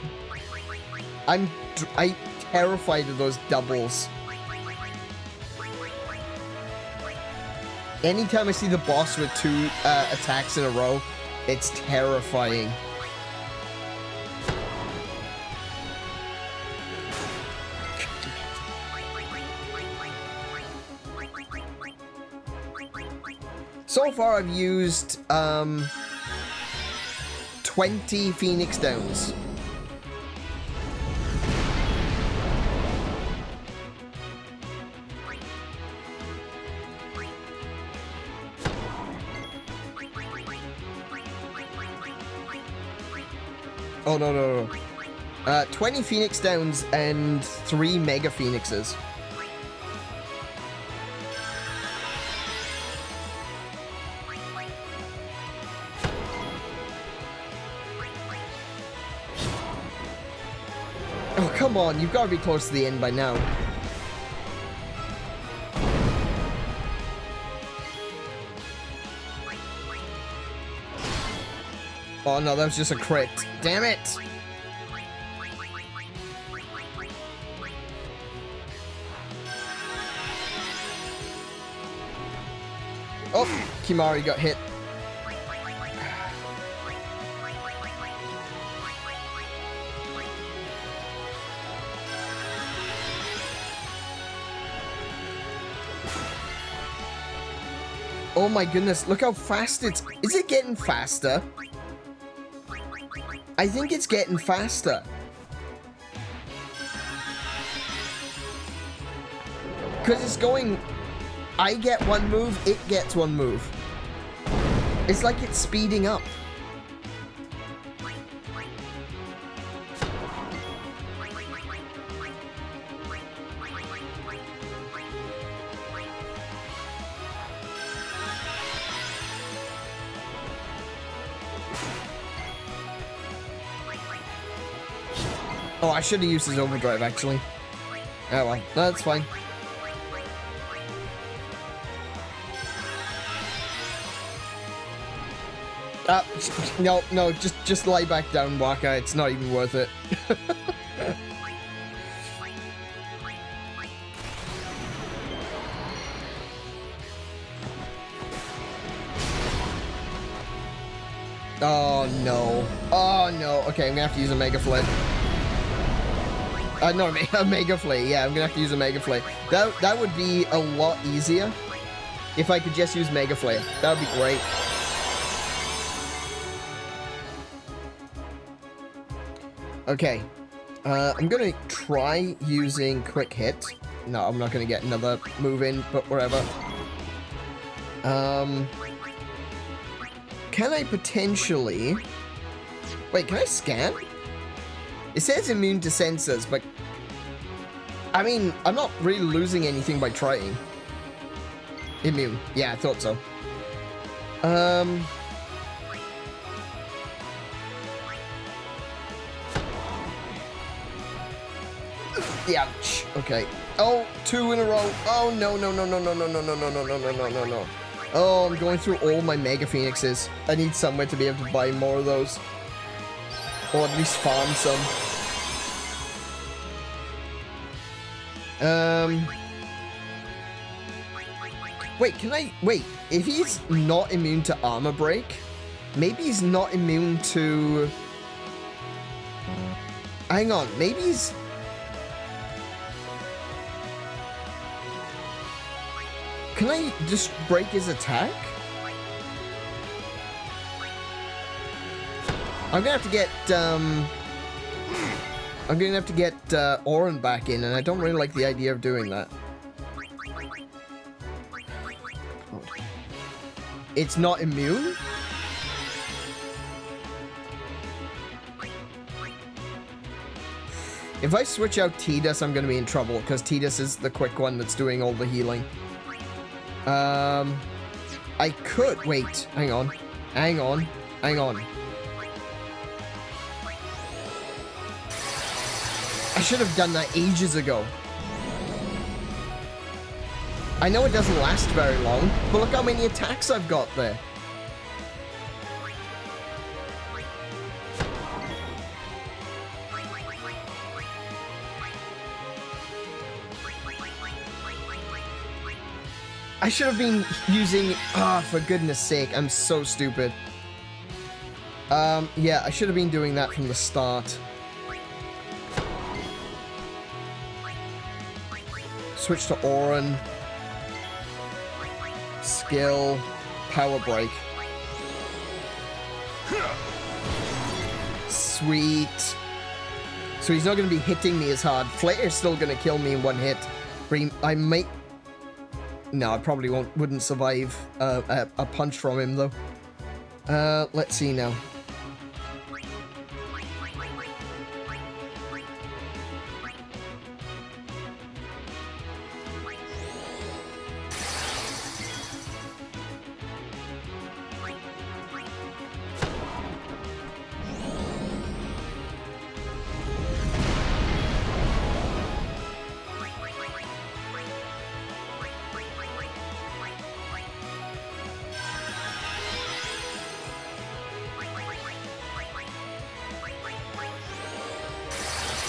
I'm terrified of those doubles. Anytime I see the boss with 2 attacks in a row, it's terrifying. So far I've used 20 Phoenix Downs. Oh, no. 20 Phoenix Downs and 3 Mega Phoenixes. Oh, come on, you've got to be close to the end by now. Oh no, that was just a crit. Damn it! Oh, Kimari got hit. Oh my goodness, look how fast it's... Is it getting faster? I think it's getting faster. Because it's going... I get one move, it gets one move. It's like it's speeding up. Oh, I should have used his overdrive, actually. Oh well, no, that's fine. No, just lie back down, Waka. It's not even worth it. Oh no. Oh no. Okay, I'm gonna have to use a Mega Flare. No, a Mega Flare. Yeah, I'm gonna have to use a Mega Flare. That would be a lot easier if I could just use Mega Flare. That would be great. Okay. I'm gonna try using Quick Hit. No, I'm not gonna get another move in, but whatever. Can I potentially... Wait, can I scan? It says immune to sensors, but... I mean, I'm not really losing anything by trying. Immune. Yeah, I thought so. Yeah, okay. Oh, 2 in a row. Oh, no. Oh, I'm going through all my Mega Phoenixes. I need somewhere to be able to buy more of those. Or at least farm some. Wait, can I... Wait, if he's not immune to armor break, maybe he's not immune to... Hang on, maybe he's... Can I just break his attack? I'm gonna have to get, Auron back in, and I don't really like the idea of doing that. It's not immune? If I switch out Tidus, I'm gonna be in trouble, because Tidus is the quick one that's doing all the healing. I could... Wait, hang on. I should have done that ages ago. I know it doesn't last very long, but look how many attacks I've got there. I should have been using... Ah, for goodness sake, I'm so stupid. Yeah, I should have been doing that from the start. Switch to Auron. Skill. Power Break. Sweet. So he's not going to be hitting me as hard. Flare's still going to kill me in one hit. I might... No, I probably wouldn't survive a punch from him, though. Let's see now.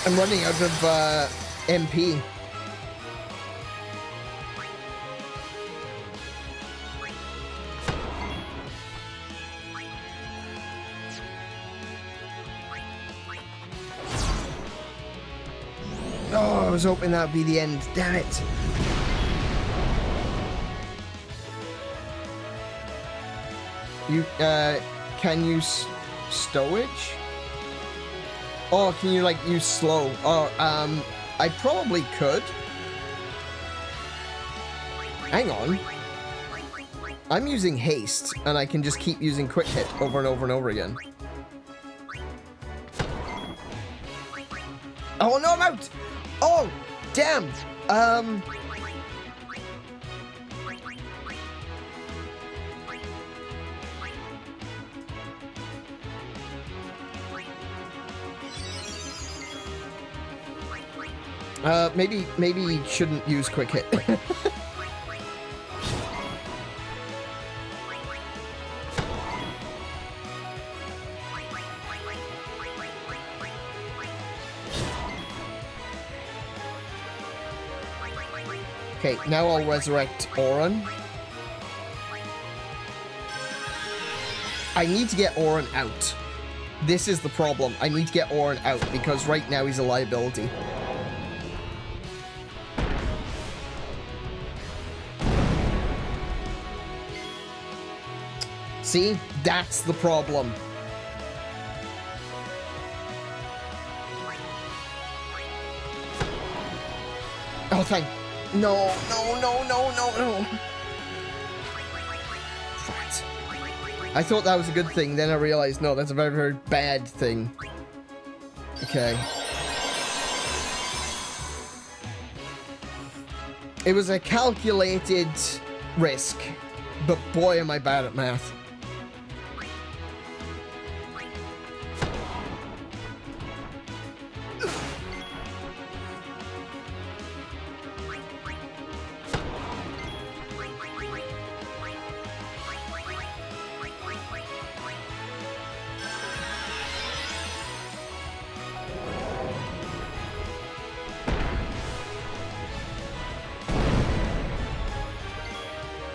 I'm running out of MP. Oh, I was hoping that would be the end. Damn it. You, can you stowage? Oh, can you, like, use slow? Oh, I probably could. Hang on. I'm using haste, and I can just keep using quick hit over and over and over again. Oh, no, I'm out! Oh, damn! Maybe shouldn't use quick hit. Okay, now I'll resurrect Auron. I need to get Auron out. This is the problem. I need to get Auron out because right now he's a liability. See? That's the problem. Oh, thank... No. Right. I thought that was a good thing, then I realized, no, that's a very, very bad thing. Okay. It was a calculated risk, but boy am I bad at math.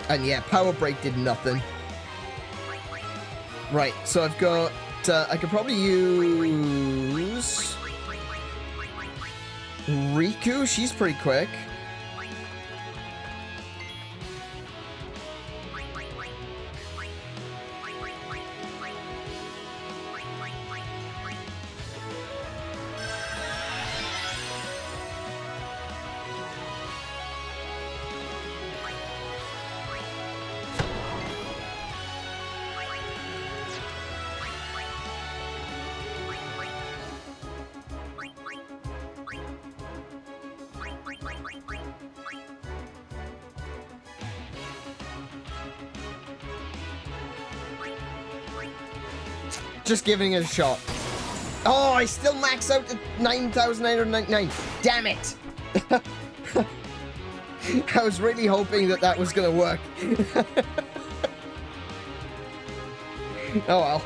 And yeah, power break did nothing. Right, so I've got... I could probably use... Riku, she's pretty quick. Just giving it a shot. Oh, I still max out at 9,999. Damn it! I was really hoping that that was gonna work. Oh well.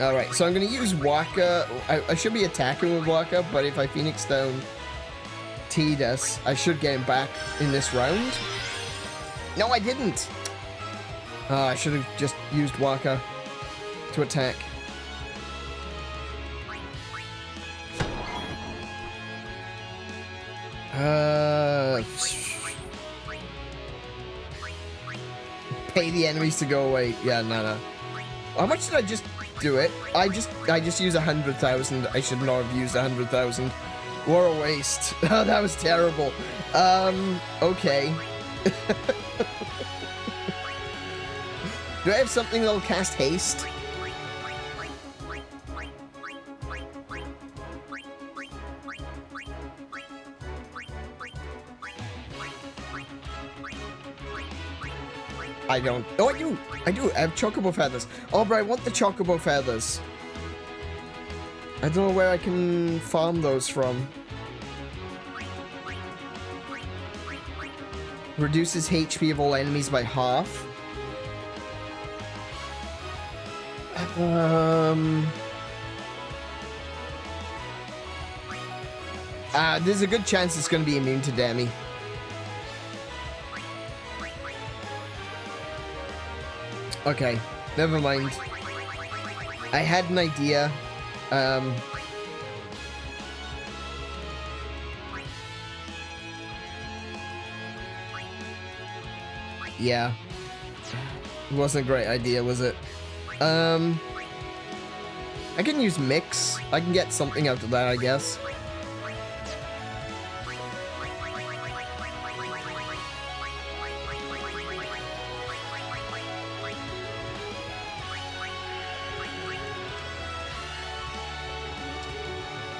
Alright, so I'm gonna use Waka. I should be attacking with Waka, but if I Phoenix down Tidus, I should get him back in this round. No, I didn't! I should have just used Waka to attack. Pay the enemies to go away. Yeah, no. How much did I just do it? I just used 100,000. I should not have used 100,000. What a waste. Oh, that was terrible. Okay. Do I have something that'll cast haste? I don't. Oh, I do. I have chocobo feathers. Oh, but I want the chocobo feathers. I don't know where I can farm those from. Reduces HP of all enemies by half. There's a good chance it's going to be immune to Demi. Okay, never mind. I had an idea. Yeah. It wasn't a great idea, was it? I can use mix. I can get something out of that, I guess.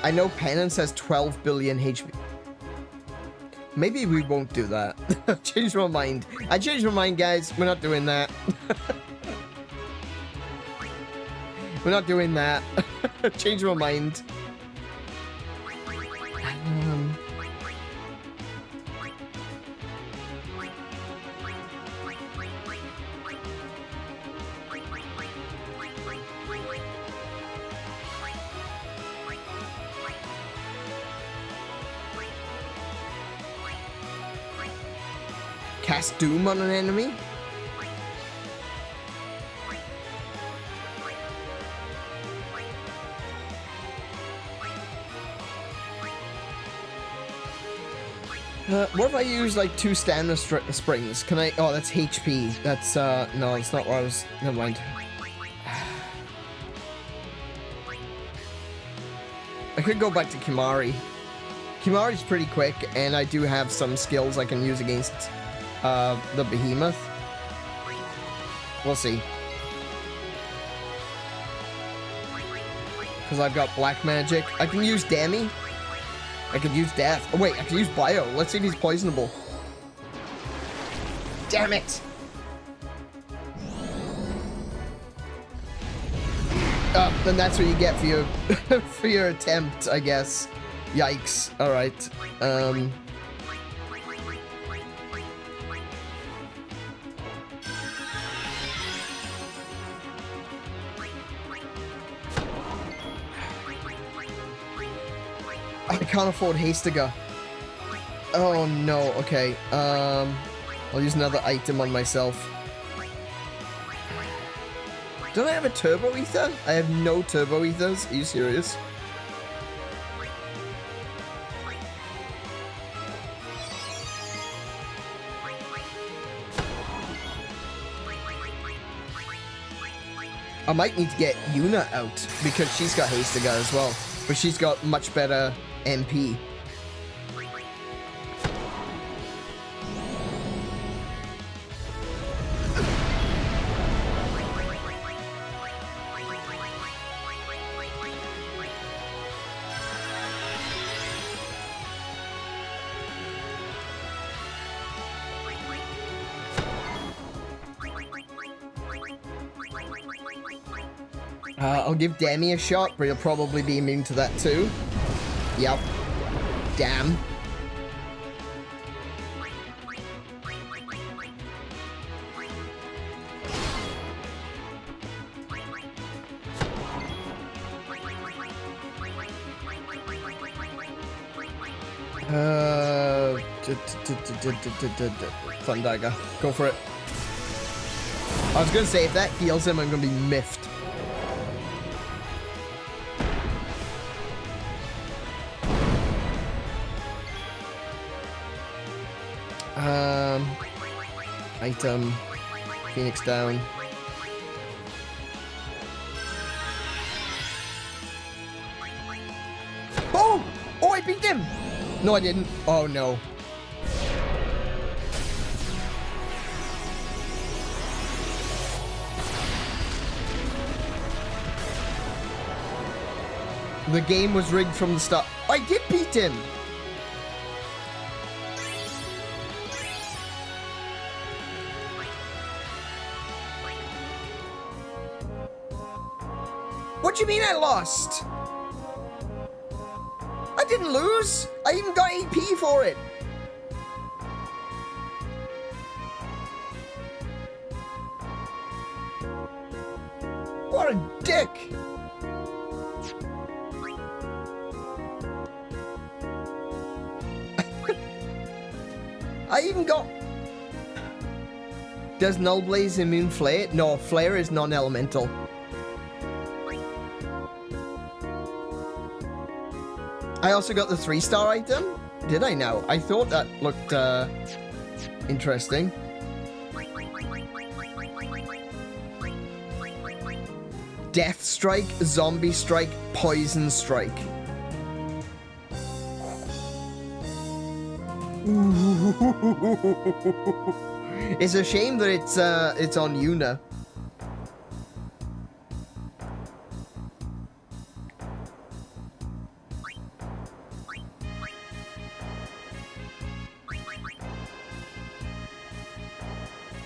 I know Penance has 12 billion HP. Maybe we won't do that. Changed my mind. I changed my mind, guys. We're not doing that. We're not doing that. Changed my mind. Cast Doom on an enemy? What if I use like 2 stamina springs? Can I? Oh, that's HP. That's no, it's not what I was. Never mind. I could go back to Kimari. Kimari's pretty quick, and I do have some skills I can use against the behemoth. We'll see. Because I've got black magic. I can use Demi. I could use death. Oh wait, I can use bio. Let's see if he's poisonable. Damn it! Then that's what you get for your for your attempt, I guess. Yikes. Alright. I can't afford Hastiger. Oh no, okay. I'll use another item on myself. Don't I have a turbo ether? I have no turbo ethers. Are you serious? I might need to get Yuna out because she's got Hastiger as well, but she's got much better MP. I'll give Demi a shot, but he'll probably be immune to that too. Yep. Damn. Thundagger. Go for it. I was gonna say, if that heals him, I'm gonna be miffed. Item. Phoenix down. Oh! Oh, I beat him! No, I didn't. Oh, no. The game was rigged from the start. I did beat him! What do you mean I lost? I didn't lose. I even got AP for it. What a dick. I even got... Does Null Blaze immune Flare? No, Flare is non-elemental. I also got the 3-star item. Did I now? I thought that looked interesting. Death Strike, Zombie Strike, Poison Strike. It's a shame that it's on Yuna.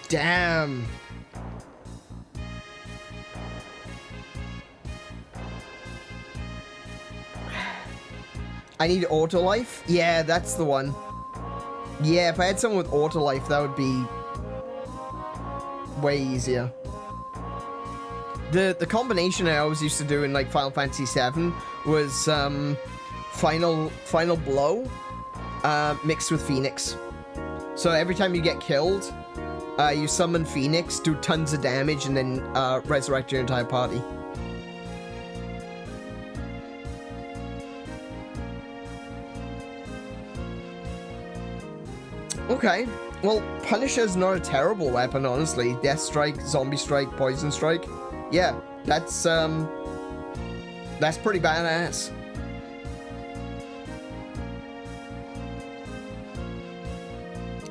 Damn. I need auto life? Yeah, that's the one. Yeah, if I had someone with auto life, that would be way easier. The combination I always used to do in like Final Fantasy VII was Final Blow mixed with Phoenix. So every time you get killed, you summon Phoenix, do tons of damage, and then resurrect your entire party. Okay, well, Punisher's not a terrible weapon, honestly. Death Strike, Zombie Strike, Poison Strike. Yeah, that's pretty badass.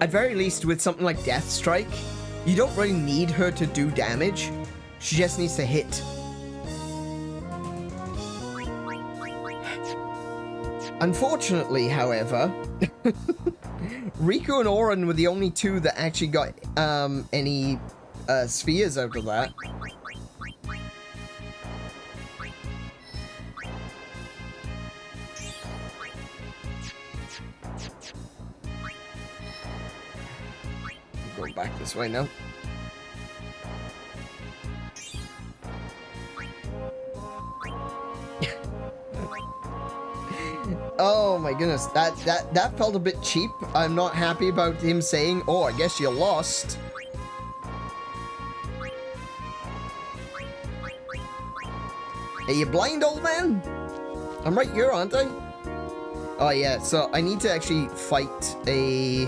At very least, with something like Death Strike, you don't really need her to do damage. She just needs to hit. Unfortunately, however, Riku and Auron were the only two that actually got any spheres out of that. Going back this way now. Oh my goodness, that felt a bit cheap. I'm not happy about him saying, "Oh, I guess you lost." Are you blind, old man? I'm right here, aren't I? Oh yeah, so I need to actually fight a...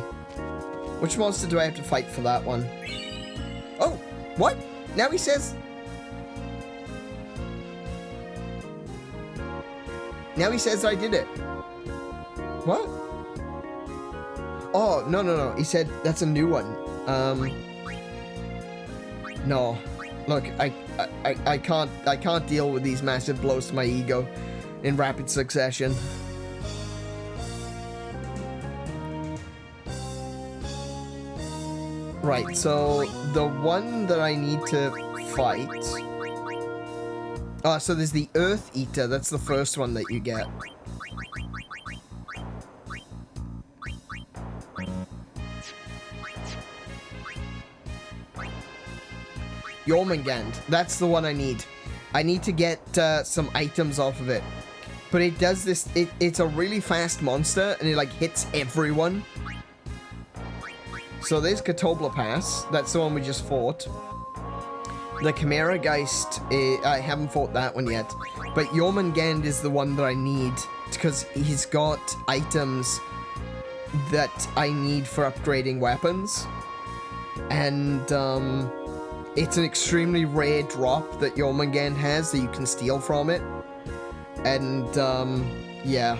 Which monster do I have to fight for that one? Oh, what? Now he says... Now he says I did it. What? Oh, no. He said that's a new one. No. Look, I can't deal with these massive blows to my ego in rapid succession. Right, so the one that I need to fight... Oh, so there's the Earth Eater. That's the first one that you get. Jormungand. That's the one I need. I need to get some items off of it. But it does this... It's a really fast monster, and it, like, hits everyone. So there's 𝗬𝗶𝘁𝗰𝗵. That's the one we just fought. The Chimera Geist, I haven't fought that one yet. But Jormungand is the one that I need, because he's got items that I need for upgrading weapons. And, it's an extremely rare drop that Jormungand has that you can steal from it. And, yeah.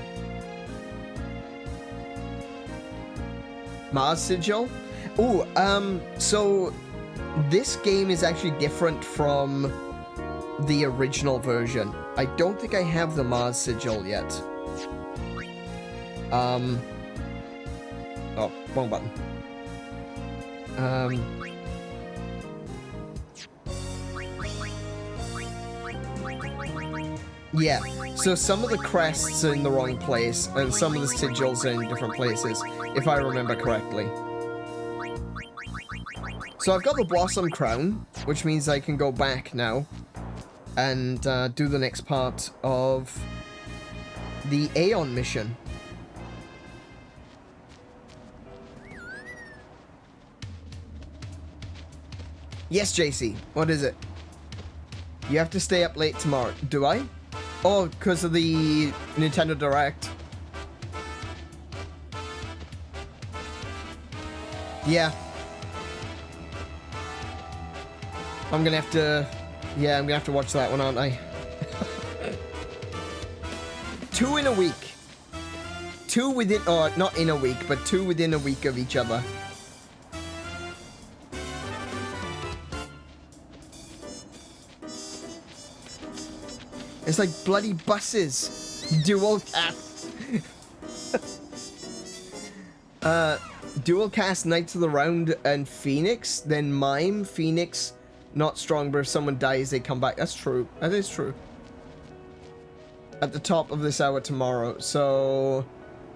Mars Sigil? Ooh, so... This game is actually different from the original version. I don't think I have the Mars Sigil yet. Oh, wrong button. Yeah, so some of the crests are in the wrong place, and some of the sigils are in different places, if I remember correctly. So I've got the Blossom Crown, which means I can go back now and do the next part of the Aeon mission. Yes, JC, what is it? You have to stay up late tomorrow. Do I? Oh, because of the Nintendo Direct. Yeah. I'm gonna have to Yeah, I'm gonna have to watch that one, aren't I? 2 in a week. 2 within, or not in a week, but 2 within a week of each other. It's like bloody buses. Dual cast. Dual cast Knights of the Round and Phoenix, then Mime, Phoenix, not strong, but if someone dies, they come back. That's true. That is true. At the top of this hour tomorrow. So,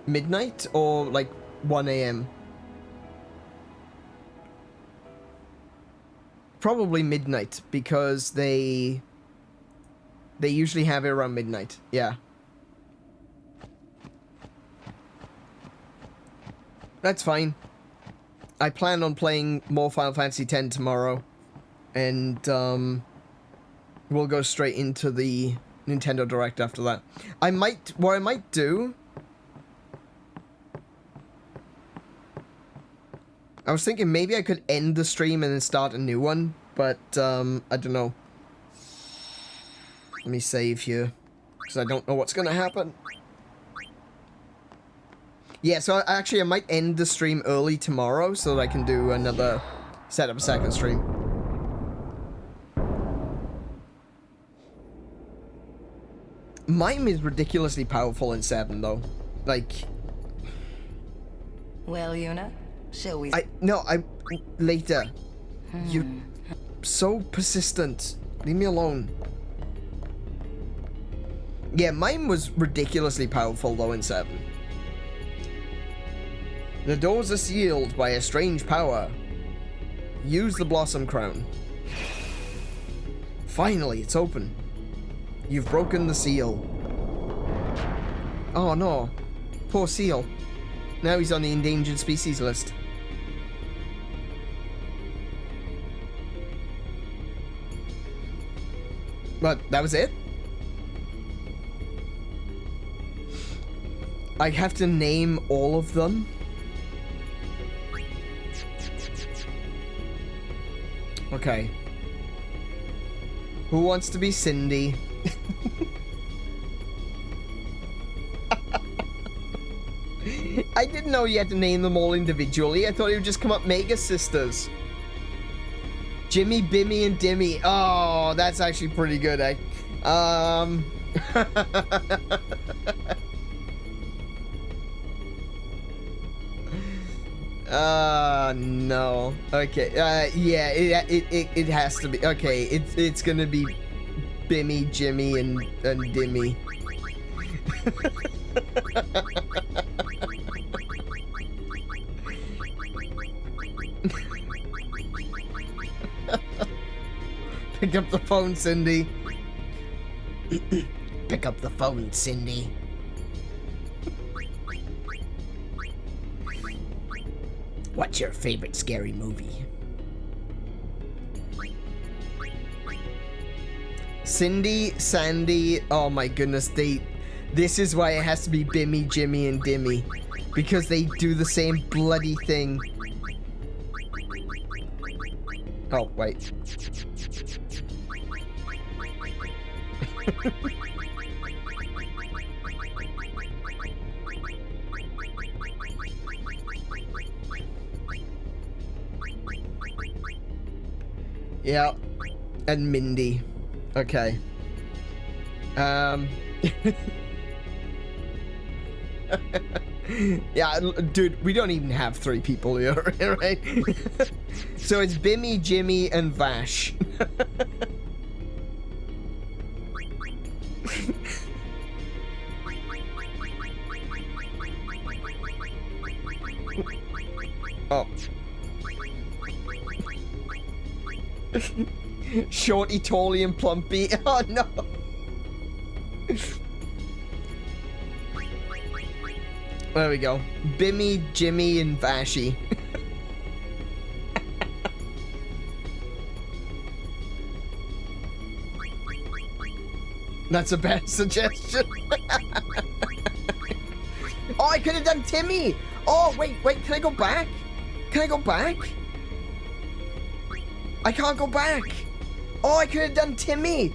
midnight or like 1 a.m.? Probably midnight, because they usually have it around midnight. Yeah. That's fine. I plan on playing more Final Fantasy X tomorrow. And, we'll go straight into the Nintendo Direct after that. What I might do... I was thinking maybe I could end the stream and then start a new one. But, I don't know. Let me save here. Because I don't know what's going to happen. Yeah, so I might end the stream early tomorrow so that I can do another... set up a second stream. Mime is ridiculously powerful in 7, though. Like... Well, Yuna, shall we... Later. You're so persistent. Leave me alone. Yeah, Mime was ridiculously powerful, though, in 7. The doors are sealed by a strange power. Use the Blossom Crown. Finally, it's open. You've broken the seal. Oh no. Poor seal. Now he's on the endangered species list. But that was it? I have to name all of them? Okay. Who wants to be Cindy? I didn't know you had to name them all individually. I thought it would just come up Mega Sisters. Jimmy, Bimmy, and Dimmy. Oh, that's actually pretty good, eh? No. Okay. Yeah, it has to be. Okay, it's gonna be Bimmy, Jimmy, and Dimmy. Pick up the phone, Cindy. Pick up the phone, Cindy. What's your favorite scary movie? Cindy, Sandy, oh my goodness, this is why it has to be Bimmy, Jimmy, and Dimmy. Because they do the same bloody thing. Oh, wait. Yeah, and Mindy. Okay. Yeah, dude, we don't even have 3 people here, right? So it's Bimmy, Jimmy, and Vash. Oh. Shorty, Tally, and Plumpy. Oh no. There we go. Bimmy, Jimmy, and Vashy. That's a bad suggestion. Oh, I could have done Timmy. Oh, wait, can I go back? Can I go back? I can't go back. Oh, I could have done Timmy.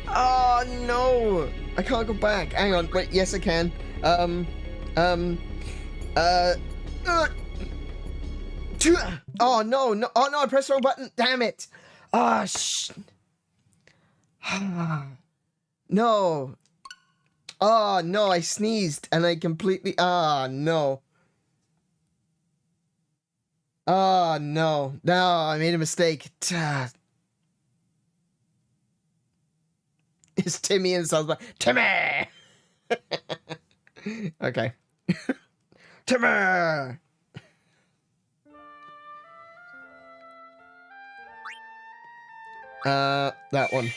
Oh no, I can't go back. Hang on, wait. Yes, I can. Oh no, no. Oh no, I pressed the wrong button. Damn it. Ah, no. Oh no, I sneezed and I completely. Ah no. Oh no, no, I made a mistake. It's Timmy and sounds like Timmy. Okay. Timmy. That one.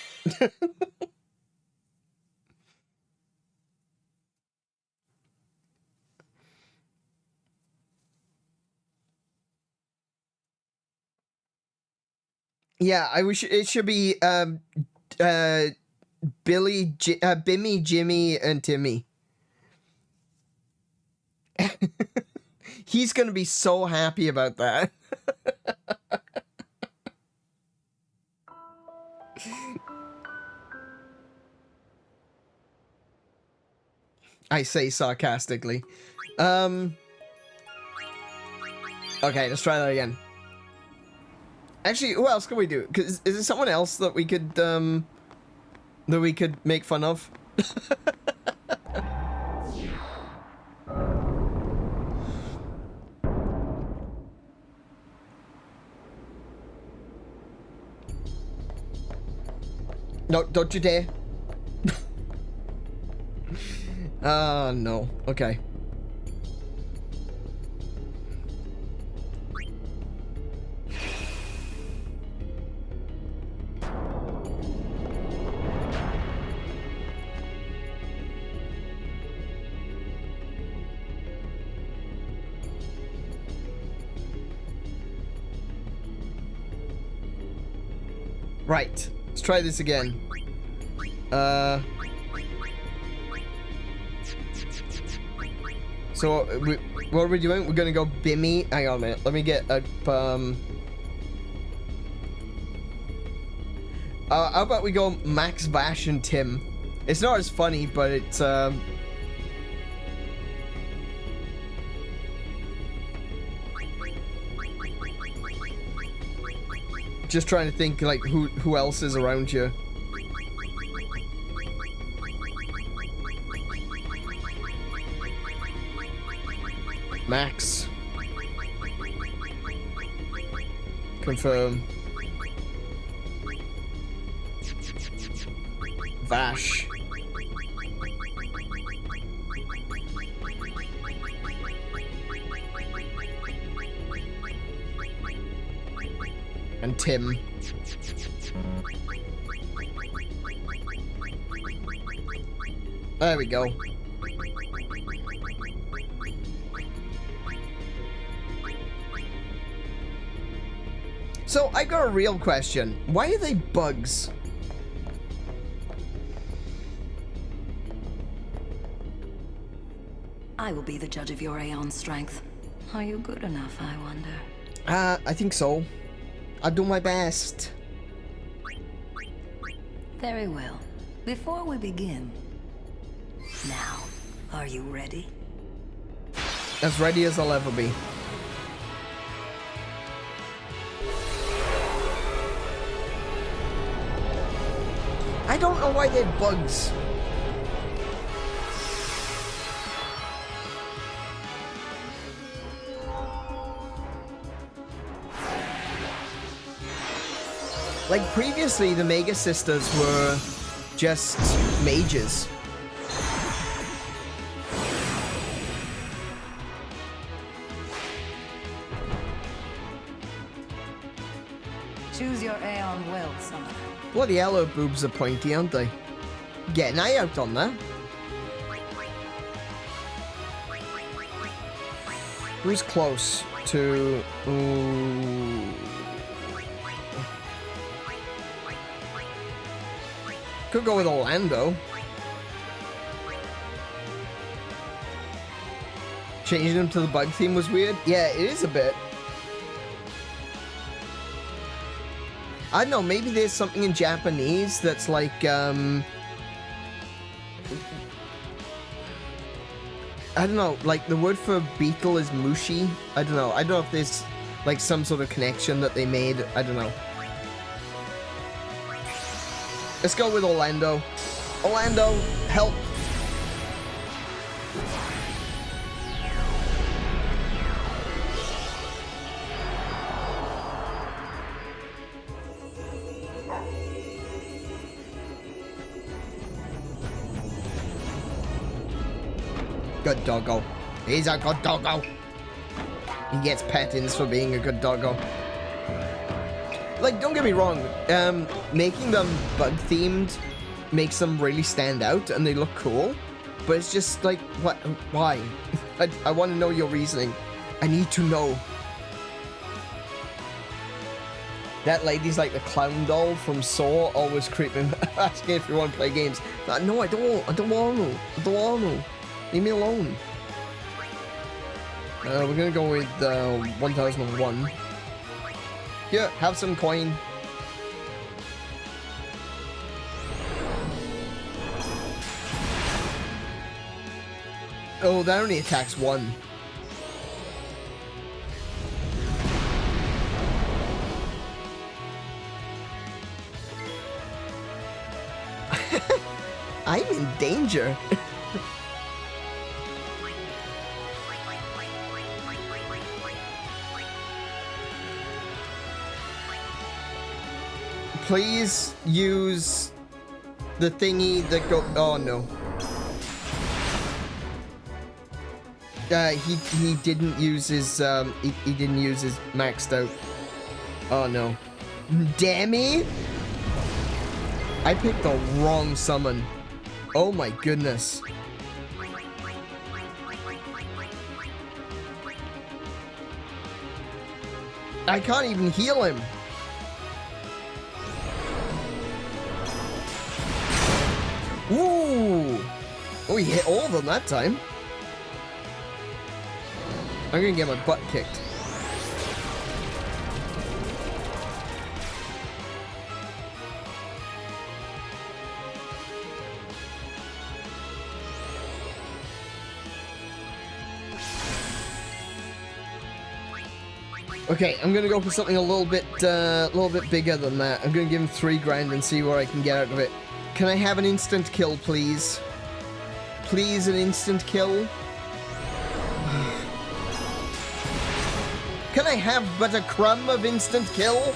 Yeah, I wish it should be Billy, Bimmy, Jimmy, and Timmy. He's gonna be so happy about that. I say sarcastically. Okay, let's try that again. Actually, who else can we do? Cause is there someone else that we could make fun of? No, don't you dare. No. Okay. Right. Let's try this again. So, what are we doing? We're gonna go Bimmy. Hang on a minute. Let me get a, how about we go Max, Vash, and Tim? It's not as funny, but it's, just trying to think, like, who else is around you. Max. Confirm. Vash. And Tim. There we go. So, I got a real question. Why are they bugs? I will be the judge of your Aeon strength. Are you good enough, I wonder? I think so. I'll do my best. Very well. Before we begin... Now, are you ready? As ready as I'll ever be. I don't know why they're bugs. Like previously, the Mega Sisters were just mages. Choose your Aeon well, Summoner. Bloody hell, her boobs are pointy, aren't they? Get an eye out on that. Who's close to... Ooh. Could go with Orlando. Changing him to the bug theme was weird. Yeah, it is a bit. I don't know, maybe there's something in Japanese that's like, I don't know, like the word for beetle is mushi. I don't know if there's like some sort of connection that they made. I don't know. Let's go with Orlando. Orlando, help. Good doggo. He's a good doggo. He gets patins for being a good doggo. Like, don't get me wrong, making them bug-themed makes them really stand out and they look cool, but it's just like, what? Why? I want to know your reasoning. I need to know. That lady's like the clown doll from Saw, always creeping, asking if you want to play games. Like, no, I don't want to. Leave me alone. We're gonna go with 1001. Here, have some coin. Oh, that only attacks one. I'm in danger. Please use the thingy that go. Oh no. He didn't use his he didn't use his maxed out. Oh no. Damn it! I picked the wrong summon. Oh my goodness. I can't even heal him. Ooh! Oh, he hit all of them that time. I'm gonna get my butt kicked. Okay, I'm gonna go for something a little bit bigger than that. I'm gonna give him 3 grand and see what I can get out of it. Can I have an instant kill, please? Please, an instant kill? Can I have but a crumb of instant kill?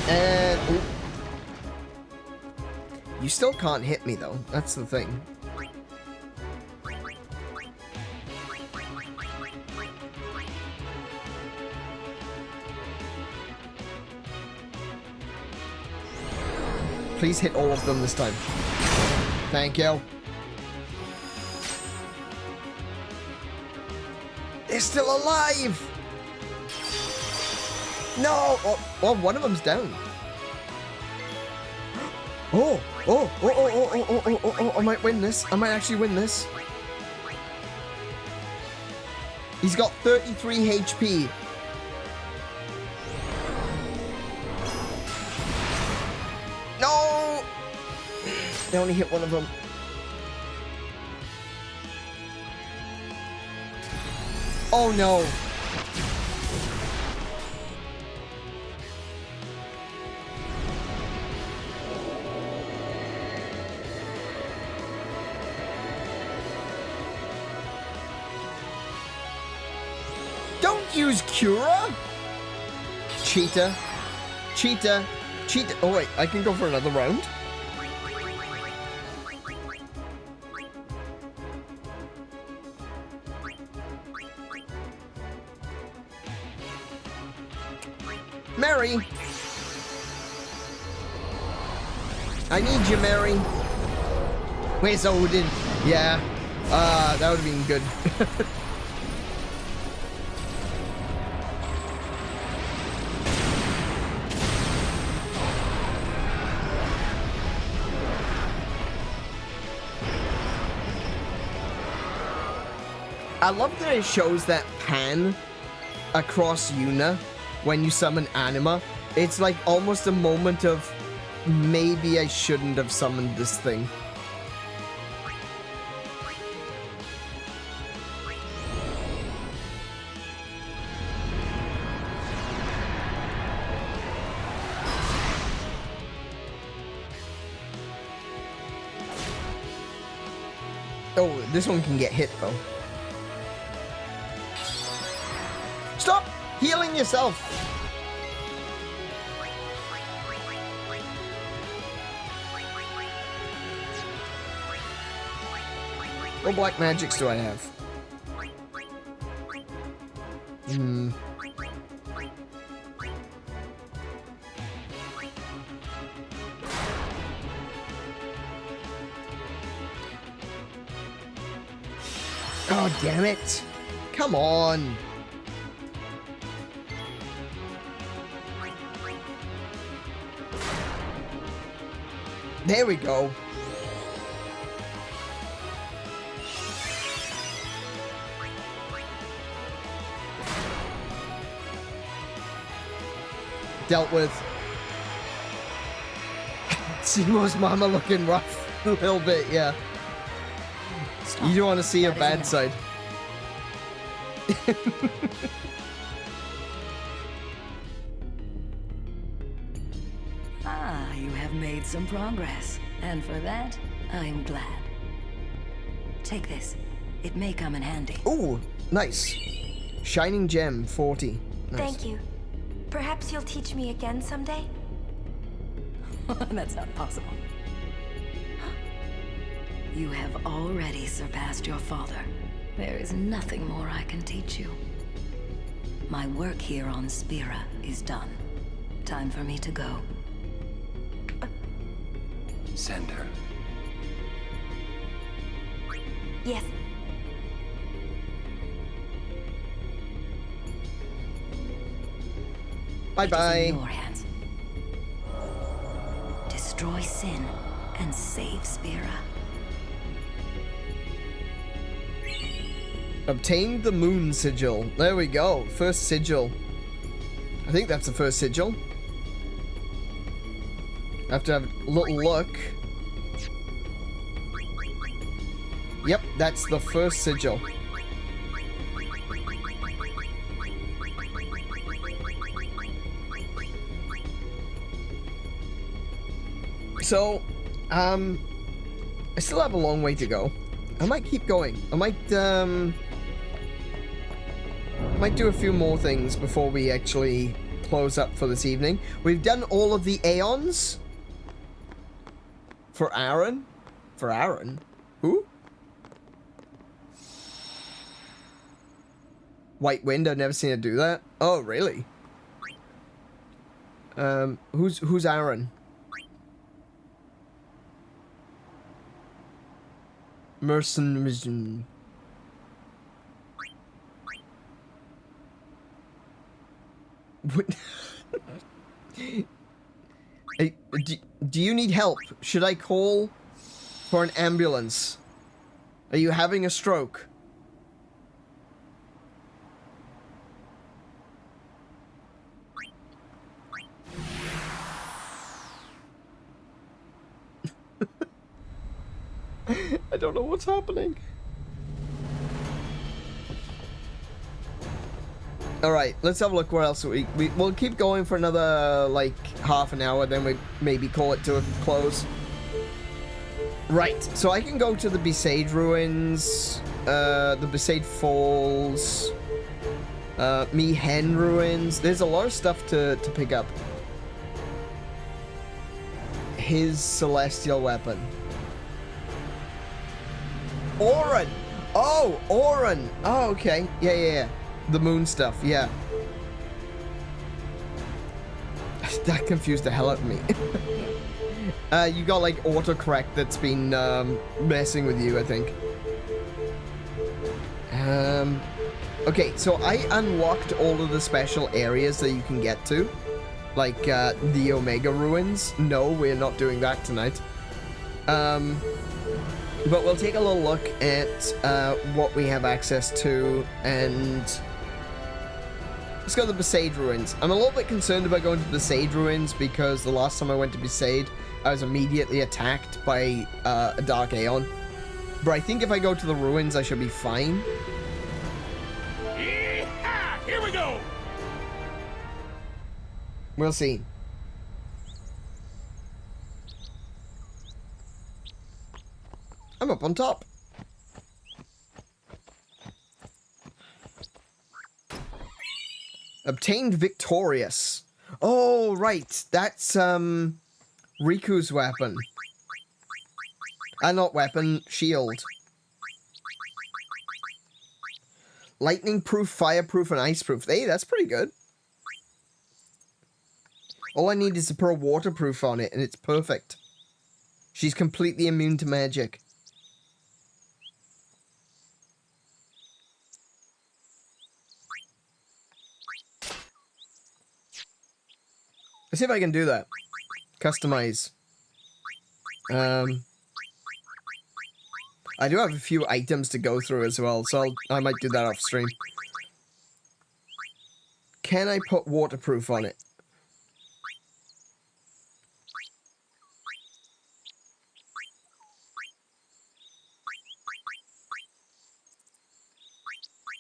And... ooh. You still can't hit me, though. That's the thing. Please hit all of them this time. Thank you. They're still alive! No! Oh, one of them's down. Oh, I might win this. I might actually win this. He's got 33 HP. No! They only hit one of them. Oh no! Don't use Cura! Cheetah. Cheetah. Cheetah. Oh wait, I can go for another round? Mary! I need you, Mary. Where's Odin? Yeah. That would have been good. I love that it shows that pan across Yuna when you summon Anima. It's like almost a moment of maybe I shouldn't have summoned this thing. Oh, this one can get hit though. Stop healing yourself. What black magics do I have? Oh, damn it. Come on. There we go. Dealt with. Seymour's mama looking rough a little bit, yeah. Stop. You don't want to see a That is bad enough. side. Ah, you have made some progress. And for that, I'm glad. Take this. It may come in handy. Ooh, nice. Shining gem, 40. Nice. Thank you. Perhaps you'll teach me again someday? That's not possible. You have already surpassed your father. There is nothing more I can teach you. My work here on Spira is done. Time for me to go. Send her. Yes. It is Bye-bye. in your hands. Destroy sin and save Spira. Obtain the moon sigil. There we go. First sigil. I think that's the first sigil. I have to have a little look. Yep, that's the first sigil. So, I still have a long way to go. I might keep going. I might do a few more things before we actually close up for this evening. We've done all of the Aeons. For Auron? For Auron? Who? White Wind, I've never seen her do that. Oh, really? Who's Auron? Mercenary. What? Hey, do you need help? Should I call for an ambulance? Are you having a stroke? I don't know what's happening. Alright, let's have a look where else we'll keep going for another, like, half an hour, then we maybe call it to a close. Right, so I can go to the Besaid Ruins, the Besaid Falls, Mihen Ruins. There's a lot of stuff to pick up. His Celestial Weapon. Auron! Oh, Auron! Oh, okay. Yeah. The moon stuff, yeah. That confused the hell out of me. You got like autocorrect that's been messing with you, I think. Okay, so I unlocked all of the special areas that you can get to. Like the Omega Ruins. No, we're not doing that tonight. But we'll take a little look at what we have access to, and let's go to the Besaid Ruins. I'm a little bit concerned about going to the Besaid Ruins because the last time I went to Besaid, I was immediately attacked by a Dark Aeon. But I think if I go to the ruins, I should be fine. Yeehaw! Here we go! We'll see. I'm up on top. Obtained victorious. Oh, right. That's, Riku's weapon. Not weapon, shield. Lightning proof, fireproof, and ice proof. Hey, that's pretty good. All I need is to put a waterproof on it, and it's perfect. She's completely immune to magic. Let's see if I can do that. Customize. I do have a few items to go through as well, so I might do that off stream. Can I put waterproof on it?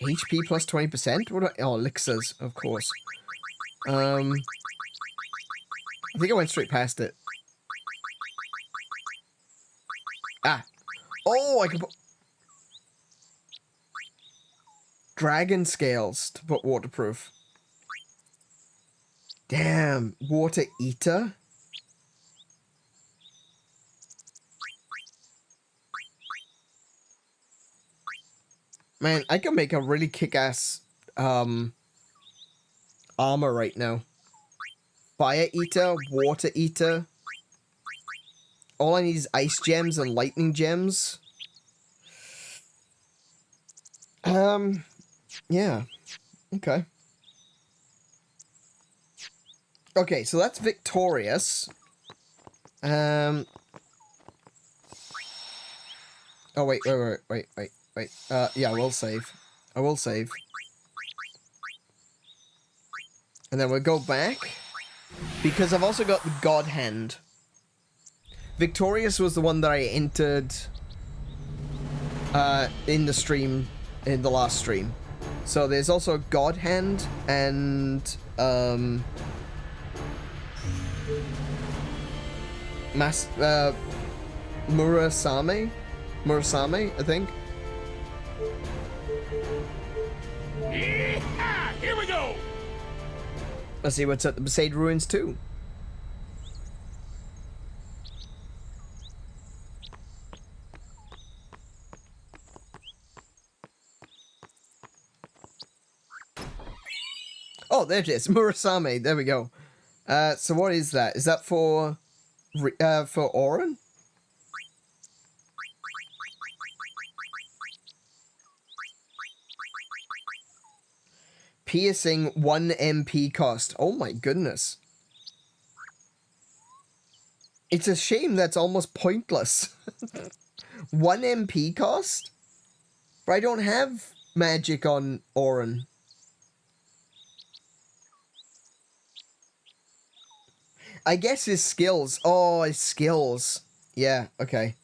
HP plus 20%? What are, oh, elixirs, of course. I think I went straight past it. Ah. Oh, I can put dragon scales to put waterproof. Damn, water eater? Man, I can make a really kick-ass armor right now. Fire eater, water eater. All I need is ice gems and lightning gems. Yeah. Okay. Okay, so that's victorious. Oh, wait. Yeah, I will save. I will save. And then we'll go back. Because I've also got the God Hand. Victorious was the one that I entered in the stream, in the last stream. So there's also God Hand and Murasame, I think. Yeehaw! Here we go! Let's see what's at the Besaid Ruins too. Oh, there it is. Murasame. There we go. So what is that? Is that for Auron? Piercing 1 MP cost. Oh my goodness. It's a shame that's almost pointless. 1 MP cost? But I don't have magic on Auron. I guess his skills. Oh, his skills. Yeah, okay.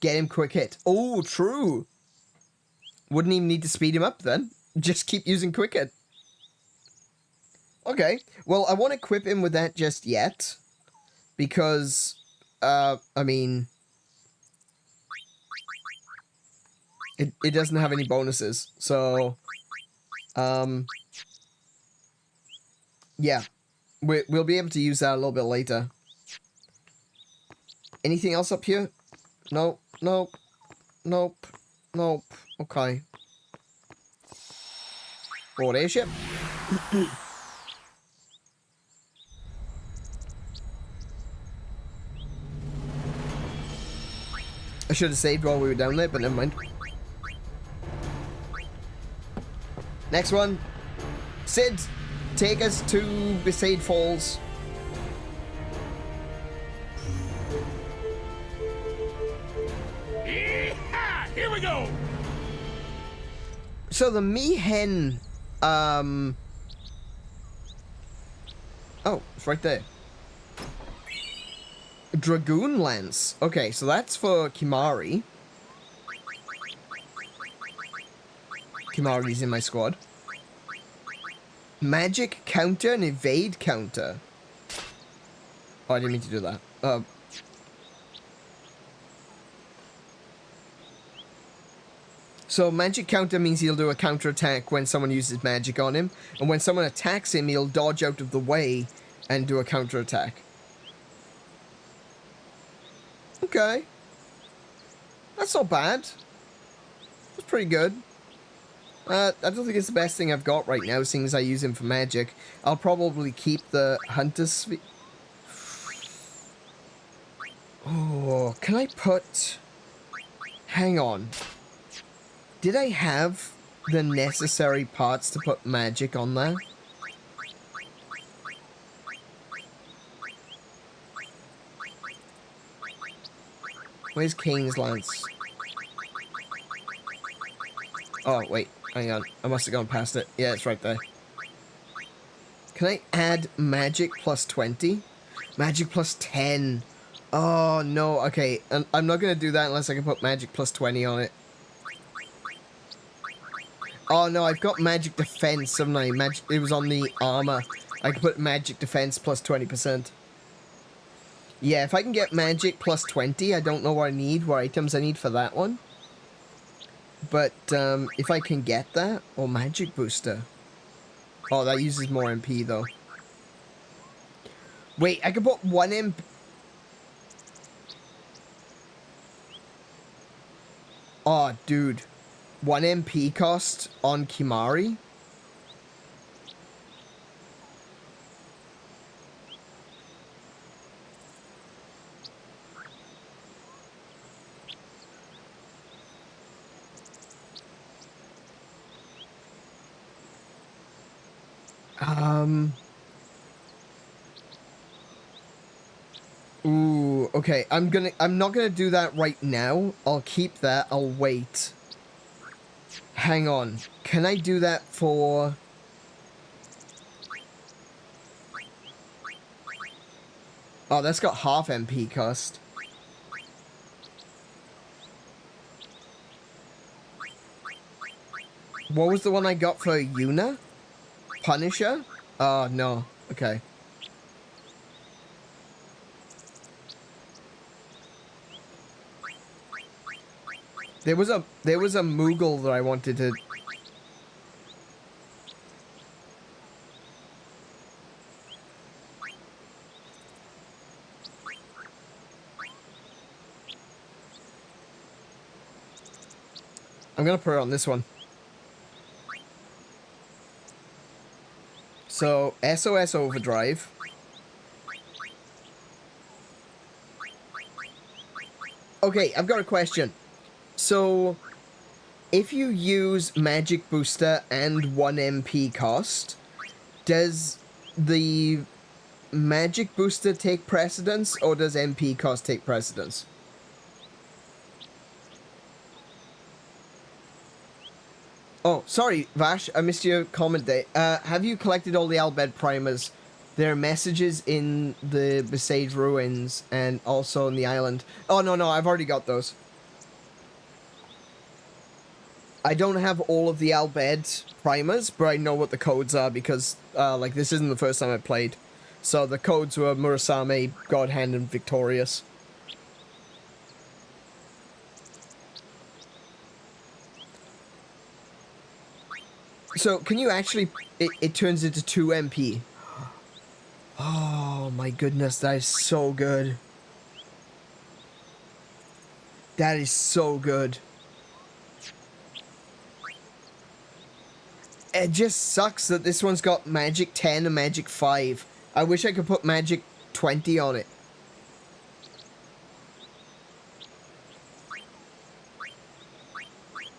Get him quick hit. Oh, true. Wouldn't even need to speed him up then. Just keep using quick hit. Okay. Well, I won't equip him with that just yet. Because, I mean... It doesn't have any bonuses. So, yeah. We'll be able to use that a little bit later. Anything else up here? Nope. Nope. Nope. Nope. Okay. Forward airship. I should have saved while we were down there, but never mind. Next one. Sid, take us to Besaid Falls. So the Mihen, oh, it's right there. Dragoon Lance. Okay, so that's for Kimahri. Kimahri's in my squad. Magic counter and evade counter. Oh, I didn't mean to do that. So magic counter means he'll do a counter attack when someone uses magic on him, and when someone attacks him, he'll dodge out of the way and do a counter attack. Okay. That's not bad. That's pretty good. I don't think it's the best thing I've got right now, seeing as I use him for magic. I'll probably keep the Hunter's Sphere. Oh, can I put... Hang on. Did I have the necessary parts to put magic on there? Where's Kane's Lance? Oh, wait. Hang on. I must have gone past it. Yeah, it's right there. Can I add magic plus 20? Magic plus 10. Oh, no. Okay. I'm not going to do that unless I can put magic plus 20 on it. Oh, no. I've got magic defense, haven't I? It was on the armor. I can put magic defense plus 20%. Yeah, if I can get magic plus 20, I don't know what items I need for that one. But, if I can get that, or magic booster. Oh, that uses more MP, though. Wait, I can put 1 MP. Oh, dude. 1 MP cost on Kimahri? Ooh, okay. I'm not gonna do that right now. I'll keep that. I'll wait. Hang on. Can I do that for... Oh, that's got half MP cost. What was the one I got for Yuna? Punisher? Oh, no. Okay. There was a Moogle that I wanted to... I'm gonna put it on this one. So, SOS Overdrive. Okay, I've got a question. So, if you use Magic Booster and 1 MP cost, does the Magic Booster take precedence, or does MP cost take precedence? Oh, sorry, Vash, I missed your comment there. Have you collected all the Albed primers? There are messages in the Besieged Ruins and also in the island. Oh, no, I've already got those. I don't have all of the Albed primers, but I know what the codes are because, like, this isn't the first time I played. So the codes were Murasame, Godhand, and Victorious. So, can you actually... It turns into 2 MP. Oh, my goodness, that is so good. That is so good. It just sucks that this one's got Magic 10 and Magic 5. I wish I could put Magic 20 on it.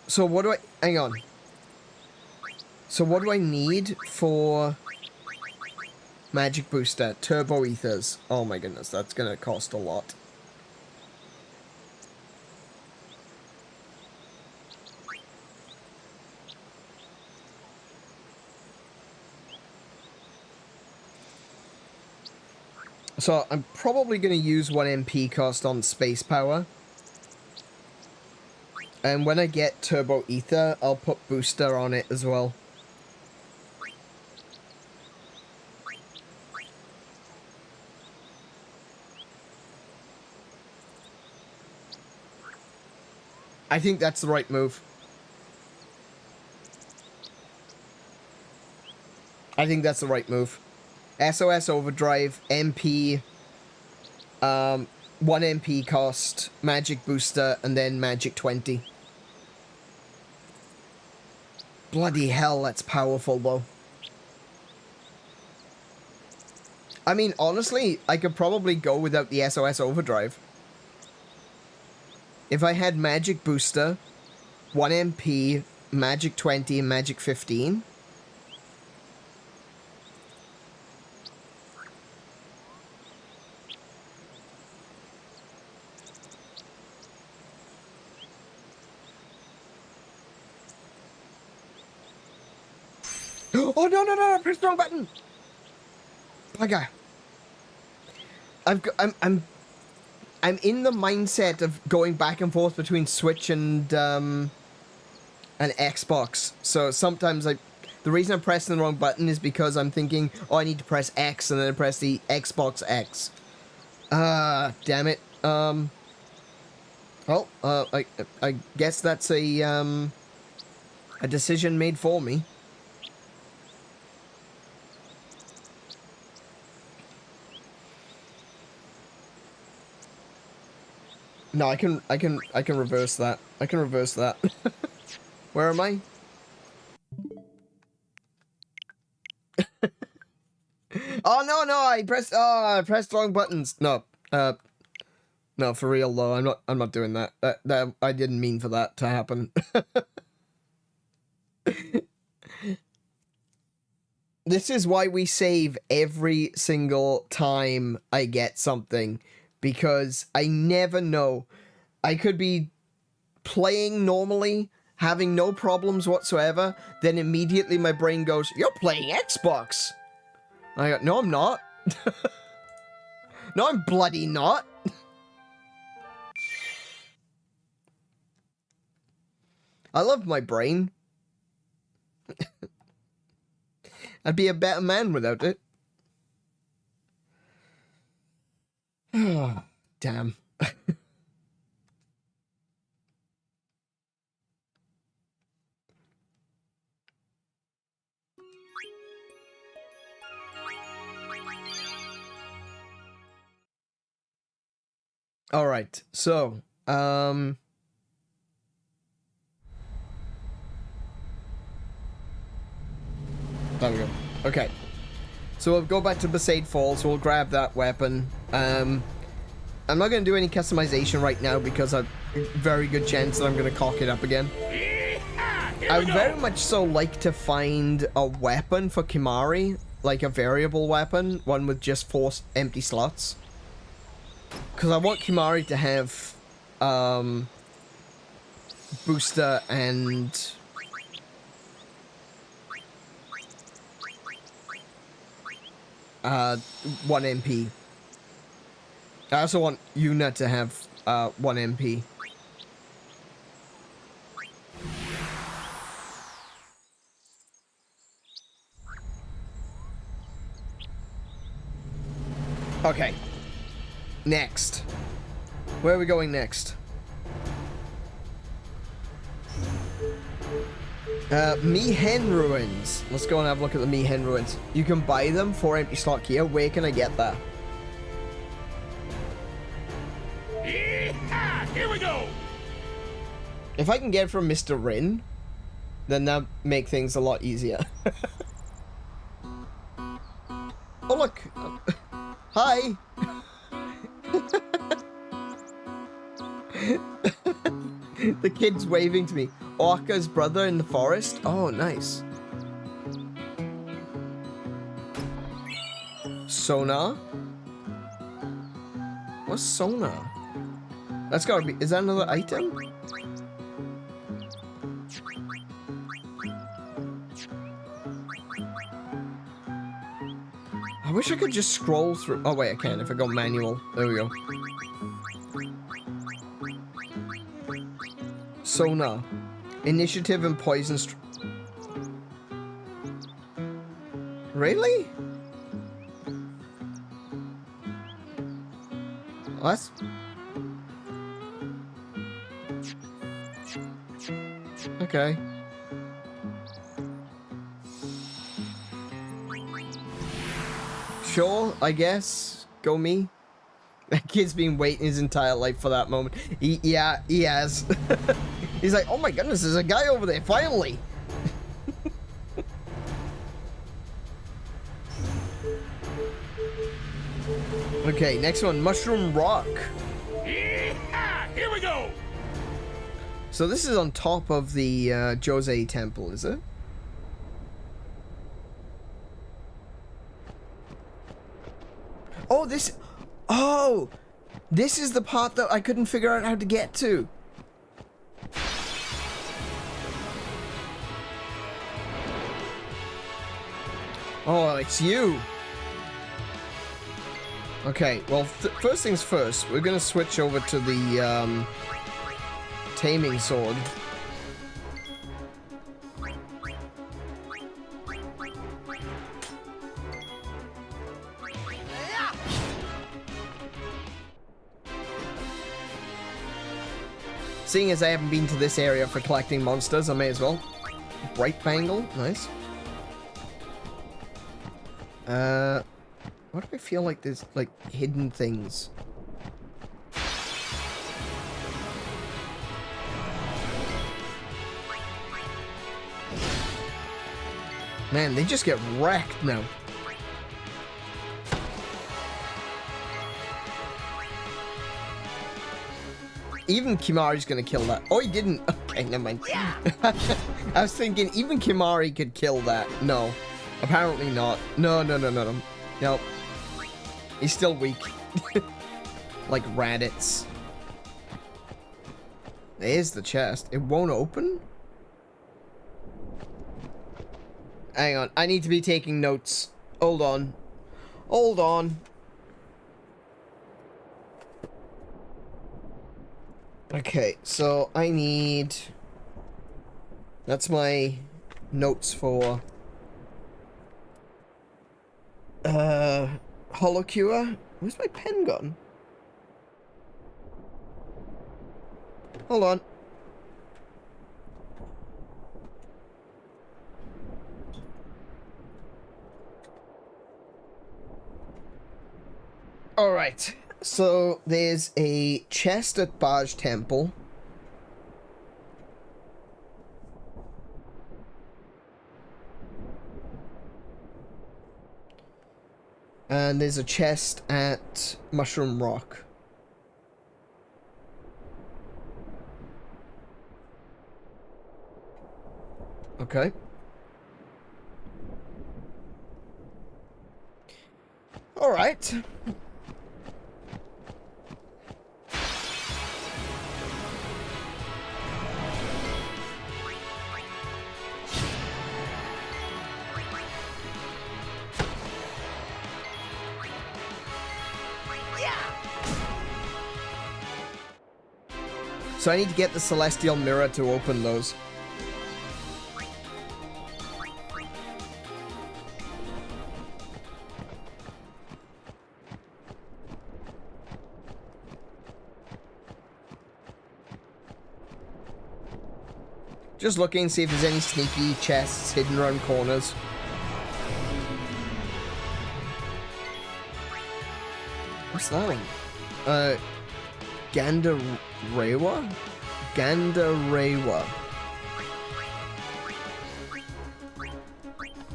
So, what do I... Hang on. So what do I need for Magic Booster? Turbo Ethers. Oh my goodness, that's gonna cost a lot. So I'm probably going to use 1 MP cost on space power. And when I get turbo ether, I'll put booster on it as well. I think that's the right move. I think that's the right move. SOS Overdrive, MP, 1 MP cost, Magic Booster, and then Magic 20. Bloody hell, that's powerful, though. I mean, honestly, I could probably go without the SOS Overdrive. If I had Magic Booster, 1 MP, Magic 20, and Magic 15... Oh, no, I pressed the wrong button. Bugger. I'm in the mindset of going back and forth between Switch and Xbox. So sometimes the reason I'm pressing the wrong button is because I'm thinking, oh, I need to press X and then I press the Xbox X. Damn it. Well, I guess that's a decision made for me. No, I can reverse that. I can reverse that. Where am I? Oh no, I pressed wrong buttons. No, no, for real though, I'm not doing that. That I didn't mean for that to happen. This is why we save every single time I get something. Because I never know. I could be playing normally, having no problems whatsoever, then immediately my brain goes, you're playing Xbox! I go, no I'm not. No I'm bloody not. I love my brain. I'd be a better man without it. Oh, damn. All right. So, there we go. Okay. So we'll go back to Besaid Falls, we'll grab that weapon. I'm not going to do any customization right now because I've a very good chance that I'm going to cock it up again. I would very much so like to find a weapon for Kimahri, like a variable weapon, one with just 4 empty slots. Because I want Kimahri to have booster and... one MP. I also want Yuna to have 1 MP. Okay. Next. Where are we going next? Mihen Ruins. Let's go and have a look at the Mihen Ruins. You can buy them for empty slot here. Where can I get that? Here we go. If I can get it from Mr. Rin, then that make things a lot easier. Oh look! Hi! The kid's waving to me. Orca's brother in the forest? Oh, nice. Sonar? What's sonar? That's gotta be... Is that another item? I wish I could just scroll through. Oh, wait, I can if I go manual. There we go. Sonar. Initiative and poison. Really? What? Okay. Sure, I guess. Go me. That kid's been waiting his entire life for that moment. Yeah, he has. He's like, oh my goodness, there's a guy over there, finally. Okay, next one, Mushroom Rock. Yeah, here we go. So this is on top of the Jose Temple, is it? Oh, this... Oh! This is the part that I couldn't figure out how to get to. Oh, it's you. Okay, well, first things first, we're gonna switch over to the, taming sword. Seeing as I haven't been to this area for collecting monsters, I may as well. Bright Bangle, nice. Why do I feel like there's, like, hidden things? Man, they just get wrecked now. Even Kimari's gonna kill that. Oh, he didn't. Okay, never mind. Yeah. I was thinking even Kimari could kill that. No. Apparently not. No. Nope. He's still weak. Like Raditz. There's the chest. It won't open? Hang on. I need to be taking notes. Hold on. Hold on. Okay, so I need... That's my notes for... 𝗦𝘄𝗶𝘁𝗰𝗵? Where's my pen gone? Hold on. Alright, so there's a chest at Baj Temple. And there's a chest at Mushroom Rock. Okay. All right. So I need to get the Celestial Mirror to open those. Just looking, see if there's any sneaky chests hidden around corners. What's that one? 𝗦𝘄𝗶𝘁𝗰𝗵? 𝗦𝘄𝗶𝘁𝗰𝗵.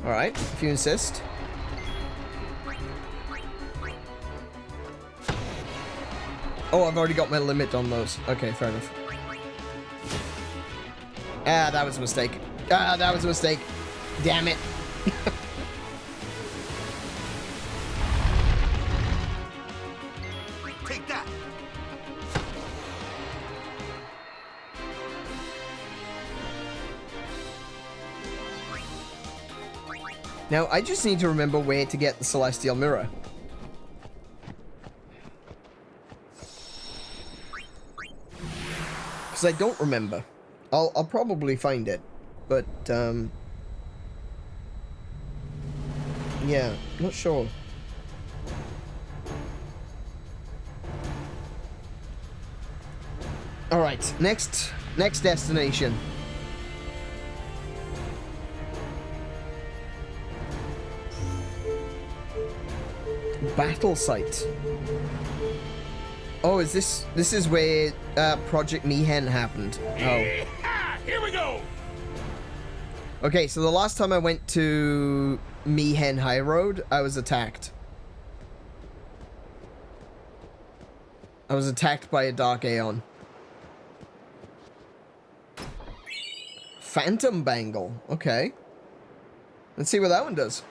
Alright, if you insist. Oh, I've already got my limit on those. Okay, fair enough. Ah, that was a mistake. Ah, that was a mistake. Damn it. Take that. Now, I just need to remember where to get the Celestial Mirror. Because I don't remember. I'll probably find it. But, yeah, not sure. Alright, next destination. Battle site. Oh, is this is where Project Mayhem happened? Oh. Here we go. Okay, so the last time I went to Mayhem High Road, I was attacked. I was attacked by a Dark Aeon. Phantom Bangle. Okay. Let's see what that one does.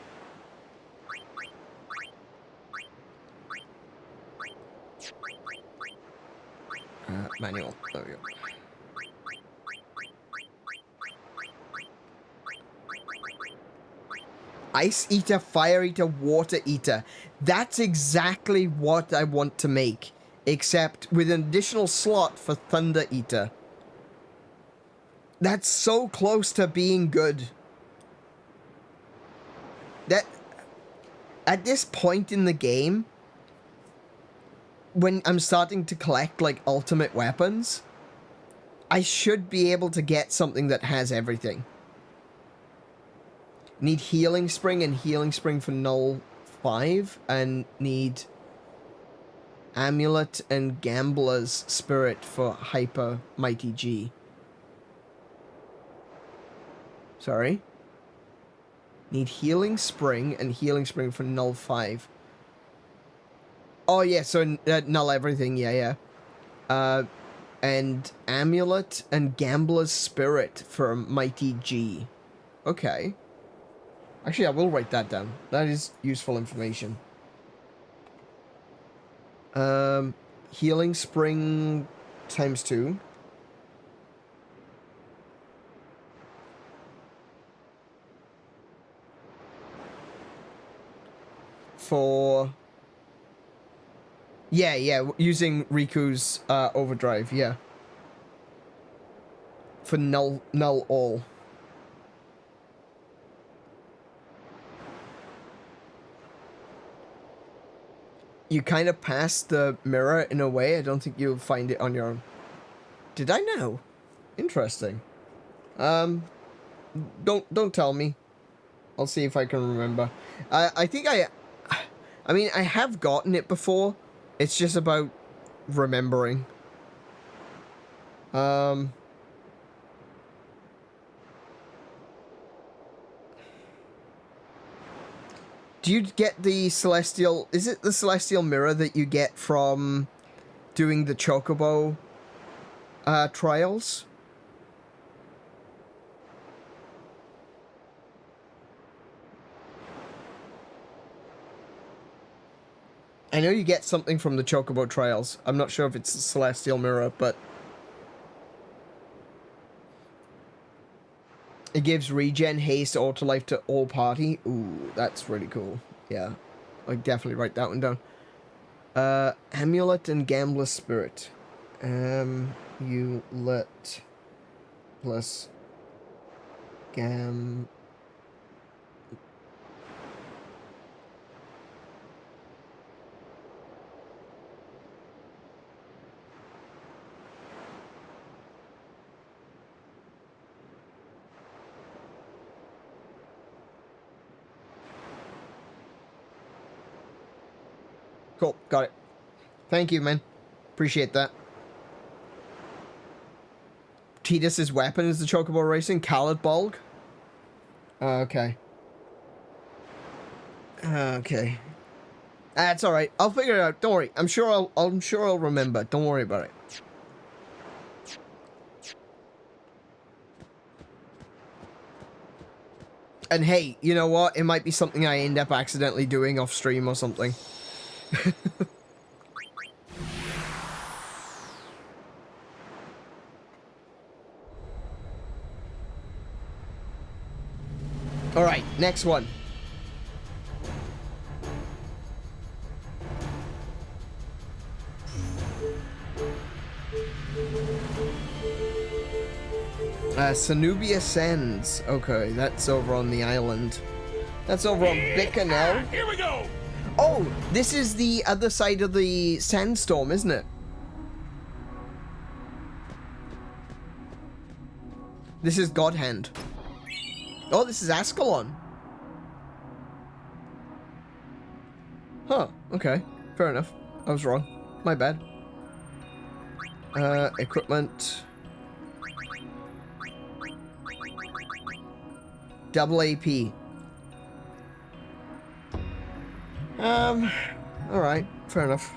Manual. There we go. Ice Eater, Fire Eater, Water Eater. That's exactly what I want to make. Except with an additional slot for Thunder Eater. That's so close to being good. That... At this point in the game... when I'm starting to collect, like, ultimate weapons, I should be able to get something that has everything. Need Healing Spring and Healing Spring for Null 5, and need Amulet and Gambler's Spirit for Hyper Mighty G. Sorry? Need Healing Spring and Healing Spring for Null 5. Oh, yeah, so null everything, yeah. And Amulet and Gambler's Spirit for Mighty G. Okay. Actually, I will write that down. That is useful information. Healing Spring times 2. For... Yeah, using Riku's overdrive, yeah. For null all. You kind of passed the mirror in a way. I don't think you'll find it on your own. Did I know? Interesting. Don't tell me. I'll see if I can remember. I think I mean, I have gotten it before. It's just about remembering. Do you get the Celestial... Is it the Celestial Mirror that you get from doing the Chocobo trials? I know you get something from the Chocobo trials. I'm not sure if it's the Celestial Mirror, but... It gives regen, haste, auto life to all party. Ooh, that's really cool. Yeah. I'll definitely write that one down. Amulet and Gambler's Spirit. Amulet plus Gam... Cool, got it. Thank you, man. Appreciate that. Tidus's weapon is the Chocobo Racing. Khaled Bulg. Okay. Okay. That's all right. I'll figure it out. Don't worry. I'm sure I'll remember. Don't worry about it. And hey, you know what? It might be something I end up accidentally doing off stream or something. Alright, next one. Sanubia Ascends. Okay, that's over on the island. That's over on Bicanel. Here we go. Oh, this is the other side of the sandstorm, isn't it? This is Godhand. Oh, this is Ascalon. Huh, okay. Fair enough. I was wrong. My bad. Equipment. Double AP. Alright. Fair enough.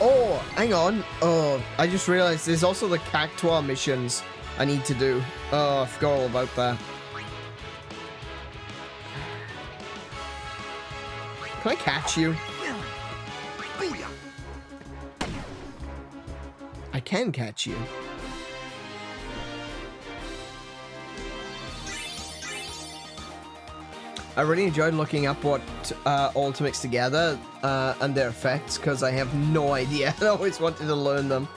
Oh, hang on. Oh, I just realized there's also the Cactuar missions I need to do. Oh, I forgot all about that. Can I catch you? I can catch you. I really enjoyed looking up what all to mix together and their effects, because I have no idea. I always wanted to learn them.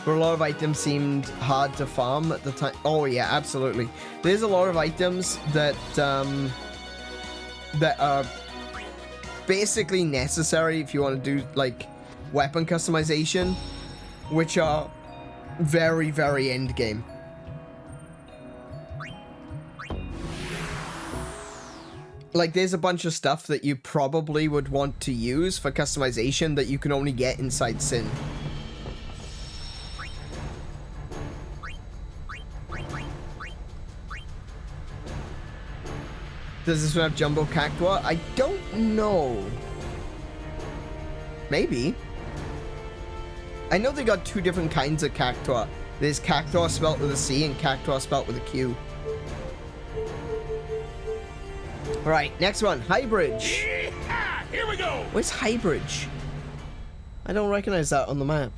But a lot of items seemed hard to farm at the time. Oh yeah, absolutely. There's a lot of items that that are basically necessary if you want to do like weapon customization, which are very, very end game. Like, there's a bunch of stuff that you probably would want to use for customization that you can only get inside Sin. Does this one have Jumbo Cactuar? I don't know. Maybe. I know they got two different kinds of Cactuar. There's Cactuar spelt with a C and Cactuar spelt with a Q. Alright, next one. Highbridge. Yeah, here we go. Where's Highbridge? I don't recognize that on the map.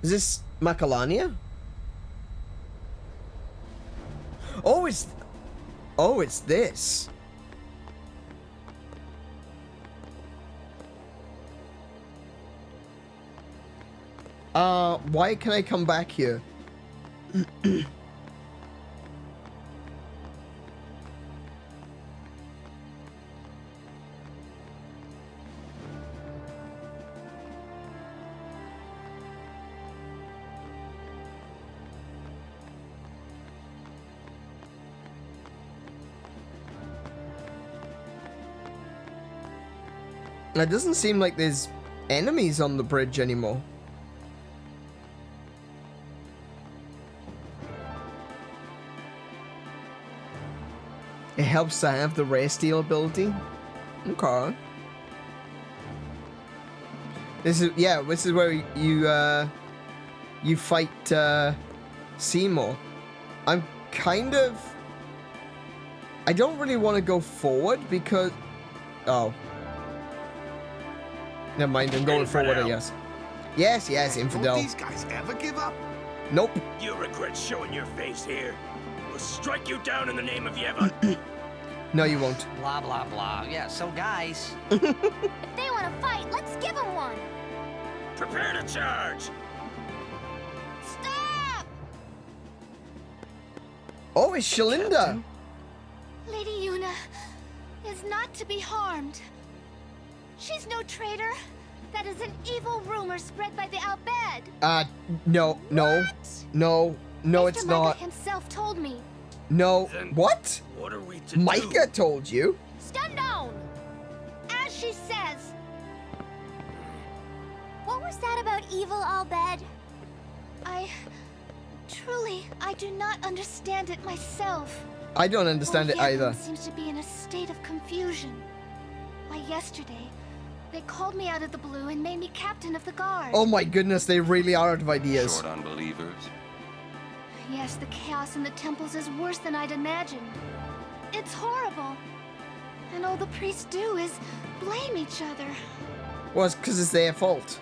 Is this Macalania? Oh, it's... Oh, it's this. Why can I come back here? It doesn't seem like there's enemies on the bridge anymore. It helps to have the rare steal ability. Okay. This is, yeah, this is where you fight Seymour. I'm kind of... I don't really want to go forward because... Oh. Never mind, I'm going forward, I guess. Yes, yes, Infidel. Don't these guys ever give up? Nope. You'll regret showing your face here. We'll strike you down in the name of Yeva. No, you won't. Blah, blah, blah. Yeah, so guys... If they want to fight, let's give them one. Prepare to charge. Stop! Oh, it's Shalinda. Lady Yuna is not to be harmed. She's no traitor. That is an evil rumor spread by the Albed. No, Mr. it's not. Micah himself told me. No, Then what? What are we to Micah told you? Stand down! As she says. What was that about evil Albed? I do not understand it myself. I don't understand it either. Everyone seems to be in a state of confusion. Why, yesterday, they called me out of the blue and made me captain of the guard. Oh my goodness, they really are out of ideas. Short on believers. Yes, the chaos in the temples is worse than I'd imagined. It's horrible. And all the priests do is blame each other. Well, it's because it's their fault.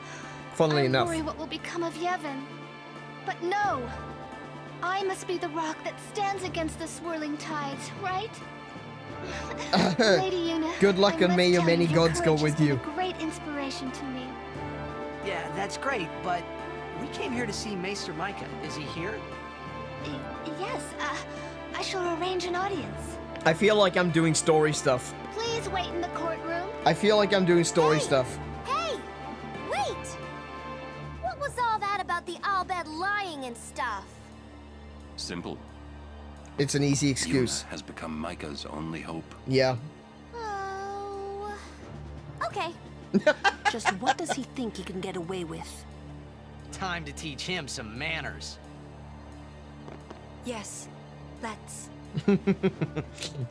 Funnily enough. I worry what will become of Yevon. But no! I must be the rock that stands against the swirling tides, right? Lady Yuna, Good luck and may your many gods go with you. A great inspiration to me. Yeah, that's great, but we came here to see Maester Micah. Is he here? Yes, I shall arrange an audience. I feel like I'm doing story stuff. Please wait in the courtroom. I feel like I'm doing story stuff. Hey! Wait! What was all that about the Albed lying and stuff? Simple. It's an easy excuse. Yuna has become Micah's only hope. Yeah. Oh... Okay. Just what does he think he can get away with? Time to teach him some manners. Yes, let's.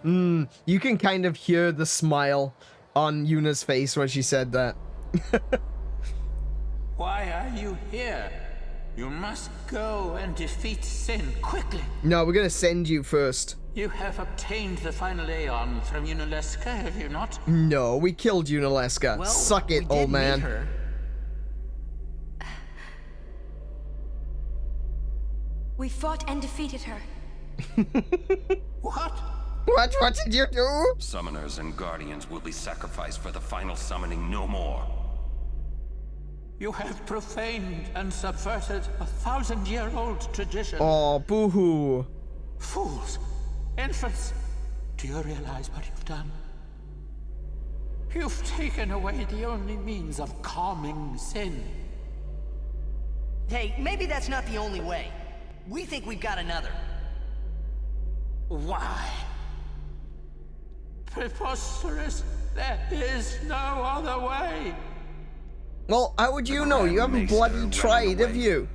You can kind of hear the smile on Yuna's face when she said that. Why are you here? You must go and defeat sin quickly. No, we're gonna send you first. You have obtained the final Aeon from Yunalesca, have you not? No, we killed Yunalesca. Well, Suck it, we old did man. meet her. We fought and defeated her. What? What did you do? Summoners and guardians will be sacrificed for the final summoning no more. You have profaned and subverted a 1,000-year-old tradition. Oh, boo-hoo. Fools! Infants! Do you realize what you've done? You've taken away the only means of calming sin. Hey, maybe that's not the only way. We think we've got another. Why? Preposterous! There is no other way! Well, how would you know? You haven't bloody tried, have you?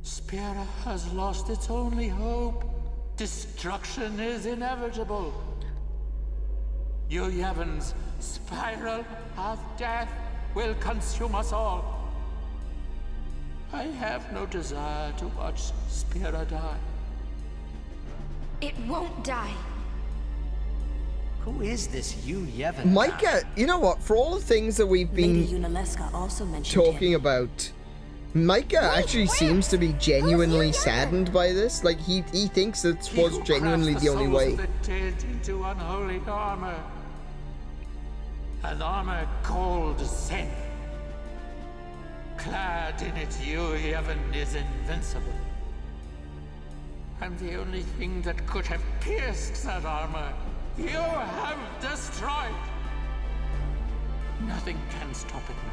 Spira has lost its only hope. Destruction is inevitable. Yevon's spiral of death will consume us all. I have no desire to watch Spira die. It won't die. Who is this Yevon? Micah, you know what? For all the things that we've been Lady Yunalesca also mentioned talking him. about, Micah actually seems to be genuinely saddened by this. Like, he thinks this was genuinely the only way. Of the dead into unholy armor. An armor called sin. Clad in it, Yevon is invincible. And the only thing that could have pierced that armor, you have destroyed. Nothing can stop it now.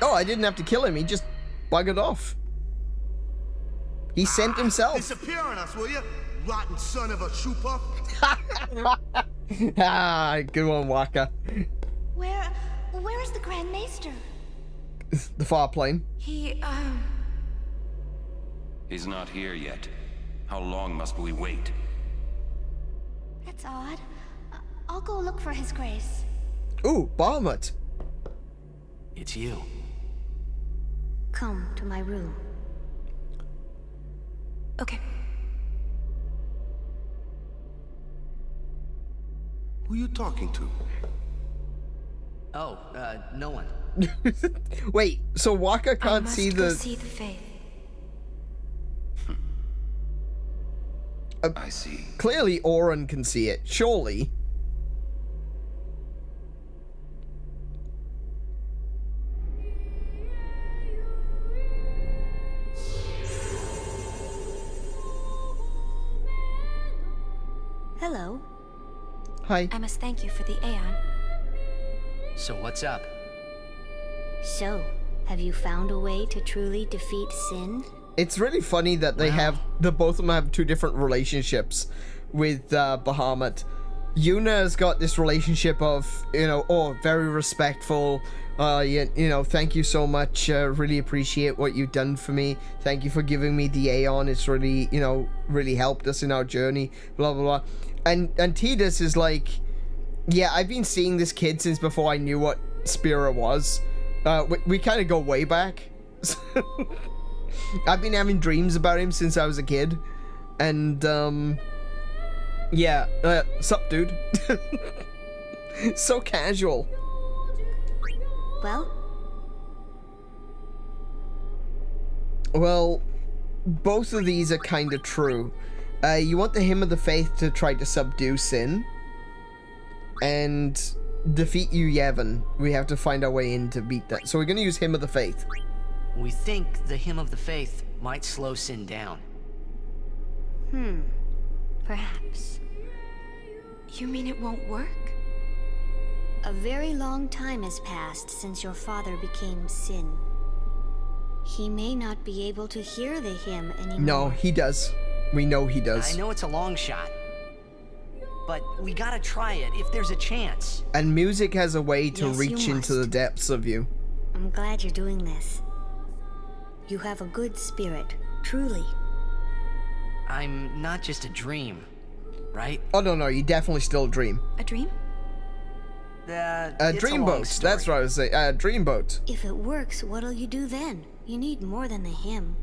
Oh, I didn't have to kill him. He just buggered off. He sent himself. Disappear on us, will you? Rotten son of a shoe puff. Ah, good one, Waka. Where is the Grand Maester? The far plane. He, He's not here yet. How long must we wait? That's odd. I'll go look for his grace. Ooh, Bahamut. It's you. Come to my room. okay. Who you talking to? Oh, no one. Wait, so Waka can't see the... see the faith. I see. Clearly Auron can see it, surely. Hello. Hi. I must thank you for the Aeon. So what's up? So, have you found a way to truly defeat sin? It's really funny that they have, the both of them have two different relationships with Bahamut. Yuna has got this relationship of, you know, oh, very respectful, you know, thank you so much, really appreciate what you've done for me, thank you for giving me the Aeon, it's really, you know, really helped us in our journey, blah, blah, blah. And Tidus is like, yeah, I've been seeing this kid since before I knew what Spira was. We kind of go way back. I've been having dreams about him since I was a kid. And, yeah, sup, dude? Well, Well, both of these are kind of true. You want the Hymn of the Faith to try to subdue Sin and defeat 𝗻𝗻. We have to find our way in to beat that. So we're going to use Hymn of the Faith. We think the Hymn of the Faith might slow Sin down. Perhaps. You mean it won't work? A very long time has passed since your father became Sin. He may not be able to hear the hymn anymore. No, he does. We know he does. I know it's a long shot, but we gotta try it if there's a chance. And music has a way to Yes, reach you into the must. depths of you. I'm glad you're doing this. You have a good spirit, truly. I'm not just a dream, right? Oh, no, you definitely still dream. A dream? It's a Dreamboat. long story. That's what I was saying. Dreamboat. If it works, what'll you do then? You need more than the hymn.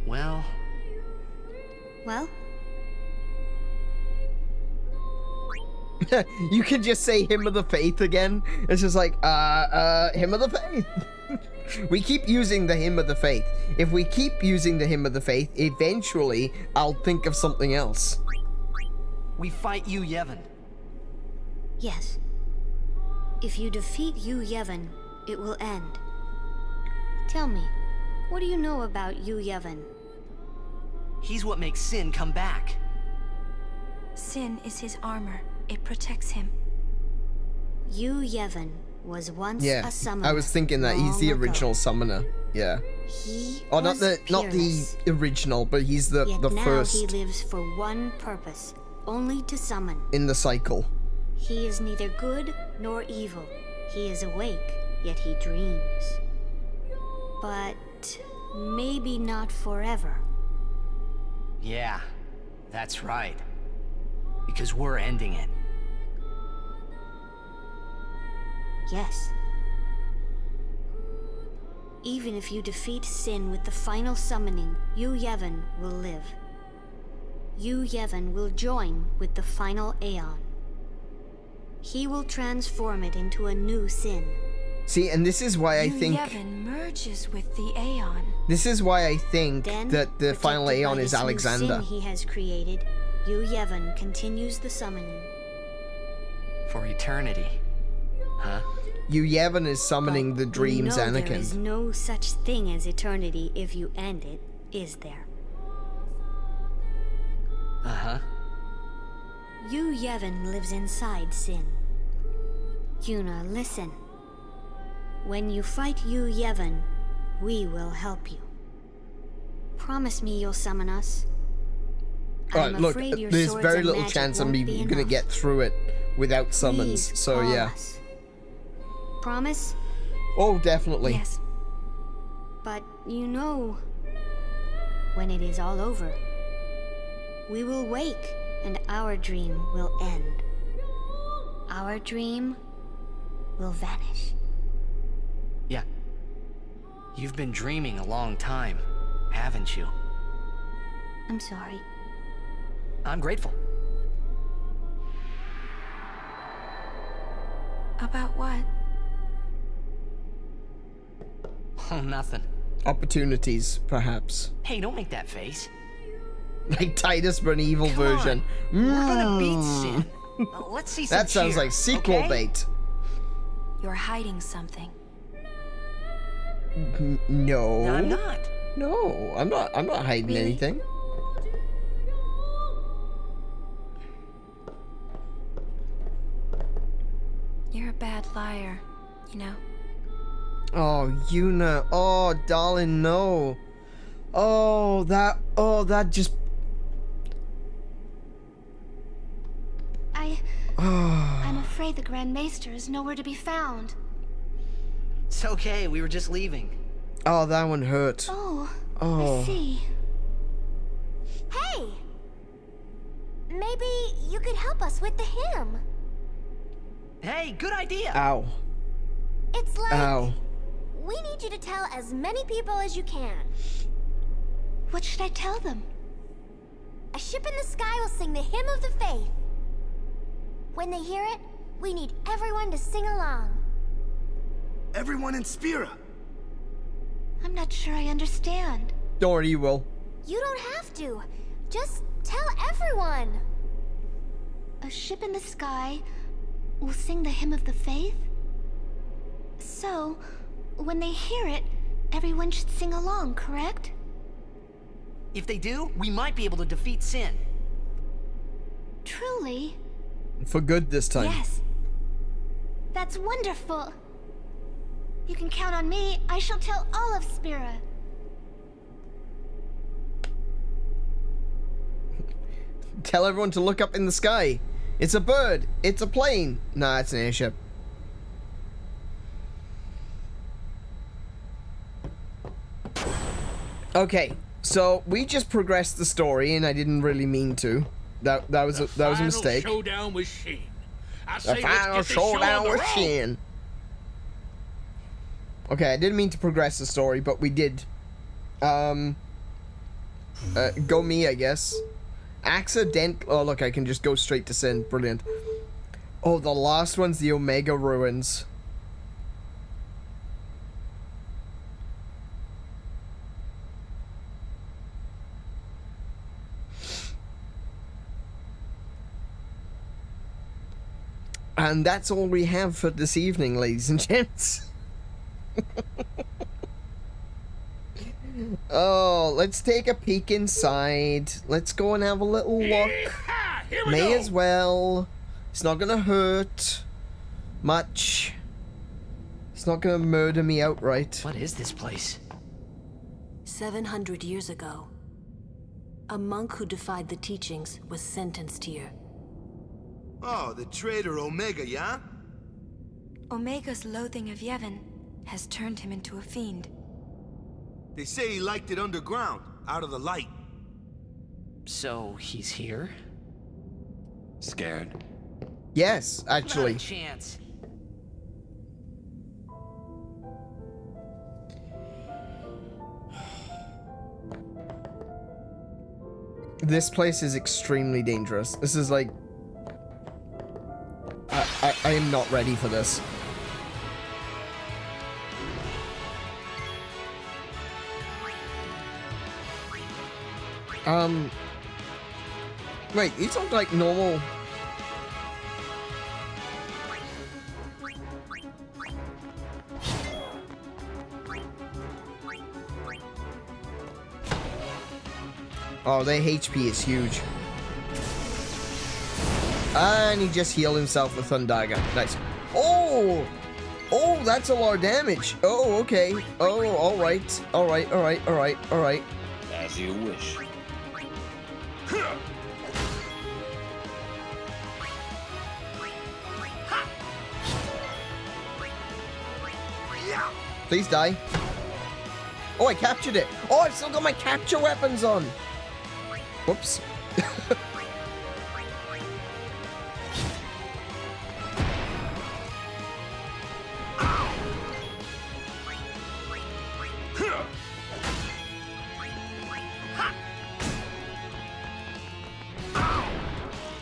Well, Well, You can just say Hymn of the Faith again. It's just like, Hymn of the Faith. We keep using the Hymn of the Faith. If we keep using the Hymn of the Faith, eventually I'll think of something else. we fight 𝗻𝗻. yes. If you defeat 𝗻𝗻, it will end. Tell me, what do you know about 𝗻𝗻? He's what makes Sin come back. Sin is his armor. It protects him. 𝗻𝗻 was once Yeah, a summoner. I was thinking that he's the long ago. original summoner. Yeah. He Oh, not was the peerless. original, but he's the Yet now first he lives for one purpose, only to summon. in the cycle. He is neither good nor evil. He is awake, yet he dreams. But maybe not forever. Yeah, that's right. Because we're ending it. Yes. Even if you defeat Sin with the final summoning, 𝗻𝗻 will live. 𝗻𝗻 will join with the final Aeon. He will transform it into a new Sin. See, and this is why I think 𝗻𝗻 merges with the Aeon. this is why I think Then, that the final protected by Aeon is this new Alexander. Sin he has created, 𝗻𝗻 continues the summoning. For eternity. Huh? 𝗻𝗻 is summoning But the dreams, you know there is Anakin. no such thing as eternity if you end it, is there? Uh-huh. 𝗻𝗻 lives inside Sin. Yuna, listen. When you fight 𝗻𝗻, we will help you. Promise me you'll summon us. Alright, I'm look, afraid your there's swords very and little magic chance I'm won't even be gonna enough. get through it without summons, Please so call yeah. us. Promise? Oh, definitely. Yes. But you know, when it is all over, we will wake and our dream will end. Our dream will vanish. Yeah. You've been dreaming a long time, haven't you? I'm sorry. I'm grateful. About what? Oh, nothing. Opportunities, perhaps. Hey, don't make that face. Like Tidus, but an evil Come version. on. We're gonna beat Sin. Let's see some That sounds cheer, like sequel okay? bait. You're hiding something. No. I'm not. No, I'm not hiding Really? anything. You're a bad liar, you know? Oh, Yuna. Oh, darling, no. Oh, that just... I'm afraid the Grand Maester is nowhere to be found. It's okay, we were just leaving. Oh, that one hurt. Oh, Oh. I see. Hey! Maybe you could help us with the hymn. Hey, good idea! Ow. It's like... Ow. We need you to tell as many people as you can. What should I tell them? A ship in the sky will sing the hymn of the faith. When they hear it, we need everyone to sing along. Everyone in Spira. I'm not sure I understand. Don't worry, you will. You don't have to. Just tell everyone. A ship in the sky will sing the hymn of the faith? So, when they hear it, everyone should sing along, correct? If they do, we might be able to defeat sin. Truly? For good this time. Yes. That's wonderful. You can count on me. I shall tell all of Spira. Tell everyone to look up in the sky. It's a bird. It's a plane. Nah, it's an airship. Okay, so we just progressed the story, and I didn't really mean to. That was a mistake. Showdown with Sheen. The final showdown with Sheen. Okay, I didn't mean to progress the story, but we did. Go me, I guess. Accident. Oh, look, I can just go straight to sin. Brilliant. Oh, the last one's the Omega Ruins. And that's all we have for this evening, ladies and gents. Oh, let's take a peek inside. Let's go and have a little look. May as well. It's not gonna hurt much. It's not gonna murder me outright. What is this place? 700 years ago, a monk who defied the teachings was sentenced here. Oh, the traitor Omega, yeah? Omega's loathing of Yevon has turned him into a fiend. They say he liked it underground, out of the light. So, he's here? Scared? Yes, actually. Not a chance. This place is extremely dangerous. This is like... I am not ready for this. Wait, these look like normal... Oh, their HP is huge. And he just healed himself with Thundaga. Nice. Oh! Oh, that's a lot of damage. Oh, okay. Oh, alright. Alright, alright, alright, alright. As you wish. Please die. Oh, I captured it. Oh, I've still got my capture weapons on. Whoops.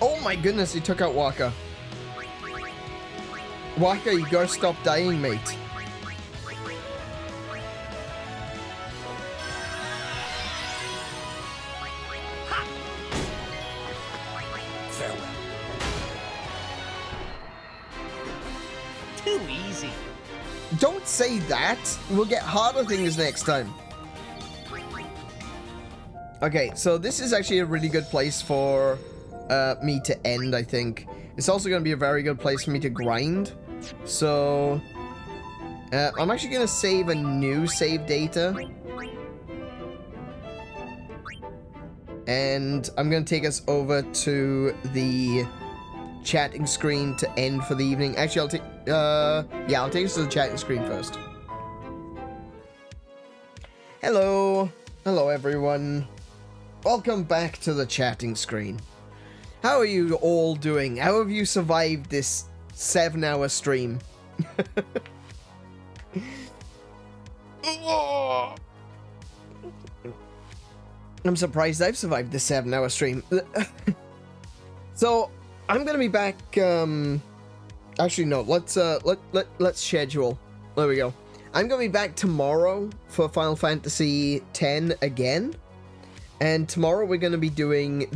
Oh my goodness, he took out Waka. Waka, you gotta stop dying, mate. Too easy. Don't say that. We'll get harder things next time. Okay, so this is actually a really good place for me to end, I think. It's also going to be a very good place for me to grind. So, I'm actually going to save a new save data. And I'm going to take us over to the chatting screen to end for the evening. Actually, I'll take, yeah, I'll take us to the chatting screen first. Hello. Hello, everyone. Welcome back to the chatting screen. How are you all doing? How have you survived this 7-hour stream? I'm surprised I've survived this 7-hour stream. So, I'm gonna be back, actually no, let's schedule. There we go. I'm going to be back tomorrow for Final Fantasy X again. And tomorrow we're going to be doing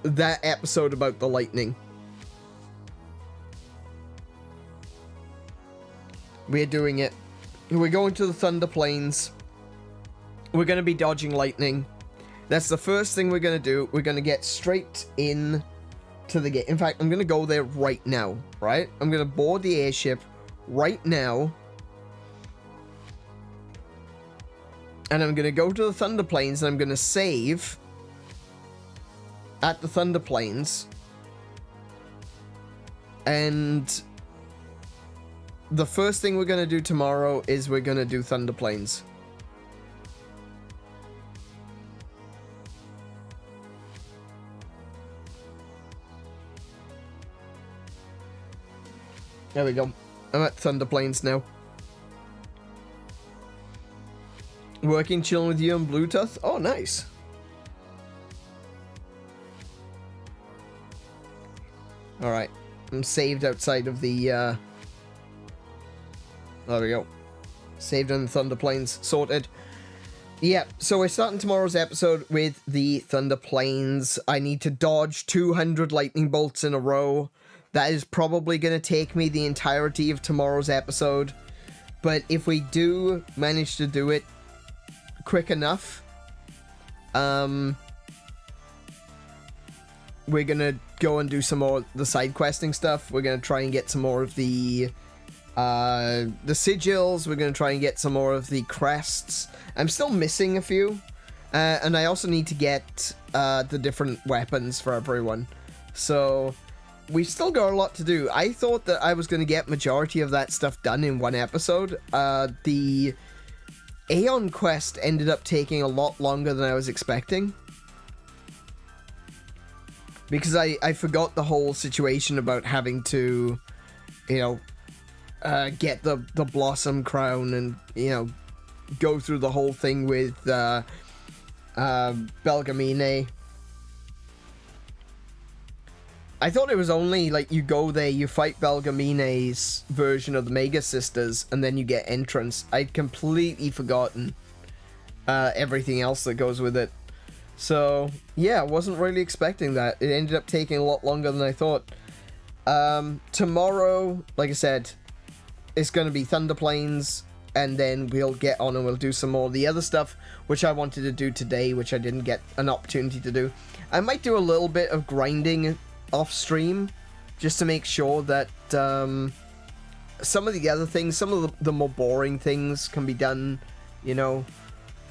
that episode about the lightning. We're doing it. We're going to the Thunder Plains. We're going to be dodging lightning. That's the first thing we're going to do. We're going to get straight in to the gate. In fact, I'm going to go there right now, right? I'm going to board the airship right now. And I'm going to go to the Thunder Plains and I'm going to save at the Thunder Plains. And the first thing we're going to do tomorrow is we're going to do Thunder Plains. There we go. I'm at Thunder Plains now. Working, chilling with you and Bluetooth. Oh, nice. Alright. I'm saved outside of the, there we go. Saved on the Thunder Plains. Sorted. Yeah, so we're starting tomorrow's episode with the Thunder Plains. I need to dodge 200 lightning bolts in a row. That is probably going to take me the entirety of tomorrow's episode. But if we do manage to do it quick enough, we're gonna go and do some more of the side questing stuff. We're gonna try and get some more of the sigils. We're gonna try and get some more of the crests. I'm still missing a few, and I also need to get the different weapons for everyone. So we've still got a lot to do. I thought that I was gonna get majority of that stuff done in one episode. The Aeon quest ended up taking a lot longer than I was expecting. Because I forgot the whole situation about having to, you know, get the Blossom Crown and, you know, go through the whole thing with 𝗏𝗏𝗰𝗵. I thought it was only, like, you go there, you fight 𝗏𝗏𝗰𝗍's version of the Mega Sisters, and then you get entrance. I'd completely forgotten everything else that goes with it. So, yeah, I wasn't really expecting that. It ended up taking a lot longer than I thought. Tomorrow, like I said, it's going to be Thunder Plains, and then we'll get on and we'll do some more of the other stuff, which I wanted to do today, which I didn't get an opportunity to do. I might do a little bit of grinding off stream, just to make sure that some of the other things, some of the more boring things can be done, you know,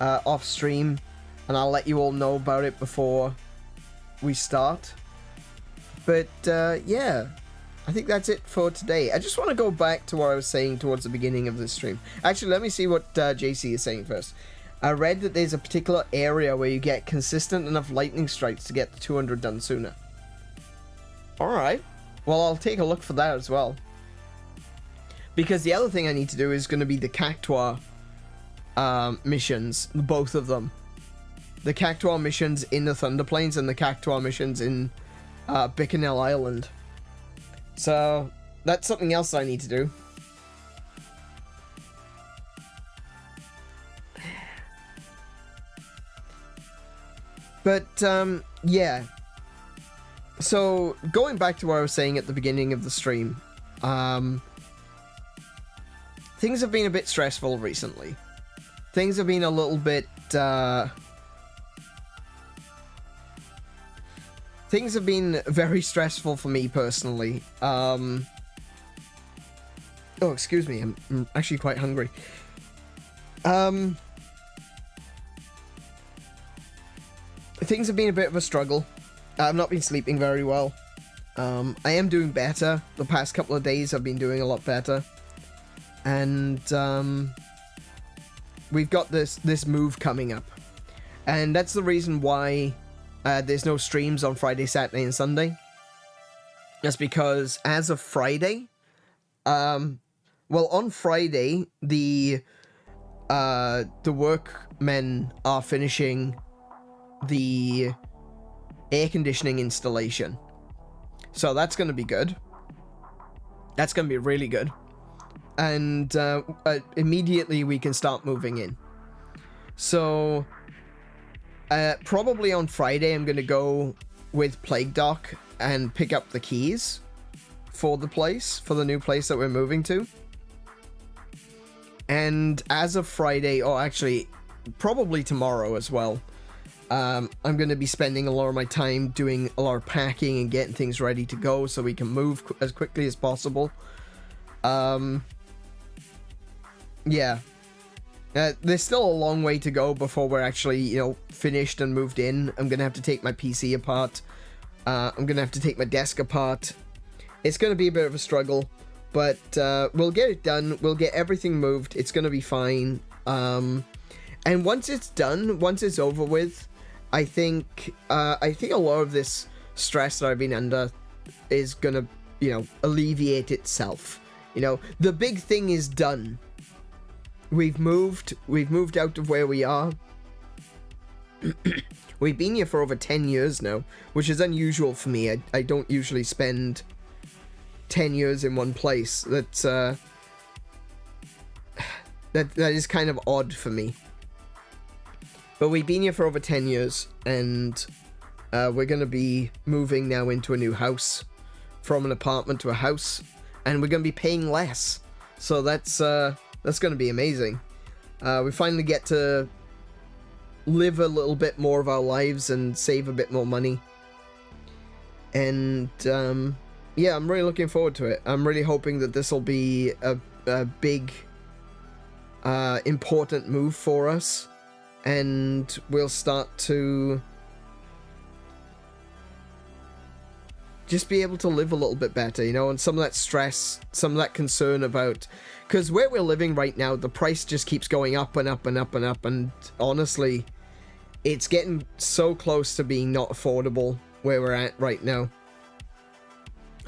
off stream, and I'll let you all know about it before we start. But yeah, I think that's it for today. I just want to go back to what I was saying towards the beginning of this stream. Actually, let me see what JC is saying first. I read that there's a particular area where you get consistent enough lightning strikes to get the 200 done sooner. Alright, well, I'll take a look for that as well. Because the other thing I need to do is going to be the Cactuar missions, both of them. The Cactuar missions in the Thunder Plains and the Cactuar missions in Bikanel Island. So, that's something else I need to do. But, yeah. So, going back to what I was saying at the beginning of the stream, things have been a bit stressful recently. Things have been a little bit, things have been very stressful for me personally. Oh, excuse me, I'm actually quite hungry. Things have been a bit of a struggle. I've not been sleeping very well. I am doing better. The past couple of days I've been doing a lot better. And we've got this move coming up. And that's the reason why there's no streams on Friday, Saturday, and Sunday. That's because as of Friday, well, on Friday, the workmen are finishing the air conditioning installation. So that's going to be good. That's going to be really good. and immediately we can start moving in. So probably on Friday I'm gonna go with Plague Doc and pick up the keys for the place, for the new place that we're moving to. And as of Friday, or actually probably tomorrow as well, I'm going to be spending a lot of my time doing a lot of packing and getting things ready to go so we can move as quickly as possible. Yeah. There's still a long way to go before we're actually, you know, finished and moved in. I'm going to have to take my PC apart. I'm going to have to take my desk apart. It's going to be a bit of a struggle, but we'll get it done. We'll get everything moved. It's going to be fine. And once it's done, once it's over with, I think a lot of this stress that I've been under is going to, you know, alleviate itself. You know, the big thing is done. We've moved out of where we are. We've been here for over 10 years now, which is unusual for me. I don't usually spend 10 years in one place. That's that is kind of odd for me. But we've been here for over 10 years, and we're going to be moving now into a new house, from an apartment to a house, and we're going to be paying less. So that's going to be amazing. We finally get to live a little bit more of our lives and save a bit more money. And yeah, I'm really looking forward to it. I'm really hoping that this will be a big, important move for us, and we'll start to just be able to live a little bit better, you know, and some of that stress, some of that concern about, because where we're living right now, the price just keeps going up and up and up and up, and honestly, it's getting so close to being not affordable where we're at right now.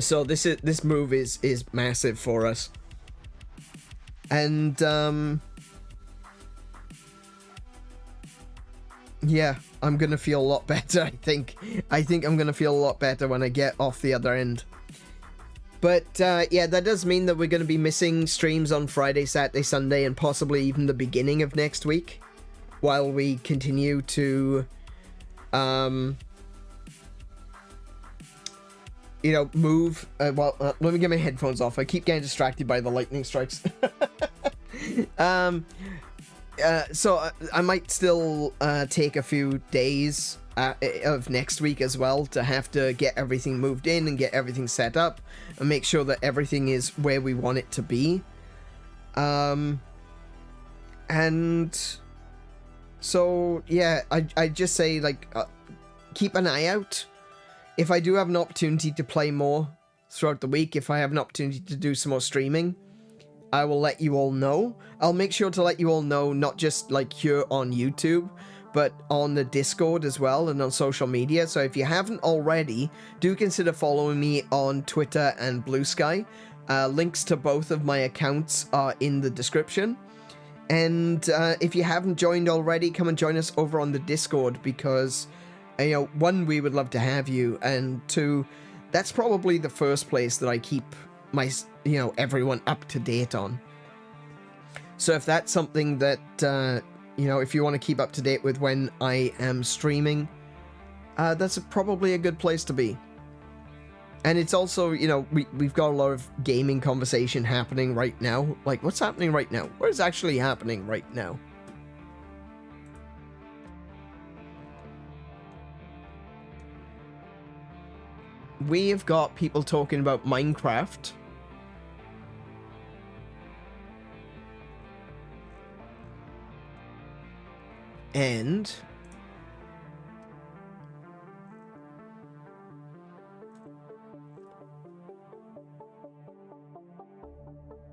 So this move is massive for us. And yeah, I'm gonna feel a lot better. I think I'm gonna feel a lot better when I get off the other end. But yeah, that does mean that we're gonna be missing streams on Friday, Saturday, Sunday, and possibly even the beginning of next week, while we continue to you know, move. Let me get my headphones off. I keep getting distracted by the lightning strikes. So I might still take a few days of next week as well to have to get everything moved in and get everything set up and make sure that everything is where we want it to be. And so yeah, I just say, like, keep an eye out. If I do have an opportunity to play more throughout the week, if I have an opportunity to do some more streaming, I will let you all know. I'll make sure to let you all know, not just like here on YouTube, but on the Discord as well and on social media. So if you haven't already, do consider following me on Twitter and Blue Sky. Links to both of my accounts are in the description. And if you haven't joined already, come and join us over on the Discord, because, you know, one, we would love to have you, and two, that's probably the first place that I keep my, you know, everyone up to date on. So if that's something that, you know, if you want to keep up to date with when I am streaming, that's probably a good place to be. And it's also, you know, we've got a lot of gaming conversation happening right now. Like, what's happening right now? What is actually happening right now? We have got people talking about Minecraft. And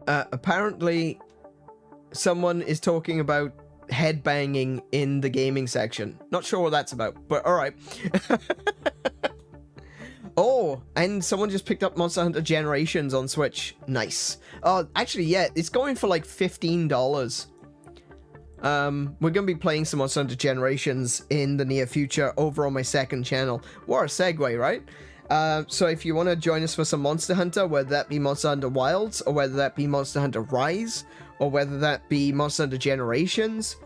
apparently someone is talking about headbanging in the gaming section. Not sure what that's about, but alright. Oh, and someone just picked up Monster Hunter Generations on Switch. Nice. Oh, actually, yeah, it's going for like $15. We're gonna be playing some Monster Hunter Generations in the near future over on my second channel. What a segue, right? So if you want to join us for some Monster Hunter, whether that be Monster Hunter Wilds, or whether that be Monster Hunter Rise, or whether that be Monster Hunter Generations,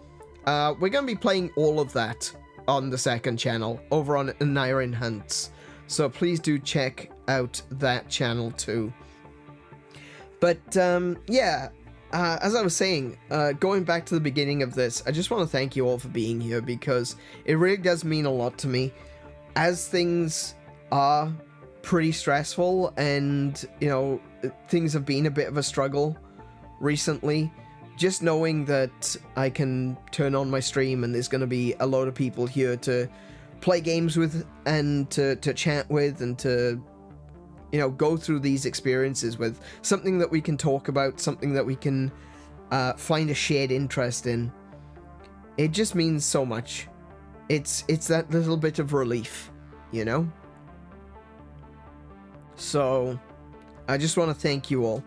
we're going to be playing all of that on the second channel over on AneurynPlays. So please do check out that channel too. But yeah, as I was saying, going back to the beginning of this, I just want to thank you all for being here, because it really does mean a lot to me. As things are pretty stressful and, you know, things have been a bit of a struggle recently, just knowing that I can turn on my stream and there's going to be a lot of people here to play games with and to chat with and to, you know, go through these experiences with, something that we can talk about, something that we can find a shared interest in. It just means so much. It's that little bit of relief, you know? So, I just want to thank you all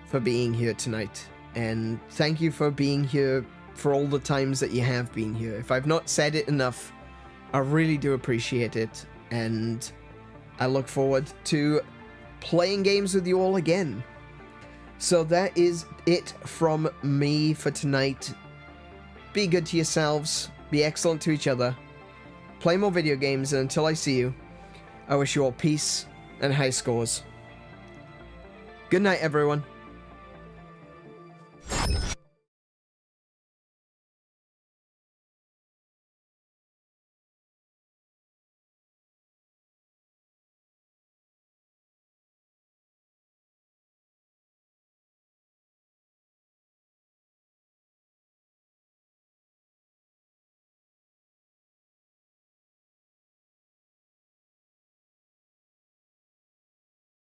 for being here tonight, and thank you for being here for all the times that you have been here. If I've not said it enough, I really do appreciate it, and I look forward to playing games with you all again. So that is it from me for tonight. Be good to yourselves, be excellent to each other, play more video games, and until I see you, I wish you all peace and high scores. Good night, everyone.